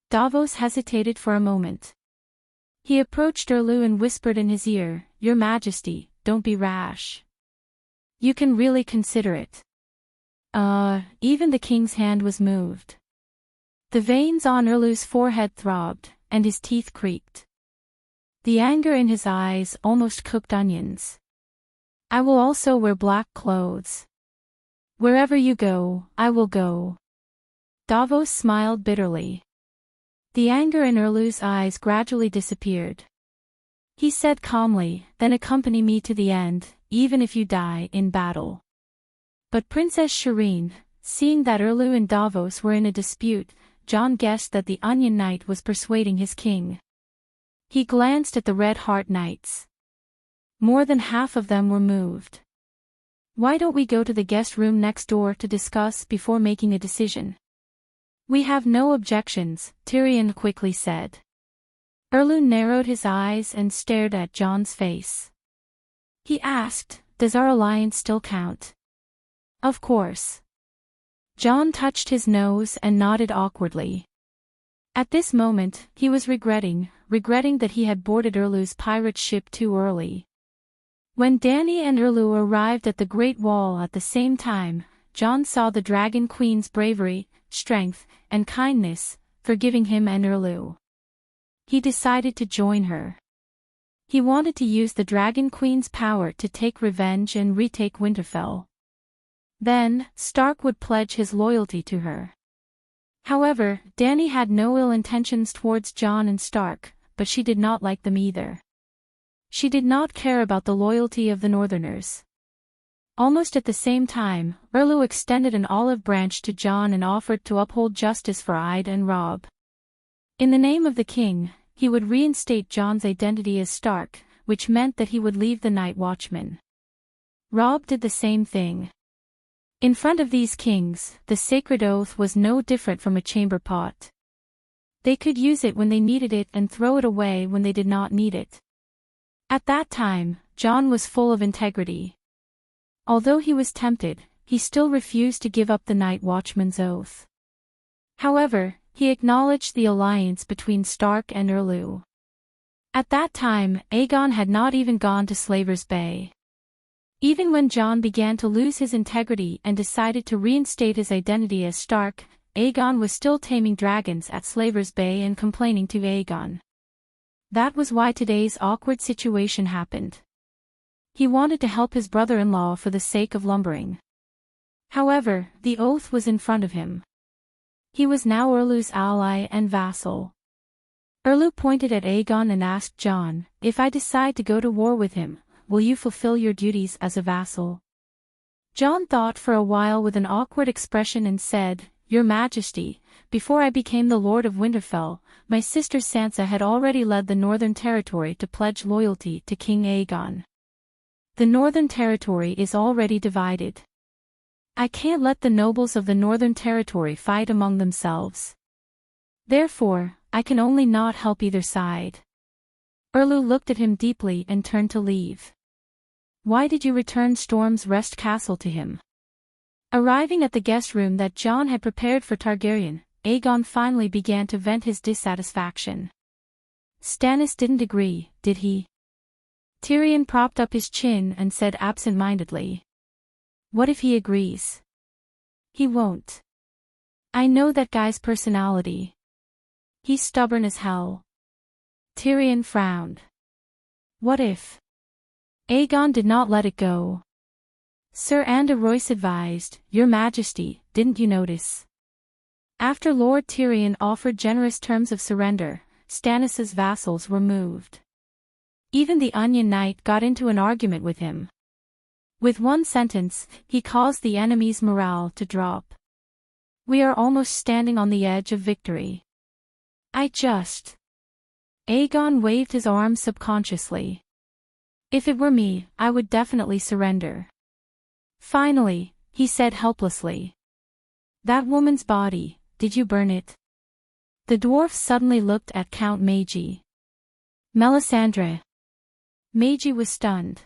Davos hesitated for a moment. He approached Erlu and whispered in his ear, "Your Majesty, don't be rash. You can really consider it." Even the king's hand was moved. The veins on Erlu's forehead throbbed, and his teeth creaked. The anger in his eyes almost cooked onions. "I will also wear black clothes. Wherever you go, I will go." Davos smiled bitterly. The anger in Erlu's eyes gradually disappeared. He said calmly, "Then accompany me to the end, even if you die in battle." But Princess Shireen, seeing that Erlu and Davos were in a dispute, Jon guessed that the Onion Knight was persuading his king. He glanced at the Red Heart Knights. More than half of them were moved. "Why don't we go to the guest room next door to discuss before making a decision?" "We have no objections," Tyrion quickly said. Erlu narrowed his eyes and stared at Jon's face. He asked, "Does our alliance still count?" "Of course." Jon touched his nose and nodded awkwardly. At this moment, he was regretting that he had boarded Erlu's pirate ship too early. When Dany and Erlu arrived at the Great Wall at the same time, Jon saw the Dragon Queen's bravery, strength, and kindness, forgiving him and Erlu. He decided to join her. He wanted to use the Dragon Queen's power to take revenge and retake Winterfell. Then, Stark would pledge his loyalty to her. However, Dany had no ill intentions towards Jon and Stark, but she did not like them either. She did not care about the loyalty of the Northerners. Almost at the same time, Erlu extended an olive branch to Jon and offered to uphold justice for Ide and Robb. In the name of the king, he would reinstate Jon's identity as Stark, which meant that he would leave the Night Watchman. Rob did the same thing. In front of these kings, the sacred oath was no different from a chamber pot. They could use it when they needed it and throw it away when they did not need it. At that time, John was full of integrity. Although he was tempted, he still refused to give up the night watchman's oath. However, he acknowledged the alliance between Stark and Erlu. At that time, Aegon had not even gone to Slaver's Bay. Even when John began to lose his integrity and decided to reinstate his identity as Stark, Aegon was still taming dragons at Slaver's Bay and complaining to Aegon. That was why today's awkward situation happened. He wanted to help his brother-in-law for the sake of lumbering. However, the oath was in front of him. He was now Erlu's ally and vassal. Erlu pointed at Aegon and asked John, "If I decide to go to war with him, will you fulfill your duties as a vassal?" John thought for a while with an awkward expression and said, "Your Majesty, before I became the Lord of Winterfell, my sister Sansa had already led the Northern Territory to pledge loyalty to King Aegon. The Northern Territory is already divided. I can't let the nobles of the Northern Territory fight among themselves. Therefore, I can only not help either side." Erlu looked at him deeply and turned to leave. "Why did you return Storm's Rest Castle to him?" Arriving at the guest room that John had prepared for Targaryen, Aegon finally began to vent his dissatisfaction. "Stannis didn't agree, did he?" Tyrion propped up his chin and said absent-mindedly. "What if he agrees?" "He won't. I know that guy's personality. He's stubborn as hell." Tyrion frowned. "What if?" Aegon did not let it go. "Sir Anda Royce advised, Your Majesty, didn't you notice?" After Lord Tyrion offered generous terms of surrender, Stannis's vassals were moved. Even the Onion Knight got into an argument with him. With one sentence, he caused the enemy's morale to drop. "We are almost standing on the edge of victory. Aegon waved his arms subconsciously. "If it were me, I would definitely surrender." Finally, he said helplessly. "That woman's body, did you burn it?" The dwarf suddenly looked at Count Meiji. "Melisandre." Meiji was stunned.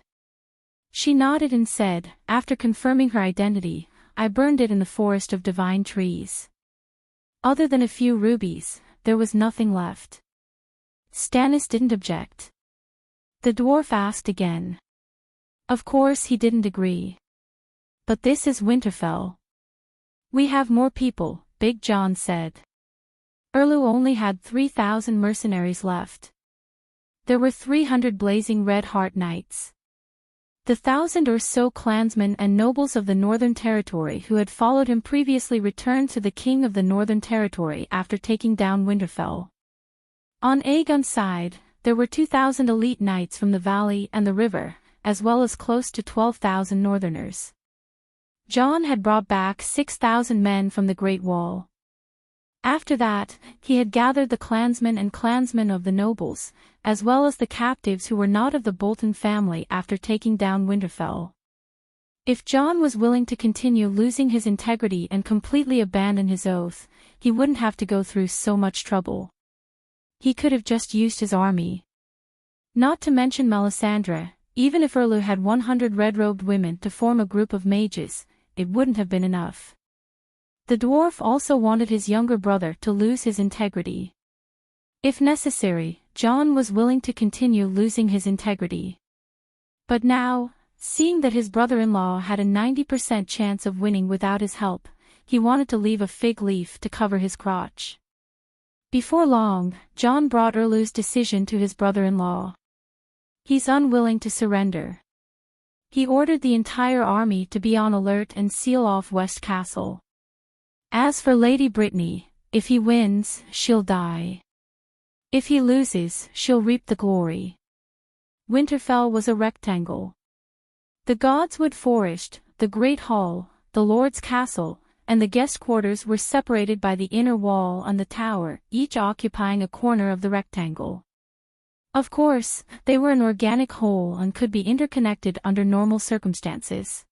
She nodded and said, after confirming her identity, "I burned it in the forest of divine trees. Other than a few rubies, there was nothing left." Stannis didn't object. The dwarf asked again. Of course he didn't agree. "But this is Winterfell. We have more people," Big John said. Erlu only had 3,000 mercenaries left. There were 300 blazing red heart knights. The 1,000 or so clansmen and nobles of the Northern Territory who had followed him previously returned to the King of the Northern Territory after taking down Winterfell. On Aegon's side, there were 2,000 elite knights from the valley and the river, as well as close to 12,000 Northerners. John had brought back 6,000 men from the Great Wall. After that, he had gathered the clansmen and clansmen of the nobles, as well as the captives who were not of the Bolton family after taking down Winterfell. If John was willing to continue losing his integrity and completely abandon his oath, he wouldn't have to go through so much trouble. He could have just used his army. Not to mention Melisandre, even if Erlu had 100 red-robed women to form a group of mages, it wouldn't have been enough. The dwarf also wanted his younger brother to lose his integrity. If necessary, John was willing to continue losing his integrity. But now, seeing that his brother-in-law had a 90% chance of winning without his help, he wanted to leave a fig leaf to cover his crotch. Before long, John brought Erlu's decision to his brother-in-law. He's unwilling to surrender. He ordered the entire army to be on alert and seal off West Castle. As for Lady Brittany, if he wins, she'll die. If he loses, she'll reap the glory. Winterfell was a rectangle. The Godswood Forest, the Great Hall, the Lord's Castle, and the guest quarters were separated by the inner wall and the tower, each occupying a corner of the rectangle. Of course, they were an organic whole and could be interconnected under normal circumstances.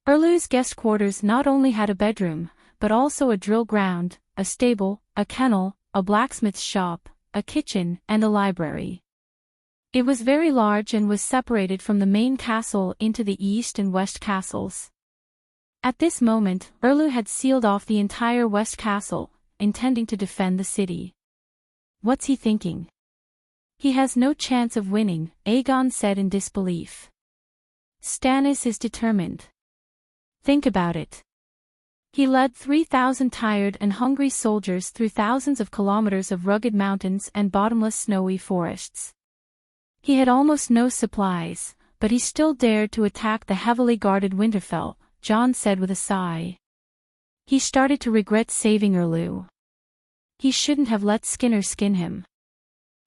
Erlu's guest quarters not only had a bedroom, but also a drill ground, a stable, a kennel, a blacksmith's shop, a kitchen, and a library. It was very large and was separated from the main castle into the east and west castles. At this moment, Erlu had sealed off the entire west castle, intending to defend the city. What's he thinking? He has no chance of winning, Aegon said in disbelief. Stannis is determined. Think about it. He led 3,000 tired and hungry soldiers through thousands of kilometers of rugged mountains and bottomless snowy forests. He had almost no supplies, but he still dared to attack the heavily guarded Winterfell, Jon said with a sigh. He started to regret saving Erlu. He shouldn't have let Skinner skin him.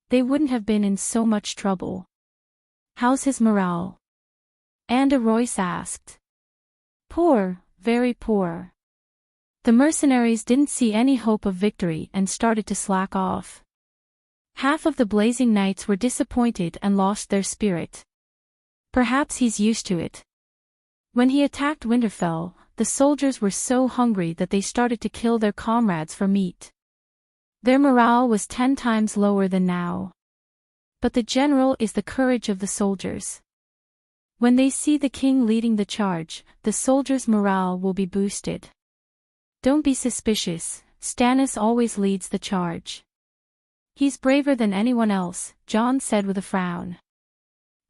They wouldn't have been in so much trouble. How's his morale? Anda Royce asked. Poor, very poor. The mercenaries didn't see any hope of victory and started to slack off. Half of the Blazing Knights were disappointed and lost their spirit. Perhaps he's used to it. When he attacked Winterfell, the soldiers were so hungry that they started to kill their comrades for meat. Their morale was 10 times lower than now. But the general is the courage of the soldiers. When they see the king leading the charge, the soldiers' morale will be boosted. Don't be suspicious, Stannis always leads the charge. He's braver than anyone else, Jon said with a frown.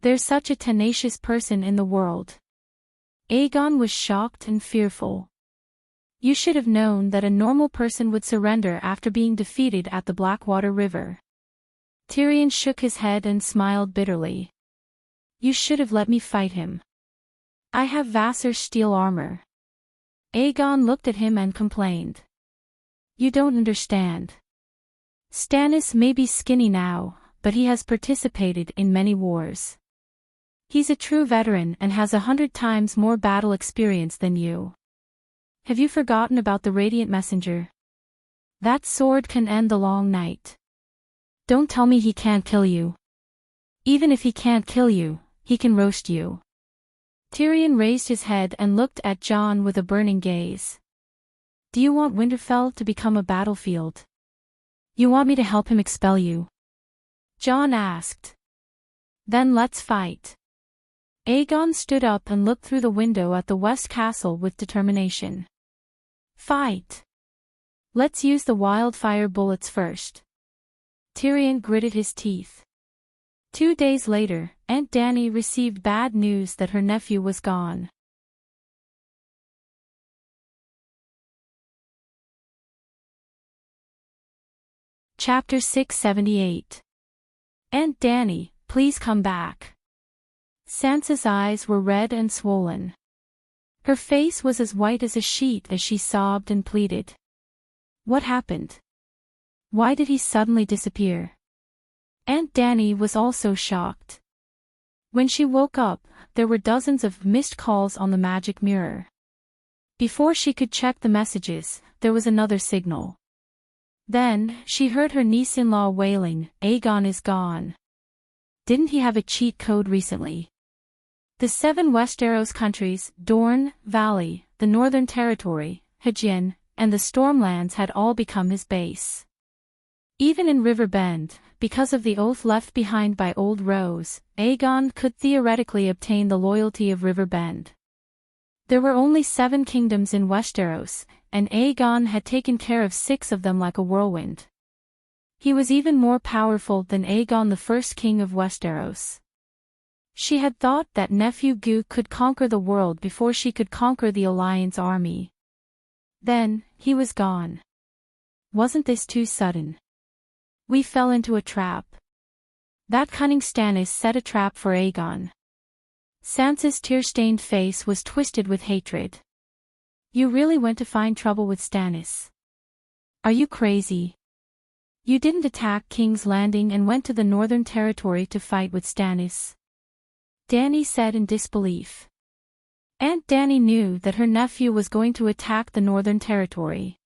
There's such a tenacious person in the world. Aegon was shocked and fearful. You should have known that a normal person would surrender after being defeated at the Blackwater River. Tyrion shook his head and smiled bitterly. You should have let me fight him. I have Vassar's steel armor. Aegon looked at him and complained. You don't understand. Stannis may be skinny now, but he has participated in many wars. He's a true veteran and has 100 times more battle experience than you. Have you forgotten about the Radiant Messenger? That sword can end the long night. Don't tell me he can't kill you. Even if he can't kill you, he can roast you. Tyrion raised his head and looked at Jon with a burning gaze. Do you want Winterfell to become a battlefield? You want me to help him expel you? Jon asked. Then let's fight. Aegon stood up and looked through the window at the West Castle with determination. Fight. Let's use the wildfire bullets first. Tyrion gritted his teeth. 2 days later, Aunt Dany received bad news that her nephew was gone. Chapter 678. Aunt Dany, please come back. Sansa's eyes were red and swollen. Her face was as white as a sheet as she sobbed and pleaded. What happened? Why did he suddenly disappear? Aunt Dany was also shocked. When she woke up, there were dozens of missed calls on the magic mirror. Before she could check the messages, there was another signal. Then, she heard her niece-in-law wailing, Aegon is gone. Didn't he have a cheat code recently? The 7 Westeros countries, Dorne Valley, the Northern Territory, Hajin, and the Stormlands had all become his base. Even in Riverbend, because of the oath left behind by Old Rose, Aegon could theoretically obtain the loyalty of Riverbend. There were only 7 kingdoms in Westeros, and Aegon had taken care of 6 of them like a whirlwind. He was even more powerful than Aegon, the first king of Westeros. She had thought that nephew Gu could conquer the world before she could conquer the Alliance army. Then, he was gone. Wasn't this too sudden? We fell into a trap. That cunning Stannis set a trap for Aegon. Sansa's tear-stained face was twisted with hatred. You really went to find trouble with Stannis? Are you crazy? You didn't attack King's Landing and went to the Northern Territory to fight with Stannis. Dany said in disbelief. Aunt Dany knew that her nephew was going to attack the Northern Territory.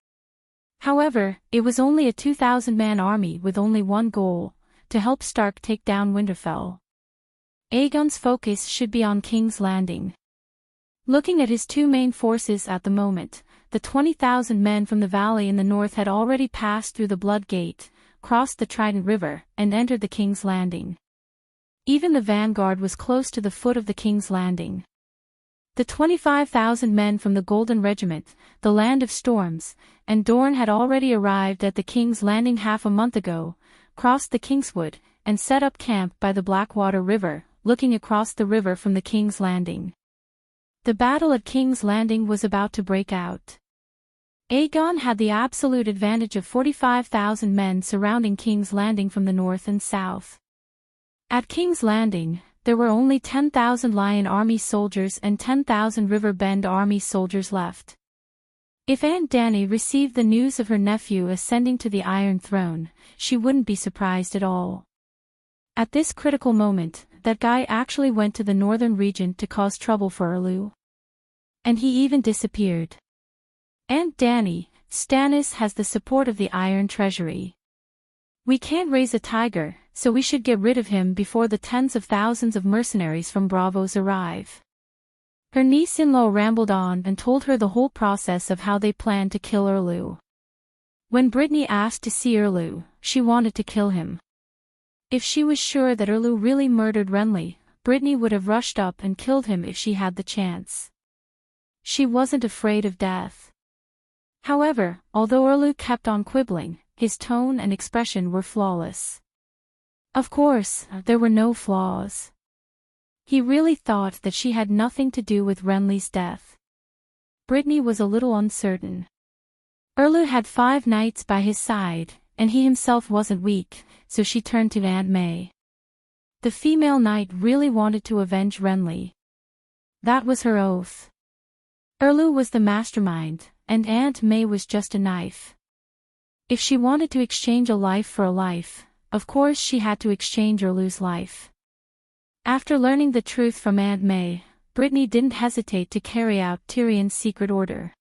However, it was only a 2,000-man army with only one goal, to help Stark take down Winterfell. Aegon's focus should be on King's Landing. Looking at his two main forces at the moment, the 20,000 men from the valley in the north had already passed through the Blood Gate, crossed the Trident River, and entered the King's Landing. Even the vanguard was close to the foot of the King's Landing. The 25,000 men from the Golden Regiment, the Land of Storms, and Dorne had already arrived at the King's Landing half a month ago, crossed the Kingswood, and set up camp by the Blackwater River, looking across the river from the King's Landing. The battle at King's Landing was about to break out. Aegon had the absolute advantage of 45,000 men surrounding King's Landing from the north and south. At King's Landing, there were only 10,000 Lion Army soldiers and 10,000 River Bend Army soldiers left. If Aunt Dany received the news of her nephew ascending to the Iron Throne, she wouldn't be surprised at all. At this critical moment, that guy actually went to the northern region to cause trouble for Erlu. And he even disappeared. Aunt Dany, Stannis has the support of the Iron Treasury. We can't raise a tiger, so we should get rid of him before the tens of thousands of mercenaries from Bravos arrive. Her niece-in-law rambled on and told her the whole process of how they planned to kill Erlu. When Brittany asked to see Erlu, she wanted to kill him. If she was sure that Erlu really murdered Renly, Brittany would have rushed up and killed him if she had the chance. She wasn't afraid of death. However, although Erlu kept on quibbling, his tone and expression were flawless. Of course, there were no flaws. He really thought that she had nothing to do with Renly's death. Brittany was a little uncertain. Erlu had 5 knights by his side, and he himself wasn't weak, so she turned to Aunt May. The female knight really wanted to avenge Renly. That was her oath. Erlu was the mastermind, and Aunt May was just a knife. If she wanted to exchange a life for a life, of course she had to exchange Erlu's life. After learning the truth from Aunt May, Brittany didn't hesitate to carry out Tyrion's secret order.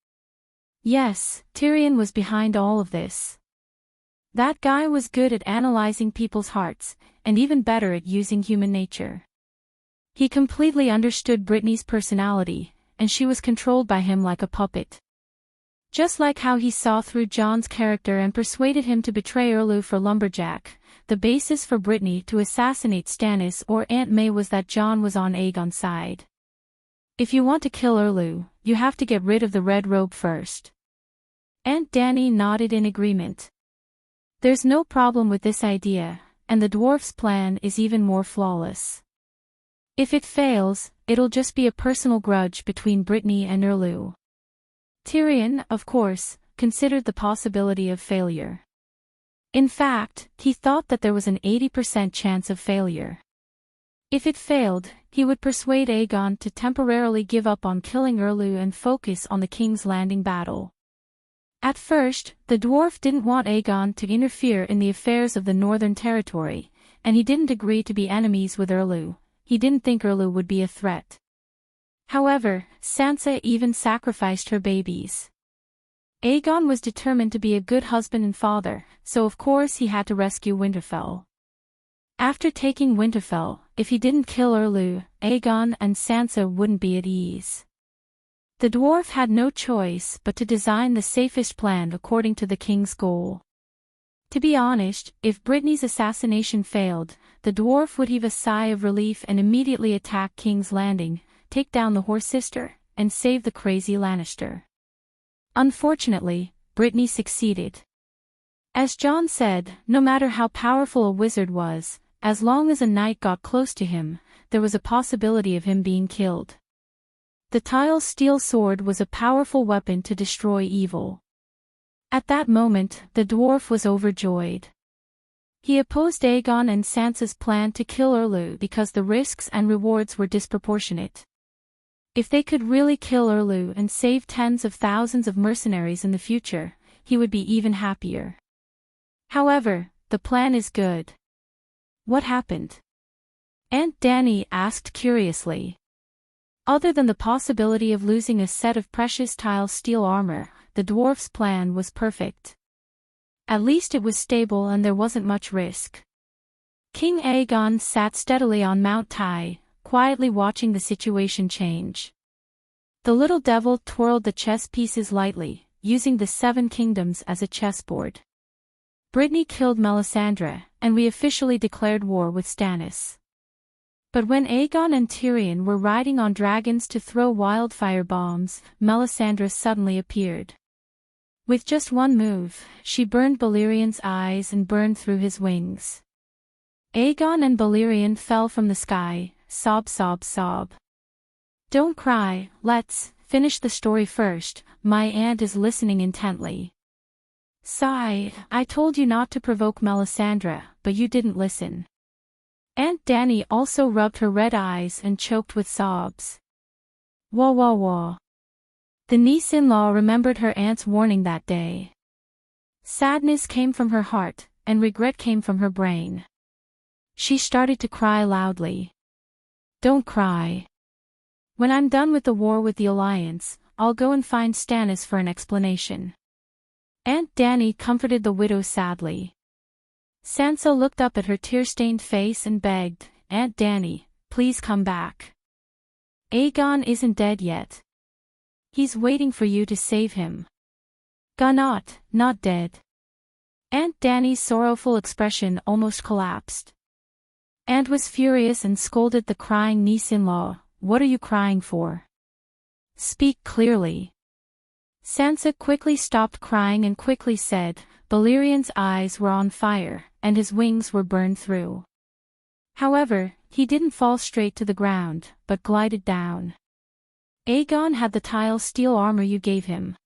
Yes, Tyrion was behind all of this. That guy was good at analyzing people's hearts, and even better at using human nature. He completely understood Brittany's personality, and she was controlled by him like a puppet. Just like how he saw through Jon's character and persuaded him to betray Erlu for Lumberjack, the basis for Brittany to assassinate Stannis or Aunt May was that Jon was on Aegon's side. If you want to kill Erlu, you have to get rid of the red robe first. Aunt Dany nodded in agreement. There's no problem with this idea, and the dwarf's plan is even more flawless. If it fails, it'll just be a personal grudge between Brittany and Erlu. Tyrion, of course, considered the possibility of failure. In fact, he thought that there was an 80% chance of failure. If it failed, he would persuade Aegon to temporarily give up on killing Erlu and focus on the King's Landing battle. At first, the dwarf didn't want Aegon to interfere in the affairs of the Northern Territory, and he didn't agree to be enemies with Erlu. He didn't think Erlu would be a threat. However, Sansa even sacrificed her babies. Aegon was determined to be a good husband and father, so of course he had to rescue Winterfell. After taking Winterfell, if he didn't kill Erlu, Aegon and Sansa wouldn't be at ease. The dwarf had no choice but to design the safest plan according to the king's goal. To be honest, if Brittany's assassination failed, the dwarf would heave a sigh of relief and immediately attack King's Landing, take down the Horse Sister, and save the crazy Lannister. Unfortunately, Brittany succeeded. As Jon said, no matter how powerful a wizard was, as long as a knight got close to him, there was a possibility of him being killed. The Tile Steel Sword was a powerful weapon to destroy evil. At that moment, the dwarf was overjoyed. He opposed Aegon and Sansa's plan to kill Erlu because the risks and rewards were disproportionate. If they could really kill Erlu and save tens of thousands of mercenaries in the future, he would be even happier. However, the plan is good. What happened? Aunt Dany asked curiously. Other than the possibility of losing a set of precious tile steel armor, the dwarf's plan was perfect. At least it was stable and there wasn't much risk. King Aegon sat steadily on Mount Tai, quietly watching the situation change. The little devil twirled the chess pieces lightly, using the 7 kingdoms as a chessboard. Brittany killed Melisandre, and we officially declared war with Stannis. But when Aegon and Tyrion were riding on dragons to throw wildfire bombs, Melisandre suddenly appeared. With just one move, she burned Balerian's eyes and burned through his wings. Aegon and Balerion fell from the sky, sob sob sob. Don't cry, let's finish the story first, my aunt is listening intently. Sigh, I told you not to provoke Melisandre, but you didn't listen. Aunt Dany also rubbed her red eyes and choked with sobs. Wah wah wah. The niece-in-law remembered her aunt's warning that day. Sadness came from her heart, and regret came from her brain. She started to cry loudly. Don't cry. When I'm done with the war with the Alliance, I'll go and find Stannis for an explanation. Aunt Dany comforted the widow sadly. Sansa looked up at her tear-stained face and begged, Aunt Dany, please come back. Aegon isn't dead yet. He's waiting for you to save him. Not dead. Aunt Dany's sorrowful expression almost collapsed. Aunt was furious and scolded the crying niece-in-law, what are you crying for? Speak clearly. Sansa quickly stopped crying and quickly said, Balerian's eyes were on fire, and his wings were burned through. However, he didn't fall straight to the ground, but glided down. Aegon had the tile steel armor you gave him.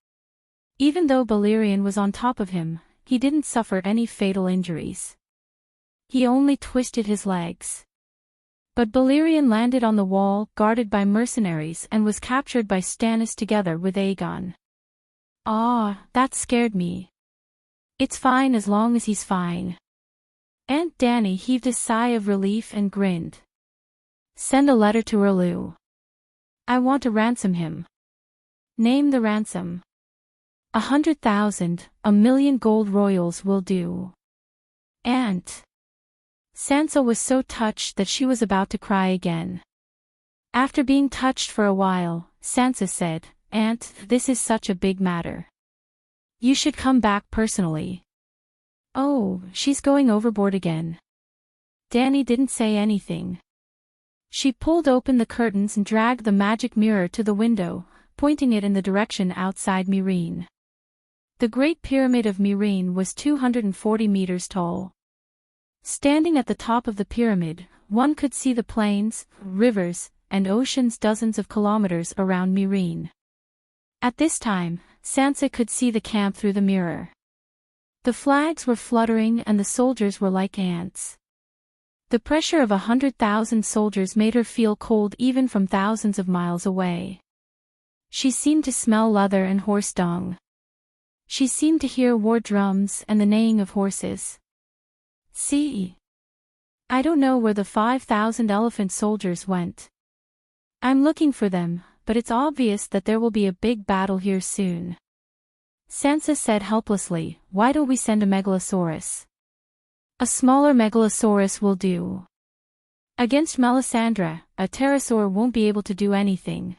Even though Balerion was on top of him, he didn't suffer any fatal injuries. He only twisted his legs. But Balerion landed on the wall, guarded by mercenaries, and was captured by Stannis together with Aegon. Ah, that scared me. It's fine as long as he's fine. Aunt Dany heaved a sigh of relief and grinned. Send a letter to Erlu. I want to ransom him. Name the ransom. 100,000, 1,000,000 gold royals will do. Aunt. Sansa was so touched that she was about to cry again. After being touched for a while, Sansa said, Aunt, this is such a big matter. You should come back personally. Oh, she's going overboard again. Dany didn't say anything. She pulled open the curtains and dragged the magic mirror to the window, pointing it in the direction outside Meereen. The Great Pyramid of Meereen was 240 meters tall. Standing at the top of the pyramid, one could see the plains, rivers, and oceans dozens of kilometers around Meereen. At this time, Sansa could see the camp through the mirror. The flags were fluttering and the soldiers were like ants. The pressure of 100,000 soldiers made her feel cold even from thousands of miles away. She seemed to smell leather and horse dung. She seemed to hear war drums and the neighing of horses. See? I don't know where the 5,000 elephant soldiers went. I'm looking for them, but it's obvious that there will be a big battle here soon. Sansa said helplessly, why don't we send a megalosaurus? A smaller megalosaurus will do. Against Melisandre, a pterosaur won't be able to do anything.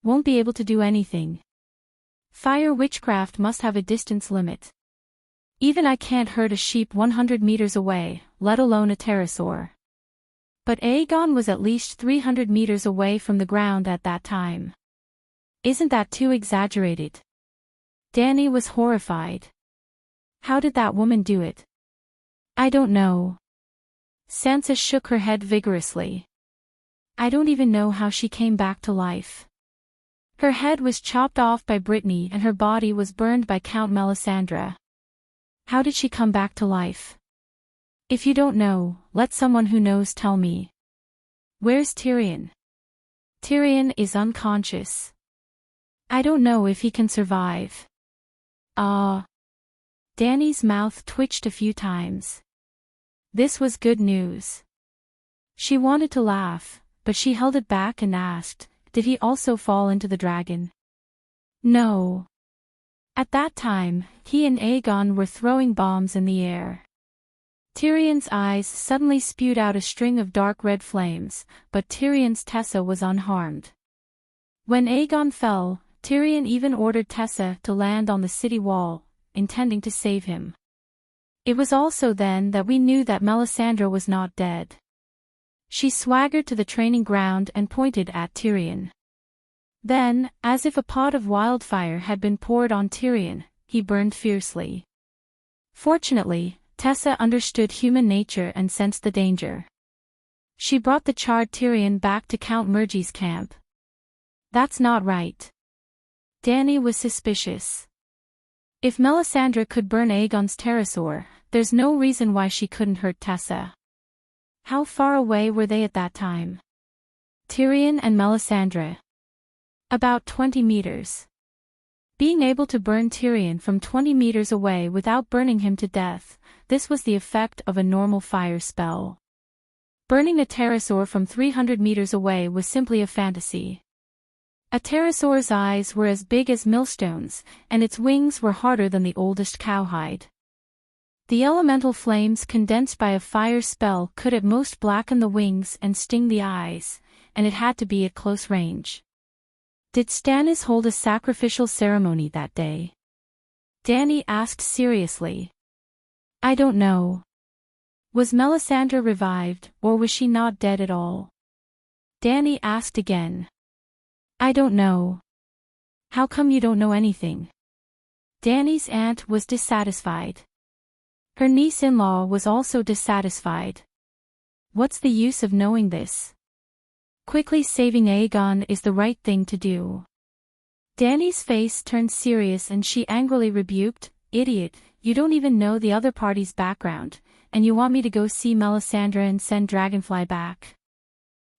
Won't be able to do anything. Fire witchcraft must have a distance limit. Even I can't hurt a sheep 100 meters away, let alone a pterosaur. But Aegon was at least 300 meters away from the ground at that time. Isn't that too exaggerated? Dany was horrified. How did that woman do it? I don't know. Sansa shook her head vigorously. I don't even know how she came back to life. Her head was chopped off by Brittany and her body was burned by Count Melisandre. How did she come back to life? If you don't know, let someone who knows tell me. Where's Tyrion? Tyrion is unconscious. I don't know if he can survive. Dany's mouth twitched a few times. This was good news. She wanted to laugh, but she held it back and asked, did he also fall into the dragon? No. At that time, he and Aegon were throwing bombs in the air. Tyrion's eyes suddenly spewed out a string of dark red flames, but Tyrion's Tessa was unharmed. When Aegon fell, Tyrion even ordered Tessa to land on the city wall, intending to save him. It was also then that we knew that Melisandre was not dead. She swaggered to the training ground and pointed at Tyrion. Then, as if a pot of wildfire had been poured on Tyrion, he burned fiercely. Fortunately, Tessa understood human nature and sensed the danger. She brought the charred Tyrion back to Count Murgy's camp. That's not right. Dany was suspicious. If Melisandre could burn Aegon's pterosaur, there's no reason why she couldn't hurt Tessa. How far away were they at that time? Tyrion and Melisandre. About 20 meters. Being able to burn Tyrion from 20 meters away without burning him to death, this was the effect of a normal fire spell. Burning a pterosaur from 300 meters away was simply a fantasy. A pterosaur's eyes were as big as millstones, and its wings were harder than the oldest cowhide. The elemental flames condensed by a fire spell could at most blacken the wings and sting the eyes, and it had to be at close range. Did Stannis hold a sacrificial ceremony that day? Dany asked seriously. I don't know. Was Melisandre revived, or was she not dead at all? Dany asked again. I don't know. How come you don't know anything? Dany's aunt was dissatisfied. Her niece-in-law was also dissatisfied. What's the use of knowing this? Quickly saving Aegon is the right thing to do. Dany's face turned serious and she angrily rebuked, Idiot, you don't even know the other party's background, and you want me to go see Melisandre and send Dragonfly back.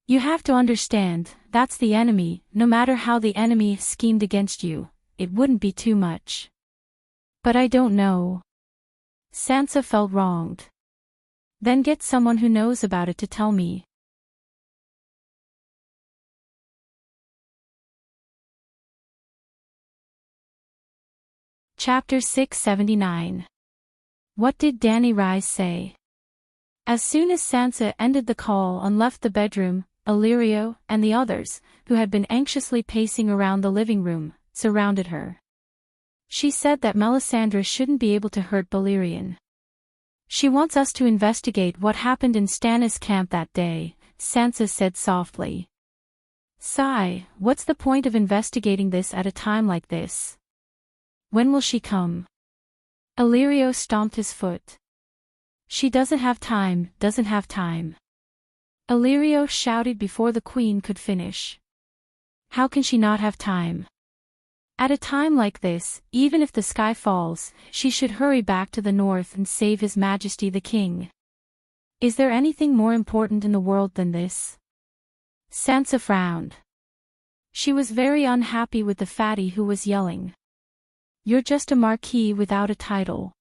You have to understand, that's the enemy. No matter how the enemy schemed against you, it wouldn't be too much. But I don't know. Sansa felt wronged. Then get someone who knows about it to tell me. Chapter 679. What did Dany Rise say? As soon as Sansa ended the call and left the bedroom, Illyrio, and the others, who had been anxiously pacing around the living room, surrounded her. She said that Melisandre shouldn't be able to hurt Balerion. She wants us to investigate what happened in Stannis' camp that day, Sansa said softly. Sigh, what's the point of investigating this at a time like this? When will she come? Illyrio stomped his foot. She doesn't have time. Illyrio shouted before the queen could finish. How can she not have time? At a time like this, even if the sky falls, she should hurry back to the north and save His Majesty the King. Is there anything more important in the world than this? Sansa frowned. She was very unhappy with the fatty who was yelling. You're just a marquis without a title.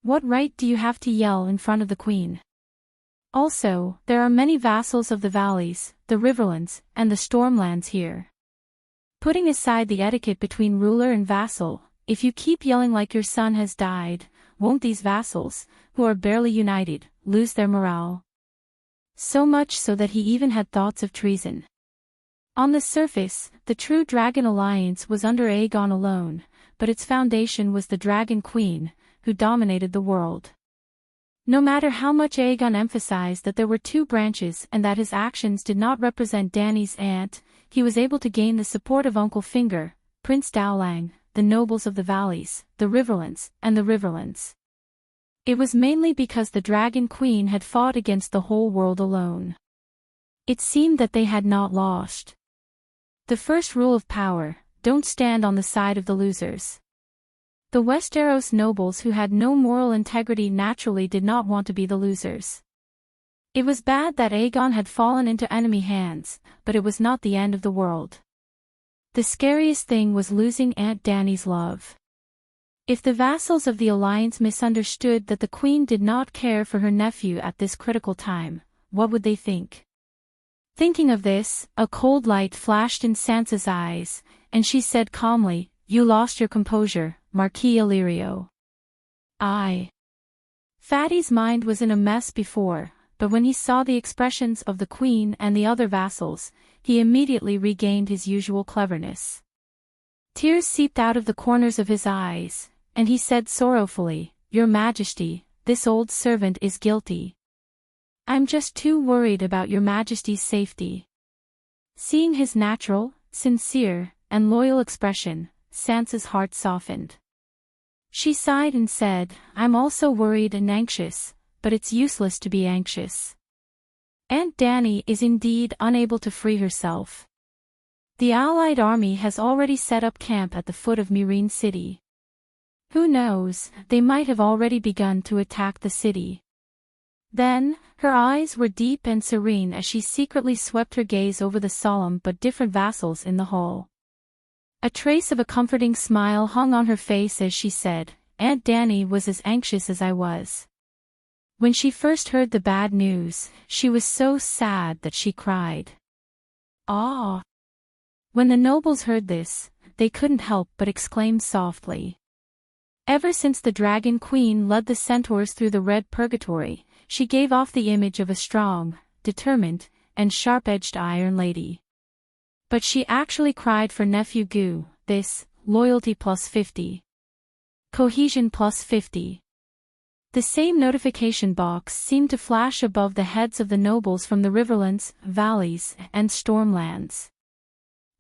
What right do you have to yell in front of the queen? Also, there are many vassals of the valleys, the Riverlands, and the Stormlands here. Putting aside the etiquette between ruler and vassal, if you keep yelling like your son has died, won't these vassals, who are barely united, lose their morale? So much so that he even had thoughts of treason. On the surface, the true Dragon Alliance was under Aegon alone, but its foundation was the Dragon Queen, who dominated the world. No matter how much Aegon emphasized that there were two branches and that his actions did not represent Dany's aunt, he was able to gain the support of Uncle Finger, Prince Dowlang, the nobles of the valleys, the Riverlands, and the Riverlands. It was mainly because the Dragon Queen had fought against the whole world alone. It seemed that they had not lost. The first rule of power: don't stand on the side of the losers. The Westeros nobles who had no moral integrity naturally did not want to be the losers. It was bad that Aegon had fallen into enemy hands, but it was not the end of the world. The scariest thing was losing Aunt Dany's love. If the vassals of the alliance misunderstood that the queen did not care for her nephew at this critical time, what would they think? Thinking of this, a cold light flashed in Sansa's eyes, and she said calmly, "You lost your composure, Marquis Illyrio." "I Fatty's mind was in a mess before, but when he saw the expressions of the queen and the other vassals, he immediately regained his usual cleverness. Tears seeped out of the corners of his eyes, and he said sorrowfully, "Your Majesty, this old servant is guilty. I'm just too worried about your Majesty's safety." Seeing his natural, sincere, and loyal expression, Sansa's heart softened. She sighed and said, "I'm also worried and anxious, but it's useless to be anxious. Aunt Dany is indeed unable to free herself. The Allied army has already set up camp at the foot of Meereen City. Who knows, they might have already begun to attack the city." Then, her eyes were deep and serene as she secretly swept her gaze over the solemn but different vassals in the hall. A trace of a comforting smile hung on her face as she said, "Aunt Dany was as anxious as I was. When she first heard the bad news, she was so sad that she cried." "Ah!" When the nobles heard this, they couldn't help but exclaim softly. Ever since the Dragon Queen led the centaurs through the Red Purgatory, she gave off the image of a strong, determined, and sharp-edged Iron Lady. But she actually cried for Nephew Gu, this, loyalty +50. Cohesion +50. The same notification box seemed to flash above the heads of the nobles from the Riverlands, Valleys, and Stormlands.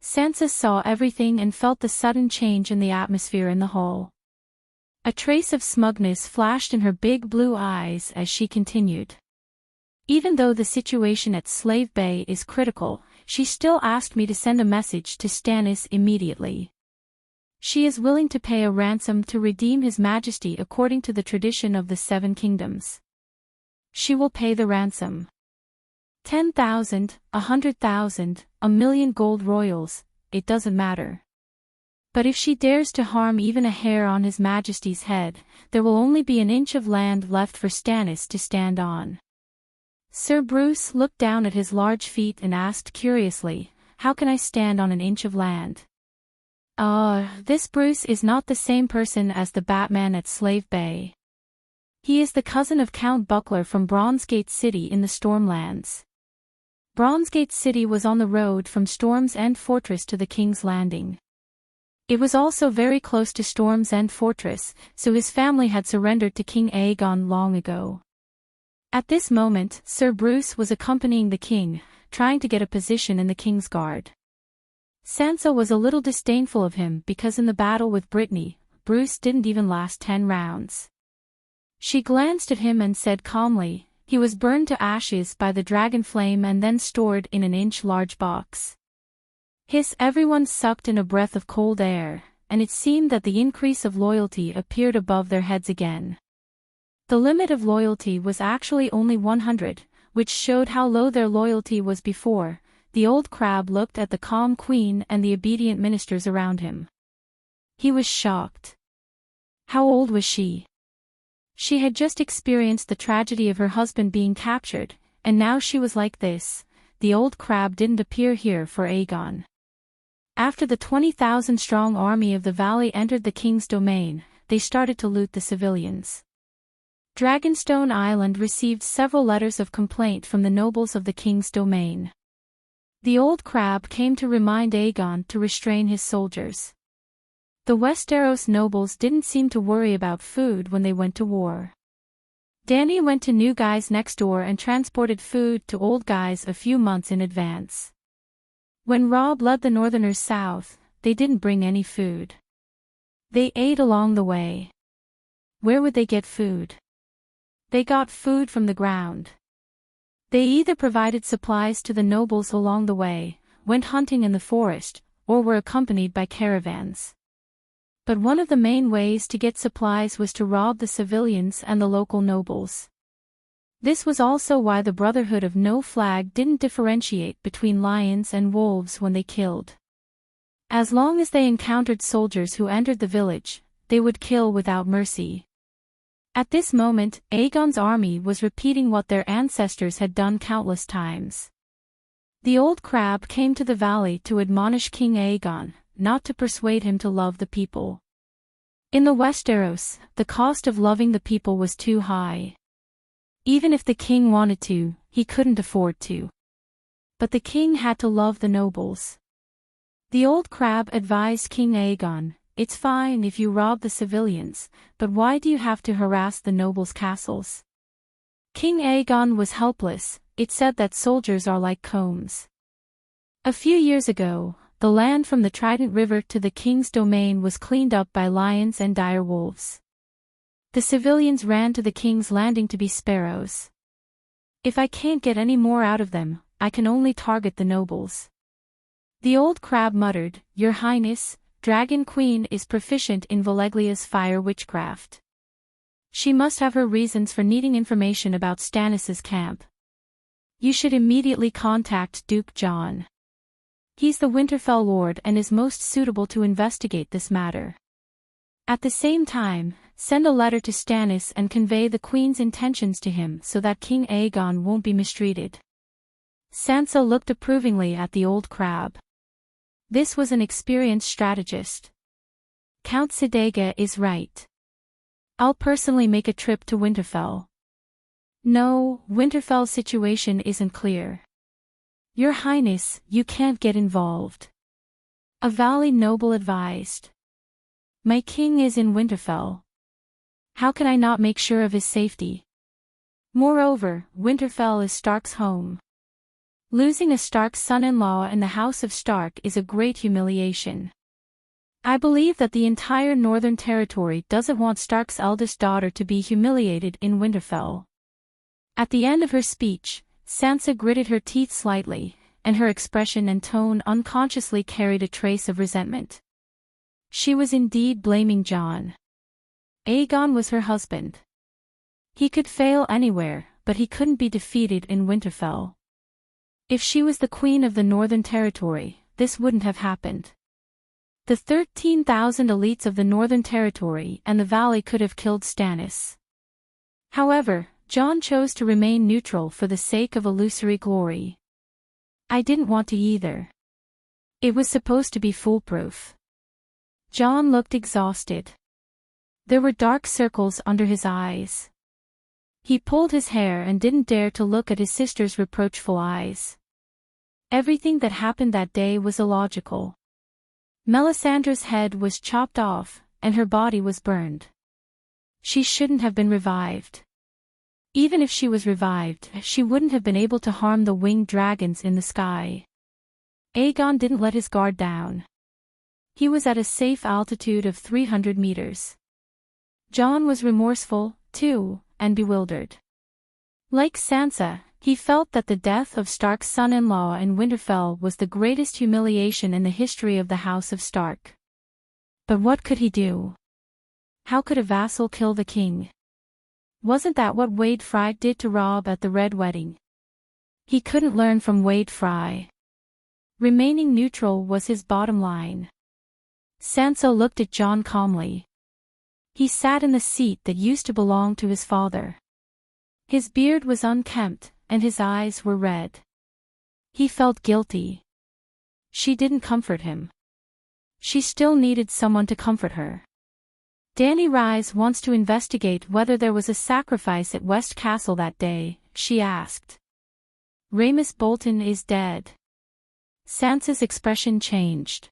Sansa saw everything and felt the sudden change in the atmosphere in the hall. A trace of smugness flashed in her big blue eyes as she continued. "Even though the situation at Slave Bay is critical, she still asked me to send a message to Stannis immediately. She is willing to pay a ransom to redeem His Majesty according to the tradition of the Seven Kingdoms. She will pay the ransom. 10,000, 100,000, 1,000,000 gold royals, it doesn't matter. But if she dares to harm even a hair on His Majesty's head, there will only be an inch of land left for Stannis to stand on." Sir Bruce looked down at his large feet and asked curiously, "How can I stand on an inch of land?" This Bruce is not the same person as the Batman at Slave Bay. He is the cousin of Count Buckler from Bronzegate City in the Stormlands. Bronzegate City was on the road from Storm's End Fortress to the King's Landing. It was also very close to Storm's End Fortress, so his family had surrendered to King Aegon long ago. At this moment, Sir Bruce was accompanying the king, trying to get a position in the King's Guard. Sansa was a little disdainful of him because in the battle with Brittany, Bruce didn't even last 10 rounds. She glanced at him and said calmly, "He was burned to ashes by the dragon flame and then stored in an inch-large box." Everyone sucked in a breath of cold air, and it seemed that the increase of loyalty appeared above their heads again. The limit of loyalty was actually only 100, which showed how low their loyalty was before. The old crab looked at the calm queen and the obedient ministers around him. He was shocked. How old was she? She had just experienced the tragedy of her husband being captured, and now she was like this. The old crab didn't appear here for Aegon. After the 20,000-strong army of the Valley entered the king's domain, they started to loot the civilians. Dragonstone Island received several letters of complaint from the nobles of the king's domain. The old crab came to remind Aegon to restrain his soldiers. The Westeros nobles didn't seem to worry about food when they went to war. Dany went to New Guy's next door and transported food to Old Guy's a few months in advance. When Robb led the Northerners south, they didn't bring any food. They ate along the way. Where would they get food? They got food from the ground. They either provided supplies to the nobles along the way, went hunting in the forest, or were accompanied by caravans. But one of the main ways to get supplies was to rob the civilians and the local nobles. This was also why the Brotherhood of No Flag didn't differentiate between lions and wolves when they killed. As long as they encountered soldiers who entered the village, they would kill without mercy. At this moment, Aegon's army was repeating what their ancestors had done countless times. The old crab came to the valley to admonish King Aegon, not to persuade him to love the people. In the Westeros, the cost of loving the people was too high. Even if the king wanted to, he couldn't afford to. But the king had to love the nobles. The old crab advised King Aegon, "It's fine if you rob the civilians, but why do you have to harass the nobles' castles?" King Aegon was helpless. It said that soldiers are like combs. A few years ago, the land from the Trident River to the king's domain was cleaned up by lions and dire wolves. The civilians ran to the king's landing to be sparrows. "If I can't get any more out of them, I can only target the nobles." The old crab muttered, "Your Highness, Dragon Queen is proficient in Valeglia's fire witchcraft. She must have her reasons for needing information about Stannis's camp. You should immediately contact Duke John. He's the Winterfell Lord and is most suitable to investigate this matter. At the same time, send a letter to Stannis and convey the Queen's intentions to him so that King Aegon won't be mistreated." Sansa looked approvingly at the old crab. This was an experienced strategist. "Count Sidega is right. I'll personally make a trip to Winterfell." "No, Winterfell's situation isn't clear. Your Highness, you can't get involved," a Valley noble advised. "My king is in Winterfell. How can I not make sure of his safety? Moreover, Winterfell is Stark's home. Losing a Stark's son-in-law in the House of Stark is a great humiliation. I believe that the entire Northern Territory doesn't want Stark's eldest daughter to be humiliated in Winterfell." At the end of her speech, Sansa gritted her teeth slightly, and her expression and tone unconsciously carried a trace of resentment. She was indeed blaming Jon. Aegon was her husband. He could fail anywhere, but he couldn't be defeated in Winterfell. If she was the queen of the Northern Territory, this wouldn't have happened. The 13,000 elites of the Northern Territory and the Valley could have killed Stannis. However, Jon chose to remain neutral for the sake of illusory glory. "I didn't want to either. It was supposed to be foolproof." Jon looked exhausted. There were dark circles under his eyes. He pulled his hair and didn't dare to look at his sister's reproachful eyes. Everything that happened that day was illogical. Melisandre's head was chopped off, and her body was burned. She shouldn't have been revived. Even if she was revived, she wouldn't have been able to harm the winged dragons in the sky. Aegon didn't let his guard down. He was at a safe altitude of 300 meters. Jon was remorseful, too, and bewildered. Like Sansa, he felt that the death of Stark's son-in-law in Winterfell was the greatest humiliation in the history of the House of Stark. But what could he do? How could a vassal kill the king? Wasn't that what Wade Fry did to Robb at the Red Wedding? He couldn't learn from Wade Fry. Remaining neutral was his bottom line. Sansa looked at Jon calmly. He sat in the seat that used to belong to his father. His beard was unkempt, and his eyes were red. He felt guilty. She didn't comfort him. She still needed someone to comfort her. "Dany Rise wants to investigate whether there was a sacrifice at West Castle that day," she asked. "Rhaemys Bolton is dead." Sansa's expression changed.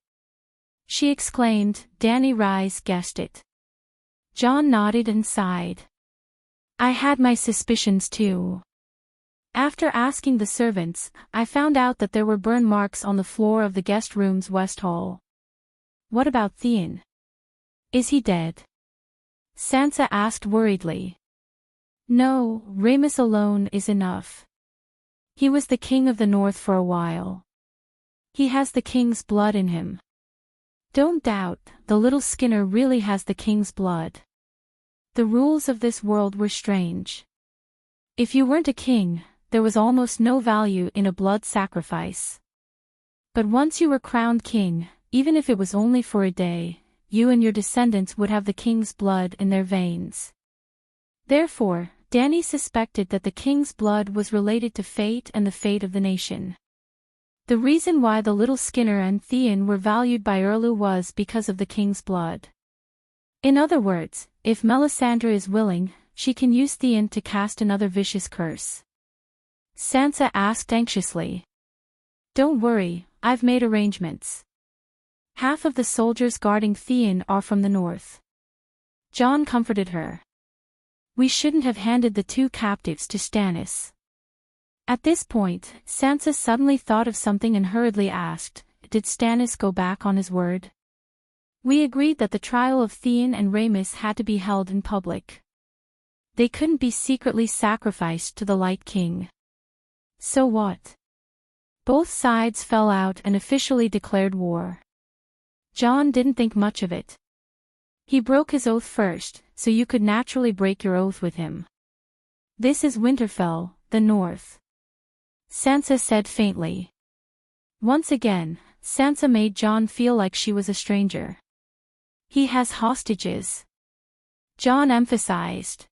She exclaimed, "Dany Rise guessed it." Jon nodded and sighed. "I had my suspicions too. After asking the servants, I found out that there were burn marks on the floor of the guest room's west hall." "What about Theon? Is he dead?" Sansa asked worriedly. "No, Rhaemys alone is enough. He was the king of the north for a while. He has the king's blood in him. Don't doubt, the little Skinner really has the king's blood. The rules of this world were strange. If you weren't a king, there was almost no value in a blood sacrifice. But once you were crowned king, even if it was only for a day, you and your descendants would have the king's blood in their veins. Therefore, Dany suspected that the king's blood was related to fate and the fate of the nation. The reason why the little Skinner and Theon were valued by Erlu was because of the king's blood. In other words, if Melisandre is willing, she can use Theon to cast another vicious curse. Sansa asked anxiously. Don't worry, I've made arrangements. Half of the soldiers guarding Theon are from the north. Jon comforted her. We shouldn't have handed the 2 captives to Stannis. At this point, Sansa suddenly thought of something and hurriedly asked, did Stannis go back on his word? We agreed that the trial of Theon and Rhaenys had to be held in public. They couldn't be secretly sacrificed to the Light King. So what? Both sides fell out and officially declared war. Jon didn't think much of it. He broke his oath first, so you could naturally break your oath with him. This is Winterfell, the north. Sansa said faintly. Once again, Sansa made Jon feel like she was a stranger. He has hostages. Jon emphasized.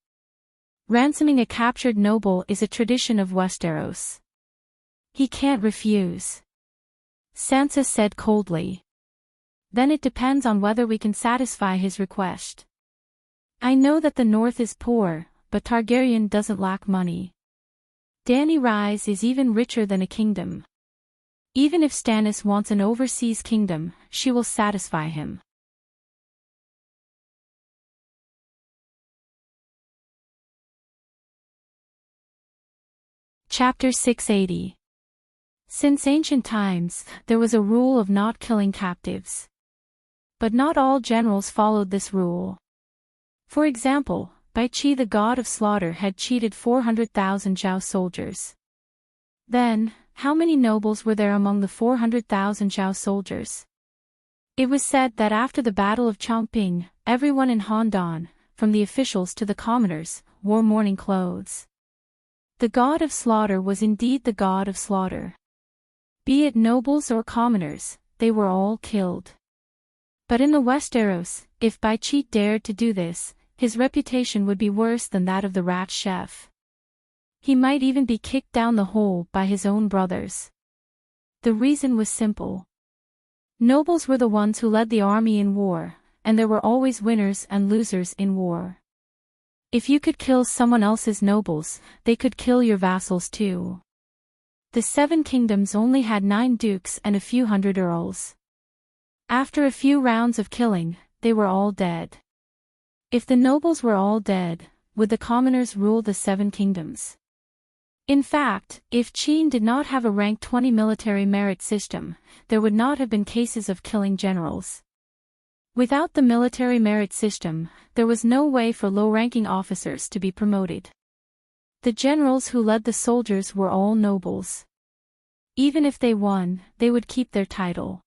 Ransoming a captured noble is a tradition of Westeros. He can't refuse. Sansa said coldly. Then it depends on whether we can satisfy his request. I know that the north is poor, but Targaryen doesn't lack money. Dany Rise is even richer than a kingdom. Even if Stannis wants an overseas kingdom, she will satisfy him. Chapter 680. Since ancient times, there was a rule of not killing captives. But not all generals followed this rule. For example, Bai Qi the god of slaughter had cheated 400,000 Zhao soldiers. Then, how many nobles were there among the 400,000 Zhao soldiers? It was said that after the Battle of Chongping, everyone in Handan, from the officials to the commoners, wore mourning clothes. The god of slaughter was indeed the god of slaughter. Be it nobles or commoners, they were all killed. But in the Westeros, if Bai Qi dared to do this, his reputation would be worse than that of the rat chef. He might even be kicked down the hole by his own brothers. The reason was simple. Nobles were the ones who led the army in war, and there were always winners and losers in war. If you could kill someone else's nobles, they could kill your vassals too. The 7 kingdoms only had 9 dukes and a few hundred earls. After a few rounds of killing, they were all dead. If the nobles were all dead, would the commoners rule the 7 kingdoms? In fact, if Qin did not have a rank 20 military merit system, there would not have been cases of killing generals. Without the military merit system, there was no way for low-ranking officers to be promoted. The generals who led the soldiers were all nobles. Even if they won, they would keep their title.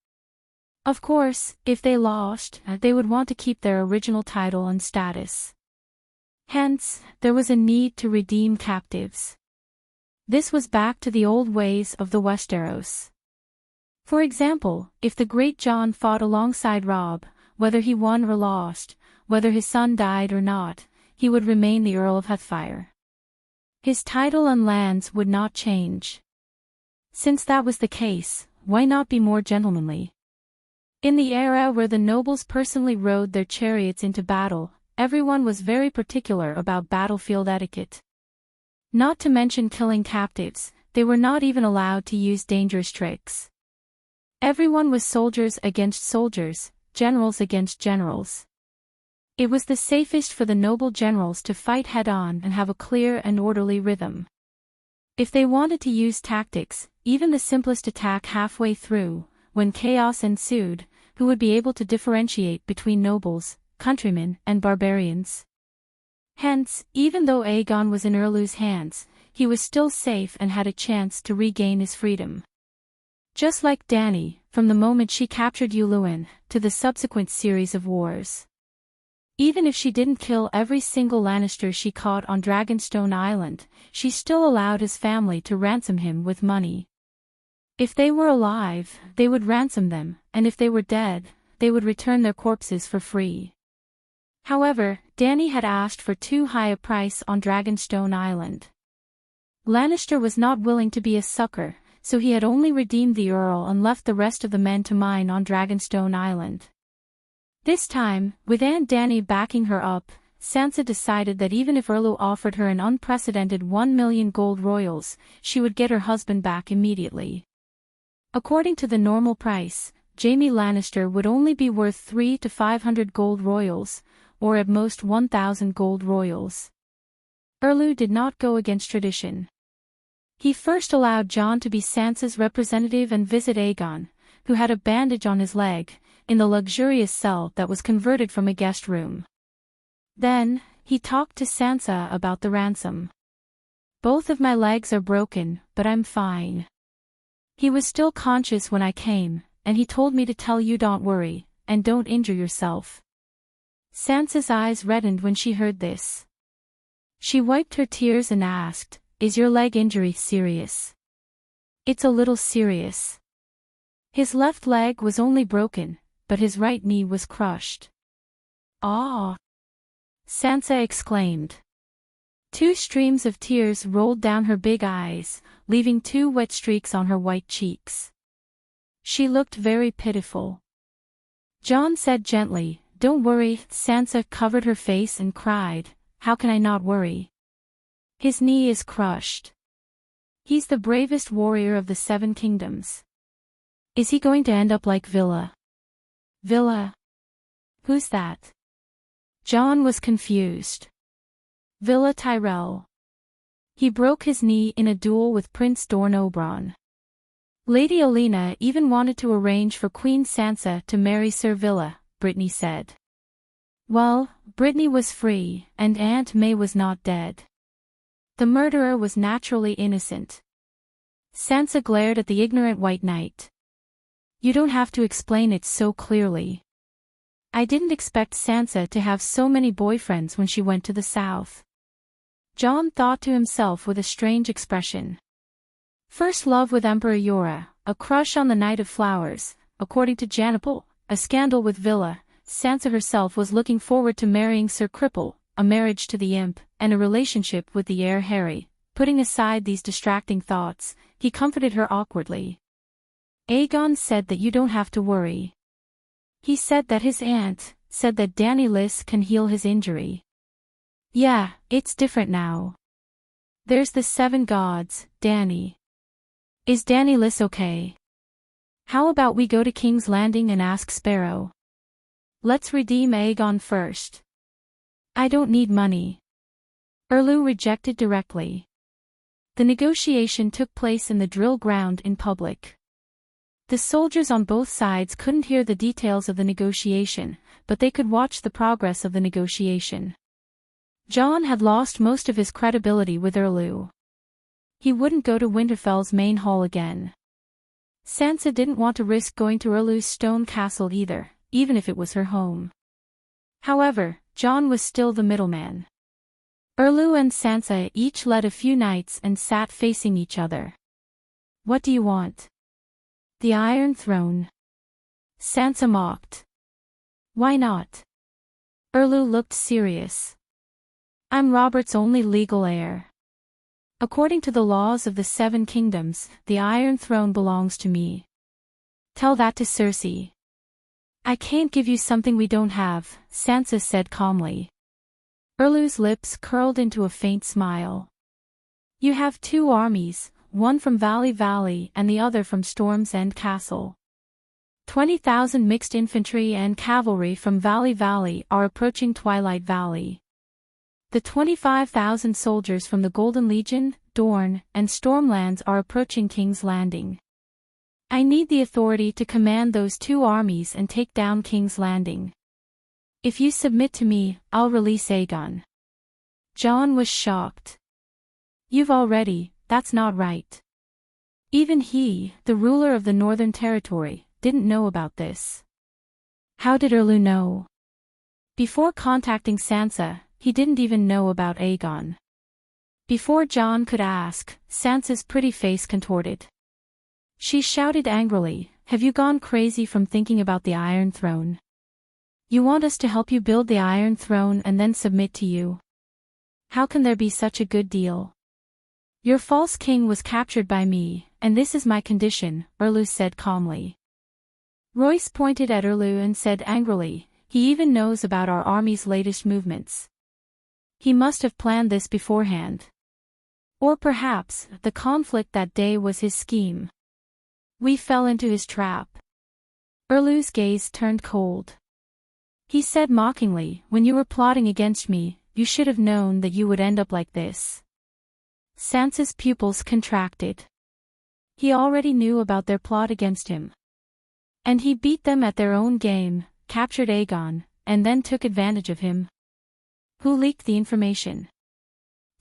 Of course, if they lost, they would want to keep their original title and status. Hence, there was a need to redeem captives. This was back to the old ways of the Westeros. For example, if the great Jon fought alongside Robb, whether he won or lost, whether his son died or not, he would remain the Earl of Heartfire. His title and lands would not change. Since that was the case, why not be more gentlemanly? In the era where the nobles personally rode their chariots into battle, everyone was very particular about battlefield etiquette. Not to mention killing captives, they were not even allowed to use dangerous tricks. Everyone was soldiers against soldiers, generals against generals. It was the safest for the noble generals to fight head-on and have a clear and orderly rhythm. If they wanted to use tactics, even the simplest attack halfway through, when chaos ensued, who would be able to differentiate between nobles, countrymen, and barbarians? Hence, even though Aegon was in Erlu's hands, he was still safe and had a chance to regain his freedom. Just like Dany, from the moment she captured Yuluen, to the subsequent series of wars. Even if she didn't kill every single Lannister she caught on Dragonstone Island, she still allowed his family to ransom him with money. If they were alive, they would ransom them, and if they were dead, they would return their corpses for free. However, Dany had asked for too high a price on Dragonstone Island. Lannister was not willing to be a sucker, so he had only redeemed the Earl and left the rest of the men to mine on Dragonstone Island. This time, with Aunt Dany backing her up, Sansa decided that even if Erlu offered her an unprecedented 1,000,000 gold royals, she would get her husband back immediately. According to the normal price, Jaime Lannister would only be worth 300 to 500 gold royals, or at most 1,000 gold royals. Erlu did not go against tradition. He first allowed Jon to be Sansa's representative and visit Aegon, who had a bandage on his leg, in the luxurious cell that was converted from a guest room. Then, he talked to Sansa about the ransom. "Both of my legs are broken, but I'm fine. He was still conscious when I came, and he told me to tell you don't worry, and don't injure yourself." Sansa's eyes reddened when she heard this. She wiped her tears and asked, "Is your leg injury serious?" "It's a little serious." His left leg was only broken, but his right knee was crushed. "Ah!" Sansa exclaimed. 2 streams of tears rolled down her big eyes, leaving 2 wet streaks on her white cheeks. She looked very pitiful. Jon said gently, "Don't worry." Sansa covered her face and cried, "How can I not worry? His knee is crushed. He's the bravest warrior of the 7 kingdoms. Is he going to end up like Villa?" "Villa? Who's that?" Jon was confused. "Villa Tyrell. He broke his knee in a duel with Prince Dorne Oberyn." Lady Olenna even wanted to arrange for Queen Sansa to marry Sir Villa, Brittany said. Well, Brittany was free, and Aunt May was not dead. The murderer was naturally innocent. Sansa glared at the ignorant White Knight. "You don't have to explain it so clearly. I didn't expect Sansa to have so many boyfriends when she went to the south." Jon thought to himself with a strange expression. First love with Emperor Yora, a crush on the Knight of Flowers, according to Janipal, a scandal with Villa. Sansa herself was looking forward to marrying Sir Cripple, a marriage to the imp, and a relationship with the heir Harry. Putting aside these distracting thoughts, he comforted her awkwardly. "Aegon said that you don't have to worry. He said that his aunt said that Dany Liss can heal his injury. Yeah, it's different now. There's the 7 gods, Dany. Is Dany Liss okay? How about we go to King's Landing and ask Sparrow? Let's redeem Aegon first." "I don't need money." Erlu rejected directly. The negotiation took place in the drill ground in public. The soldiers on both sides couldn't hear the details of the negotiation, but they could watch the progress of the negotiation. Jon had lost most of his credibility with Erlu. He wouldn't go to Winterfell's main hall again. Sansa didn't want to risk going to Erlu's stone castle either, even if it was her home. However, Jon was still the middleman. Erlu and Sansa each led a few knights and sat facing each other. "What do you want?" "The Iron Throne." Sansa mocked. "Why not?" Erlu looked serious. "I'm Robert's only legal heir. According to the laws of the 7 kingdoms, the Iron Throne belongs to me. Tell that to Cersei." "I can't give you something we don't have," Sansa said calmly. Erlu's lips curled into a faint smile. "You have 2 armies, one from Valley and the other from Storm's End Castle. 20,000 mixed infantry and cavalry from Valley are approaching Twilight Valley. The 25,000 soldiers from the Golden Legion, Dorne, and Stormlands are approaching King's Landing. I need the authority to command those 2 armies and take down King's Landing. If you submit to me, I'll release Aegon." Jon was shocked. "You've already, that's not right." Even he, the ruler of the Northern Territory, didn't know about this. How did Erlu know? Before contacting Sansa, he didn't even know about Aegon. Before Jon could ask, Sansa's pretty face contorted. She shouted angrily, "Have you gone crazy from thinking about the Iron Throne? You want us to help you build the Iron Throne and then submit to you? How can there be such a good deal? Your false king was captured by me, and this is my condition," Erlu said calmly. Royce pointed at Erlu and said angrily, "He even knows about our army's latest movements. He must have planned this beforehand. Or perhaps, the conflict that day was his scheme. We fell into his trap. Erlu's gaze turned cold. He said mockingly, when you were plotting against me, you should have known that you would end up like this. Sansa's pupils contracted. He already knew about their plot against him. And he beat them at their own game, captured Aegon, and then took advantage of him. Who leaked the information?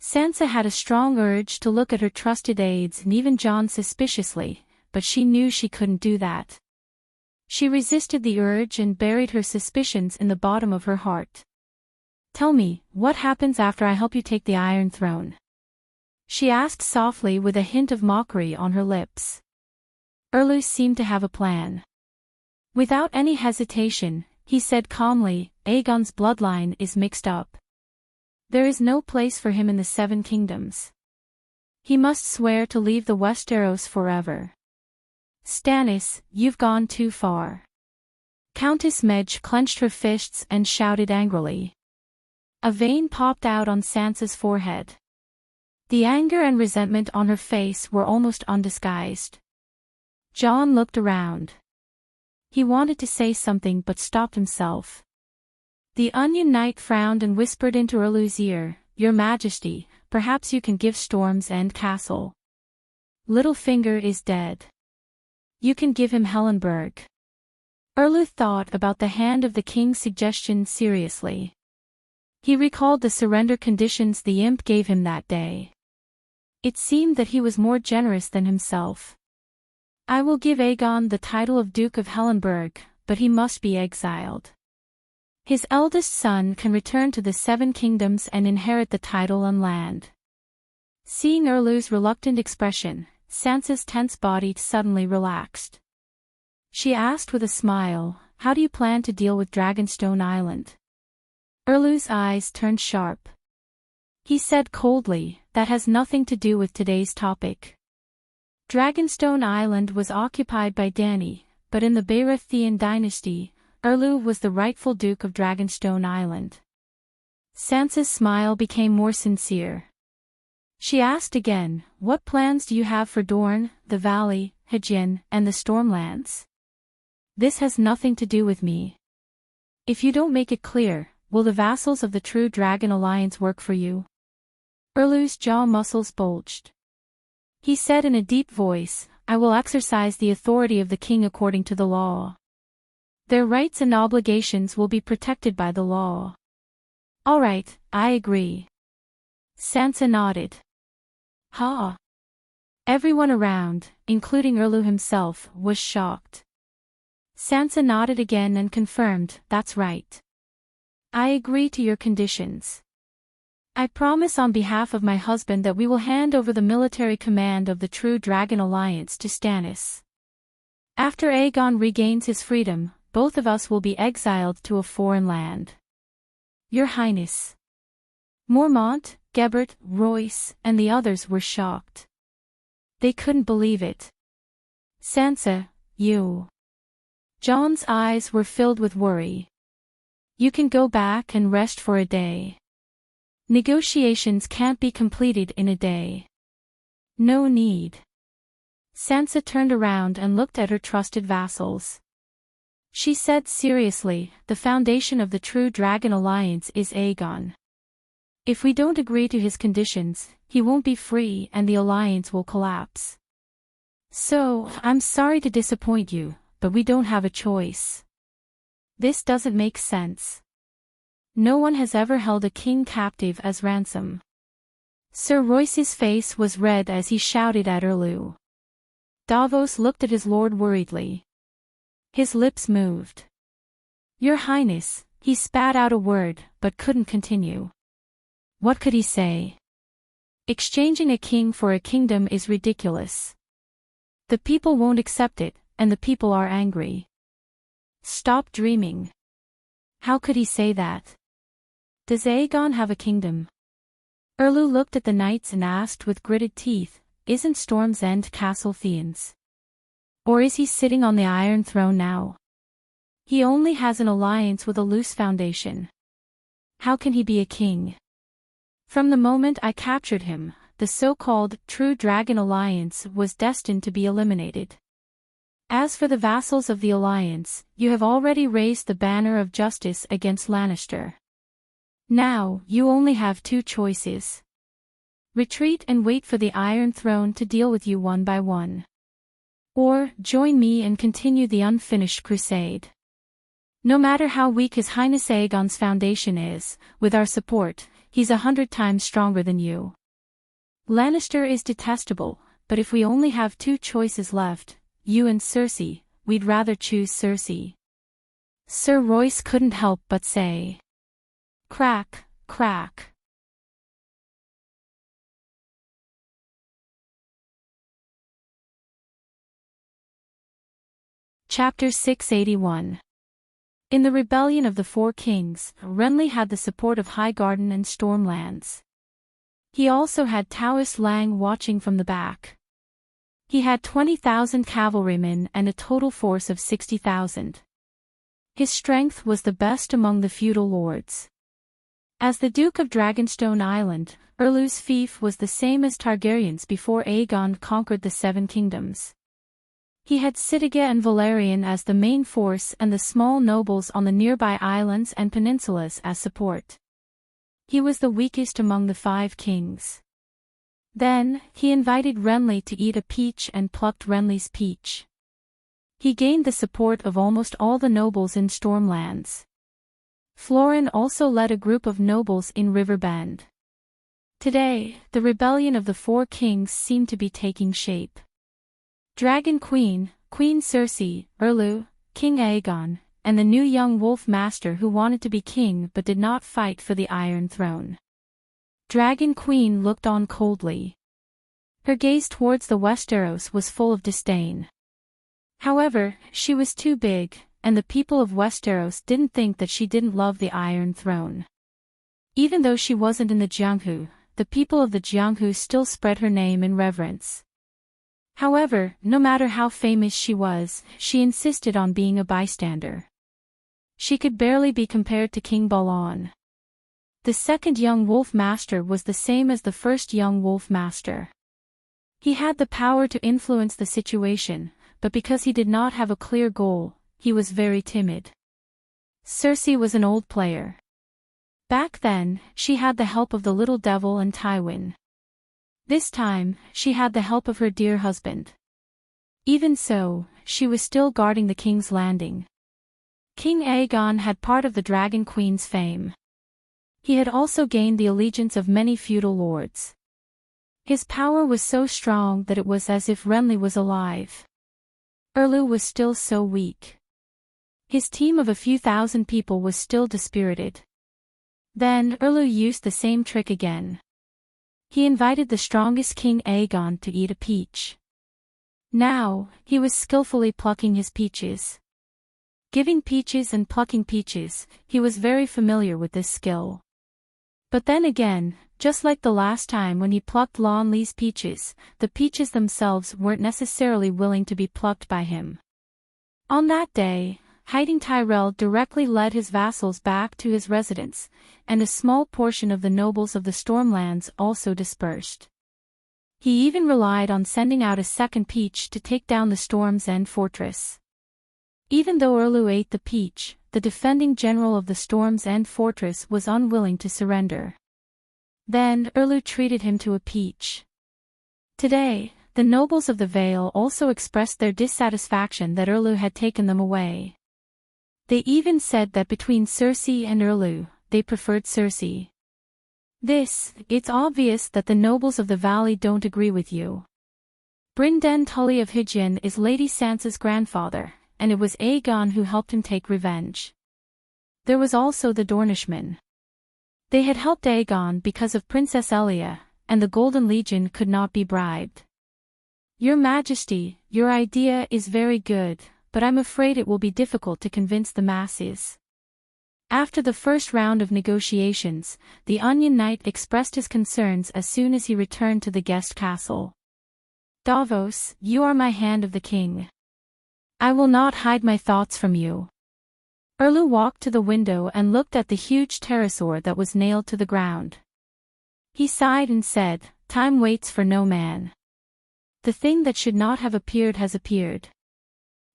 Sansa had a strong urge to look at her trusted aides and even Jon suspiciously, but she knew she couldn't do that. She resisted the urge and buried her suspicions in the bottom of her heart. Tell me, what happens after I help you take the Iron Throne? She asked softly with a hint of mockery on her lips. Erlu seemed to have a plan. Without any hesitation, he said calmly, Aegon's bloodline is mixed up. There is no place for him in the Seven Kingdoms. He must swear to leave the Westeros forever. Stannis, you've gone too far. Countess Medj clenched her fists and shouted angrily. A vein popped out on Sansa's forehead. The anger and resentment on her face were almost undisguised. Jon looked around. He wanted to say something but stopped himself. The Onion Knight frowned and whispered into Erlu's ear, Your Majesty, perhaps you can give Storm's End Castle. Littlefinger is dead. You can give him Hellenberg. Erlu thought about the Hand of the King's suggestion seriously. He recalled the surrender conditions the imp gave him that day. It seemed that he was more generous than himself. I will give Aegon the title of Duke of Hellenberg, but he must be exiled. His eldest son can return to the Seven Kingdoms and inherit the title and land. Seeing Erlu's reluctant expression, Sansa's tense body suddenly relaxed. She asked with a smile, How do you plan to deal with Dragonstone Island? Erlu's eyes turned sharp. He said coldly, That has nothing to do with today's topic. Dragonstone Island was occupied by Dany, but in the Baratheon dynasty, Erlu was the rightful Duke of Dragonstone Island. Sansa's smile became more sincere. She asked again, What plans do you have for Dorne, the Valley, Hygin, and the Stormlands? This has nothing to do with me. If you don't make it clear, will the vassals of the True Dragon Alliance work for you? Erlu's jaw muscles bulged. He said in a deep voice, I will exercise the authority of the king according to the law. Their rights and obligations will be protected by the law. All right, I agree. Sansa nodded. Ha! Everyone around, including Erlu himself, was shocked. Sansa nodded again and confirmed, That's right. I agree to your conditions. I promise on behalf of my husband that we will hand over the military command of the True Dragon Alliance to Stannis. After Aegon regains his freedom, both of us will be exiled to a foreign land. Your Highness. Mormont, Gebbert, Royce, and the others were shocked. They couldn't believe it. Sansa, you. Jon's eyes were filled with worry. You can go back and rest for a day. Negotiations can't be completed in a day. No need. Sansa turned around and looked at her trusted vassals. She said seriously, The foundation of the True Dragon Alliance is Aegon. If we don't agree to his conditions, he won't be free and the alliance will collapse. So, I'm sorry to disappoint you, but we don't have a choice. This doesn't make sense. No one has ever held a king captive as ransom. Sir Royce's face was red as he shouted at Erlu. Davos looked at his lord worriedly. His lips moved. Your Highness, he spat out a word, but couldn't continue. What could he say? Exchanging a king for a kingdom is ridiculous. The people won't accept it, and the people are angry. Stop dreaming. How could he say that? Does Aegon have a kingdom? Erlu looked at the knights and asked with gritted teeth, Isn't Storm's End Castle Theon's? Or is he sitting on the Iron Throne now? He only has an alliance with a loose foundation. How can he be a king? From the moment I captured him, the so-called true dragon alliance was destined to be eliminated. As for the vassals of the alliance, you have already raised the banner of justice against Lannister. Now, you only have two choices. Retreat and wait for the Iron Throne to deal with you one by one. Or, join me and continue the unfinished crusade. No matter how weak His Highness Aegon's foundation is, with our support, he's 100 times stronger than you. Lannister is detestable, but if we only have two choices left, you and Cersei, we'd rather choose Cersei. Sir Royce couldn't help but say. Crack, crack. Chapter 681. In the rebellion of the Four Kings, Renly had the support of Highgarden and Stormlands. He also had Taoiseach Lang watching from the back. He had 20,000 cavalrymen and a total force of 60,000. His strength was the best among the feudal lords. As the Duke of Dragonstone Island, Erlu's fief was the same as Targaryen's before Aegon conquered the Seven Kingdoms. He had Sitiga and Valerian as the main force and the small nobles on the nearby islands and peninsulas as support. He was the weakest among the 5 kings. Then, he invited Renly to eat a peach and plucked Renly's peach. He gained the support of almost all the nobles in Stormlands. Florin also led a group of nobles in Riverbend. Today, the rebellion of the Four Kings seemed to be taking shape. Dragon Queen, Queen Cersei, Erlu, King Aegon, and the new young wolf master who wanted to be king but did not fight for the Iron Throne. Dragon Queen looked on coldly. Her gaze towards the Westeros was full of disdain. However, she was too big, and the people of Westeros didn't think that she didn't love the Iron Throne. Even though she wasn't in the Jianghu, the people of the Jianghu still spread her name in reverence. However, no matter how famous she was, she insisted on being a bystander. She could barely be compared to King Balon. The second young wolf master was the same as the first young wolf master. He had the power to influence the situation, but because he did not have a clear goal, he was very timid. Cersei was an old player. Back then, she had the help of the little devil and Tywin. This time, she had the help of her dear husband. Even so, she was still guarding the King's Landing. King Aegon had part of the Dragon Queen's fame. He had also gained the allegiance of many feudal lords. His power was so strong that it was as if Renly was alive. Erlu was still so weak. His team of a few thousand people was still dispirited. Then Erlu used the same trick again. He invited the strongest King Aegon to eat a peach. Now, he was skillfully plucking his peaches. Giving peaches and plucking peaches, he was very familiar with this skill. But then again, just like the last time when he plucked Lon Lee's peaches, the peaches themselves weren't necessarily willing to be plucked by him. On that day, Hiding Tyrell directly led his vassals back to his residence, and a small portion of the nobles of the Stormlands also dispersed. He even relied on sending out a second peach to take down the Storm's End fortress. Even though Erlu ate the peach, the defending general of the Storm's End fortress was unwilling to surrender. Then Erlu treated him to a peach. Today, the nobles of the Vale also expressed their dissatisfaction that Erlu had taken them away. They even said that between Cersei and Erlu, they preferred Cersei. It's obvious that the nobles of the valley don't agree with you. Brynden Tully of Hygien is Lady Sansa's grandfather, and it was Aegon who helped him take revenge. There was also the Dornishmen. They had helped Aegon because of Princess Elia, and the Golden Legion could not be bribed. Your Majesty, your idea is very good, but I'm afraid it will be difficult to convince the masses. After the first round of negotiations, the Onion Knight expressed his concerns as soon as he returned to the guest castle. Davos, you are my hand of the king. I will not hide my thoughts from you. Erlu walked to the window and looked at the huge pterosaur that was nailed to the ground. He sighed and said, "Time waits for no man. The thing that should not have appeared has appeared."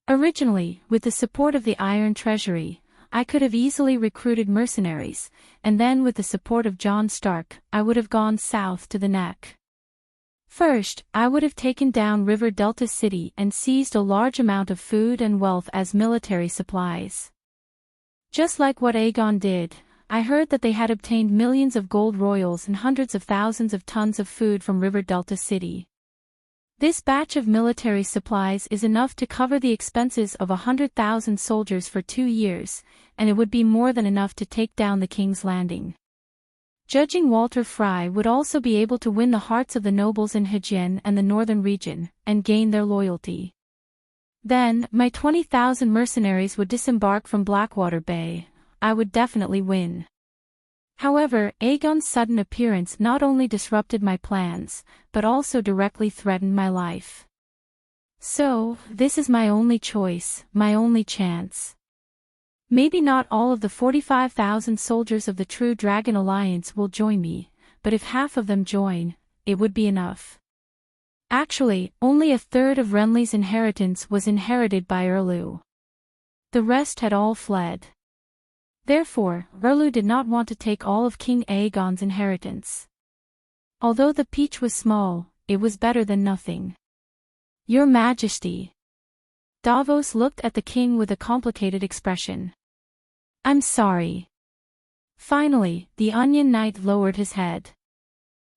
Originally, with the support of the Iron Treasury, I could have easily recruited mercenaries, and then with the support of John Stark, I would have gone south to the Neck. First, I would have taken down River Delta City and seized a large amount of food and wealth as military supplies. Just like what Aegon did, I heard that they had obtained millions of gold royals and hundreds of thousands of tons of food from River Delta City. This batch of military supplies is enough to cover the expenses of 100,000 soldiers for 2 years, and it would be more than enough to take down the King's Landing. Judging Walter Frye would also be able to win the hearts of the nobles in Hejian and the northern region, and gain their loyalty. Then, my 20,000 mercenaries would disembark from Blackwater Bay. I would definitely win. However, Aegon's sudden appearance not only disrupted my plans, but also directly threatened my life. So, this is my only choice, my only chance. Maybe not all of the 45,000 soldiers of the True Dragon Alliance will join me, but if half of them join, it would be enough. Actually, only a third of Renly's inheritance was inherited by Erlu. The rest had all fled. Therefore, Erlu did not want to take all of King Aegon's inheritance. Although the peach was small, it was better than nothing. "Your Majesty." Davos looked at the king with a complicated expression. "I'm sorry." Finally, the Onion Knight lowered his head.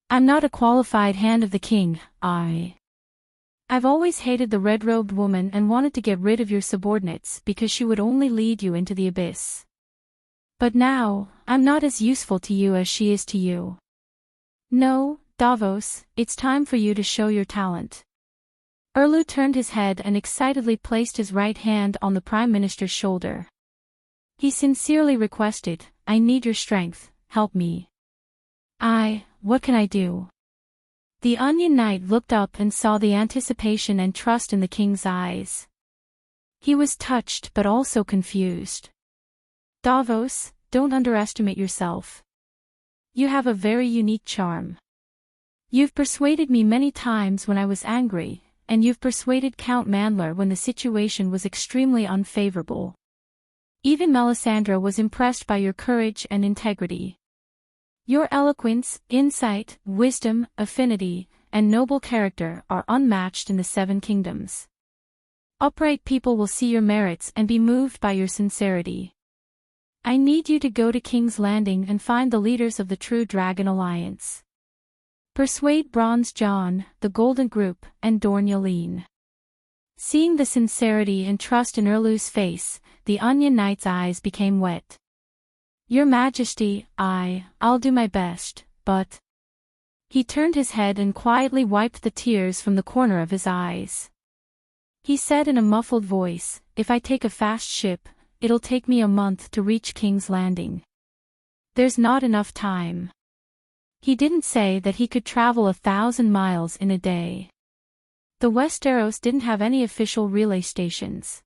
"I'm not a qualified hand of the king, I've always hated the red-robed woman and wanted to get rid of your subordinates because she would only lead you into the abyss. But now, I'm not as useful to you as she is to you. No, Davos, it's time for you to show your talent." Erlu turned his head and excitedly placed his right hand on the Prime Minister's shoulder. He sincerely requested, "I need your strength, help me." What can I do?" The Onion Knight looked up and saw the anticipation and trust in the king's eyes. He was touched but also confused. "Davos, don't underestimate yourself. You have a very unique charm. You've persuaded me many times when I was angry, and you've persuaded Count Mandler when the situation was extremely unfavorable. Even Melisandre was impressed by your courage and integrity. Your eloquence, insight, wisdom, affinity, and noble character are unmatched in the Seven Kingdoms. Upright people will see your merits and be moved by your sincerity. I need you to go to King's Landing and find the leaders of the True Dragon Alliance. Persuade Bronze John, the Golden Group, and Dorne Yelene." Seeing the sincerity and trust in Erlu's face, the Onion Knight's eyes became wet. "Your Majesty, I'll do my best, but..." He turned his head and quietly wiped the tears from the corner of his eyes. He said in a muffled voice, "If I take a fast ship, it'll take me a month to reach King's Landing. There's not enough time." He didn't say that he could travel 1,000 miles in a day. The Westeros didn't have any official relay stations.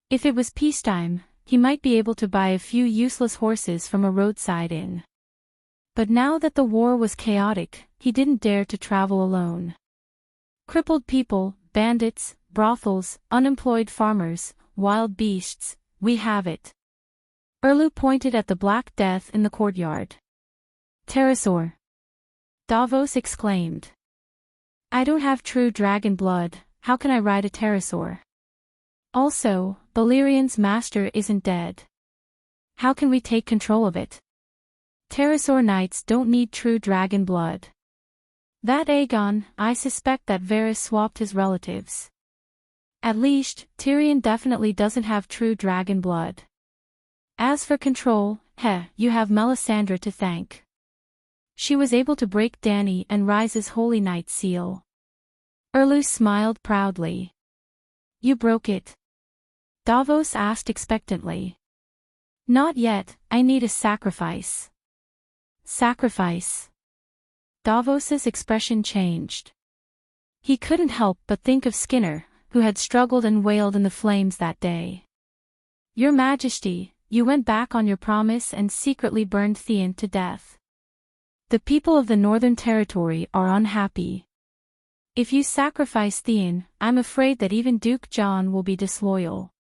If it was peacetime, he might be able to buy a few useless horses from a roadside inn. But now that the war was chaotic, he didn't dare to travel alone. Crippled people, bandits, brothels, unemployed farmers, wild beasts, we have it. Erlu pointed at the Black Death in the courtyard. "Pterosaur!" Davos exclaimed. "I don't have true dragon blood, how can I ride a pterosaur? Also, Balerian's master isn't dead. How can we take control of it? Pterosaur knights don't need true dragon blood. That Aegon, I suspect that Varys swapped his relatives. At least, Tyrion definitely doesn't have true dragon blood. As for control, you have Melisandre to thank. She was able to break Dany and Rise's Holy Knight seal." Erlu smiled proudly. "You broke it?" Davos asked expectantly. "Not yet, I need a sacrifice." "Sacrifice?" Davos's expression changed. He couldn't help but think of Skinner, who had struggled and wailed in the flames that day. "Your Majesty, you went back on your promise and secretly burned Theon to death. The people of the Northern Territory are unhappy. If you sacrifice Theon, I'm afraid that even Duke John will be disloyal.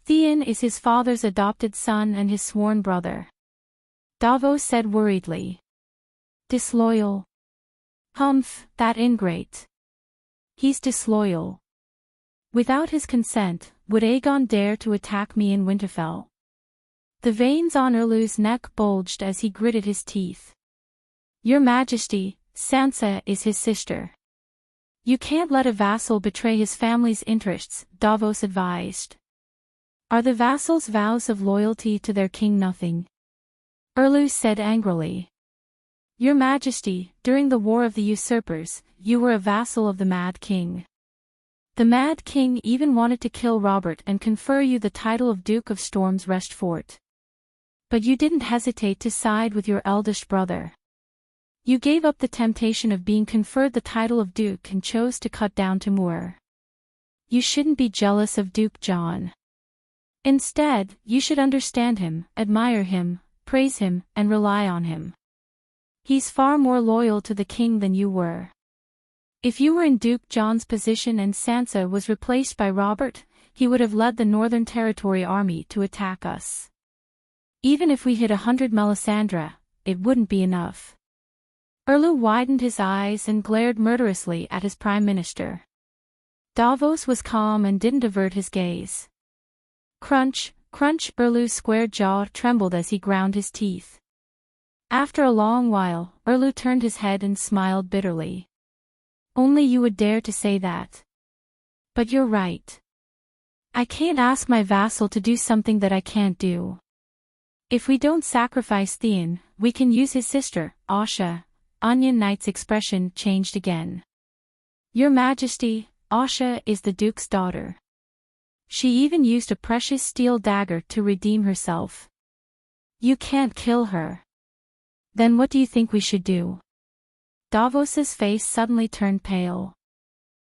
Theon is his father's adopted son and his sworn brother. Davos said worriedly. Disloyal? Humph, that ingrate. He's disloyal. Without his consent, would Aegon dare to attack me in Winterfell? The veins on Erlu's neck bulged as he gritted his teeth. Your Majesty, Sansa is his sister. You can't let a vassal betray his family's interests, Davos advised. Are the vassals' vows of loyalty to their king nothing? Erlu said angrily. Your Majesty, during the War of the Usurpers, you were a vassal of the Mad King. The Mad King even wanted to kill Robert and confer you the title of Duke of Storm's Rest Fort. But you didn't hesitate to side with your eldest brother. You gave up the temptation of being conferred the title of Duke and chose to cut down to Moor. You shouldn't be jealous of Duke John. Instead, you should understand him, admire him, praise him, and rely on him. He's far more loyal to the king than you were. If you were in Duke John's position and Sansa was replaced by Robert, he would have led the Northern Territory army to attack us. Even if we hit 100 Melisandre, it wouldn't be enough. Erlu widened his eyes and glared murderously at his prime minister. Davos was calm and didn't avert his gaze. Crunch, crunch, Erlu's square jaw trembled as he ground his teeth. After a long while, Erlu turned his head and smiled bitterly. Only you would dare to say that. But you're right. I can't ask my vassal to do something that I can't do. If we don't sacrifice Theon, we can use his sister, Asha. Onion Knight's expression changed again. Your Majesty, Asha is the Duke's daughter. She even used a precious steel dagger to redeem herself. You can't kill her. Then what do you think we should do? Davos's face suddenly turned pale.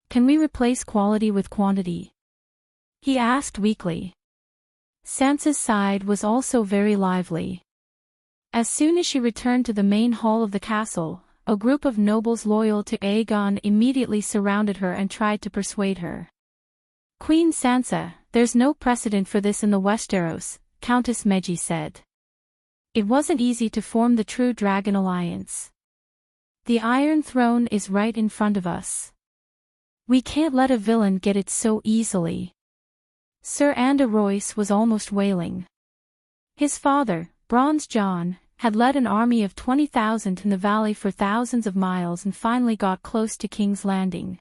Can we replace quality with quantity? He asked weakly. Sansa's side was also very lively. As soon as she returned to the main hall of the castle, a group of nobles loyal to Aegon immediately surrounded her and tried to persuade her. Queen Sansa, there's no precedent for this in the Westeros, Countess Meji said. It wasn't easy to form the true dragon alliance. The Iron Throne is right in front of us. We can't let a villain get it so easily. Sir Andor Royce was almost wailing. His father, Bronze John, had led an army of 20,000 in the valley for thousands of miles and finally got close to King's Landing.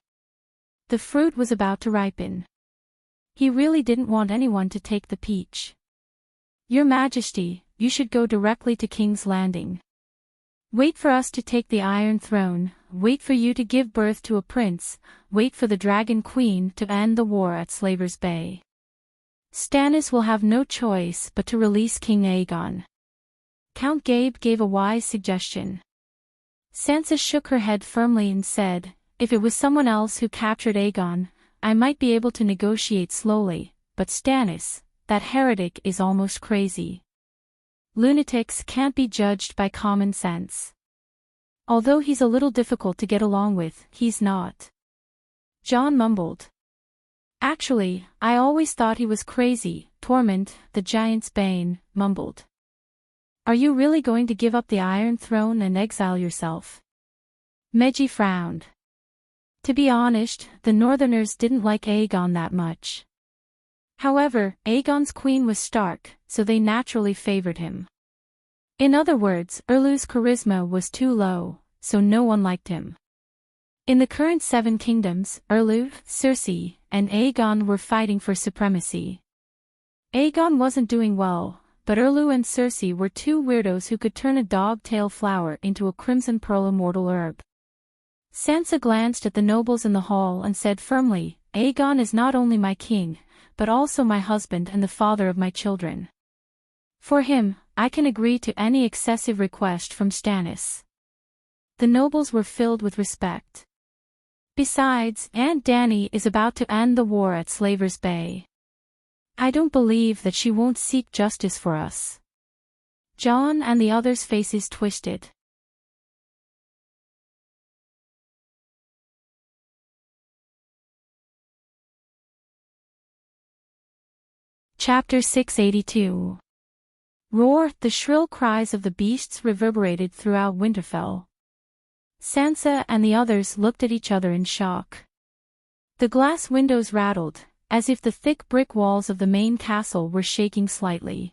The fruit was about to ripen. He really didn't want anyone to take the peach. Your Majesty, you should go directly to King's Landing. Wait for us to take the Iron Throne, wait for you to give birth to a prince, wait for the Dragon Queen to end the war at Slaver's Bay. Stannis will have no choice but to release King Aegon. Count Gabe gave a wise suggestion. Sansa shook her head firmly and said, if it was someone else who captured Aegon, I might be able to negotiate slowly, but Stannis, that heretic is almost crazy. Lunatics can't be judged by common sense. Although he's a little difficult to get along with, he's not. Jon mumbled. Actually, I always thought he was crazy, Tormund, the giant's bane, mumbled. Are you really going to give up the Iron Throne and exile yourself? Meji frowned. To be honest, the Northerners didn't like Aegon that much. However, Aegon's queen was Stark, so they naturally favored him. In other words, Erlu's charisma was too low, so no one liked him. In the current Seven Kingdoms, Erlu, Cersei, and Aegon were fighting for supremacy. Aegon wasn't doing well, but Erlu and Cersei were two weirdos who could turn a dog-tail flower into a crimson pearl immortal herb. Sansa glanced at the nobles in the hall and said firmly, Aegon is not only my king, but also my husband and the father of my children. For him, I can agree to any excessive request from Stannis. The nobles were filled with respect. Besides, Aunt Dany is about to end the war at Slaver's Bay. I don't believe that she won't seek justice for us. Jon and the others' faces twisted. Chapter 682. Roar! The shrill cries of the beasts reverberated throughout Winterfell. Sansa and the others looked at each other in shock. The glass windows rattled, as if the thick brick walls of the main castle were shaking slightly.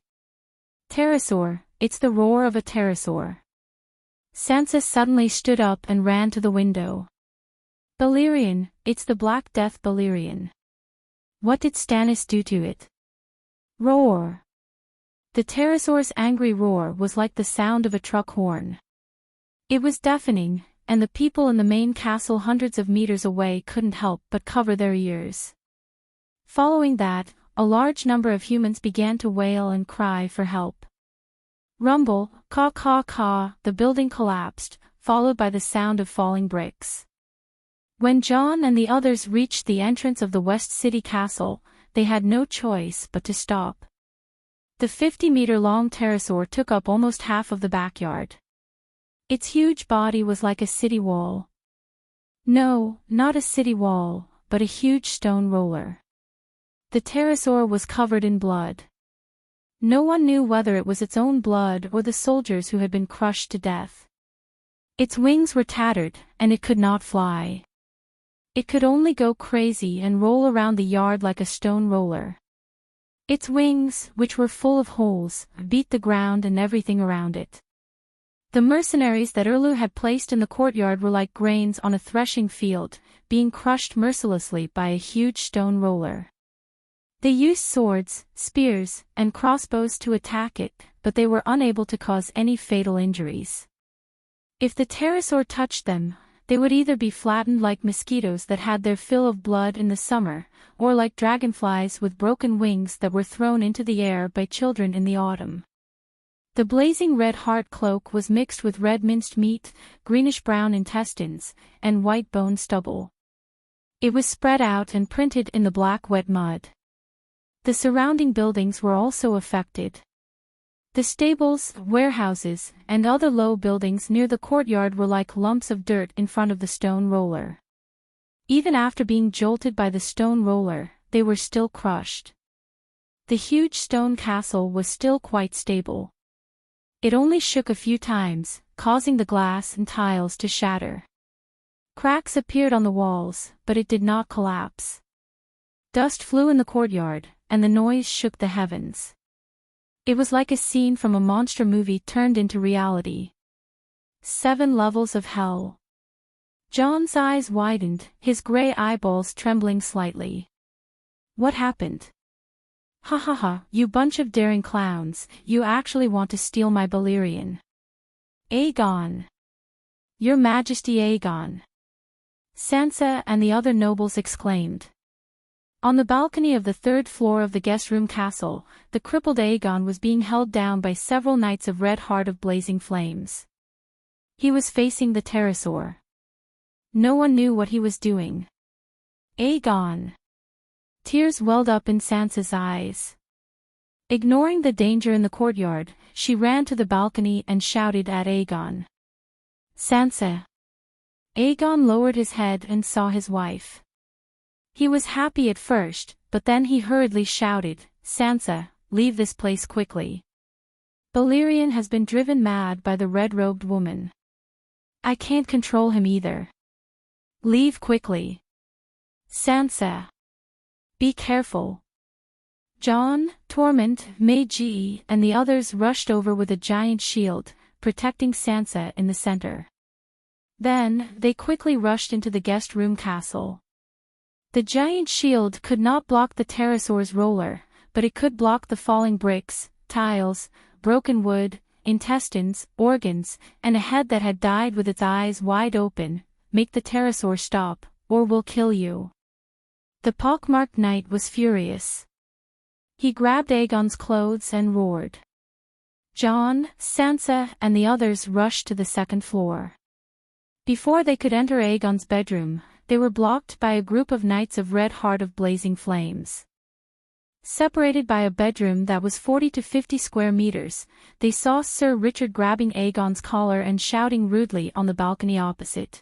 Pterosaur, it's the roar of a pterosaur. Sansa suddenly stood up and ran to the window. Balerion, it's the Black Death Balerion. What did Stannis do to it? Roar! The pterosaur's angry roar was like the sound of a truck horn. It was deafening, and the people in the main castle hundreds of meters away couldn't help but cover their ears. Following that, a large number of humans began to wail and cry for help. Rumble, caw caw caw, the building collapsed, followed by the sound of falling bricks. When Jon and the others reached the entrance of the West City Castle, they had no choice but to stop. The 50-meter-long pterosaur took up almost half of the backyard. Its huge body was like a city wall. No, not a city wall, but a huge stone roller. The pterosaur was covered in blood. No one knew whether it was its own blood or the soldiers who had been crushed to death. Its wings were tattered, and it could not fly. It could only go crazy and roll around the yard like a stone roller. Its wings, which were full of holes, beat the ground and everything around it. The mercenaries that Erlu had placed in the courtyard were like grains on a threshing field, being crushed mercilessly by a huge stone roller. They used swords, spears, and crossbows to attack it, but they were unable to cause any fatal injuries. If the pterosaur touched them, they would either be flattened like mosquitoes that had their fill of blood in the summer, or like dragonflies with broken wings that were thrown into the air by children in the autumn. The blazing red heart cloak was mixed with red minced meat, greenish-brown intestines, and white bone stubble. It was spread out and printed in the black wet mud. The surrounding buildings were also affected. The stables, warehouses, and other low buildings near the courtyard were like lumps of dirt in front of the stone roller. Even after being jolted by the stone roller, they were still crushed. The huge stone castle was still quite stable. It only shook a few times, causing the glass and tiles to shatter. Cracks appeared on the walls, but it did not collapse. Dust flew in the courtyard, and the noise shook the heavens. It was like a scene from a monster movie turned into reality. 7 levels of hell. Jon's eyes widened, his gray eyeballs trembling slightly. What happened? Ha ha ha, you bunch of daring clowns, you actually want to steal my Balerion. Aegon! Your Majesty Aegon! Sansa and the other nobles exclaimed. On the balcony of the 3rd floor of the guest room castle, the crippled Aegon was being held down by several knights of red heart of blazing flames. He was facing the pterosaur. No one knew what he was doing. Aegon! Tears welled up in Sansa's eyes. Ignoring the danger in the courtyard, she ran to the balcony and shouted at Aegon. Sansa! Aegon lowered his head and saw his wife. He was happy at first, but then he hurriedly shouted, Sansa, leave this place quickly. Balerion has been driven mad by the red-robed woman. I can't control him either. Leave quickly. Sansa. Be careful. Jon, Torment, Meiji, and the others rushed over with a giant shield, protecting Sansa in the center. Then, they quickly rushed into the guest room castle. The giant shield could not block the pterosaur's roller, but it could block the falling bricks, tiles, broken wood, intestines, organs, and a head that had died with its eyes wide open. Make the pterosaur stop, or we'll kill you. The pockmarked knight was furious. He grabbed Aegon's clothes and roared. Jon, Sansa, and the others rushed to the 2nd floor. Before they could enter Aegon's bedroom, they were blocked by a group of knights of red heart of blazing flames. Separated by a bedroom that was 40 to 50 square meters, they saw Sir Richard grabbing Aegon's collar and shouting rudely on the balcony opposite.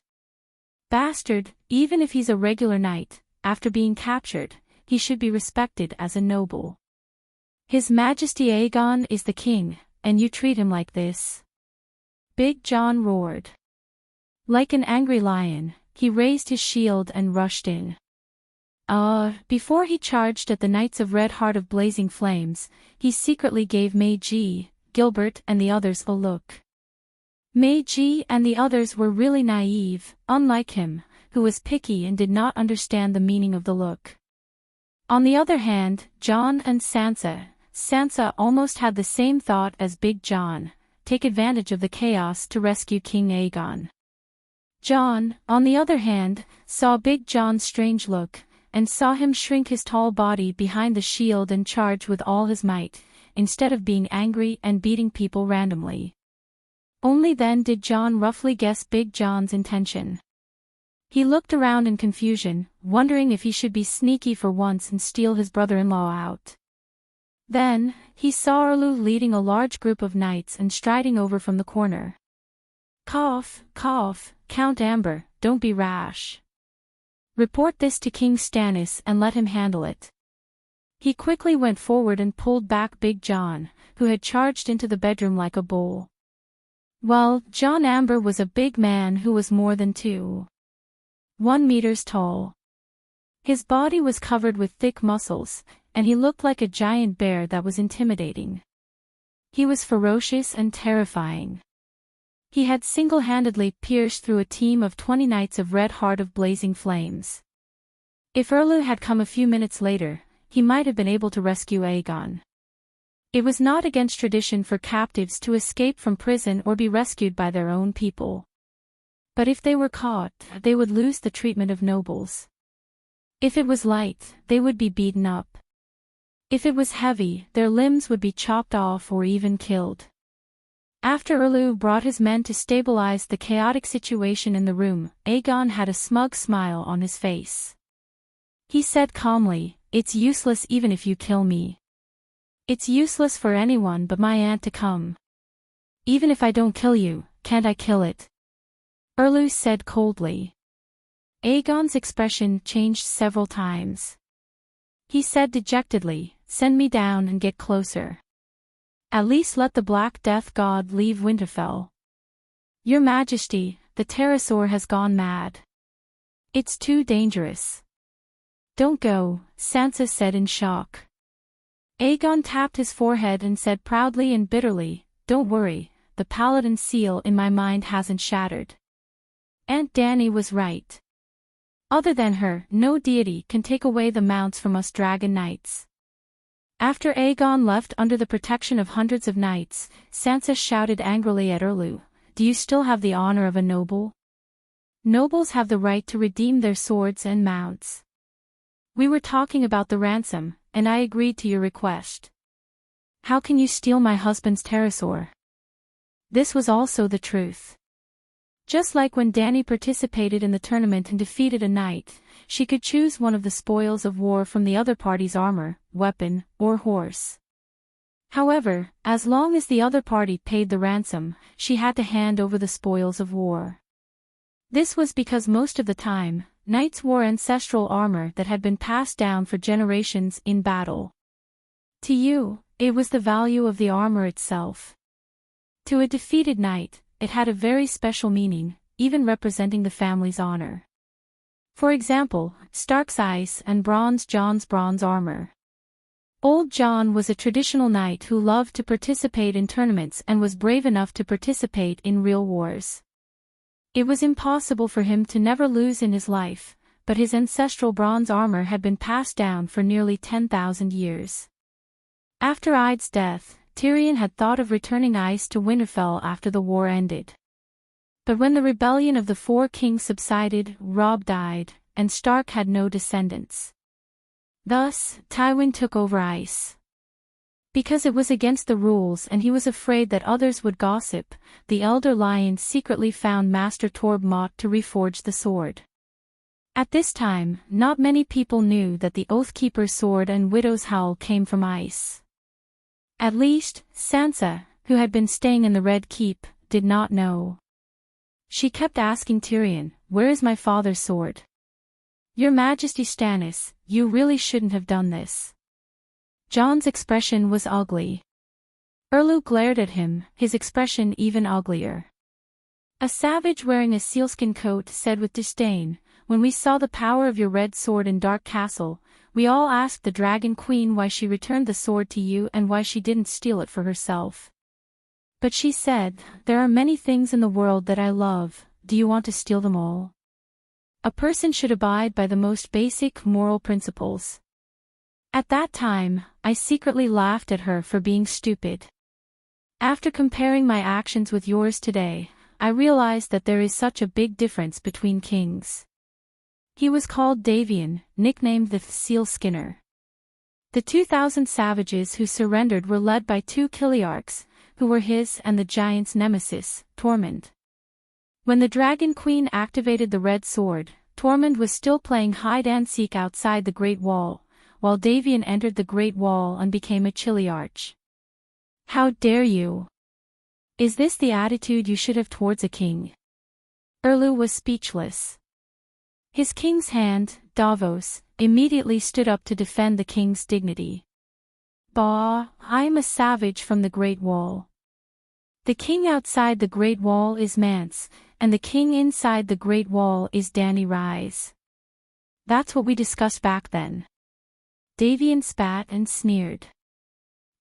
Bastard, even if he's a regular knight, after being captured, he should be respected as a noble. His Majesty Aegon is the king, and you treat him like this?" Big John roared. Like an angry lion, he raised his shield and rushed in. Before he charged at the Knights of Red Heart of Blazing Flames, he secretly gave Meiji, Gilbert and the others a look. Meiji and the others were really naive, unlike him, who was picky and did not understand the meaning of the look. On the other hand, Jon and Sansa almost had the same thought as Big John: take advantage of the chaos to rescue King Aegon. Jon, on the other hand, saw Big John's strange look, and saw him shrink his tall body behind the shield and charge with all his might, instead of being angry and beating people randomly. Only then did Jon roughly guess Big John's intention. He looked around in confusion, wondering if he should be sneaky for once and steal his brother-in-law out. Then, he saw Orlu leading a large group of knights and striding over from the corner. "Cough, cough, Count Amber, don't be rash. Report this to King Stannis and let him handle it." He quickly went forward and pulled back Big John, who had charged into the bedroom like a bull. Well, Jon Amber was a big man who was more than 1 meters tall. His body was covered with thick muscles, and he looked like a giant bear that was intimidating. He was ferocious and terrifying. He had single-handedly pierced through a team of 20 Knights of Red Heart of Blazing Flames. If Orlu had come a few minutes later, he might have been able to rescue Aegon. It was not against tradition for captives to escape from prison or be rescued by their own people. But if they were caught, they would lose the treatment of nobles. If it was light, they would be beaten up. If it was heavy, their limbs would be chopped off or even killed. After Orlu brought his men to stabilize the chaotic situation in the room, Aegon had a smug smile on his face. He said calmly, "It's useless even if you kill me. It's useless for anyone but my aunt to come. Even if I don't kill you, can't I kill it?" Orlu said coldly. Aegon's expression changed several times. He said dejectedly, "Send me down and get closer. At least let the Black Death God leave Winterfell. Your Majesty, the pterosaur has gone mad. It's too dangerous." "Don't go," Sansa said in shock. Aegon tapped his forehead and said proudly and bitterly, "Don't worry, the Paladin seal in my mind hasn't shattered. Aunt Dany was right. Other than her, no deity can take away the mounts from us Dragon Knights." After Aegon left under the protection of hundreds of knights, Sansa shouted angrily at Orlu, "Do you still have the honor of a noble? Nobles have the right to redeem their swords and mounts. We were talking about the ransom, and I agreed to your request. How can you steal my husband's pterosaur?" This was also the truth. Just like when Dany participated in the tournament and defeated a knight, she could choose one of the spoils of war from the other party's armor, weapon, or horse. However, as long as the other party paid the ransom, she had to hand over the spoils of war. This was because most of the time, knights wore ancestral armor that had been passed down for generations in battle. To you, it was the value of the armor itself. To a defeated knight, it had a very special meaning, even representing the family's honor. For example, Stark's ice and John's bronze armor. Old John was a traditional knight who loved to participate in tournaments and was brave enough to participate in real wars. It was impossible for him to never lose in his life, but his ancestral bronze armor had been passed down for nearly 10,000 years. After Eid's death, Tyrion had thought of returning ice to Winterfell after the war ended. But when the rebellion of the Four Kings subsided, Robb died, and Stark had no descendants. Thus, Tywin took over ice. Because it was against the rules and he was afraid that others would gossip, the Elder Lion secretly found Master Torb Mott to reforge the sword. At this time, not many people knew that the Oathkeeper's sword and Widow's Howl came from ice. At least, Sansa, who had been staying in the Red Keep, did not know. She kept asking Tyrion, "Where is my father's sword? Your Majesty Stannis, you really shouldn't have done this." John's expression was ugly. Erlu glared at him, his expression even uglier. A savage wearing a sealskin coat said with disdain, "When we saw the power of your red sword in Dark Castle, we all asked the Dragon Queen why she returned the sword to you and why she didn't steal it for herself. But she said, 'There are many things in the world that I love, do you want to steal them all?' A person should abide by the most basic moral principles." At that time, I secretly laughed at her for being stupid. After comparing my actions with yours today, I realized that there is such a big difference between kings. He was called Davian, nicknamed the Seal Skinner. The 2,000 savages who surrendered were led by 2 Kiliarchs, who were his and the giant's nemesis, Tormund. When the Dragon Queen activated the Red Sword, Tormund was still playing hide-and-seek outside the Great Wall, while Davian entered the Great Wall and became a Kiliarch. "How dare you? Is this the attitude you should have towards a king?" Erlu was speechless. His king's hand, Davos, immediately stood up to defend the king's dignity. "Bah, I am a savage from the Great Wall. The king outside the Great Wall is Mance, and the king inside the Great Wall is Danny Rise. That's what we discussed back then." Davian spat and sneered.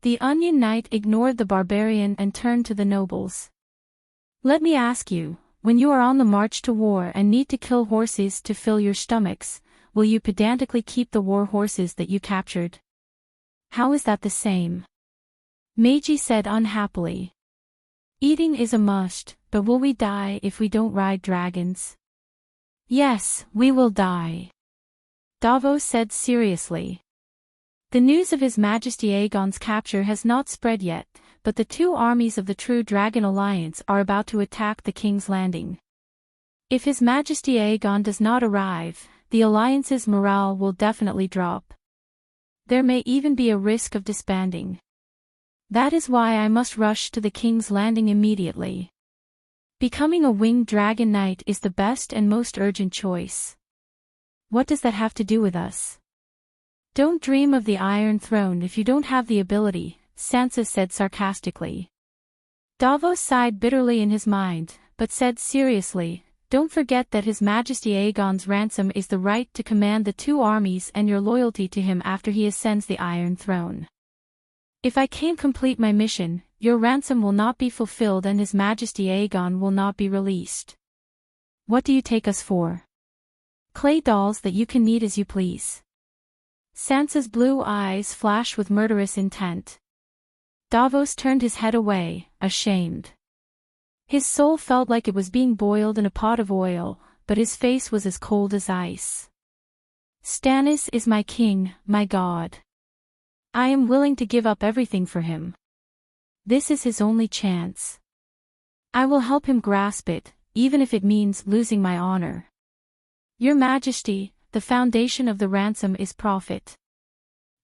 The Onion Knight ignored the barbarian and turned to the nobles. "Let me ask you, when you are on the march to war and need to kill horses to fill your stomachs, will you pedantically keep the war horses that you captured?" "How is that the same?" Meiji said unhappily. "Eating is a must, but will we die if we don't ride dragons?" "Yes, we will die," Davos said seriously. The news of His Majesty Aegon's capture has not spread yet, but the 2 armies of the True Dragon Alliance are about to attack the King's Landing. If His Majesty Aegon does not arrive, the Alliance's morale will definitely drop. There may even be a risk of disbanding. That is why I must rush to the King's Landing immediately. Becoming a winged dragon knight is the best and most urgent choice. What does that have to do with us? Don't dream of the Iron Throne if you don't have the ability, Sansa said sarcastically. Davos sighed bitterly in his mind, but said seriously, "Don't forget that His Majesty Aegon's ransom is the right to command the 2 armies and your loyalty to him after he ascends the Iron Throne. If I can't complete my mission, your ransom will not be fulfilled and His Majesty Aegon will not be released. What do you take us for? Clay dolls that you can knead as you please." Sansa's blue eyes flashed with murderous intent. Davos turned his head away, ashamed. His soul felt like it was being boiled in a pot of oil, but his face was as cold as ice. "Stannis is my king, my god. I am willing to give up everything for him. This is his only chance. I will help him grasp it, even if it means losing my honor. Your Majesty, the foundation of the ransom is profit.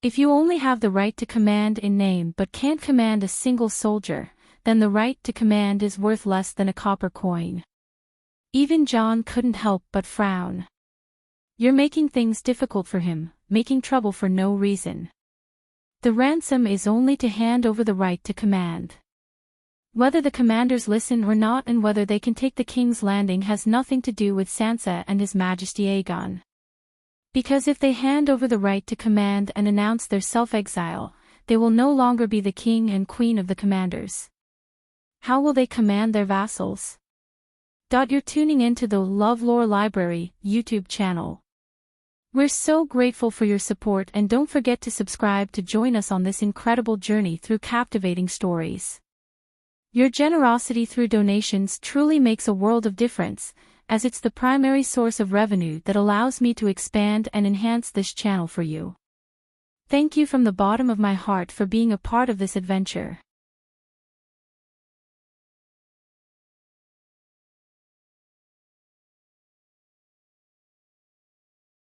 If you only have the right to command in name but can't command a single soldier, then the right to command is worth less than a copper coin." Even Jon couldn't help but frown. "You're making things difficult for him, making trouble for no reason. The ransom is only to hand over the right to command. Whether the commanders listen or not and whether they can take the King's Landing has nothing to do with Sansa and His Majesty Aegon. Because if they hand over the right to command and announce their self-exile, they will no longer be the king and queen of the commanders. How will they command their vassals?" You're tuning into the LoveLore Library YouTube channel. We're so grateful for your support and don't forget to subscribe to join us on this incredible journey through captivating stories. Your generosity through donations truly makes a world of difference, as it's the primary source of revenue that allows me to expand and enhance this channel for you. Thank you from the bottom of my heart for being a part of this adventure.